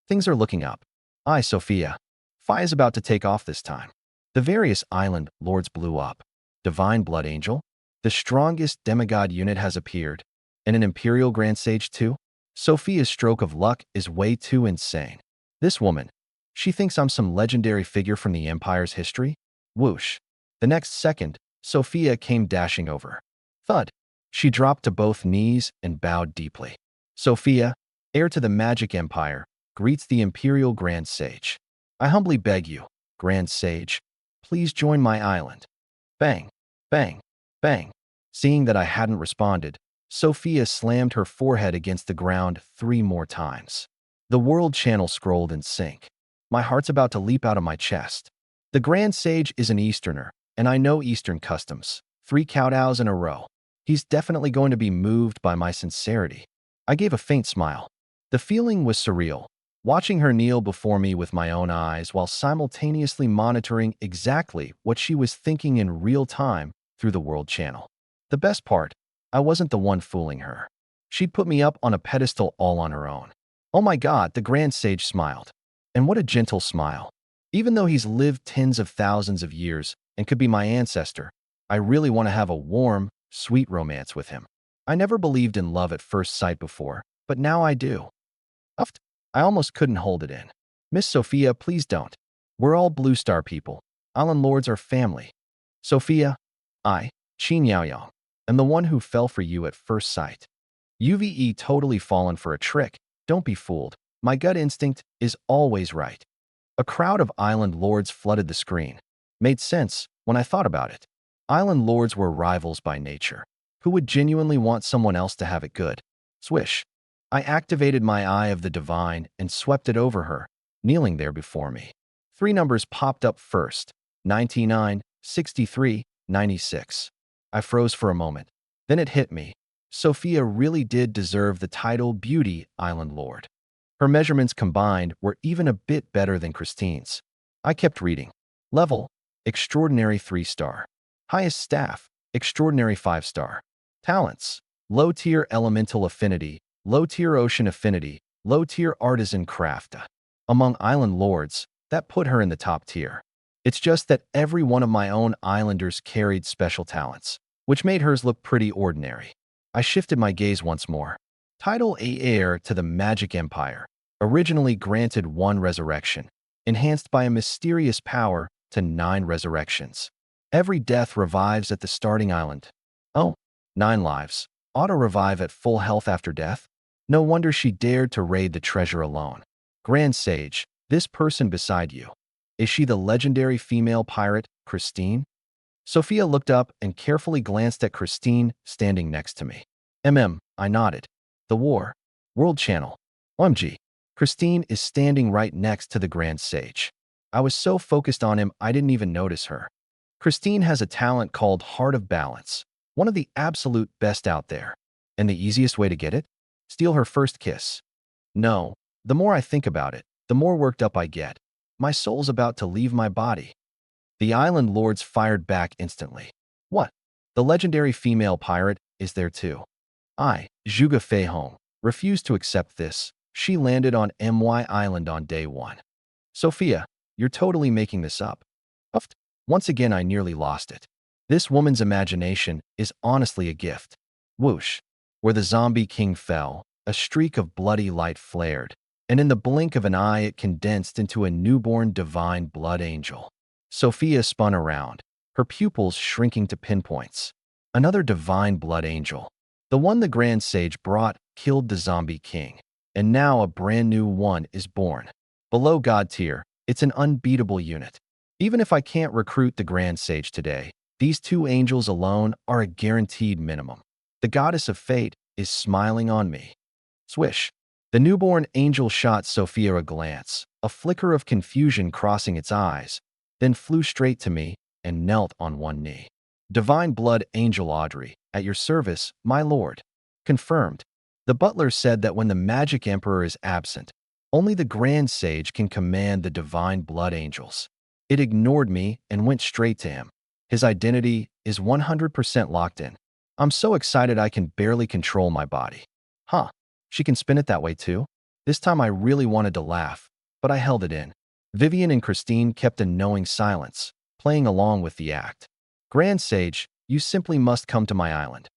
Things are looking up. I, Sophia. Fi is about to take off this time. The various island lords blew up. Divine Blood Angel, the strongest demigod unit has appeared, and an Imperial Grand Sage too? Sophia's stroke of luck is way too insane. This woman, she thinks I'm some legendary figure from the Empire's history? Whoosh. The next second, Sophia came dashing over. Thud. She dropped to both knees and bowed deeply. Sophia, heir to the Magic Empire, greets the Imperial Grand Sage. I humbly beg you, Grand Sage, please join my island. Bang, bang, bang. Seeing that I hadn't responded, Sophia slammed her forehead against the ground 3 more times. The world channel scrolled in sync. My heart's about to leap out of my chest. The Grand Sage is an Easterner, and I know Eastern customs. 3 kowtows in a row. He's definitely going to be moved by my sincerity. I gave a faint smile. The feeling was surreal, watching her kneel before me with my own eyes while simultaneously monitoring exactly what she was thinking in real time through the world channel. The best part, I wasn't the one fooling her. She'd put me up on a pedestal all on her own. Oh my God, the Grand Sage smiled. And what a gentle smile. Even though he's lived tens of thousands of years and could be my ancestor, I really want to have a warm, sweet romance with him. I never believed in love at first sight before, but now I do. Uffed. I almost couldn't hold it in. Miss Sophia, please don't. We're all Blue Star people. Island Lords are family. Sophia, I, Qin Yaoyang, am the one who fell for you at first sight. UVE totally fallen for a trick. Don't be fooled. My gut instinct is always right. A crowd of island lords flooded the screen. Made sense when I thought about it. Island lords were rivals by nature. Who would genuinely want someone else to have it good? Swish. I activated my Eye of the Divine and swept it over her, kneeling there before me. Three numbers popped up first: 99, 63, 96. I froze for a moment. Then it hit me. Sophia really did deserve the title Beauty Island Lord. Her measurements combined were even a bit better than Christine's. I kept reading. Level: Extraordinary 3-star. Highest staff: Extraordinary 5-star. Talents: Low-tier Elemental Affinity, Low-tier Ocean Affinity, Low-tier Artisan Craft. Among island lords, that put her in the top tier. It's just that every one of my own islanders carried special talents, which made hers look pretty ordinary. I shifted my gaze once more. Title: A Heir to the Magic Empire. Originally granted 1 resurrection, enhanced by a mysterious power to 9 resurrections. Every death revives at the starting island. Oh, 9 lives. Auto-revive at full health after death? No wonder she dared to raid the treasure alone. Grand Sage, this person beside you. Is she the legendary female pirate, Christine? Sophia looked up and carefully glanced at Christine standing next to me. I nodded. The War. World Channel. OMG. Christine is standing right next to the Grand Sage. I was so focused on him I didn't even notice her. Christine has a talent called Heart of Balance, one of the absolute best out there. And the easiest way to get it? Steal her first kiss. No, the more I think about it, the more worked up I get. My soul's about to leave my body. The island lords fired back instantly. What? The legendary female pirate is there too. I, Zhuge Feihong, refused to accept this. She landed on My Island on day 1. Sophia, you're totally making this up. Uffed. Once again I nearly lost it. This woman's imagination is honestly a gift. Whoosh. Where the zombie king fell, a streak of bloody light flared, and in the blink of an eye it condensed into a newborn divine blood angel. Sophia spun around, her pupils shrinking to pinpoints. Another divine blood angel. The one the Grand Sage brought killed the zombie king, and now a brand new one is born. Below God tier, it's an unbeatable unit. Even if I can't recruit the Grand Sage today, these 2 angels alone are a guaranteed minimum. The goddess of fate is smiling on me. Swish. The newborn angel shot Sophia a glance, a flicker of confusion crossing its eyes, then flew straight to me and knelt on one knee. Divine Blood Angel Audrey, at your service, my lord. Confirmed. The butler said that when the Magic Emperor is absent, only the Grand Sage can command the Divine Blood Angels. It ignored me and went straight to him. His identity is 100% locked in. I'm so excited I can barely control my body. Huh, she can spin it that way too? This time I really wanted to laugh, but I held it in. Vivian and Christine kept a knowing silence, playing along with the act. Grand Sage, you simply must come to my island.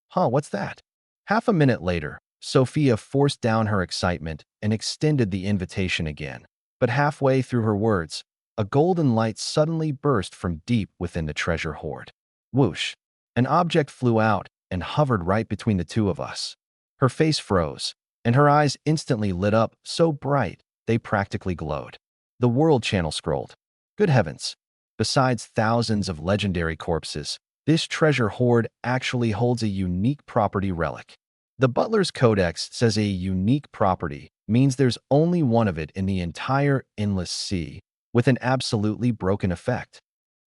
Huh, what's that? Half a minute later, Sophia forced down her excitement and extended the invitation again. But halfway through her words, a golden light suddenly burst from deep within the treasure hoard. Whoosh! An object flew out and hovered right between the 2 of us. Her face froze, and her eyes instantly lit up so bright they practically glowed. The World Channel scrolled. Good heavens! Besides thousands of legendary corpses, this treasure hoard actually holds a unique property relic. The Butler's Codex says a unique property means there's only one of it in the entire endless sea, with an absolutely broken effect.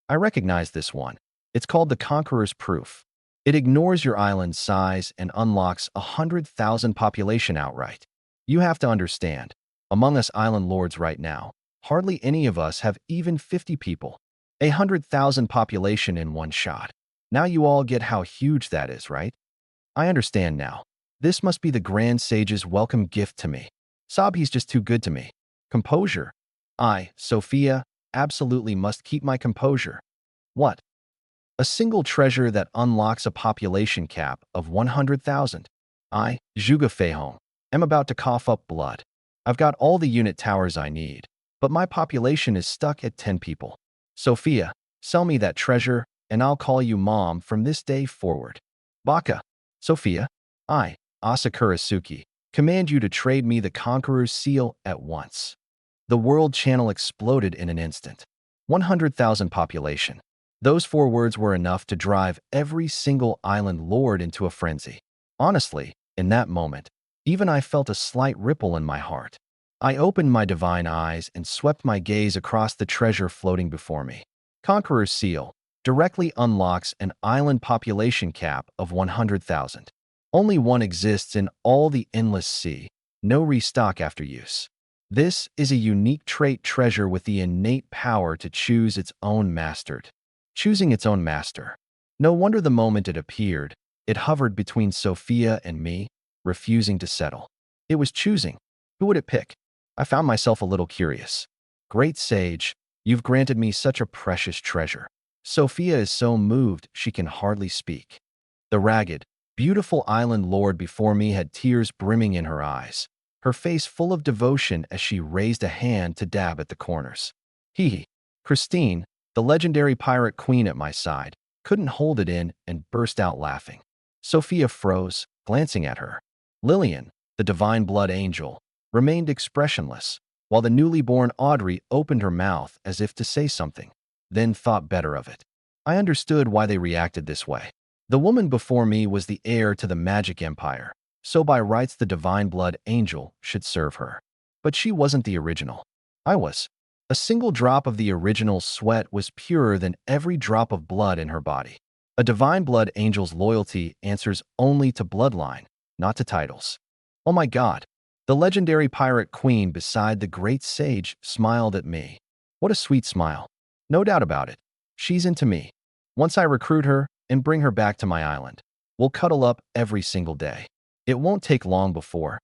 I recognize this one. It's called the Conqueror's Proof. It ignores your island's size and unlocks 100,000 population outright. You have to understand, among us island lords right now, hardly any of us have even 50 people. 100,000 population in one shot. Now you all get how huge that is, right? I understand now. This must be the Grand Sage's welcome gift to me. Sob, he's just too good to me. Composure. I, Sophia, absolutely must keep my composure. What? A single treasure that unlocks a population cap of 100,000. I, Zhuge Feihong, am about to cough up blood. I've got all the unit towers I need, but my population is stuck at 10 people. Sophia, sell me that treasure, and I'll call you Mom from this day forward. Baka. Sophia. I, Asakurasuki, command you to trade me the Conqueror's seal at once." The world channel exploded in an instant. 100,000 population. Those 4 words were enough to drive every single island lord into a frenzy. Honestly, in that moment, even I felt a slight ripple in my heart. I opened my divine eyes and swept my gaze across the treasure floating before me. Conqueror's Seal directly unlocks an island population cap of 100,000. Only one exists in all the endless sea, no restock after use. This is a unique trait treasure with the innate power to choose its own master. Choosing its own master. No wonder the moment it appeared, it hovered between Sophia and me, refusing to settle. It was choosing. Who would it pick? I found myself a little curious. Great sage, you've granted me such a precious treasure. Sophia is so moved she can hardly speak. The ragged, beautiful island lord before me had tears brimming in her eyes, her face full of devotion as she raised a hand to dab at the corners. Hee. Christine, the legendary pirate queen at my side, couldn't hold it in and burst out laughing. Sophia froze, glancing at her. Lillian, the divine blood angel, remained expressionless, while the newly born Audrey opened her mouth as if to say something, then thought better of it. I understood why they reacted this way. The woman before me was the heir to the magic empire, so by rights the divine blood angel should serve her. But she wasn't the original. I was. A single drop of the original sweat was purer than every drop of blood in her body. A divine blood angel's loyalty answers only to bloodline, not to titles. Oh my God. The legendary pirate queen beside the great sage smiled at me. What a sweet smile. No doubt about it. She's into me. Once I recruit her and bring her back to my island, we'll cuddle up every single day. It won't take long before.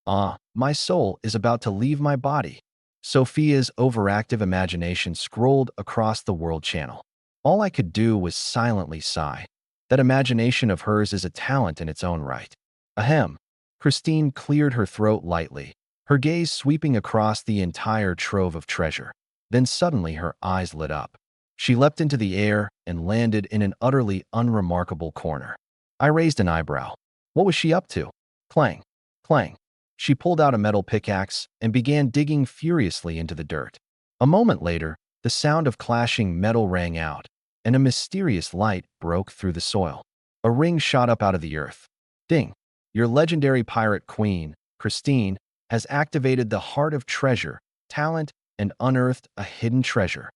My soul is about to leave my body. Sophia's overactive imagination scrolled across the world channel. All I could do was silently sigh. That imagination of hers is a talent in its own right. Ahem. Christine cleared her throat lightly, her gaze sweeping across the entire trove of treasure. Then suddenly her eyes lit up. She leapt into the air and landed in an utterly unremarkable corner. I raised an eyebrow. What was she up to? Clang, clang. She pulled out a metal pickaxe and began digging furiously into the dirt. A moment later, the sound of clashing metal rang out, and a mysterious light broke through the soil. A ring shot up out of the earth. Ding! Your legendary pirate queen, Christine, has activated the heart of treasure, talent, and unearthed a hidden treasure.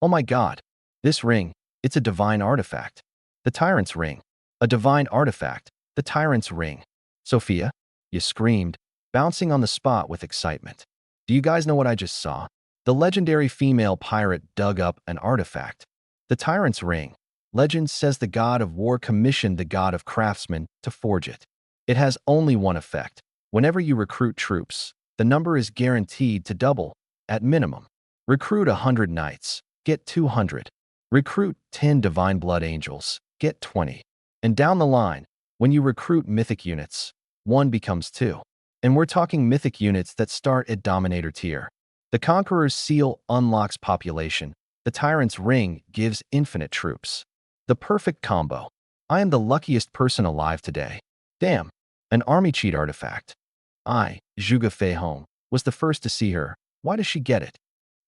Oh my God! This ring, it's a divine artifact. The tyrant's ring. A divine artifact. The tyrant's ring. Sophia, you screamed, bouncing on the spot with excitement. Do you guys know what I just saw? The legendary female pirate dug up an artifact. The tyrant's ring. Legend says the god of war commissioned the god of craftsmen to forge it. It has only one effect. Whenever you recruit troops, the number is guaranteed to double, at minimum. Recruit 100 knights, get 200. Recruit 10 divine blood angels, get 20. And down the line, when you recruit mythic units, 1 becomes 2. And we're talking mythic units that start at Dominator tier. The Conqueror's Seal unlocks population. The Tyrant's Ring gives infinite troops. The perfect combo. I am the luckiest person alive today. Damn, an army cheat artifact. Zhuge Fei Hong, was the first to see her. Why does she get it?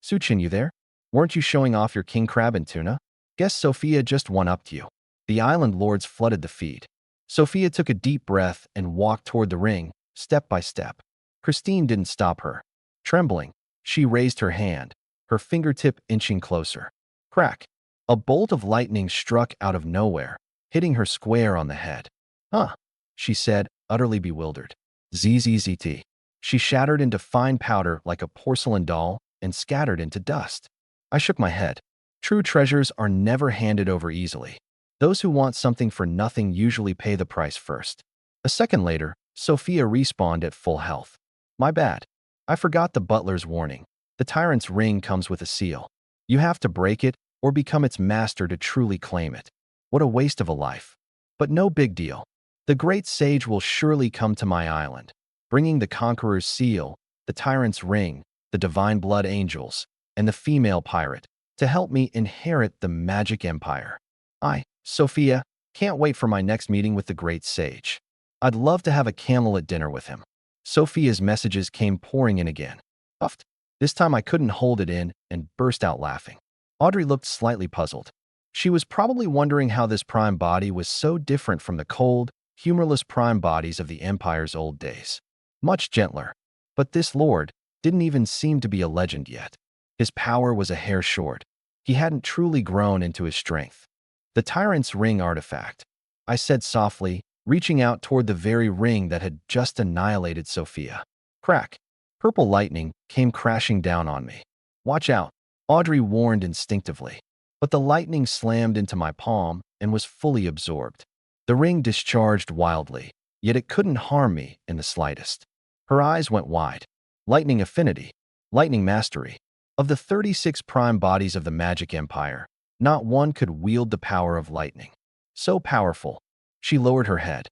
Suchin, you there? Weren't you showing off your king crab and tuna? Guess Sophia just one-upped you. The island lords flooded the feed. Sophia took a deep breath and walked toward the ring, step by step. Christine didn't stop her. Trembling, she raised her hand, her fingertip inching closer. Crack! A bolt of lightning struck out of nowhere, hitting her square on the head. Huh, she said, utterly bewildered. ZZZT. She shattered into fine powder like a porcelain doll and scattered into dust. I shook my head. True treasures are never handed over easily. Those who want something for nothing usually pay the price first. A second later, Sophia respawned at full health. My bad. I forgot the butler's warning. The tyrant's ring comes with a seal. You have to break it or become its master to truly claim it. What a waste of a life. But no big deal. The great sage will surely come to my island, bringing the conqueror's seal, the tyrant's ring, the divine blood angels, and the female pirate to help me inherit the magic empire. I, Sophia, can't wait for my next meeting with the great sage. I'd love to have a camel at dinner with him. Sophia's messages came pouring in again. Puffed. This time I couldn't hold it in and burst out laughing. Audrey looked slightly puzzled. She was probably wondering how this prime body was so different from the cold, humorless prime bodies of the Empire's old days. Much gentler. But this lord didn't even seem to be a legend yet. His power was a hair short. He hadn't truly grown into his strength. The Tyrant's Ring artifact, I said softly, reaching out toward the very ring that had just annihilated Sophia. Crack. Purple lightning came crashing down on me. Watch out, Audrey warned instinctively. But the lightning slammed into my palm and was fully absorbed. The ring discharged wildly, yet it couldn't harm me in the slightest. Her eyes went wide. Lightning affinity. Lightning mastery. Of the 36 prime bodies of the Magic Empire, not one could wield the power of lightning. So powerful. She lowered her head.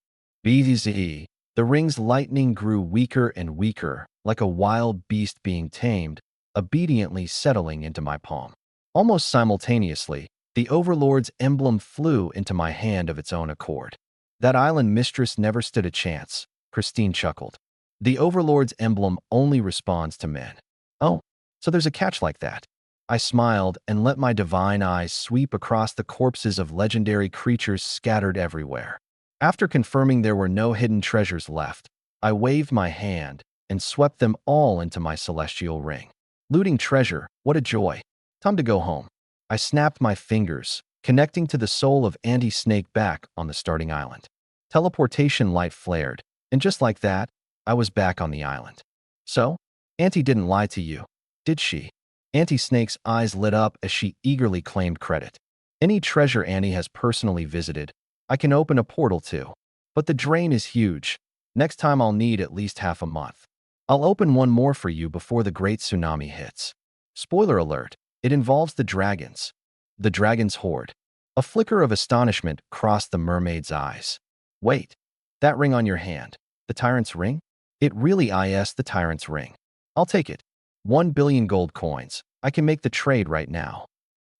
Bzz. The ring's lightning grew weaker and weaker, like a wild beast being tamed, obediently settling into my palm. Almost simultaneously, the Overlord's emblem flew into my hand of its own accord. That island mistress never stood a chance, Christine chuckled. The Overlord's emblem only responds to men. Oh, so there's a catch like that. I smiled and let my divine eyes sweep across the corpses of legendary creatures scattered everywhere. After confirming there were no hidden treasures left, I waved my hand and swept them all into my celestial ring. Looting treasure, what a joy. Time to go home. I snapped my fingers, connecting to the soul of Auntie Snake back on the starting island. Teleportation light flared, and just like that, I was back on the island. So, Auntie didn't lie to you, did she? Auntie Snake's eyes lit up as she eagerly claimed credit. Any treasure Auntie has personally visited, I can open a portal to. But the drain is huge. Next time I'll need at least half a month. I'll open one more for you before the great tsunami hits. Spoiler alert, it involves the dragons. The dragon's horde. A flicker of astonishment crossed the mermaid's eyes. Wait, that ring on your hand, the tyrant's ring? It really is the tyrant's ring. I'll take it. 1 billion gold coins. I can make the trade right now.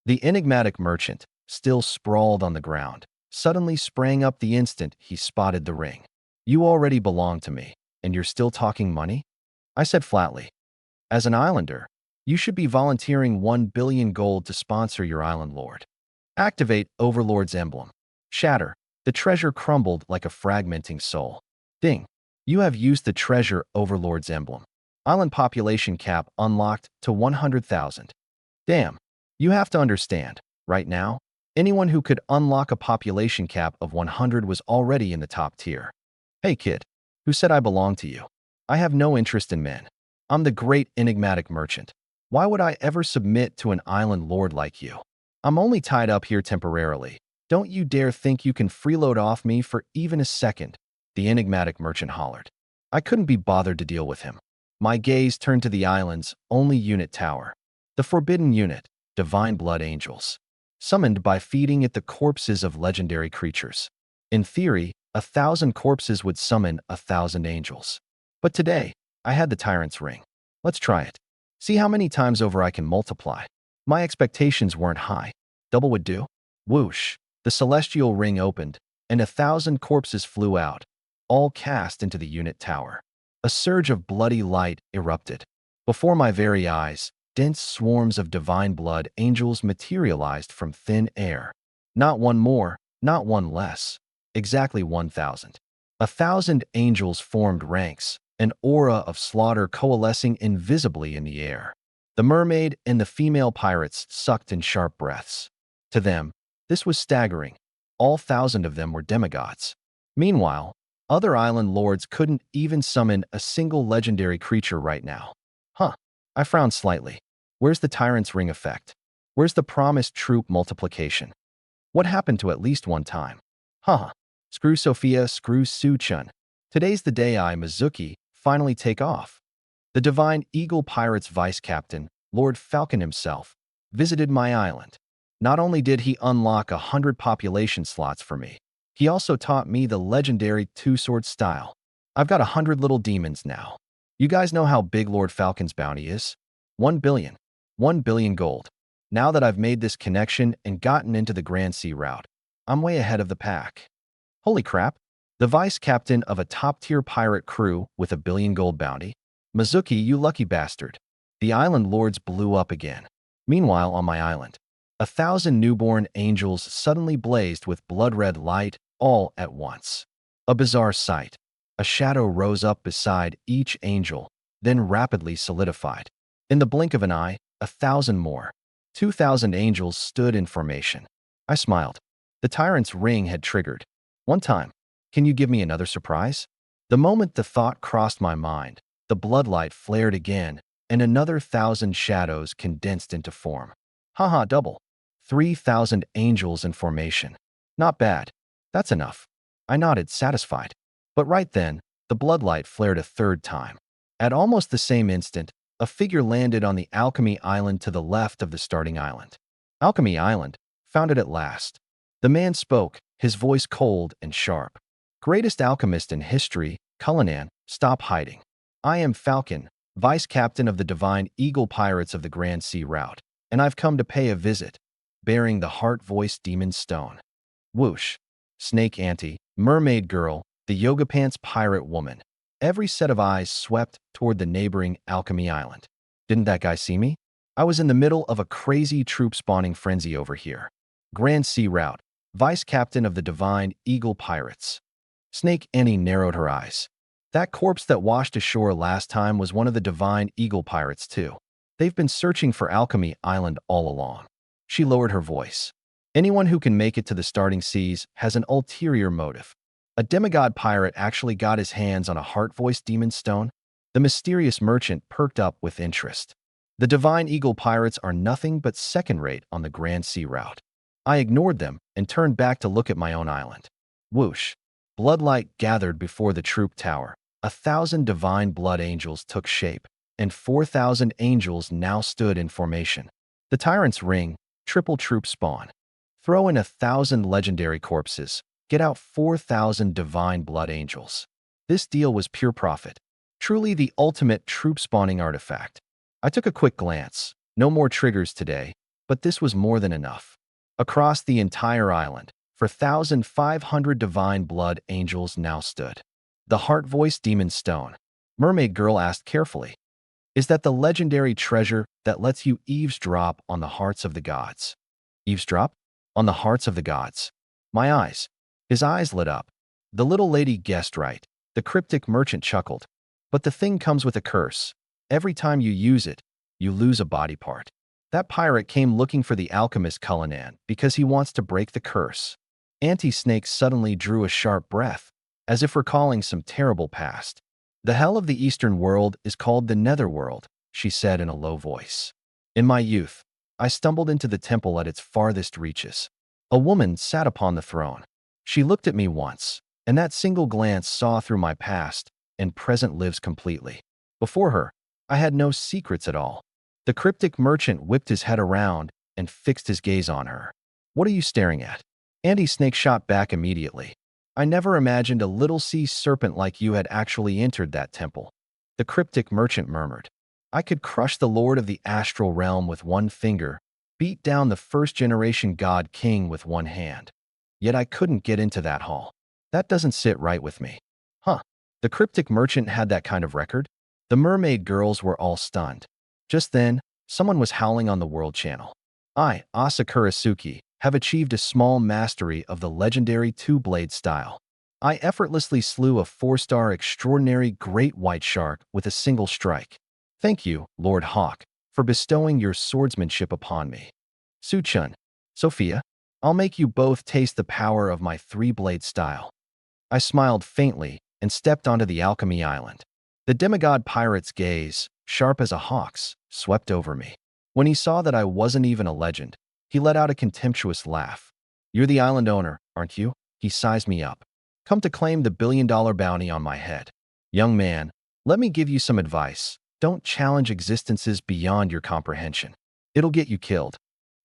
The enigmatic merchant, still sprawled on the ground, suddenly sprang up the instant he spotted the ring. You already belong to me, and you're still talking money? I said flatly. As an islander, you should be volunteering 1 billion gold to sponsor your island lord. Activate Overlord's emblem. Shatter. The treasure crumbled like a fragmenting soul. Ding. You have used the treasure Overlord's emblem. Island population cap unlocked to 100,000. Damn. You have to understand, right now, anyone who could unlock a population cap of 100 was already in the top tier. Hey kid, who said I belong to you? I have no interest in men. I'm the great enigmatic merchant. Why would I ever submit to an island lord like you? I'm only tied up here temporarily. Don't you dare think you can freeload off me for even a second, the enigmatic merchant hollered. I couldn't be bothered to deal with him. My gaze turned to the island's only unit tower. The forbidden unit, divine blood angels. Summoned by feeding it the corpses of legendary creatures. In theory, 1,000 corpses would summon 1,000 angels. But today, I had the tyrant's ring. Let's try it. See how many times over I can multiply. My expectations weren't high. Double would do. Whoosh. The celestial ring opened, and 1,000 corpses flew out, all cast into the unit tower. A surge of bloody light erupted. Before my very eyes, dense swarms of divine blood angels materialized from thin air. Not one more, not one less. Exactly 1,000. 1,000 angels formed ranks, an aura of slaughter coalescing invisibly in the air. The mermaid and the female pirates sucked in sharp breaths. To them, this was staggering. All 1,000 of them were demigods. Meanwhile, other island lords couldn't even summon a single legendary creature right now. Huh. I frowned slightly. Where's the tyrant's ring effect? Where's the promised troop multiplication? What happened to at least one time? Huh. Screw Sophia, screw Su-chun. Today's the day I, Mizuki, finally take off. The Divine Eagle Pirates Vice Captain, Lord Falcon himself, visited my island. Not only did he unlock 100 population slots for me, he also taught me the legendary two-sword style. I've got 100 little demons now. You guys know how big Lord Falcon's bounty is? 1 billion. 1 billion gold. Now that I've made this connection and gotten into the Grand Sea route, I'm way ahead of the pack. Holy crap, The vice captain of a top-tier pirate crew with a billion gold bounty? Mizuki, you lucky bastard. The island lords blew up again. Meanwhile, on my island, 1,000 newborn angels suddenly blazed with blood-red light all at once. A bizarre sight. A shadow rose up beside each angel, then rapidly solidified. In the blink of an eye, 1,000 more. 2,000 angels stood in formation. I smiled. The tyrant's ring had triggered. One time. Can you give me another surprise? The moment the thought crossed my mind, the bloodlight flared again, and another 1,000 shadows condensed into form. Haha, double. 3,000 angels in formation. Not bad. That's enough. I nodded, satisfied. But right then, the bloodlight flared a third time. At almost the same instant, a figure landed on the Alchemy Island to the left of the starting island. Alchemy Island, found it at last. The man spoke, his voice cold and sharp. Greatest alchemist in history, Cullinan, stop hiding. I am Falcon, vice captain of the Divine Eagle Pirates of the Grand Sea Route, and I've come to pay a visit, bearing the heart-voiced demon stone. Whoosh. Snake Auntie, Mermaid Girl, the Yoga Pants Pirate Woman. Every set of eyes swept toward the neighboring Alchemy Island. Didn't that guy see me? I was in the middle of a crazy troop-spawning frenzy over here. Grand Sea Route, vice captain of the Divine Eagle Pirates. Snake Annie narrowed her eyes. That corpse that washed ashore last time was one of the Divine Eagle Pirates too. They've been searching for Alchemy Island all along. She lowered her voice. Anyone who can make it to the starting seas has an ulterior motive. A demigod pirate actually got his hands on a heart-voiced demon stone? The mysterious merchant perked up with interest. The Divine Eagle Pirates are nothing but second-rate on the Grand Sea Route. I ignored them and turned back to look at my own island. Whoosh. Bloodlight gathered before the troop tower. 1,000 divine blood angels took shape, and 4,000 angels now stood in formation. The tyrant's ring, triple troop spawn. Throw in 1,000 legendary corpses. Get out 4,000 divine blood angels. This deal was pure profit. Truly the ultimate troop spawning artifact. I took a quick glance. No more triggers today, but this was more than enough. Across the entire island, 4,500 divine blood angels now stood. The heart-voiced demon stone. Mermaid Girl asked carefully. Is that the legendary treasure that lets you eavesdrop on the hearts of the gods? Eavesdrop? On the hearts of the gods. My eyes. His eyes lit up. The little lady guessed right. The cryptic merchant chuckled. But the thing comes with a curse. Every time you use it, you lose a body part. That pirate came looking for the alchemist Cullinan because he wants to break the curse. Auntie Snake suddenly drew a sharp breath, as if recalling some terrible past. The hell of the Eastern world is called the Netherworld, she said in a low voice. In my youth, I stumbled into the temple at its farthest reaches. A woman sat upon the throne. She looked at me once, and that single glance saw through my past and present lives completely. Before her, I had no secrets at all. The cryptic merchant whipped his head around and fixed his gaze on her. What are you staring at? Auntie Snake shot back immediately. I never imagined a little sea serpent like you had actually entered that temple. The cryptic merchant murmured. I could crush the lord of the astral realm with one finger, beat down the first-generation god king with one hand. Yet I couldn't get into that hall. That doesn't sit right with me. Huh. The cryptic merchant had that kind of record? The mermaid girls were all stunned. Just then, someone was howling on the World Channel. I, Asakurasuke, have achieved a small mastery of the legendary two-blade style. I effortlessly slew a 4-star extraordinary great white shark with a single strike. Thank you, Lord Hawk, for bestowing your swordsmanship upon me. Su-chun, Sophia, I'll make you both taste the power of my three-blade style. I smiled faintly and stepped onto the Alchemy Island. The demigod pirate's gaze, sharp as a hawk's, swept over me. When he saw that I wasn't even a legend, he let out a contemptuous laugh. You're the island owner, aren't you? He sized me up. Come to claim the billion-dollar bounty on my head. Young man, let me give you some advice. Don't challenge existences beyond your comprehension. It'll get you killed.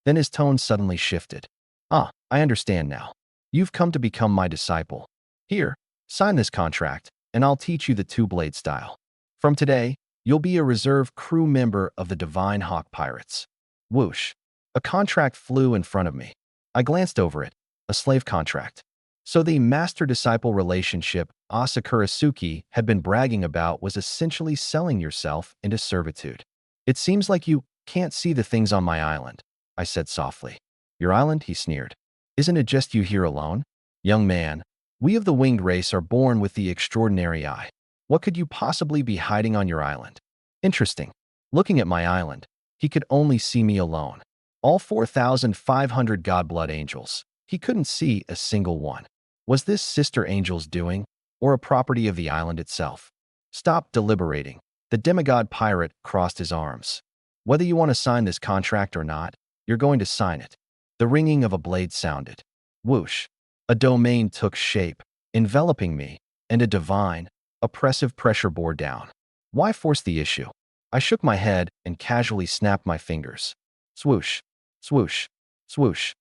Then his tone suddenly shifted. Ah, I understand now. You've come to become my disciple. Here, sign this contract, and I'll teach you the two-blade style. From today, you'll be a reserve crew member of the Divine Hawk Pirates. Whoosh. A contract flew in front of me. I glanced over it. A slave contract. So the master-disciple relationship Asakurasuki had been bragging about was essentially selling yourself into servitude. It seems like you can't see the things on my island, I said softly. Your island? He sneered. Isn't it just you here alone? Young man, we of the winged race are born with the extraordinary eye. What could you possibly be hiding on your island? Interesting. Looking at my island, he could only see me alone. All 4,500 godblood angels. He couldn't see a single one. Was this sister angel's doing, or a property of the island itself? Stop deliberating. The demigod pirate crossed his arms. Whether you want to sign this contract or not, you're going to sign it. The ringing of a blade sounded. Whoosh. A domain took shape, enveloping me, and a divine, oppressive pressure bore down. Why force the issue? I shook my head and casually snapped my fingers. Swoosh, swoosh, swoosh.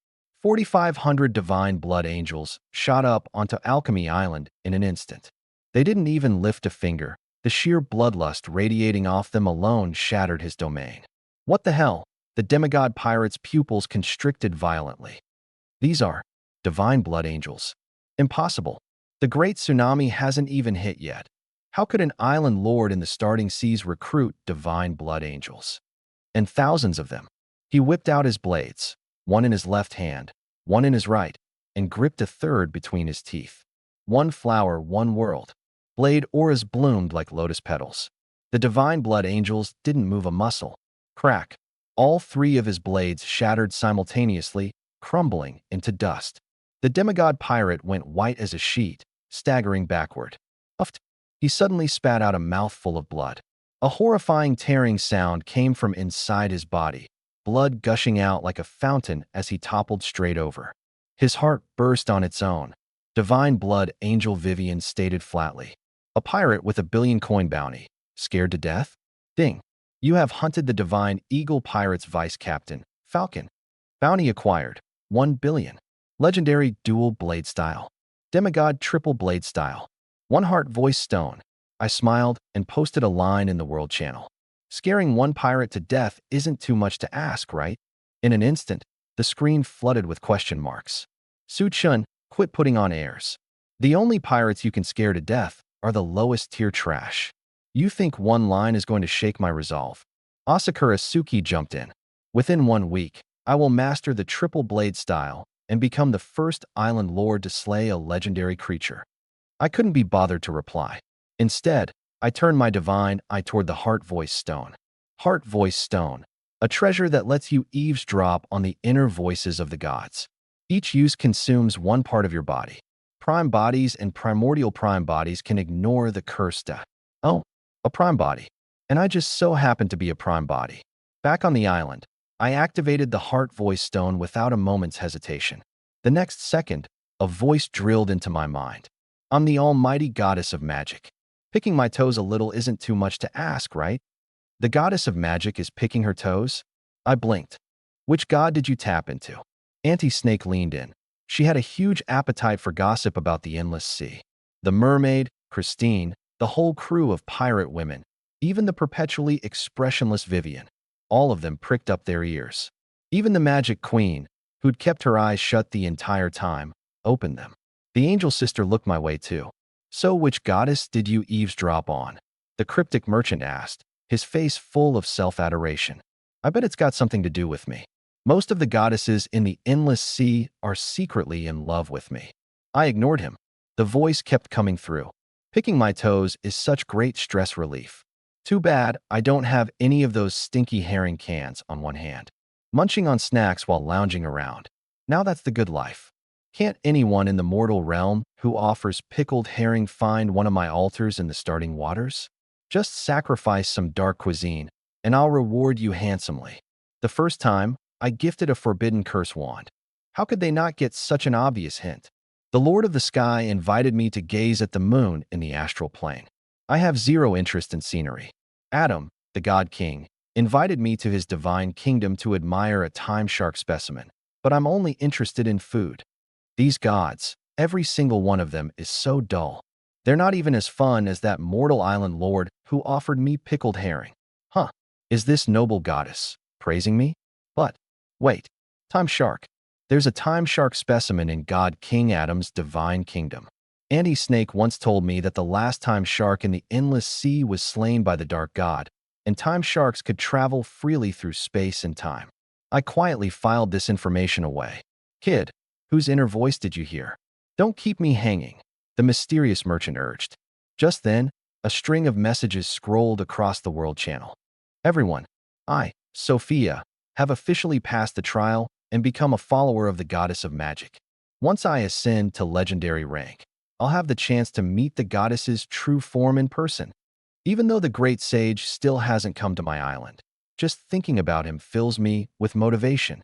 4,500 divine blood angels shot up onto Alchemy Island in an instant. They didn't even lift a finger. The sheer bloodlust radiating off them alone shattered his domain. What the hell? The demigod pirate's pupils constricted violently. These are divine blood angels. Impossible. The great tsunami hasn't even hit yet. How could an island lord in the starting seas recruit divine blood angels? And thousands of them. He whipped out his blades, one in his left hand, one in his right, and gripped a third between his teeth. One flower, one world. Blade auras bloomed like lotus petals. The divine blood angels didn't move a muscle. Crack. All three of his blades shattered simultaneously, crumbling into dust. The demigod pirate went white as a sheet, staggering backward. Uffed. He suddenly spat out a mouthful of blood. A horrifying tearing sound came from inside his body, blood gushing out like a fountain as he toppled straight over. His heart burst on its own. Divine blood angel Vivian stated flatly. A pirate with a 1 billion coin bounty. Scared to death? Ding. You have hunted the divine eagle pirate's vice captain, Falcon. Bounty acquired. 1 billion. Legendary dual blade style. Demigod triple blade style. One heart voice stone. I smiled and posted a line in the world channel. Scaring one pirate to death isn't too much to ask, right? In an instant, the screen flooded with question marks. Su Chun, quit putting on airs. The only pirates you can scare to death are the lowest tier trash. You think one line is going to shake my resolve? Asakura Suki jumped in. Within 1 week, I will master the triple blade style and become the first island lord to slay a legendary creature. I couldn't be bothered to reply. Instead, I turned my divine eye toward the Heart Voice Stone. Heart Voice Stone, a treasure that lets you eavesdrop on the inner voices of the gods. Each use consumes one part of your body. Prime bodies and primordial prime bodies can ignore the cursed. Oh, a prime body. And I just so happen to be a prime body. Back on the island, I activated the Heart Voice Stone without a moment's hesitation. The next second, a voice drilled into my mind. I'm the almighty goddess of magic. Picking my toes a little isn't too much to ask, right? The goddess of magic is picking her toes? I blinked. Which god did you tap into? Auntie Snake leaned in. She had a huge appetite for gossip about the endless sea. The mermaid, Christine, the whole crew of pirate women, even the perpetually expressionless Vivian. All of them pricked up their ears. Even the magic queen, who'd kept her eyes shut the entire time, opened them. The angel sister looked my way too. So which goddess did you eavesdrop on? The cryptic merchant asked, his face full of self-adoration. I bet it's got something to do with me. Most of the goddesses in the endless sea are secretly in love with me. I ignored him. The voice kept coming through. Picking my toes is such great stress relief. Too bad I don't have any of those stinky herring cans on one hand. Munching on snacks while lounging around. Now that's the good life. Can't anyone in the mortal realm who offers pickled herring find one of my altars in the starting waters? Just sacrifice some dark cuisine, and I'll reward you handsomely. The first time, I gifted a forbidden curse wand. How could they not get such an obvious hint? The Lord of the Sky invited me to gaze at the moon in the astral plane. I have zero interest in scenery. Adam, the God King, invited me to his divine kingdom to admire a time shark specimen, but I'm only interested in food. These gods, every single one of them is so dull. They're not even as fun as that mortal island lord who offered me pickled herring. Huh, is this noble goddess praising me? But, wait, time shark. There's a time shark specimen in God King Adam's divine kingdom. Andy Snake once told me that the last time shark in the endless sea was slain by the dark god, and time sharks could travel freely through space and time. I quietly filed this information away. Kid, whose inner voice did you hear? Don't keep me hanging, the mysterious merchant urged. Just then, a string of messages scrolled across the world channel. Everyone, I, Sophia, have officially passed the trial and become a follower of the goddess of magic. Once I ascend to legendary rank, I'll have the chance to meet the goddess's true form in person. Even though the great sage still hasn't come to my island, just thinking about him fills me with motivation.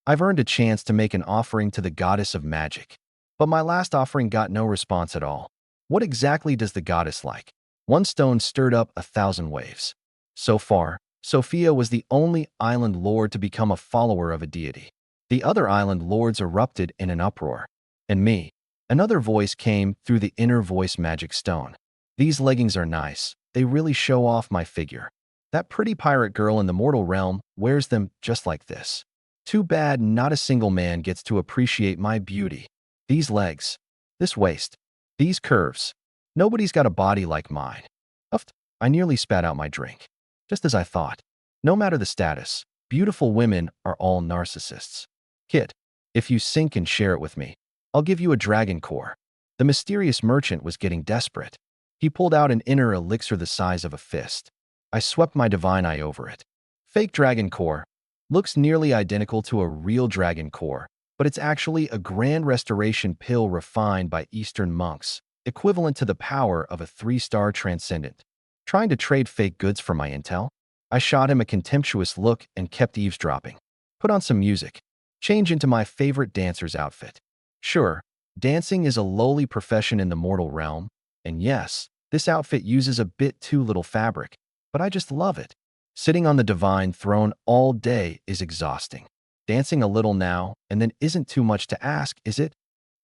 I've earned a chance to make an offering to the goddess of magic. But my last offering got no response at all. What exactly does the goddess like? One stone stirred up 1,000 waves. So far, Sophia was the only island lord to become a follower of a deity. The other island lords erupted in an uproar. And me. Another voice came through the inner voice magic stone. These leggings are nice. They really show off my figure. That pretty pirate girl in the mortal realm wears them just like this. Too bad not a single man gets to appreciate my beauty. These legs, this waist, these curves. Nobody's got a body like mine. Uffed, I nearly spat out my drink. Just as I thought. No matter the status, beautiful women are all narcissists. Kid, if you sink and share it with me, I'll give you a dragon core. The mysterious merchant was getting desperate. He pulled out an inner elixir the size of a fist. I swept my divine eye over it. Fake dragon core. Looks nearly identical to a real dragon core, but it's actually a grand restoration pill refined by Eastern monks, equivalent to the power of a 3-star transcendent. Trying to trade fake goods for my intel? I shot him a contemptuous look and kept eavesdropping. Put on some music. Change into my favorite dancer's outfit. Sure, dancing is a lowly profession in the mortal realm, and yes, this outfit uses a bit too little fabric, but I just love it. Sitting on the divine throne all day is exhausting. Dancing a little now and then isn't too much to ask, is it?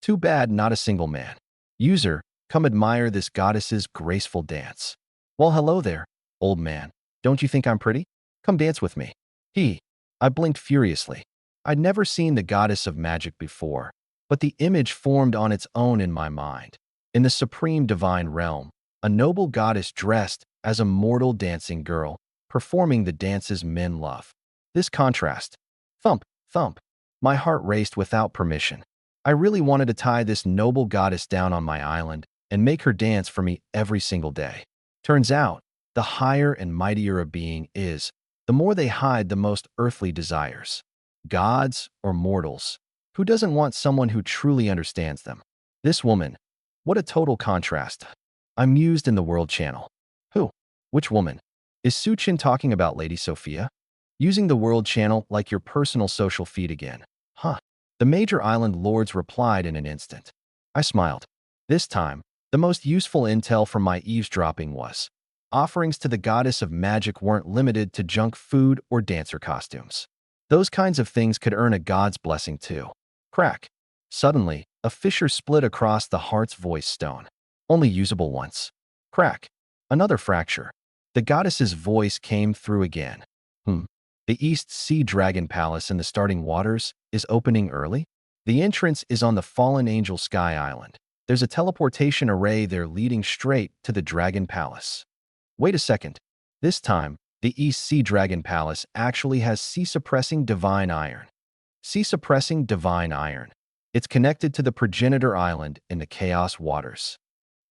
Too bad not a single man. User, come admire this goddess's graceful dance. Well, hello there, old man. Don't you think I'm pretty? Come dance with me. I blinked furiously. I'd never seen the goddess of magic before, but the image formed on its own in my mind. In the supreme divine realm, a noble goddess dressed as a mortal dancing girl, performing the dances men love. This contrast. Thump, thump. My heart raced without permission. I really wanted to tie this noble goddess down on my island and make her dance for me every single day. Turns out, the higher and mightier a being is, the more they hide the most earthly desires. Gods or mortals. Who doesn't want someone who truly understands them? This woman. What a total contrast. I mused in the world channel. Who? Which woman? Is Suchin talking about Lady Sophia? Using the world channel like your personal social feed again. The major island lords replied in an instant. I smiled. This time, the most useful intel from my eavesdropping was offerings to the goddess of magic weren't limited to junk food or dancer costumes. Those kinds of things could earn a god's blessing too. Crack. Suddenly, a fissure split across the heart's voice stone. Only usable once. Crack. Another fracture. The goddess's voice came through again. The East Sea Dragon Palace in the starting waters is opening early? The entrance is on the fallen angel Sky Island. There's a teleportation array there leading straight to the Dragon Palace. Wait a second. This time, the East Sea Dragon Palace actually has sea-suppressing divine iron. Sea-suppressing divine iron. It's connected to the progenitor island in the chaos waters.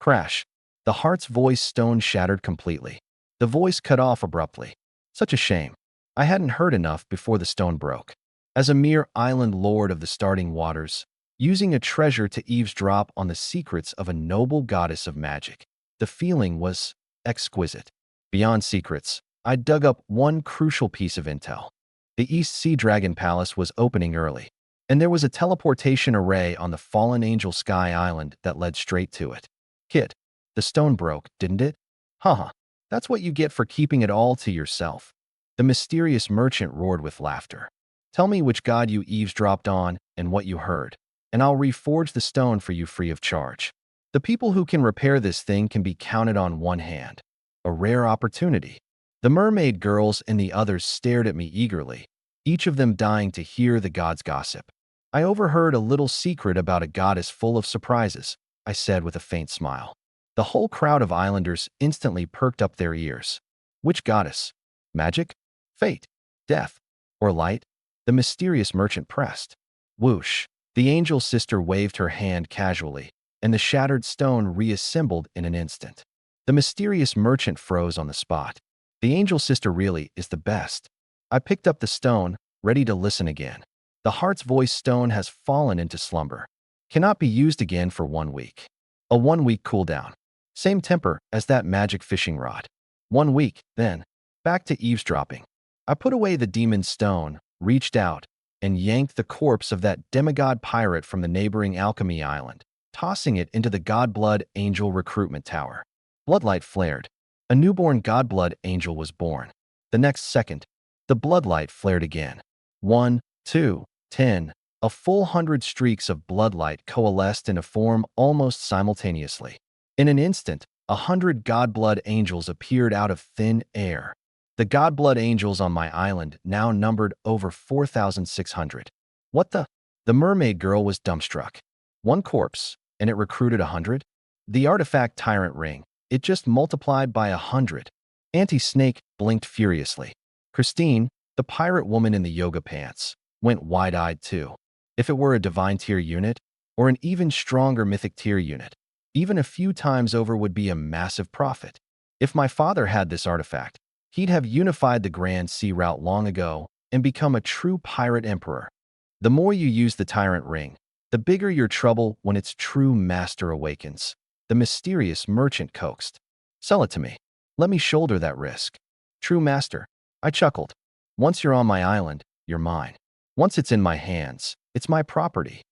Crash. The heart's voice stone shattered completely. The voice cut off abruptly. Such a shame. I hadn't heard enough before the stone broke. As a mere island lord of the starting waters, using a treasure to eavesdrop on the secrets of a noble goddess of magic, the feeling was exquisite. Beyond secrets, I dug up one crucial piece of intel. The East Sea Dragon Palace was opening early, and there was a teleportation array on the fallen angel Sky Island that led straight to it. Kid, the stone broke, didn't it? That's what you get for keeping it all to yourself. The mysterious merchant roared with laughter. Tell me which god you eavesdropped on and what you heard, and I'll reforge the stone for you free of charge. The people who can repair this thing can be counted on one hand. A rare opportunity. The mermaid girls and the others stared at me eagerly. each of them dying to hear the gods gossip. I overheard a little secret about a goddess full of surprises, I said with a faint smile. The whole crowd of islanders instantly perked up their ears. Which goddess? Magic? Fate? Death? Or light? The mysterious merchant pressed. Whoosh! The angel sister waved her hand casually, and the shattered stone reassembled in an instant. The mysterious merchant froze on the spot. The angel sister really is the best. I picked up the stone, ready to listen again. The heart's voice stone has fallen into slumber. Cannot be used again for 1 week. A 1-week cooldown. Same temper as that magic fishing rod. 1 week, then, back to eavesdropping. I put away the demon stone, reached out, and yanked the corpse of that demigod pirate from the neighboring alchemy island, tossing it into the Godblood Angel recruitment tower. Bloodlight flared. A newborn Godblood Angel was born. The next second, the bloodlight flared again. 1, 2, 10. A full 100 streaks of bloodlight coalesced in a form almost simultaneously. In an instant, 100 Godblood Angels appeared out of thin air. The Godblood Angels on my island now numbered over 4,600. What the? The mermaid girl was dumbstruck. 1 corpse, and it recruited 100? The artifact tyrant ring, it just multiplied by 100. Auntie Snake blinked furiously. Christine, the pirate woman in the yoga pants, went wide-eyed too. If it were a divine tier unit, or an even stronger mythic tier unit, even a few times over would be a massive profit. If my father had this artifact, he'd have unified the Grand Sea route long ago and become a true pirate emperor. The more you use the tyrant ring, the bigger your trouble when its true master awakens. The mysterious merchant coaxed. Sell it to me. Let me shoulder that risk. True master. I chuckled. Once you're on my island, you're mine. Once it's in my hands, it's my property.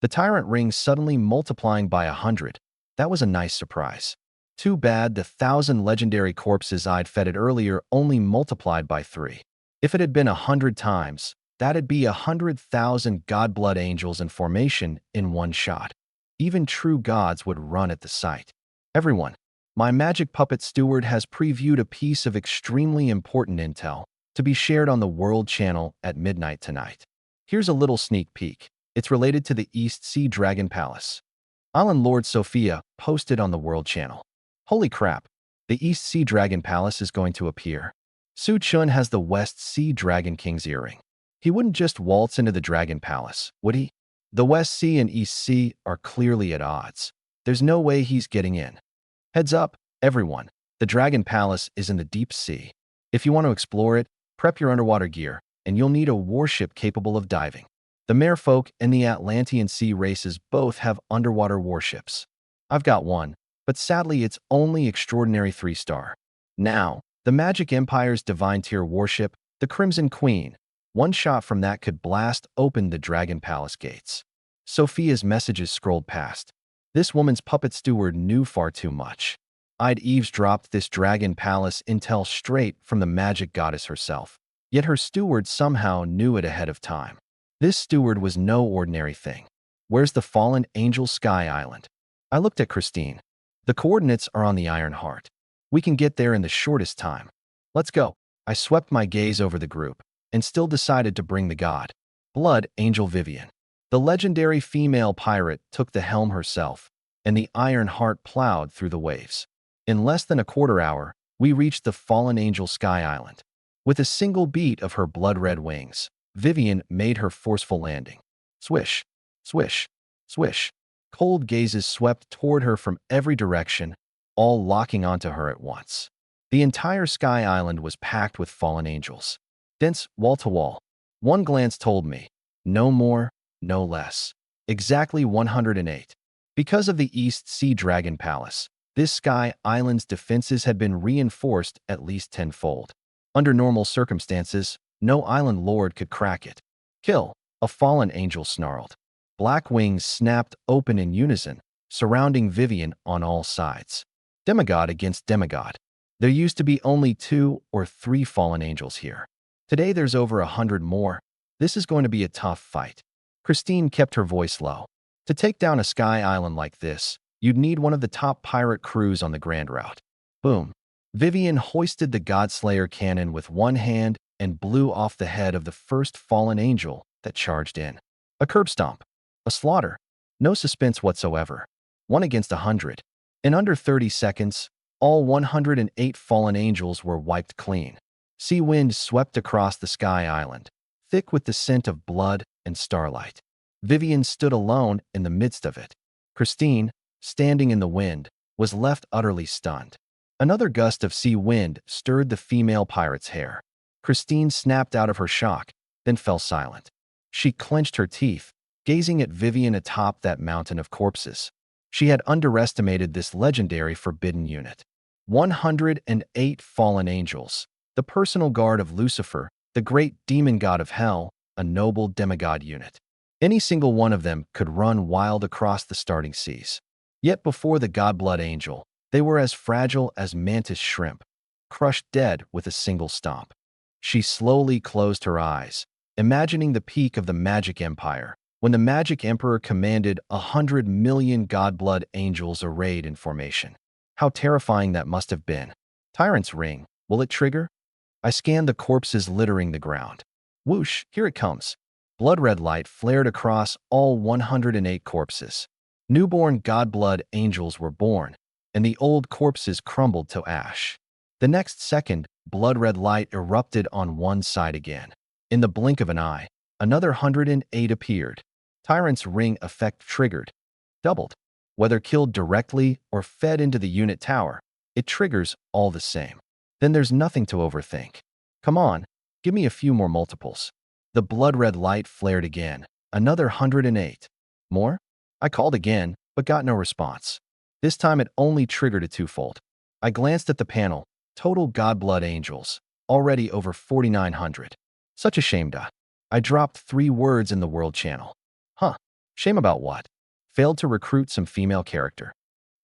The tyrant ring suddenly multiplying by 100. That was a nice surprise. Too bad the 1,000 legendary corpses I'd feted earlier only multiplied by 3. If it had been 100 times, that'd be 100,000 Godblood Angels in formation in one shot. Even true gods would run at the sight. Everyone, my magic puppet steward has previewed a piece of extremely important intel to be shared on the World Channel at midnight tonight. Here's a little sneak peek. It's related to the East Sea Dragon Palace. Island Lord Sophia posted on the World Channel. Holy crap, the East Sea Dragon Palace is going to appear. Su Chun has the West Sea Dragon King's earring. He wouldn't just waltz into the Dragon Palace, would he? The West Sea and East Sea are clearly at odds. There's no way he's getting in. Heads up, everyone. The Dragon Palace is in the deep sea. If you want to explore it, prep your underwater gear, and you'll need a warship capable of diving. The Merfolk and the Atlantean Sea races both have underwater warships. I've got one, but sadly it's only extraordinary 3-star. Now, the Magic Empire's divine tier warship, the Crimson Queen. One shot from that could blast open the Dragon Palace gates. Sophia's messages scrolled past. This woman's puppet steward knew far too much. I'd eavesdropped this Dragon Palace intel straight from the magic goddess herself. Yet her steward somehow knew it ahead of time. This steward was no ordinary thing. Where's the fallen angel Sky Island? I looked at Christine. The coordinates are on the Iron Heart. We can get there in the shortest time. Let's go. I swept my gaze over the group and still decided to bring the god. Blood Angel Vivian. The legendary female pirate took the helm herself, and the Iron Heart plowed through the waves. In less than a quarter hour, we reached the fallen angel Sky Island. With a single beat of her blood-red wings, Vivian made her forceful landing. Swish, swish, swish. Cold gazes swept toward her from every direction, all locking onto her at once. The entire Sky Island was packed with fallen angels. Dense wall-to-wall. One glance told me, no more, no less. Exactly 108. Because of the East Sea Dragon Palace, this Sky Island's defenses had been reinforced at least tenfold. Under normal circumstances, no island lord could crack it. Kill, a fallen angel snarled. Black wings snapped open in unison, surrounding Vivian on all sides. Demigod against demigod. There used to be only 2 or 3 fallen angels here. Today there's over 100 more. This is going to be a tough fight. Christine kept her voice low. To take down a Sky Island like this, you'd need one of the top pirate crews on the Grand Route. Boom. Vivian hoisted the Godslayer cannon with one hand and blew off the head of the first fallen angel that charged in. A curb stomp. A slaughter. No suspense whatsoever. 1 against 100. In under 30 seconds, all 108 fallen angels were wiped clean. Sea wind swept across the sky island, thick with the scent of blood and starlight. Vivian stood alone in the midst of it. Christine, standing in the wind, was left utterly stunned. Another gust of sea wind stirred the female pirate's hair. Christine snapped out of her shock, then fell silent. She clenched her teeth, gazing at Vivian atop that mountain of corpses. She had underestimated this legendary forbidden unit. 108 fallen angels, the personal guard of Lucifer, the great demon god of hell, a noble demigod unit. Any single one of them could run wild across the starting seas. Yet before the godblood angel, they were as fragile as mantis shrimp, crushed dead with a single stomp. She slowly closed her eyes, imagining the peak of the magic empire, when the magic emperor commanded 100 million godblood angels arrayed in formation. How terrifying that must have been. Tyrant's ring, will it trigger? I scanned the corpses littering the ground. Whoosh, here it comes. Blood-red light flared across all 108 corpses. Newborn godblood angels were born, and the old corpses crumbled to ash. The next second, blood-red light erupted on one side again. In the blink of an eye, another 108 appeared. Tyrant's ring effect triggered. Doubled. Whether killed directly or fed into the unit tower, it triggers all the same. Then there's nothing to overthink. Come on, give me a few more multiples. The blood-red light flared again. Another 108. More? I called again, but got no response. This time it only triggered a twofold. I glanced at the panel. Total godblood angels. Already over 4,900. Such a shame. I dropped 3 words in the world channel. Huh. Shame about what? Failed to recruit some female character.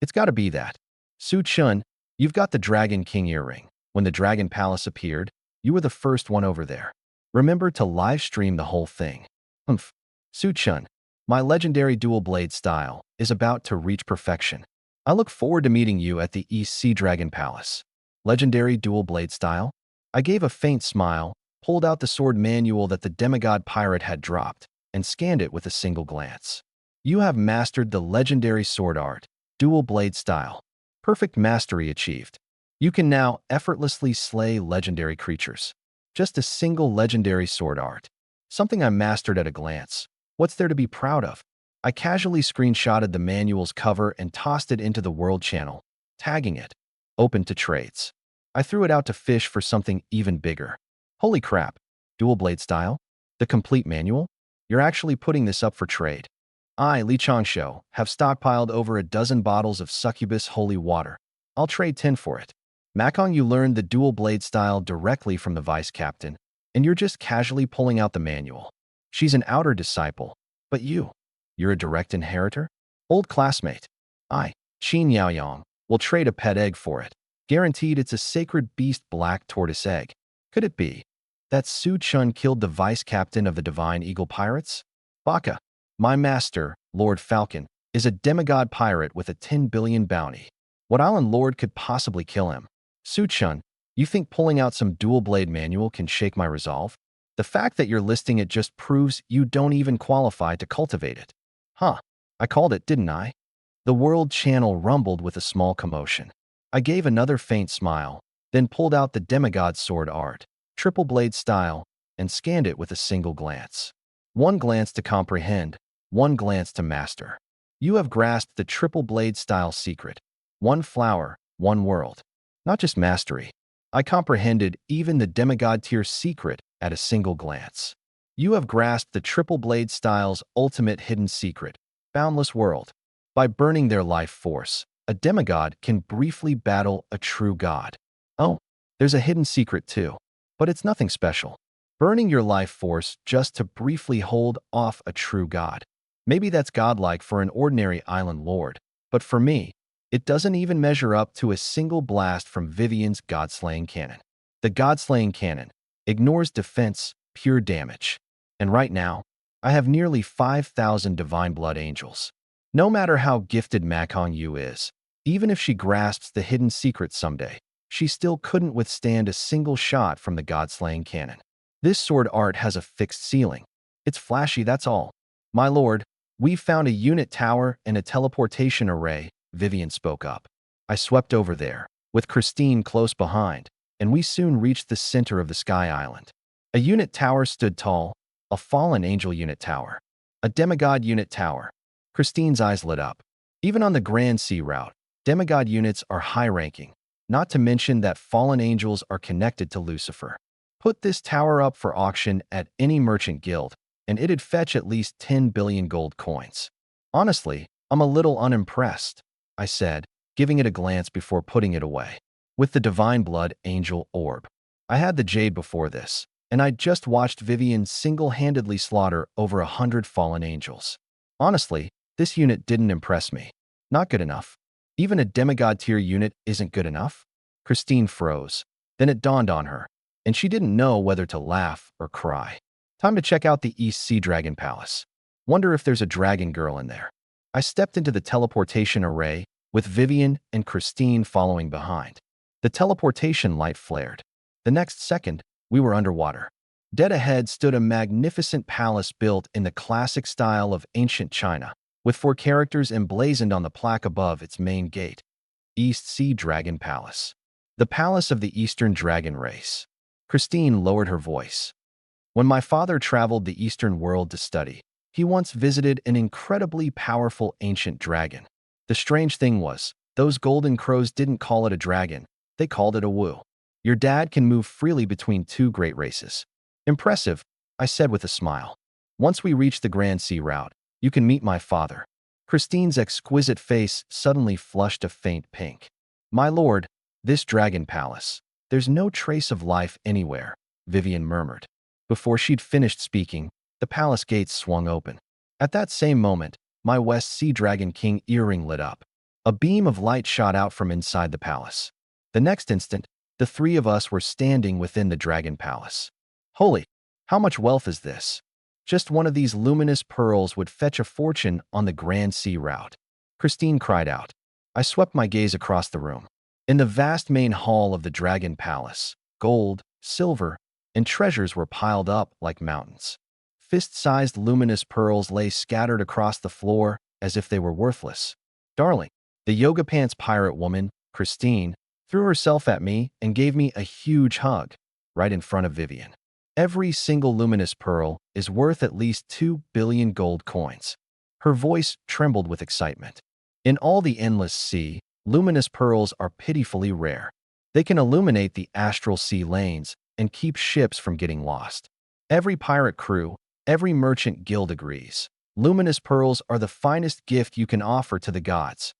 It's gotta be that. Su Chun, you've got the Dragon King earring. When the Dragon Palace appeared, you were the first one over there. Remember to live stream the whole thing. Humph. Su Chun, my legendary dual blade style is about to reach perfection. I look forward to meeting you at the East Sea Dragon Palace. Legendary dual blade style? I gave a faint smile, pulled out the sword manual that the demigod pirate had dropped, and scanned it with a single glance. You have mastered the legendary sword art, dual blade style. Perfect mastery achieved. You can now effortlessly slay legendary creatures. Just a single legendary sword art. Something I mastered at a glance. What's there to be proud of? I casually screenshotted the manual's cover and tossed it into the world channel, tagging it. Open to trades. I threw it out to fish for something even bigger. Holy crap. Dual blade style? The complete manual? You're actually putting this up for trade. I, Li Changsho, have stockpiled over a dozen bottles of succubus holy water. I'll trade 10 for it. Makong, you learned the dual blade style directly from the vice captain, and you're just casually pulling out the manual. She's an outer disciple, but you're a direct inheritor? Old classmate. I, Qin Yaoyong, will trade a pet egg for it. Guaranteed it's a sacred beast black tortoise egg. Could it be that Su Chun killed the vice captain of the Divine Eagle Pirates? Baka, my master, Lord Falcon, is a demigod pirate with a 10 billion bounty. What island lord could possibly kill him? Su Chun, you think pulling out some dual blade manual can shake my resolve? The fact that you're listing it just proves you don't even qualify to cultivate it. Huh, I called it, didn't I? The world channel rumbled with a small commotion. I gave another faint smile, then pulled out the demigod sword art, triple blade style, and scanned it with a single glance. One glance to comprehend, one glance to master. You have grasped the triple blade style secret. One flower, one world. Not just mastery. I comprehended even the demigod tier secret at a single glance. You have grasped the triple blade style's ultimate hidden secret, boundless world. By burning their life force, a demigod can briefly battle a true god. Oh, there's a hidden secret too, but it's nothing special. Burning your life force just to briefly hold off a true god. Maybe that's godlike for an ordinary island lord, but for me, it doesn't even measure up to a single blast from Vivian's God-slaying cannon. The God-slaying cannon ignores defense, pure damage. And right now, I have nearly 5,000 divine blood angels. No matter how gifted Makong Yu is, even if she grasps the hidden secret someday, she still couldn't withstand a single shot from the god-slaying cannon. This sword art has a fixed ceiling. It's flashy, that's all. My lord, we've found a unit tower and a teleportation array, Vivian spoke up. I swept over there, with Christine close behind, and we soon reached the center of the Sky Island. A unit tower stood tall, a fallen angel unit tower, a demigod unit tower. Christine's eyes lit up. Even on the Grand Sea route, demigod units are high-ranking, not to mention that fallen angels are connected to Lucifer. Put this tower up for auction at any merchant guild, and it'd fetch at least 10 billion gold coins. Honestly, I'm a little unimpressed, I said, giving it a glance before putting it away. With the Divine Blood Angel Orb. I had the Jade before this, and I'd just watched Vivian single-handedly slaughter over 100 fallen angels. Honestly, this unit didn't impress me. Not good enough. Even a demigod tier unit isn't good enough? Christine froze. Then it dawned on her, and she didn't know whether to laugh or cry. Time to check out the East Sea Dragon Palace. Wonder if there's a dragon girl in there. I stepped into the teleportation array, with Vivian and Christine following behind. The teleportation light flared. The next second, we were underwater. Dead ahead stood a magnificent palace built in the classic style of ancient China, with 4 characters emblazoned on the plaque above its main gate. East Sea Dragon Palace. The palace of the Eastern Dragon race. Christine lowered her voice. When my father traveled the Eastern world to study, he once visited an incredibly powerful ancient dragon. The strange thing was, those golden crows didn't call it a dragon, they called it a wu. Your dad can move freely between 2 great races. Impressive, I said with a smile. Once we reach the Grand Sea route, you can meet my father. Christine's exquisite face suddenly flushed a faint pink. My lord, this dragon palace. There's no trace of life anywhere, Vivian murmured. Before she'd finished speaking, the palace gates swung open. At that same moment, my West Sea Dragon King earring lit up. A beam of light shot out from inside the palace. The next instant, the 3 of us were standing within the dragon palace. Holy, how much wealth is this? Just one of these luminous pearls would fetch a fortune on the Grand Sea route. Christine cried out. I swept my gaze across the room. In the vast main hall of the dragon palace, gold, silver, and treasures were piled up like mountains. Fist-sized luminous pearls lay scattered across the floor as if they were worthless. Darling, the yoga pants pirate woman, Christine, threw herself at me and gave me a huge hug, right in front of Vivian. Every single luminous pearl is worth at least 2 billion gold coins. Her voice trembled with excitement. In all the endless sea, luminous pearls are pitifully rare. They can illuminate the astral sea lanes and keep ships from getting lost. Every pirate crew, every merchant guild agrees. Luminous pearls are the finest gift you can offer to the gods.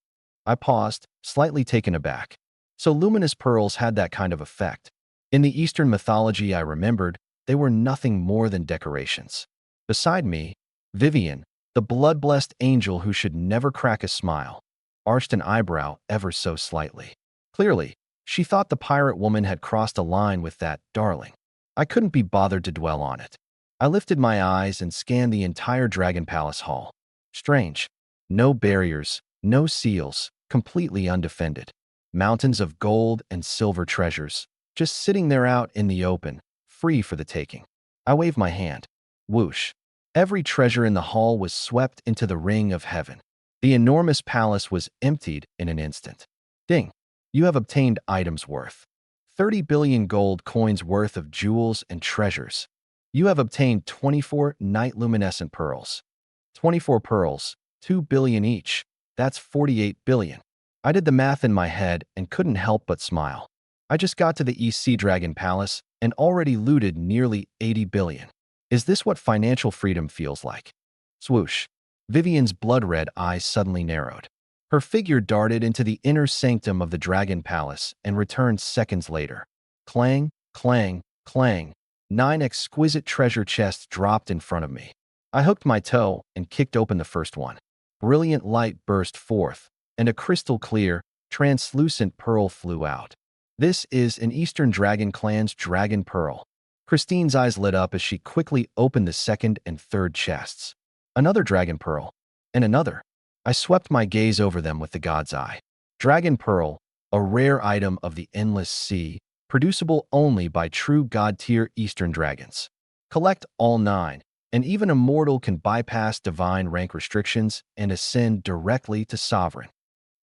I paused, slightly taken aback. So luminous pearls had that kind of effect. In the Eastern mythology I remembered, they were nothing more than decorations. Beside me, Vivian, the blood-blessed angel who should never crack a smile, arched an eyebrow ever so slightly. Clearly, she thought the pirate woman had crossed a line with that darling. I couldn't be bothered to dwell on it. I lifted my eyes and scanned the entire Dragon Palace hall. Strange. No barriers, no seals, completely undefended. Mountains of gold and silver treasures, just sitting there out in the open, free for the taking. I waved my hand. Whoosh. Every treasure in the hall was swept into the ring of heaven. The enormous palace was emptied in an instant. Ding. You have obtained items worth 30 billion gold coins worth of jewels and treasures. You have obtained 24 night luminescent pearls. 24 pearls, 2 billion each. That's 48 billion. I did the math in my head and couldn't help but smile. I just got to the East Sea Dragon Palace and already looted nearly 80 billion. Is this what financial freedom feels like? Swoosh. Vivian's blood-red eyes suddenly narrowed. Her figure darted into the inner sanctum of the Dragon Palace and returned seconds later. Clang, clang, clang. 9 exquisite treasure chests dropped in front of me. I hooked my toe and kicked open the first one. Brilliant light burst forth, and a crystal-clear, translucent pearl flew out. This is an Eastern Dragon Clan's Dragon Pearl. Christine's eyes lit up as she quickly opened the second and third chests. Another Dragon Pearl, and another. I swept my gaze over them with the god's eye. Dragon Pearl, a rare item of the endless sea, producible only by true god-tier Eastern dragons. Collect all 9, and even a mortal can bypass divine rank restrictions and ascend directly to sovereign.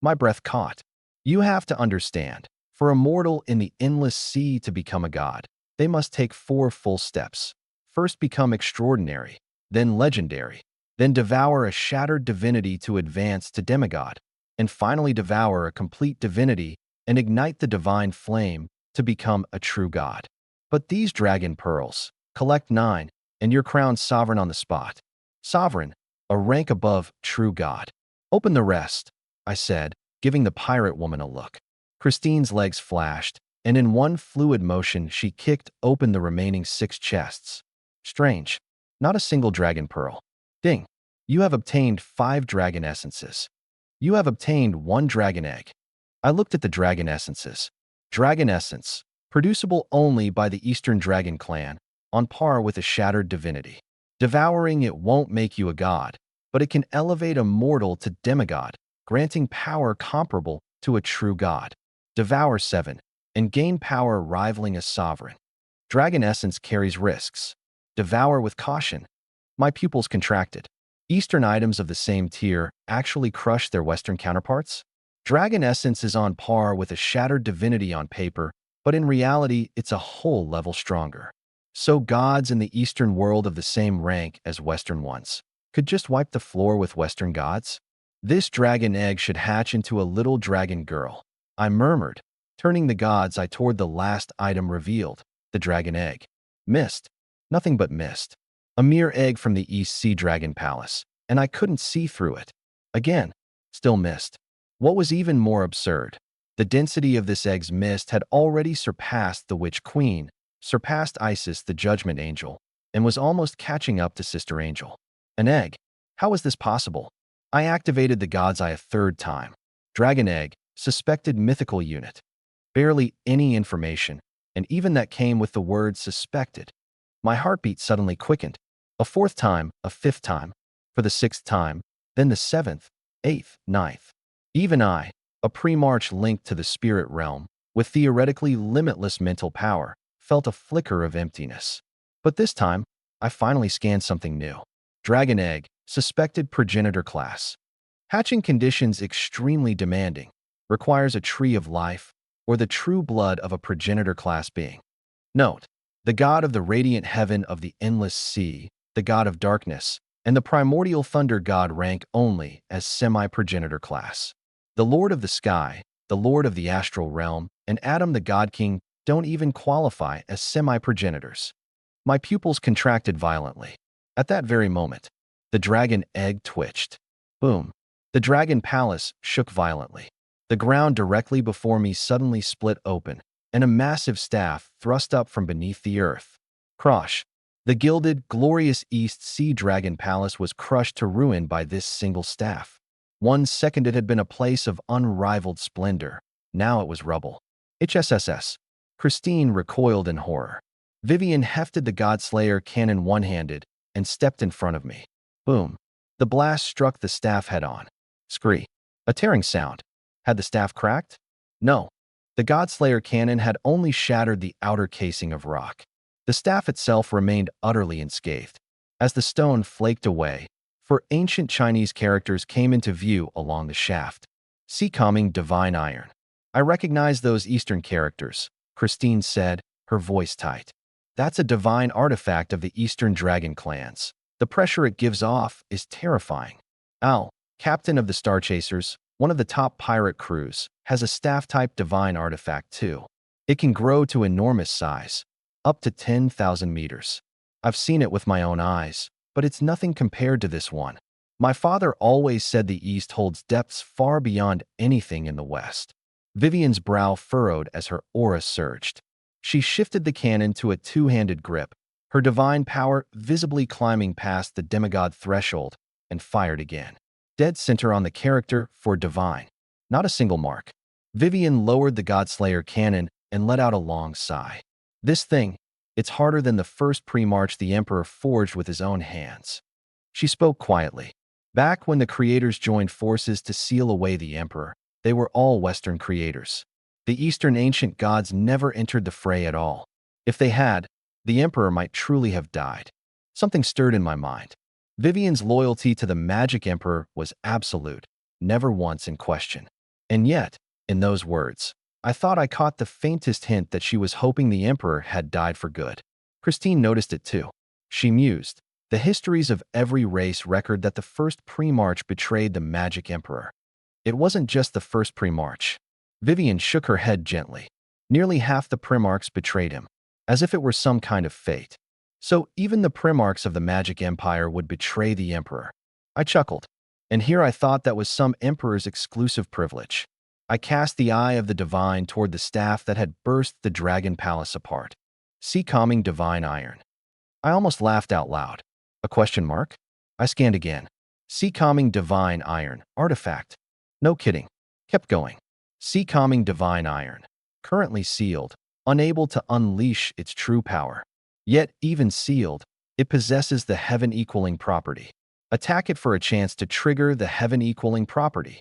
My breath caught. You have to understand, for a mortal in the endless sea to become a god, they must take 4 full steps. First become extraordinary, then legendary, then devour a shattered divinity to advance to demigod, and finally devour a complete divinity and ignite the divine flame to become a true god. But these dragon pearls, collect 9, and you're crowned sovereign on the spot. Sovereign, a rank above true god. Open the rest, I said, giving the pirate woman a look. Christine's legs flashed, and in one fluid motion she kicked open the remaining 6 chests. Strange. Not a single dragon pearl. Ding. You have obtained 5 dragon essences. You have obtained 1 dragon egg. I looked at the dragon essences. Dragon essence, producible only by the Eastern Dragon clan, on par with a shattered divinity. Devouring it won't make you a god, but it can elevate a mortal to demigod, granting power comparable to a true god. Devour 7, and gain power rivaling a sovereign. Dragon essence carries risks. Devour with caution. My pupils contracted. Eastern items of the same tier actually crush their Western counterparts? Dragon essence is on par with a shattered divinity on paper, but in reality, it's a whole level stronger. So gods in the Eastern world of the same rank as Western ones could just wipe the floor with Western gods? This dragon egg should hatch into a little dragon girl, I murmured, turning the god's eye toward the last item revealed, the dragon egg. Mist. Nothing but mist. A mere egg from the East Sea Dragon Palace, and I couldn't see through it. Again, still mist. What was even more absurd, the density of this egg's mist had already surpassed the Witch Queen, surpassed Isis the Judgment Angel, and was almost catching up to Sister Angel. An egg. How was this possible? I activated the God's Eye a 3rd time. Dragon egg, suspected mythical unit. Barely any information, and even that came with the word suspected. My heartbeat suddenly quickened. A 4th time, a 5th time, for the 6th time, then the 7th, 8th, 9th. Even I, a pre-March link to the spirit realm, with theoretically limitless mental power, felt a flicker of emptiness. But this time, I finally scanned something new. Dragon egg, suspected progenitor class. Hatching conditions extremely demanding, requires a tree of life, or the true blood of a progenitor class being. Note, the god of the radiant heaven of the endless sea, the god of darkness, and the primordial thunder god rank only as semi-progenitor class. The lord of the sky, the lord of the astral realm, and Adam the god king don't even qualify as semi-progenitors. My pupils contracted violently. At that very moment, the dragon egg twitched. Boom. The dragon palace shook violently. The ground directly before me suddenly split open, and a massive staff thrust up from beneath the earth. Crush. The gilded, glorious East Sea Dragon Palace was crushed to ruin by this single staff. 1 second it had been a place of unrivaled splendor. Now it was rubble. HSSS. Christine recoiled in horror. Vivian hefted the Godslayer cannon one-handed and stepped in front of me. Boom. The blast struck the staff head-on. Scree. A tearing sound. Had the staff cracked? No. The Godslayer cannon had only shattered the outer casing of rock. The staff itself remained utterly unscathed. As the stone flaked away, 4 ancient Chinese characters came into view along the shaft. See coming divine iron. I recognize those Eastern characters, Christine said, her voice tight. That's a divine artifact of the Eastern Dragon clans. The pressure it gives off is terrifying. Al, captain of the Starchasers, one of the top pirate crews, has a staff-type divine artifact too. It can grow to enormous size, up to 10,000 meters. I've seen it with my own eyes, but it's nothing compared to this one. My father always said the East holds depths far beyond anything in the West. Vivian's brow furrowed as her aura surged. She shifted the cannon to a 2-handed grip, her divine power visibly climbing past the demigod threshold, and fired again. Dead center on the character for divine. Not a single mark. Vivian lowered the Godslayer cannon and let out a long sigh. This thing, it's harder than the first pre-march the Emperor forged with his own hands. She spoke quietly. Back when the creators joined forces to seal away the Emperor, they were all Western creators. The Eastern ancient gods never entered the fray at all. If they had, the emperor might truly have died. Something stirred in my mind. Vivian's loyalty to the magic emperor was absolute, never once in question. And yet, in those words, I thought I caught the faintest hint that she was hoping the emperor had died for good. Christine noticed it too. She mused. The histories of every race record that the first pre-march betrayed the magic emperor. It wasn't just the first pre-march. Vivian shook her head gently. Nearly half the primarchs betrayed him, as if it were some kind of fate. So even the primarchs of the magic empire would betray the emperor. I chuckled. And here I thought that was some emperor's exclusive privilege. I cast the eye of the divine toward the staff that had burst the dragon palace apart. See calming divine iron. I almost laughed out loud. A question mark? I scanned again. See calming divine iron. Artifact. No kidding. Kept going. See calming divine iron. Currently sealed. Unable to unleash its true power. Yet, even sealed, it possesses the heaven-equaling property. Attack it for a chance to trigger the heaven-equaling property.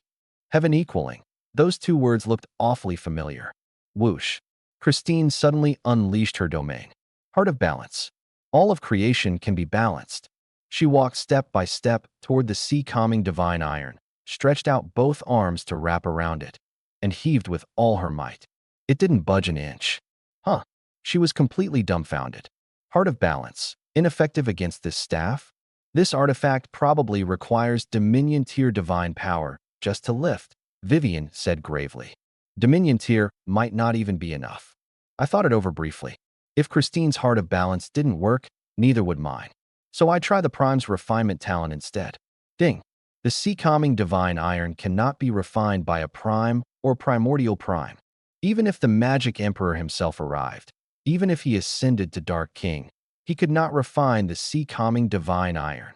Heaven-equaling. Those two words looked awfully familiar. Whoosh. Christine suddenly unleashed her domain. Heart of balance. All of creation can be balanced. She walked step by step toward the sea-calming divine iron, stretched out both arms to wrap around it, and heaved with all her might. It didn't budge an inch. Huh. She was completely dumbfounded. Heart of balance. Ineffective against this staff? This artifact probably requires Dominion tier divine power just to lift, Vivian said gravely. Dominion tier might not even be enough. I thought it over briefly. If Christine's heart of balance didn't work, neither would mine. So I try the prime's refinement talent instead. Ding. The sea-calming divine iron cannot be refined by a prime or primordial prime. Even if the magic emperor himself arrived, even if he ascended to Dark King, he could not refine the sea-calming divine iron.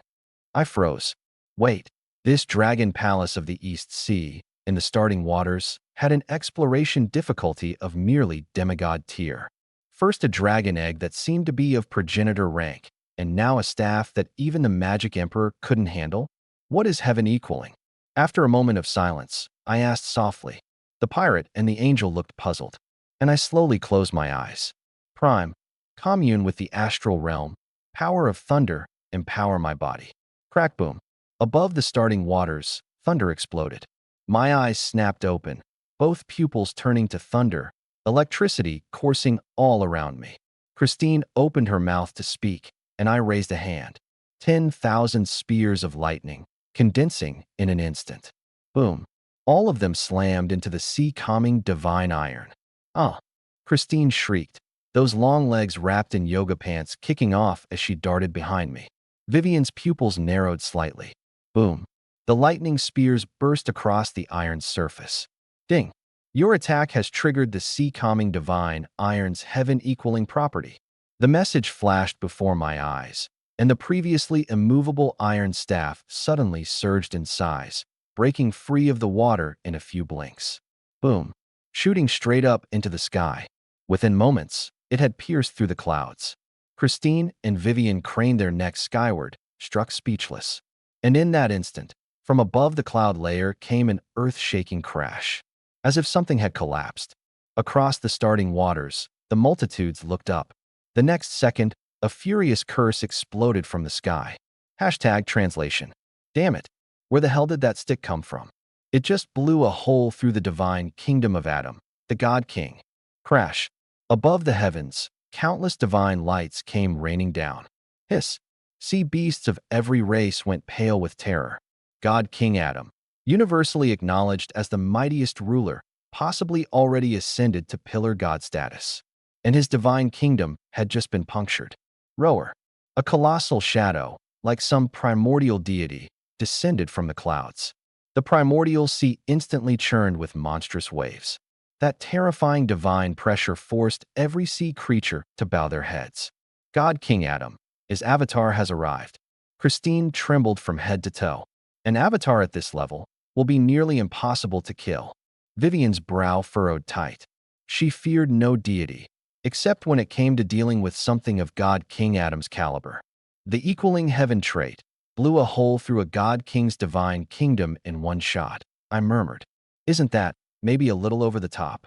I froze. Wait, this dragon palace of the East Sea, in the starting waters, had an exploration difficulty of merely demigod tier. First a dragon egg that seemed to be of progenitor rank, and now a staff that even the magic emperor couldn't handle? What is heaven equaling? After a moment of silence, I asked softly. The pirate and the angel looked puzzled, and I slowly closed my eyes. Prime, commune with the astral realm, power of thunder, empower my body. Crack boom. Above the starting waters, thunder exploded. My eyes snapped open, both pupils turning to thunder, electricity coursing all around me. Christine opened her mouth to speak, and I raised a hand. 10,000 spears of lightning, condensing in an instant. Boom. All of them slammed into the sea-calming divine iron. Ah! Christine shrieked, those long legs wrapped in yoga pants kicking off as she darted behind me. Vivian's pupils narrowed slightly. Boom. The lightning spears burst across the iron's surface. Ding. Your attack has triggered the sea-calming divine iron's heaven-equaling property. The message flashed before my eyes, and the previously immovable iron staff suddenly surged in size, breaking free of the water in a few blinks. Boom. Shooting straight up into the sky. Within moments, it had pierced through the clouds. Christine and Vivian craned their necks skyward, struck speechless. And in that instant, from above the cloud layer came an earth-shaking crash. As if something had collapsed. Across the starting waters, the multitudes looked up. The next second, a furious curse exploded from the sky. #translation. Damn it. Where the hell did that stick come from? It just blew a hole through the divine kingdom of Adam, the God King. Crash. Above the heavens, countless divine lights came raining down. Hiss. Sea beasts of every race went pale with terror. God King Adam, universally acknowledged as the mightiest ruler, possibly already ascended to pillar god status. And his divine kingdom had just been punctured. Rower. A colossal shadow, like some primordial deity, descended from the clouds. The primordial sea instantly churned with monstrous waves. That terrifying divine pressure forced every sea creature to bow their heads. God King Adam, his avatar has arrived. Christine trembled from head to toe. An avatar at this level will be nearly impossible to kill. Vivian's brow furrowed tight. She feared no deity, except when it came to dealing with something of God King Adam's caliber. The equaling heaven trait blew a hole through a God King's divine kingdom in one shot. I murmured. Isn't that maybe a little over the top?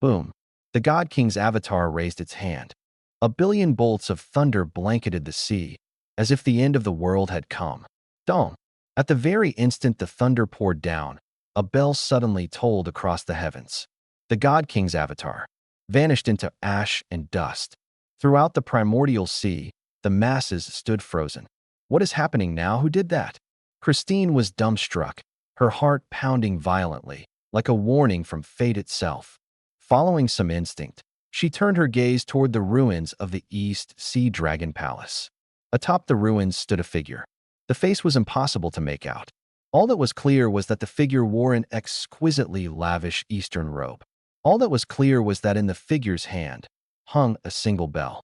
Boom. The God King's avatar raised its hand. A billion bolts of thunder blanketed the sea, as if the end of the world had come. Dome. At the very instant the thunder poured down, a bell suddenly tolled across the heavens. The God King's avatar vanished into ash and dust. Throughout the primordial sea, the masses stood frozen. What is happening now? Who did that? Christine was dumbstruck, her heart pounding violently, like a warning from fate itself. Following some instinct, she turned her gaze toward the ruins of the East Sea Dragon Palace. Atop the ruins stood a figure. The face was impossible to make out. All that was clear was that the figure wore an exquisitely lavish Eastern robe. All that was clear was that in the figure's hand hung a single bell.